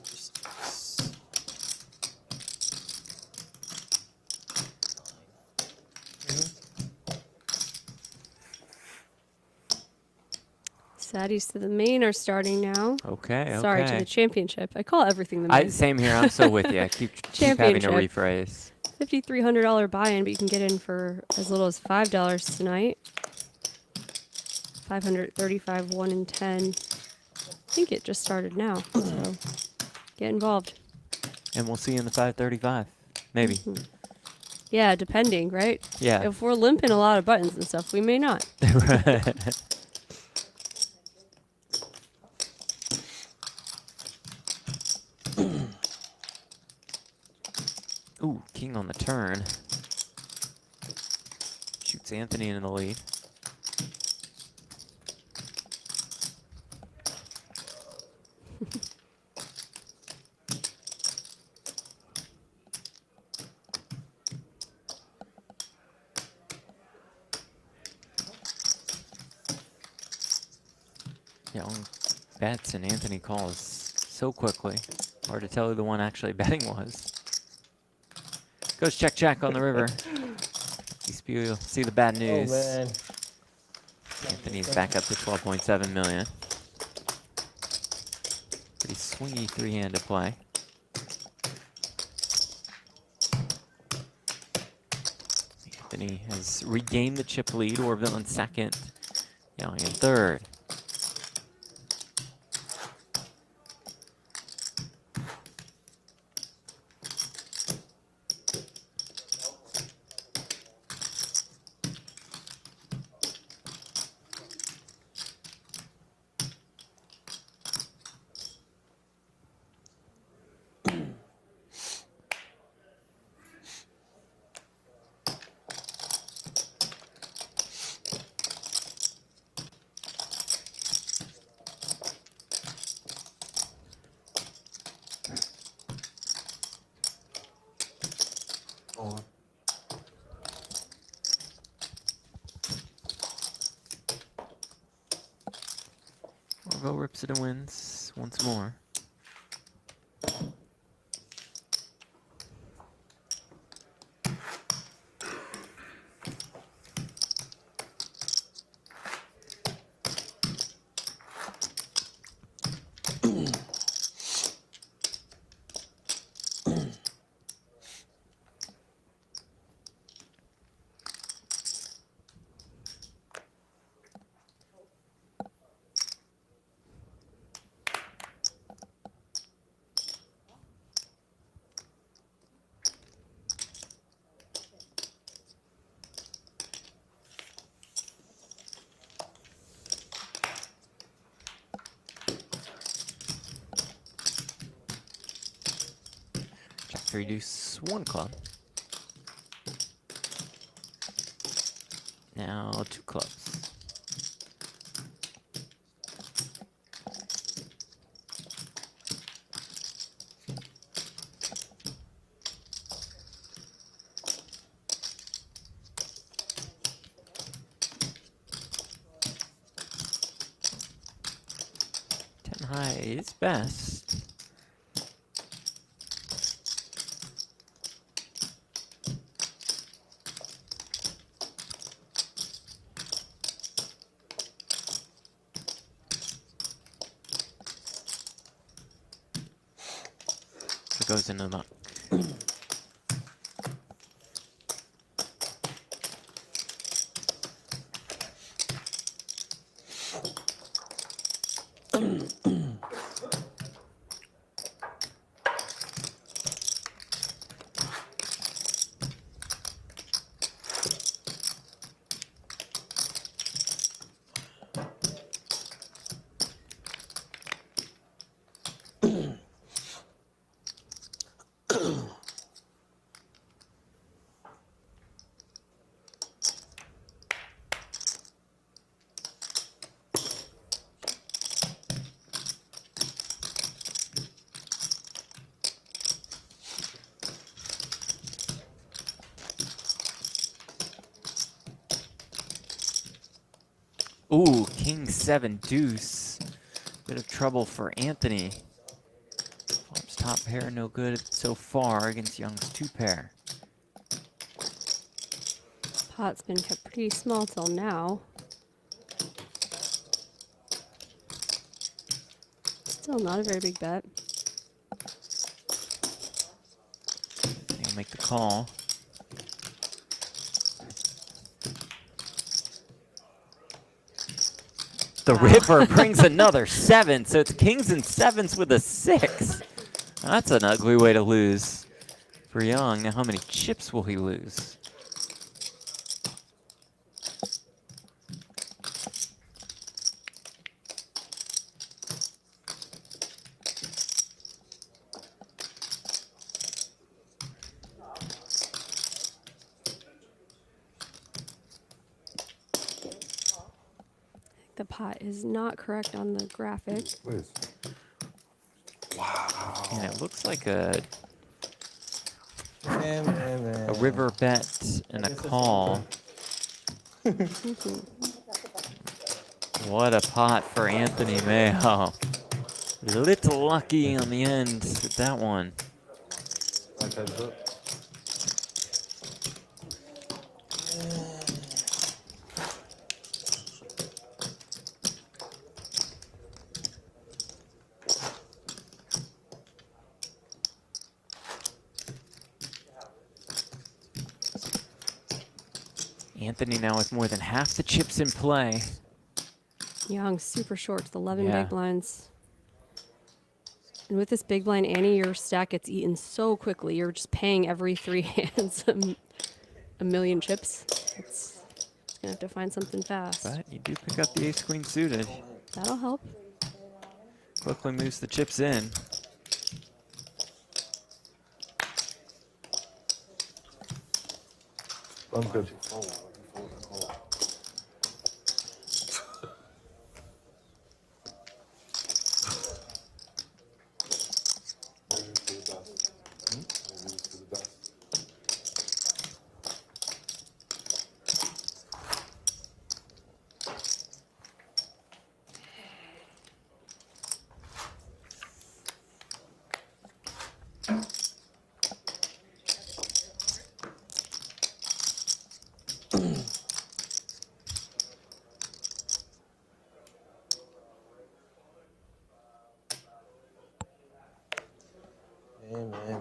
Saddies to the main are starting now. Okay, Sorry, to okay. the championship. I call everything the main. Same here. I'm so with you. I keep having to Championship. rephrase. $5,300 buy-in, but you can get in for as little as $5 tonight. 535, 1 in 10. I think it just started now, so get involved. And we'll see you in the 535. Maybe. Yeah, depending, right? Yeah. If we're limping a lot of buttons and stuff, we may not. Ooh, king on the turn. Shoots Anthony into the lead. Young bets and Anthony calls so quickly. Hard to tell who the one actually betting was. Goes check on the river. You see the bad news. Oh, man. Anthony's back up to 12.7 million. Pretty swingy 3-handed play. Anthony has regained the chip lead. Orville in second. Young in third. Orville rips it and wins once more. Reduce 1 club. Now 2 clubs. Try his best. It goes into the Ooh, King 7 deuce. Bit of trouble for Anthony. Flop's top pair no good so far against Young's 2 pair. Pot's been kept pretty small till now. Still not a very big bet. He'll make the call. The river brings another 7, so it's kings and 7s with a 6. That's an ugly way to lose for Young. Now how many chips will he lose? The pot is not correct on the graphic. Please. And it looks like a Man. river bet and a call. What a pot for Anthony Maio. A little lucky on the end with that one. Like heads up. Anthony now with more than half the chips in play. Young, super short with 11 Yeah. big blinds. And with this big blind, Annie, your stack gets eaten so quickly. You're just paying every 3 hands a million chips. It's gonna have to find something fast. But you do pick up the ace queen suited. That'll help. Quickly moves the chips in. I'm good.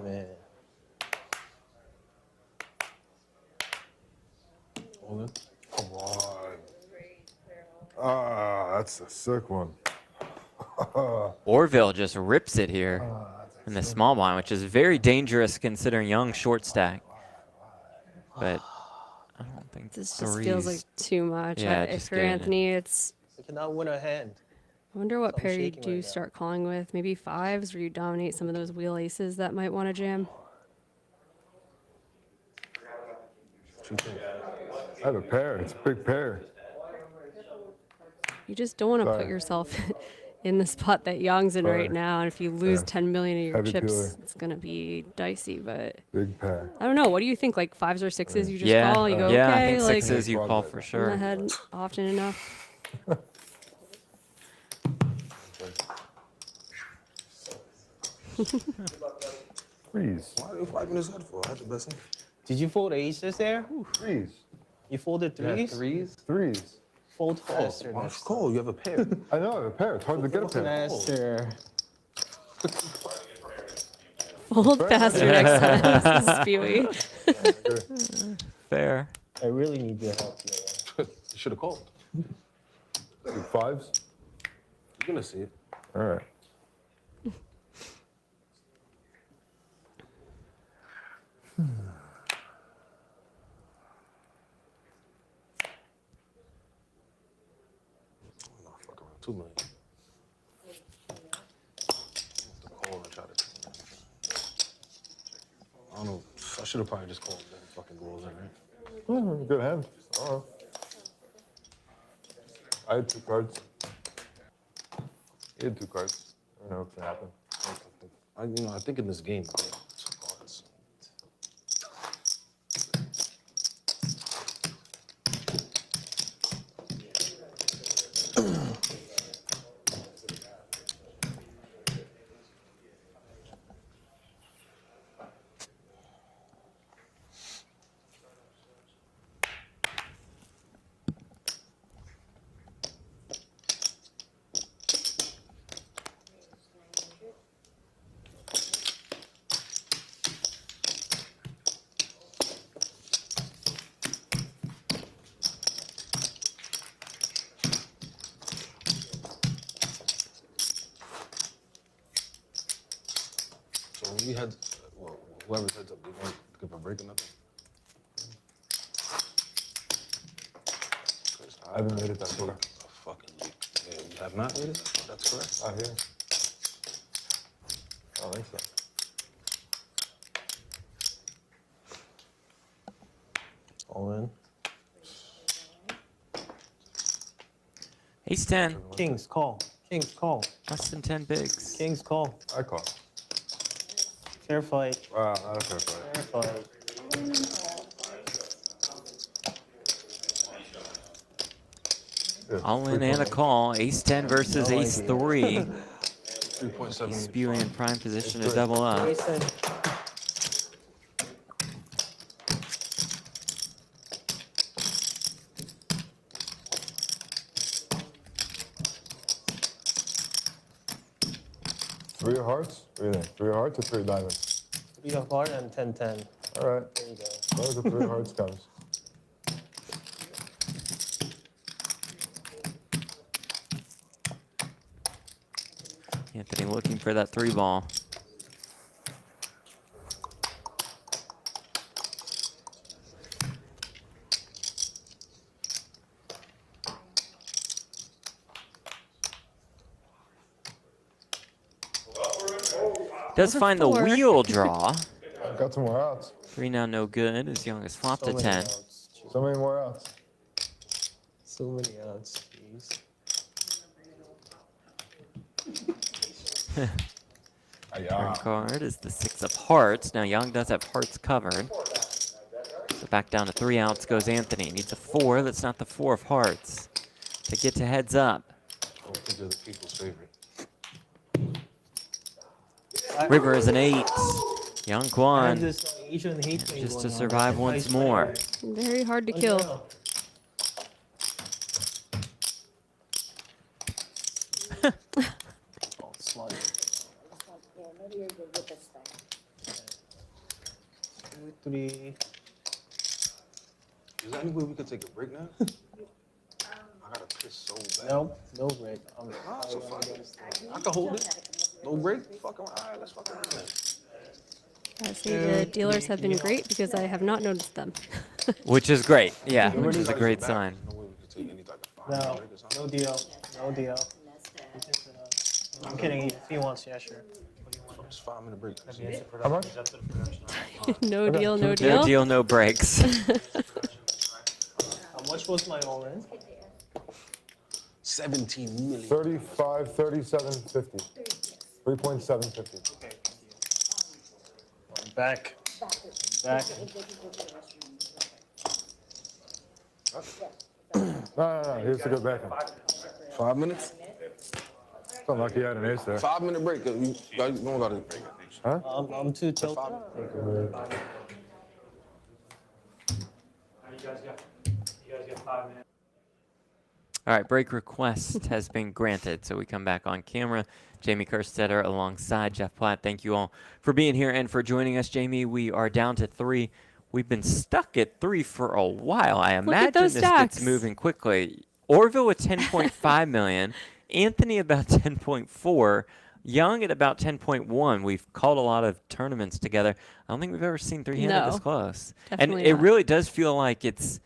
Man. Hold it. Come on. Ah, that's a sick one. Orville just rips it here in the small blind, which is very dangerous considering Young's short stack. But I don't think This just feels like too much. If you're Anthony, it's... I cannot win a hand. I wonder what So I'm pair you shaking do right now. start calling with. Maybe 5s, where you dominate some of those wheel aces that might want to jam. I have a pair. It's a big pair. You just don't want to put Sorry. yourself in the spot that Young's in Sorry. right now. And if you lose Yeah. 10 million of your Heavy chips, peeler. it's going to be dicey. But Big pair. I don't know. What do you think? Like 5s or 6s, you just yeah, call? You go, yeah, okay. I think like, 6s you call for in the sure. head often enough. Freeze. Why are you wiping his head for? I had the best hand. Did you fold aces there? Freeze. You folded threes? Threes? Threes. Fold faster. Why next it's cold? You have a pair. I know, a pair. It's hard to get a time. pair. Faster. Fold faster next time. This is spewy. Fair. I really need your help here. You should have called. Fives? You're gonna see it. All right. No, fuck around. 2 million. The call and try to. I don't know. I should have probably just called and then fucking goals in, right? Good hand. Oh. I had 2 cards. He had 2 cards. I don't know what's gonna happen. I think in this game, 2 cards. So when we had, well, whoever's heads up, they want to give a break or nothing? I haven't made it that far. A fucking leak. Yeah, you have not made it? That's correct. Out here. I don't think so. All in. Ace 10. Kings, call. Kings, call. Less than 10 bigs. Kings, call. I call. Fair fight. Wow, not a fair fight. Fair fight. Yeah, All in and a call. Ace 10 versus No Ace idea. 3. 3.7. He's spewing in prime position to double up. Jason. Three of hearts? What do you think? 3 of hearts or 3 of diamonds? 3 of heart and 10-10. All right. There you go. Those are 3 of hearts comes. Anthony looking for that 3 ball. Does Over find the 4. wheel draw. Got some more outs. 3 now no good as Young has flopped So a many 10. outs. So many more outs. So many outs. Jeez. Turn card is the 6 of hearts. Now Young does have hearts covered. So back down to 3 outs goes Anthony. Needs a 4. That's not the 4 of hearts to get to heads up. I don't think they're the people's favorite. River is an 8. Yong I have Kwon this Asian hate thing just to going on. survive once more. Very hard to kill. Oh, slut. Yeah, maybe you're good with this thing. 2, 3. Is there any way we could take a break now? I gotta piss so bad. Nope, no break. Nah, so fuck it. I can hold it. No break? Fuck around. All right, let's fuck around. I see the dealers have been great because I have not noticed them. Which is great. Yeah, which is a great sign. No way we could take any type of No, break or something. no deal. No deal. I'm kidding. If he wants, yeah, sure. It's 5-minute break. How much? No deal, no No deal. deal, no breaks. How much was my all-in? 17 million. 35, 37, 50. 3.750. Okay. I'm back. Back. No. Here's to go back. 5 minutes? So lucky you had an ace there. 5-minute break. You don't got to break it. Huh? I'm too choked up. All right, break request has been granted, so we come back on camera. Jamie Kerstetter alongside Jeff Platt. Thank you all for being here and for joining us, Jamie. We are down to 3. We've been stuck at 3 for a while. I imagine those this stacks. gets moving quickly. Orville with 10.5 million, Anthony about 10.4, Young at about 10.1. We've called a lot of tournaments together. I don't think we've ever seen three-handed this No, close. And definitely it not. really does feel like it's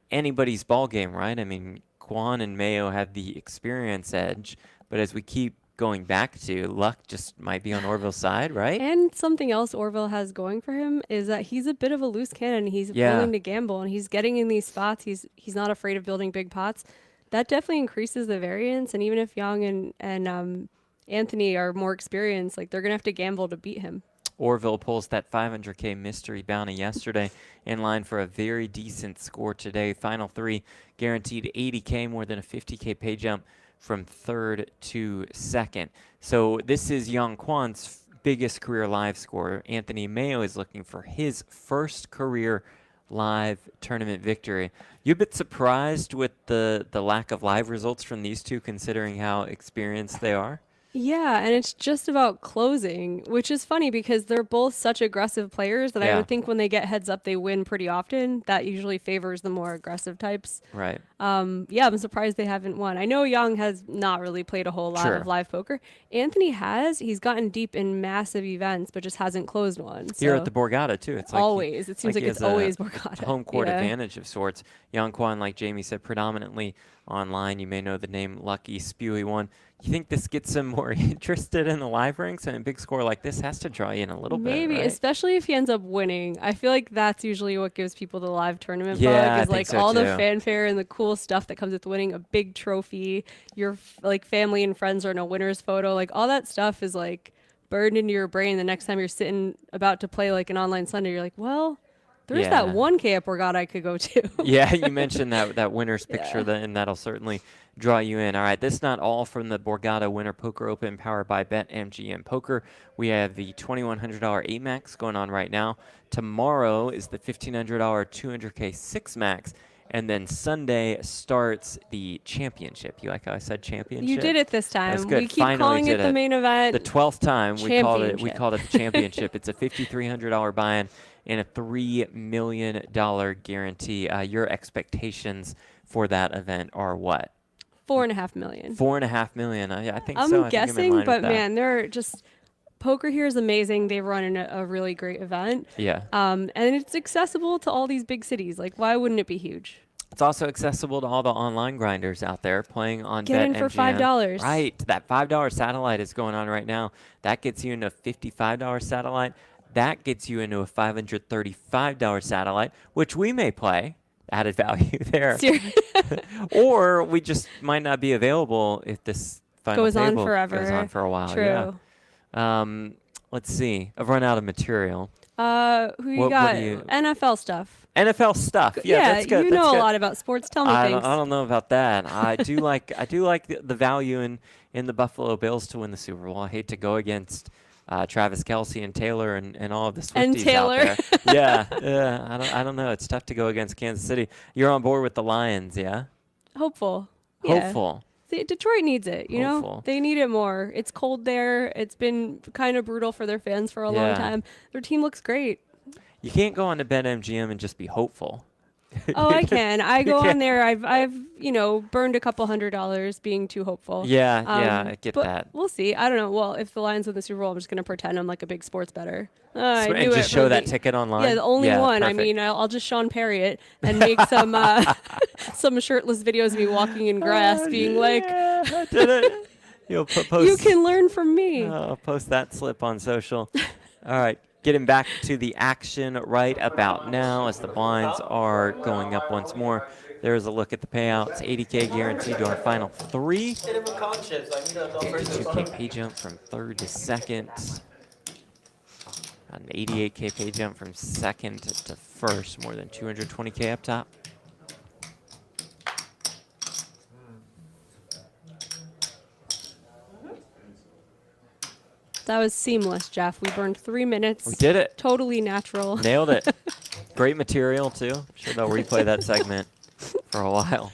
anybody's ball game, right? I mean, Kwon and Maio have the experience edge, but as we keep going back to, luck just might be on Orville's side, right? And something else Orville has going for him is that he's a bit of a loose cannon. He's Yeah. willing to gamble, and he's getting in these spots. He's not afraid of building big pots. That definitely increases the variance. And even if Young and Anthony are more experienced, like they're gonna have to gamble to beat him. Orville pulls that 500K mystery bounty yesterday, in line for a very decent score today. Final 3 guaranteed 80K, more than a 50K pay jump from 3rd to 2nd. So this is Yong Kwon's biggest career live score. Anthony Maio is looking for his first career live tournament victory. You a bit surprised with the lack of live results from these two, considering how experienced they are? Yeah, and it's just about closing, which is funny because they're both such aggressive players that I Yeah. would think when they get heads up, they win pretty often. That usually favors the more aggressive types. Right. Yeah, I'm surprised they haven't won. I know Young has not really played a whole lot Sure. of live poker. Anthony has. He's gotten deep in massive events, but just hasn't closed one. Here so at the Borgata, too. It's like always. It seems like he it's has a always Borgata. home court Yeah. advantage of sorts. Yong Kwon, like Jamie said, predominantly online. You may know the name Lucky Spewy One. You think this gets him more interested in the live ranks? And a big score like this has to draw you in a little Maybe, bit, right? especially if he ends up winning. I feel like that's usually what gives people the live tournament Yeah, I bug. Is think like so all the too. fanfare and the cool stuff that comes with winning a big trophy. Your like family and friends are in a winner's photo. Like all that stuff is like burned into your brain. The next time you're sitting about to play like an online Sunday, you're like, well, there's Yeah. that 1K at Borgata I could go to. Yeah, you mentioned that winner's picture, Yeah. and that'll certainly draw you in. All right, this is not all from the Borgata Winter Poker Open powered by BetMGM Poker. We have the $2,100 8-Max going on right now. Tomorrow is the $1,500 200K 6-Max. And then Sunday starts the championship. You like how I said championship? You did it this time. That's good. We keep Finally calling it did the main event. The 12th time we called it Championship. the championship. It's a $5,300 buy-in and a $3 million guarantee. Your expectations for that event are what? $4.5 million. $4.5 million. I think I'm so. I think I'm in guessing, line with but that. man, they're just poker here is amazing. They've run a really great event. Yeah. And it's accessible to all these big cities. Like, why wouldn't it be huge? It's also accessible to all the online grinders out there playing on Get in BetMGM. for $5. Right. That $5 satellite is going on right now. That gets you into a $55 satellite. That gets you into a $535 satellite, which we may play. Added value there. Or we just might not be available if this final Goes on table forever. goes on for a while. True. Yeah. Let's see. I've run out of material. Who you What got? do you- NFL stuff. NFL stuff. Yeah, that's good. You That's know good. a lot about sports. Tell me I things. don't know about that. I do like the value in the Buffalo Bills to win the Super Bowl. I hate to go against Travis Kelce and Taylor and all of the Swifties And Taylor. out there. Yeah. I don't know. It's tough to go against Kansas City. You're on board with the Lions, yeah? Hopeful. Yeah. Hopeful. See, Detroit needs it, you Hopeful. know? They need it more. It's cold there. It's been kind of brutal for their fans for a long Yeah. time. Their team looks great. You can't go on to BetMGM and just be hopeful. Oh, I can. I go can. on there. I've burned a couple $100 being too hopeful. Yeah, I get but that. We'll see. I don't know. Well, if the Lions win the Super Bowl, I'm just gonna pretend I'm like a big sports bettor. I And do just it show for that the- ticket online? Yeah, the only Yeah, one. perfect. I mean, I'll just Sean Perry it and make some some shirtless videos of me walking in grass, being like, Did it? You'll post. "You can learn from me." I'll post that slip on social. All right, getting back to the action right about now as the blinds are going up once more. There's a look at the payouts. 80K guaranteed to our final 3. 52K pay jump from 3rd to 2nd. An 88K pay jump from 2nd to 1st. More than 220K up top. That was seamless, Jeff. We burned 3 minutes. We did it. Totally natural. Nailed it. Great material, too. I'm sure they'll replay that segment for a while.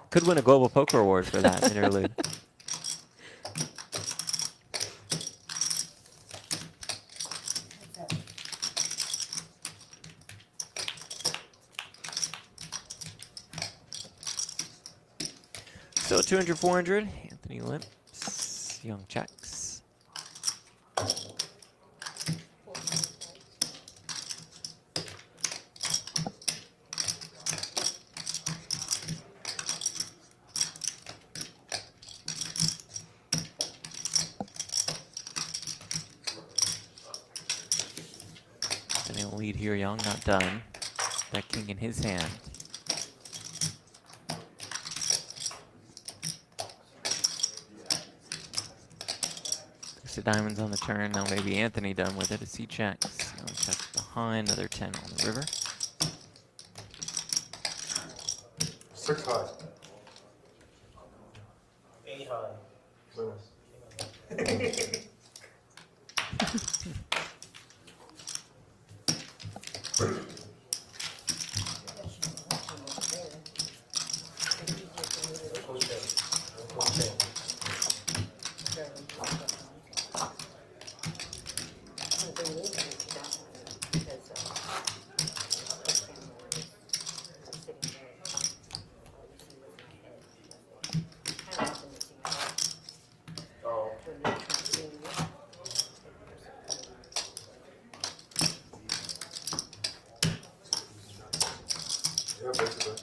Could win a Global Poker Award for that interlude. So 200, 400. Anthony limps. Young checks. And he'll lead here, Young, not done. That king in his hand. Diamonds on the turn. Now maybe Anthony done with it as he checks. Young checks behind. Another 10 on the river. 6 high. 8 high. Yeah, basically.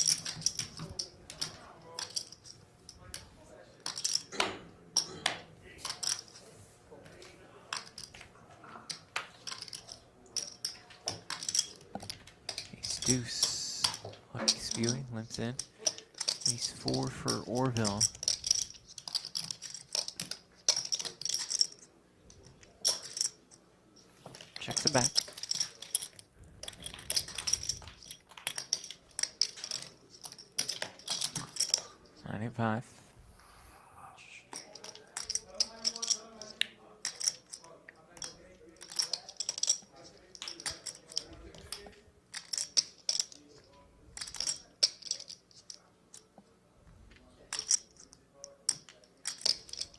Ace deuce. Lucky spewing. Limps in. Ace 4 for Orville. Checks it back. 95.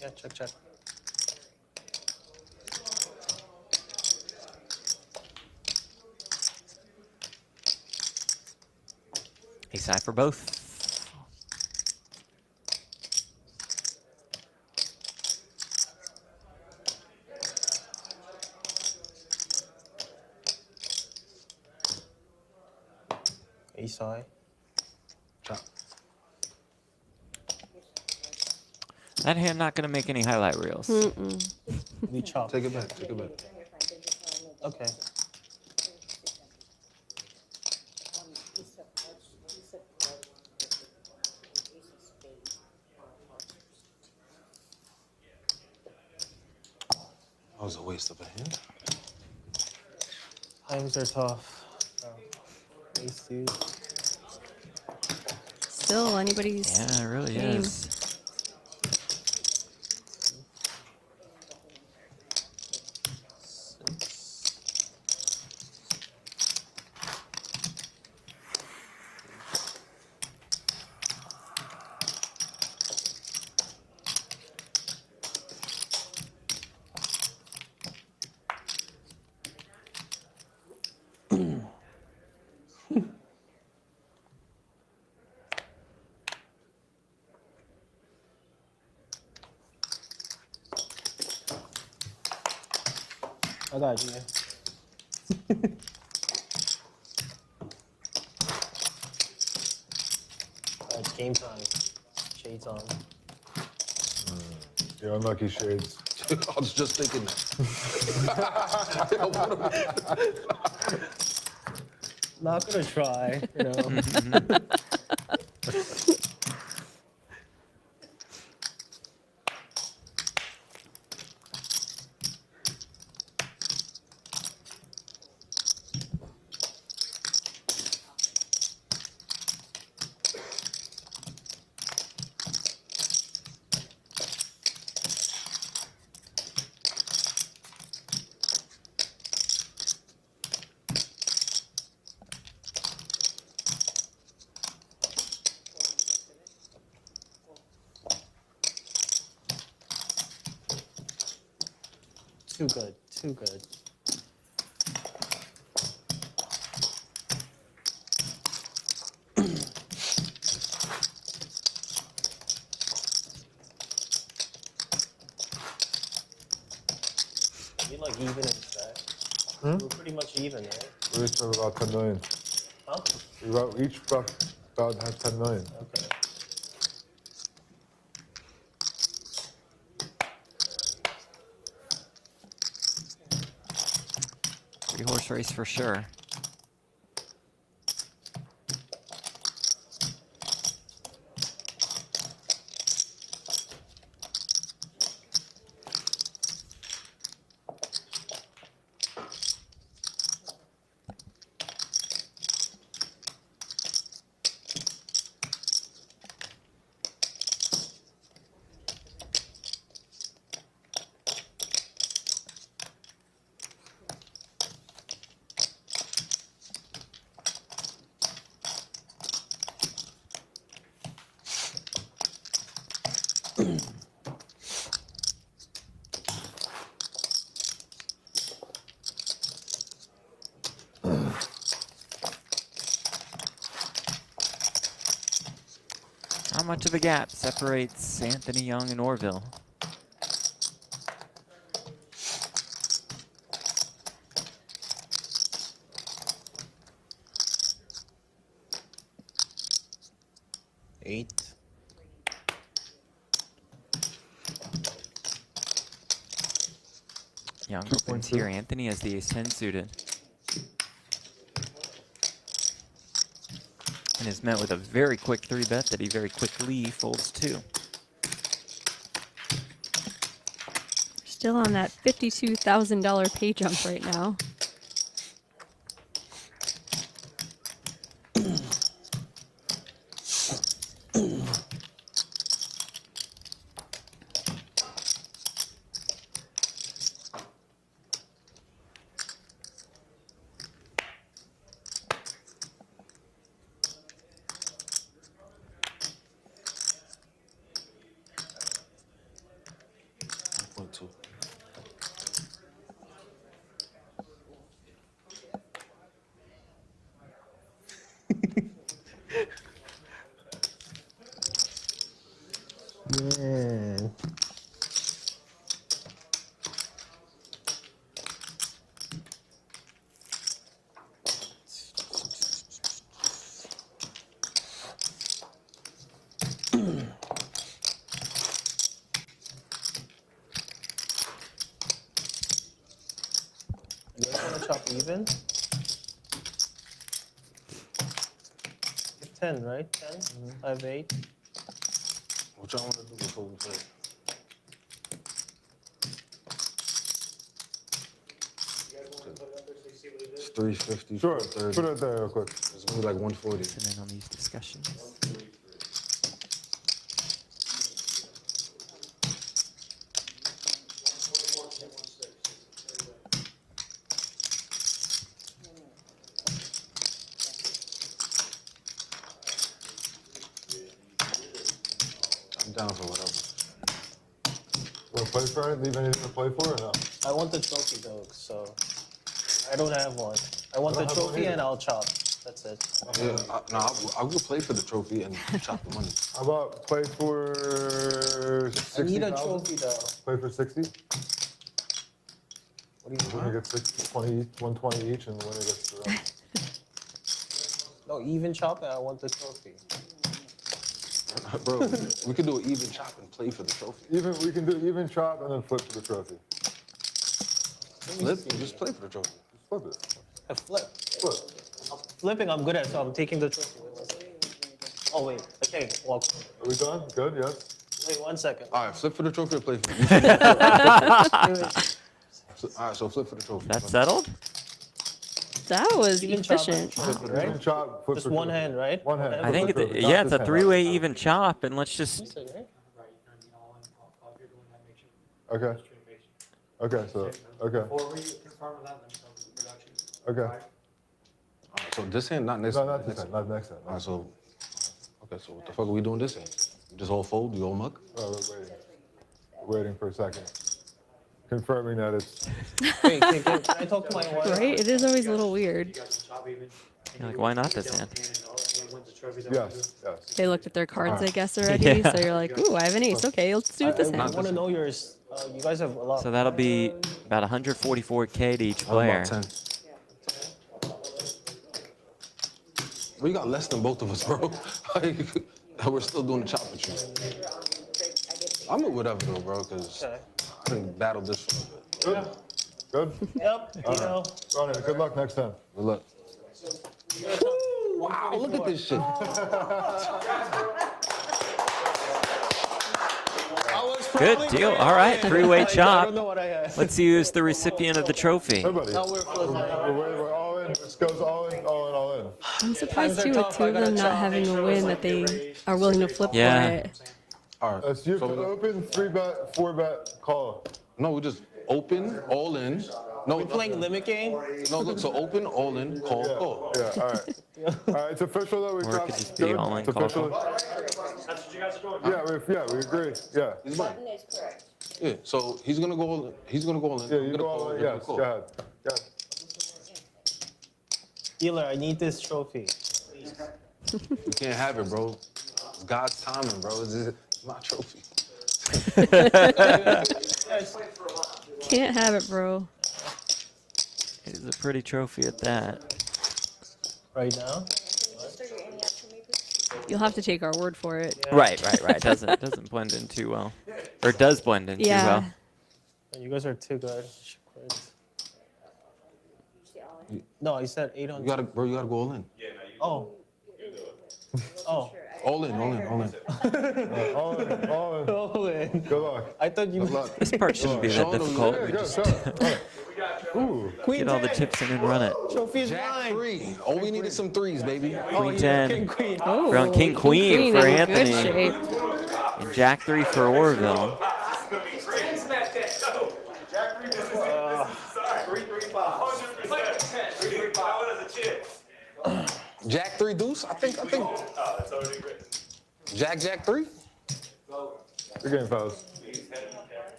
Yeah, check, check. Ace high for both. Ace high. Chop. That hand not going to make any highlight reels. We chop. Take it back, take it back. Okay. That was a waste of a hand. Times are tough. Ace deuce. Still anybody's Yeah, it really game. is. I got you. Alright, game time. Shades on. You're unlucky, Shades. I was just thinking that. Not gonna try, you know. Too good. Too good. You're like even in stack. We're pretty much even, right? We each have about 10 million. Huh? We each about have 10 million. Okay. Three-horse race for sure. How much of a gap separates Anthony Young and Orville? Eight. Young opens here. Anthony has the ace-10 suited. And is met with a very quick 3-bet that he very quickly folds 2. Still on that $52,000 pay jump right now. Man. You guys want to chop even? 10, right? 10? 5, 8. What y'all want to do before we play? It's 350. Sure, 430. put it there real quick. It's gonna be like 140. And then on these discussions. I'm down for whatever. Want to play for it? Leave anything to play for or no? I want the trophy though, so I don't have one. I want the don't have one trophy either. and I'll chop. That's it. Yeah, I will play for the trophy and chop the money. How about play for 60? I need a trophy though. Play for 60? What do you Winner gets 120 each, and the winner gets the rest. No, even chop and I want the trophy. Bro, we could do an even chop and play for the trophy. We can do even chop and then flip for the trophy. Flip? Just play for the trophy. Just flip it. I flip. Flip. Flipping I'm good at, so I'm taking the trophy. Oh wait, okay, walk. Are we done? Good, yes? Wait 1 second. All right, flip for the trophy or play for All right, so flip for the trophy. That's settled? That was Even chop, efficient. right? Even chop, flip Just for one trophy. hand, right? One hand. I think, Flip for yeah, trophy. it's a Not this hand. 3-way even chop, and let's just... Okay. Okay, so, okay. Before we confirm that, let me talk to the production. Okay. All right, so this hand, not next No, hand. not this hand, not next hand. All right, so, okay, so what the fuck are we doing this hand? You just all fold, you all muck? Oh, we're waiting. We're waiting for a second. confirming that it's. Hey, can I talk to my wife? Right? It is always a little weird. You're like, why not this hand? Yes, yes. They looked at their cards, I guess, already. Yeah. So you're like, ooh, I have an ace. Okay, let's do it this I hand. want to know yours. You guys have a lot. So that'll be about 144K to each player. About 10. Well, you got less than both of us, bro. We're still doing the chop with you. I'm with whatever though, bro, because I didn't battle this for a bit. Good. Good. Yep. You know. Ronnie, good luck next time. Good luck. Wow, look at this shit. Good deal. All right, three-way I chop. don't know what I had. Let's see who's the recipient of the trophy. Everybody. No, we're flipping. We're all in. This goes all in, all in, all in. I'm surprised too with two of them not having a win that they are willing to flip Yeah. for it. All right. So you can open, 3-bet, 4-bet, call. No, we just open, all in. No, We're playing limit game. No, look, so open, all in, call, Yeah, call. yeah, all right. All right, it's official though. We Or it dropped. could just be all in, It's call, official. That's what you guys are doing. We agree. Yeah. He's mine. Yeah, so he's gonna go all in. He's gonna go all in. Yeah, I'm you gonna go call, all in. you're gonna Yes, call. go ahead. Go ahead. Dealer, I need this trophy. You can't have it, bro. It's God's timing, bro. It's my trophy. Can't have it, bro. It is a pretty trophy at that. Right now. You'll have to take our word for it. Right. Doesn't blend in too well. Or does blend in too well. You guys are too good. No, I said 800. You gotta go all in. Oh. Oh. All in, all in, all in. All in, all in. All in. Good luck. I thought you. Good luck. This part shouldn't be that Sean, difficult. Yeah, We go, just go. Ooh. Queen get all the 10. chips in and run it. Trophy is Jack mine. 3. All we need is some threes, baby. Queen yeah, 10. King, queen. Oh, We're on King Queen for in Anthony. Good shape. And Jack 3 for Orville. Jack 3 deuce? I think. Jack 3? Good game, fellas.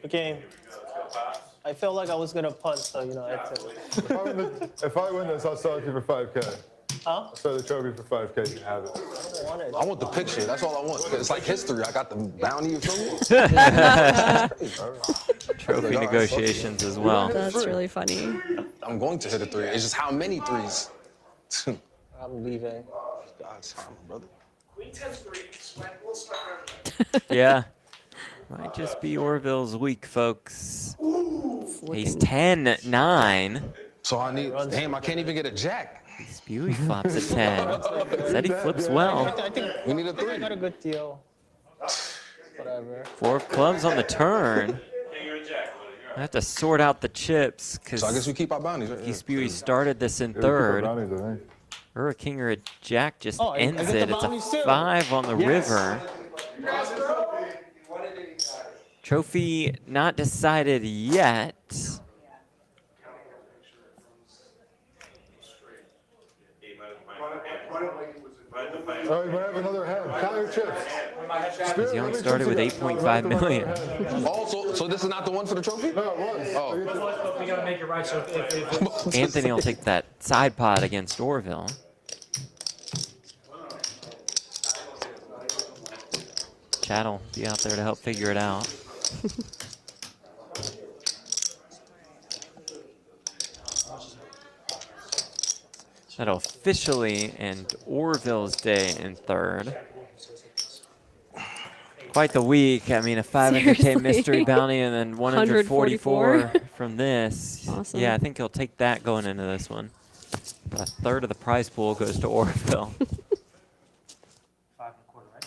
Okay. I felt like I was gonna punt, so you know. I had to. If I win this, I'll sell it to you for 5K. Huh? I'll sell the trophy for 5K. You can have it. I want the picture. That's all I want. It's like history. I got the bounty, you feel me? Trophy negotiations as well. That's really funny. I'm going to hit a 3. It's just how many threes? I'm leaving. God's time, brother. Queen 10-3. We'll sweat Yeah. Might just be Orville's week, folks. He's 10-9. So I need. Damn, I can't even get a jack. Spewy flops a 10. Said he flips well. I think We need a I think I 3. got a good deal. Whatever. 4 of clubs on the turn. I have to sort out the chips because So I guess we keep our bounties, right? Spewy started this in Yeah, we keep our third. bounties, I think. Or a king or a jack just Oh, I ends get the it. It's bounties a too. 5 on the Yes. river. Trophy not decided yet. Oh, you might have another hand. Count your chips. Because Young started with 8.5 million. Oh, so this is not the one for the trophy? No, it was. Oh. We gotta make it right. So if Anthony will take that side pot against Orville. Chad will be out there to help figure it out. That'll officially end Orville's day in third. Quite the week. I mean, a 500K Seriously? mystery bounty and then 144 from this. Awesome. Yeah, I think he'll take that going into this one. But a third of the prize pool goes to Orville. 5 1/4, right?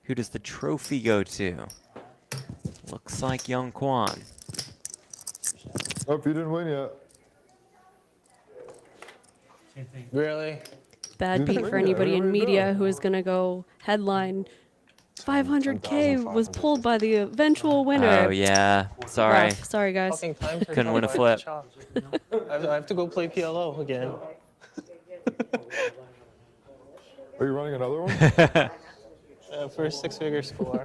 Who does the trophy go to? Looks like Yong Kwon. Hope you didn't win yet. Same thing. Really? Bad beat for anybody in media who is going to go headline 500K was pulled by the eventual winner. Oh, yeah. Sorry. Rough. Sorry, guys. Fucking time to Couldn't win a flip. I have to go play PLO again. Are you running another one? First 6-figure score.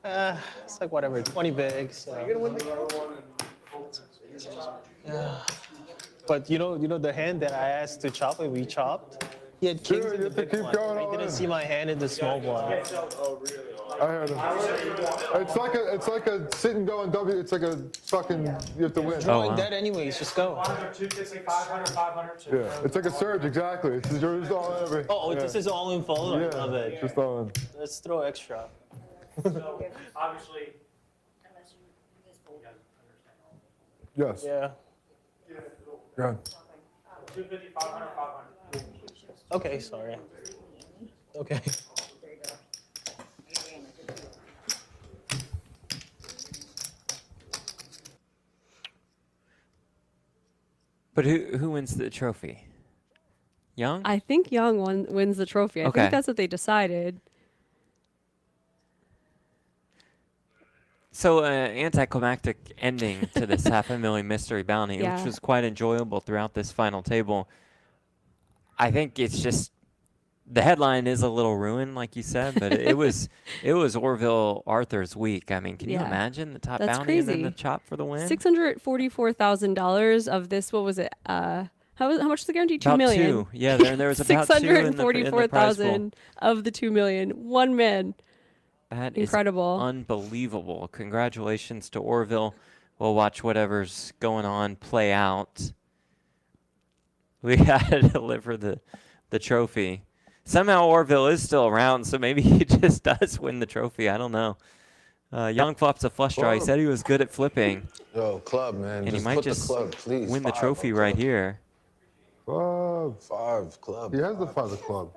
It's like whatever, 20 bigs. So. You're gonna win the yeah. But you know the hand that I asked to chop and we chopped. He had kings in the big one. I didn't see my hand in the small one. I heard him. It's like a sit and go and W. It's like a fucking, you have to win. Drawing dead anyways, just go. 250, 500, 500. Yeah, it's like a surge, exactly. It's just all in every. Oh, this is all in full? Yeah, I love it. just all in. Let's throw extra. So, obviously, Yes. Yeah. Go ahead. 250, 500, 500. Okay, sorry. Okay. But who wins the trophy? Young? I think Young wins the trophy. I Okay. think that's what they decided. So anticlimactic ending to this $500,000 mystery bounty, Yeah. which was quite enjoyable throughout this final table. I think it's just the headline is a little ruined, like you said, but it was Orvilla Arthurs' week. I mean, can you Yeah. imagine the top That's bounty and then crazy. the chop for the win? $644,000 of this. What was it? How much is the guarantee? $2 About million. 2. Yeah, there was about 2 in the prize pool. 644,000 of the $2 million. One man. That Incredible. is unbelievable. Congratulations to Orville. We'll watch whatever's going on play out. We got to deliver the trophy. Somehow Orville is still around, so maybe he just does win the trophy. I don't know. Young flops a flush draw. He said he was good at flipping. Yo, club, man. And he just might put just the club, please. win the 5 trophy of right club. here. 5. 5 club. He has the 5 of club.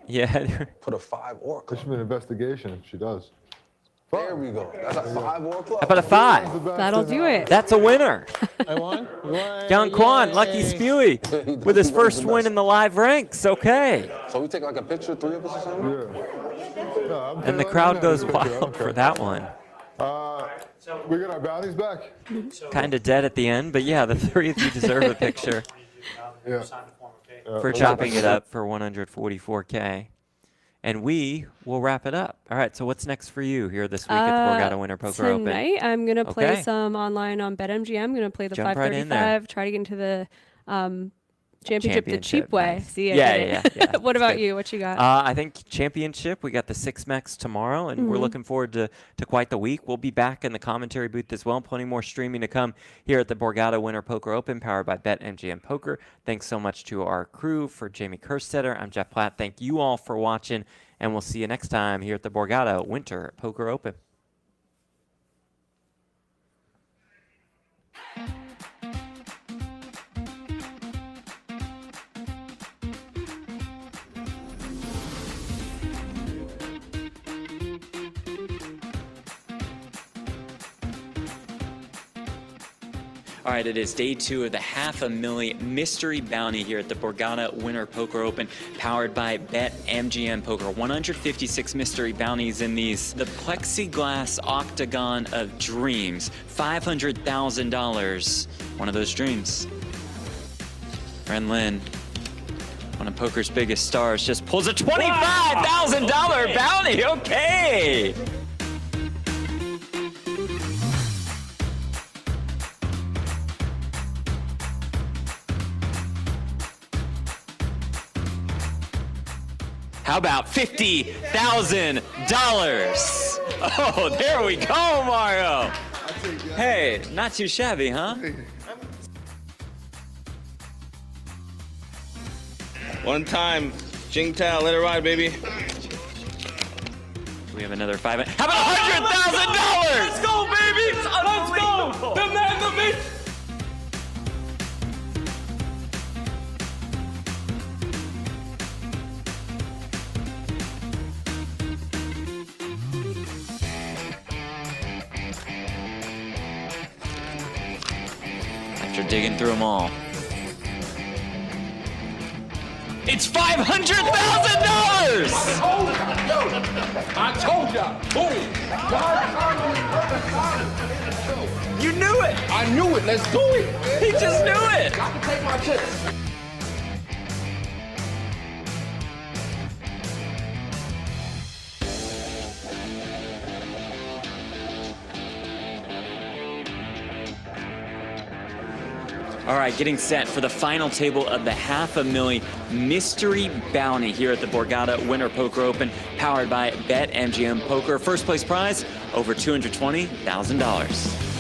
Yeah. Put a 5 or There club. should be an investigation if she does. There we go. That's a 5 or club. How about a 5? That'll do it. That's a winner. I won? Yong Kwon, lucky Yay. Spewy, with his first win in the live ranks. Okay. So we take like a picture, 3 of us or something? Yeah. No, I'm And the telling crowd you, goes I'm okay, wild for that one. We got our bounties back. Kind of dead at the end, but yeah, the 3 of you deserve a picture Yeah. for chopping it up for $144K. And we will wrap it up. All right, so what's next for you here this week at the Borgata Winter Poker Open? Tonight, I'm going to play Okay. some online on BetMGM. I'm going to play the Jump right in there. 535, try to get into the championship the cheap way. nice. See, I Yeah, did yeah, it. yeah. What That's about good. you? What you got? I think championship, we got the 6 max tomorrow, and we're looking forward to quite the week. We'll be back in the commentary booth as well. Plenty more streaming to come here at the Borgata Winter Poker Open, powered by BetMGM Poker. Thanks so much to our crew. For Jamie Kerstetter, I'm Jeff Platt. Thank you all for watching, and we'll see you next time here at the Borgata Winter Poker Open. All right, it is day 2 of the $500,000 mystery bounty here at the Borgata Winter Poker Open, powered by BetMGM Poker. 156 mystery bounties in these. The plexiglass octagon of dreams, $500,000. One of those dreams. Ren Lin, one of poker's biggest stars, just pulls a $25,000 bounty. Okay. How about $50,000? Oh, there we go, Mario. Hey, not too shabby, huh? One time, Jing Tao, let it ride, baby. We have another 5. How about $100,000? Let's go, baby! Let's go! The man, the bitch! After digging through them all. It's $500,000! I told ya! Boom! You knew it! I knew it! Let's do it! He just knew it! I can take my chips. All right, getting set for the final table of the $500,000 mystery bounty here at the Borgata Winter Poker Open, powered by BetMGM Poker. First place prize, over $220,000.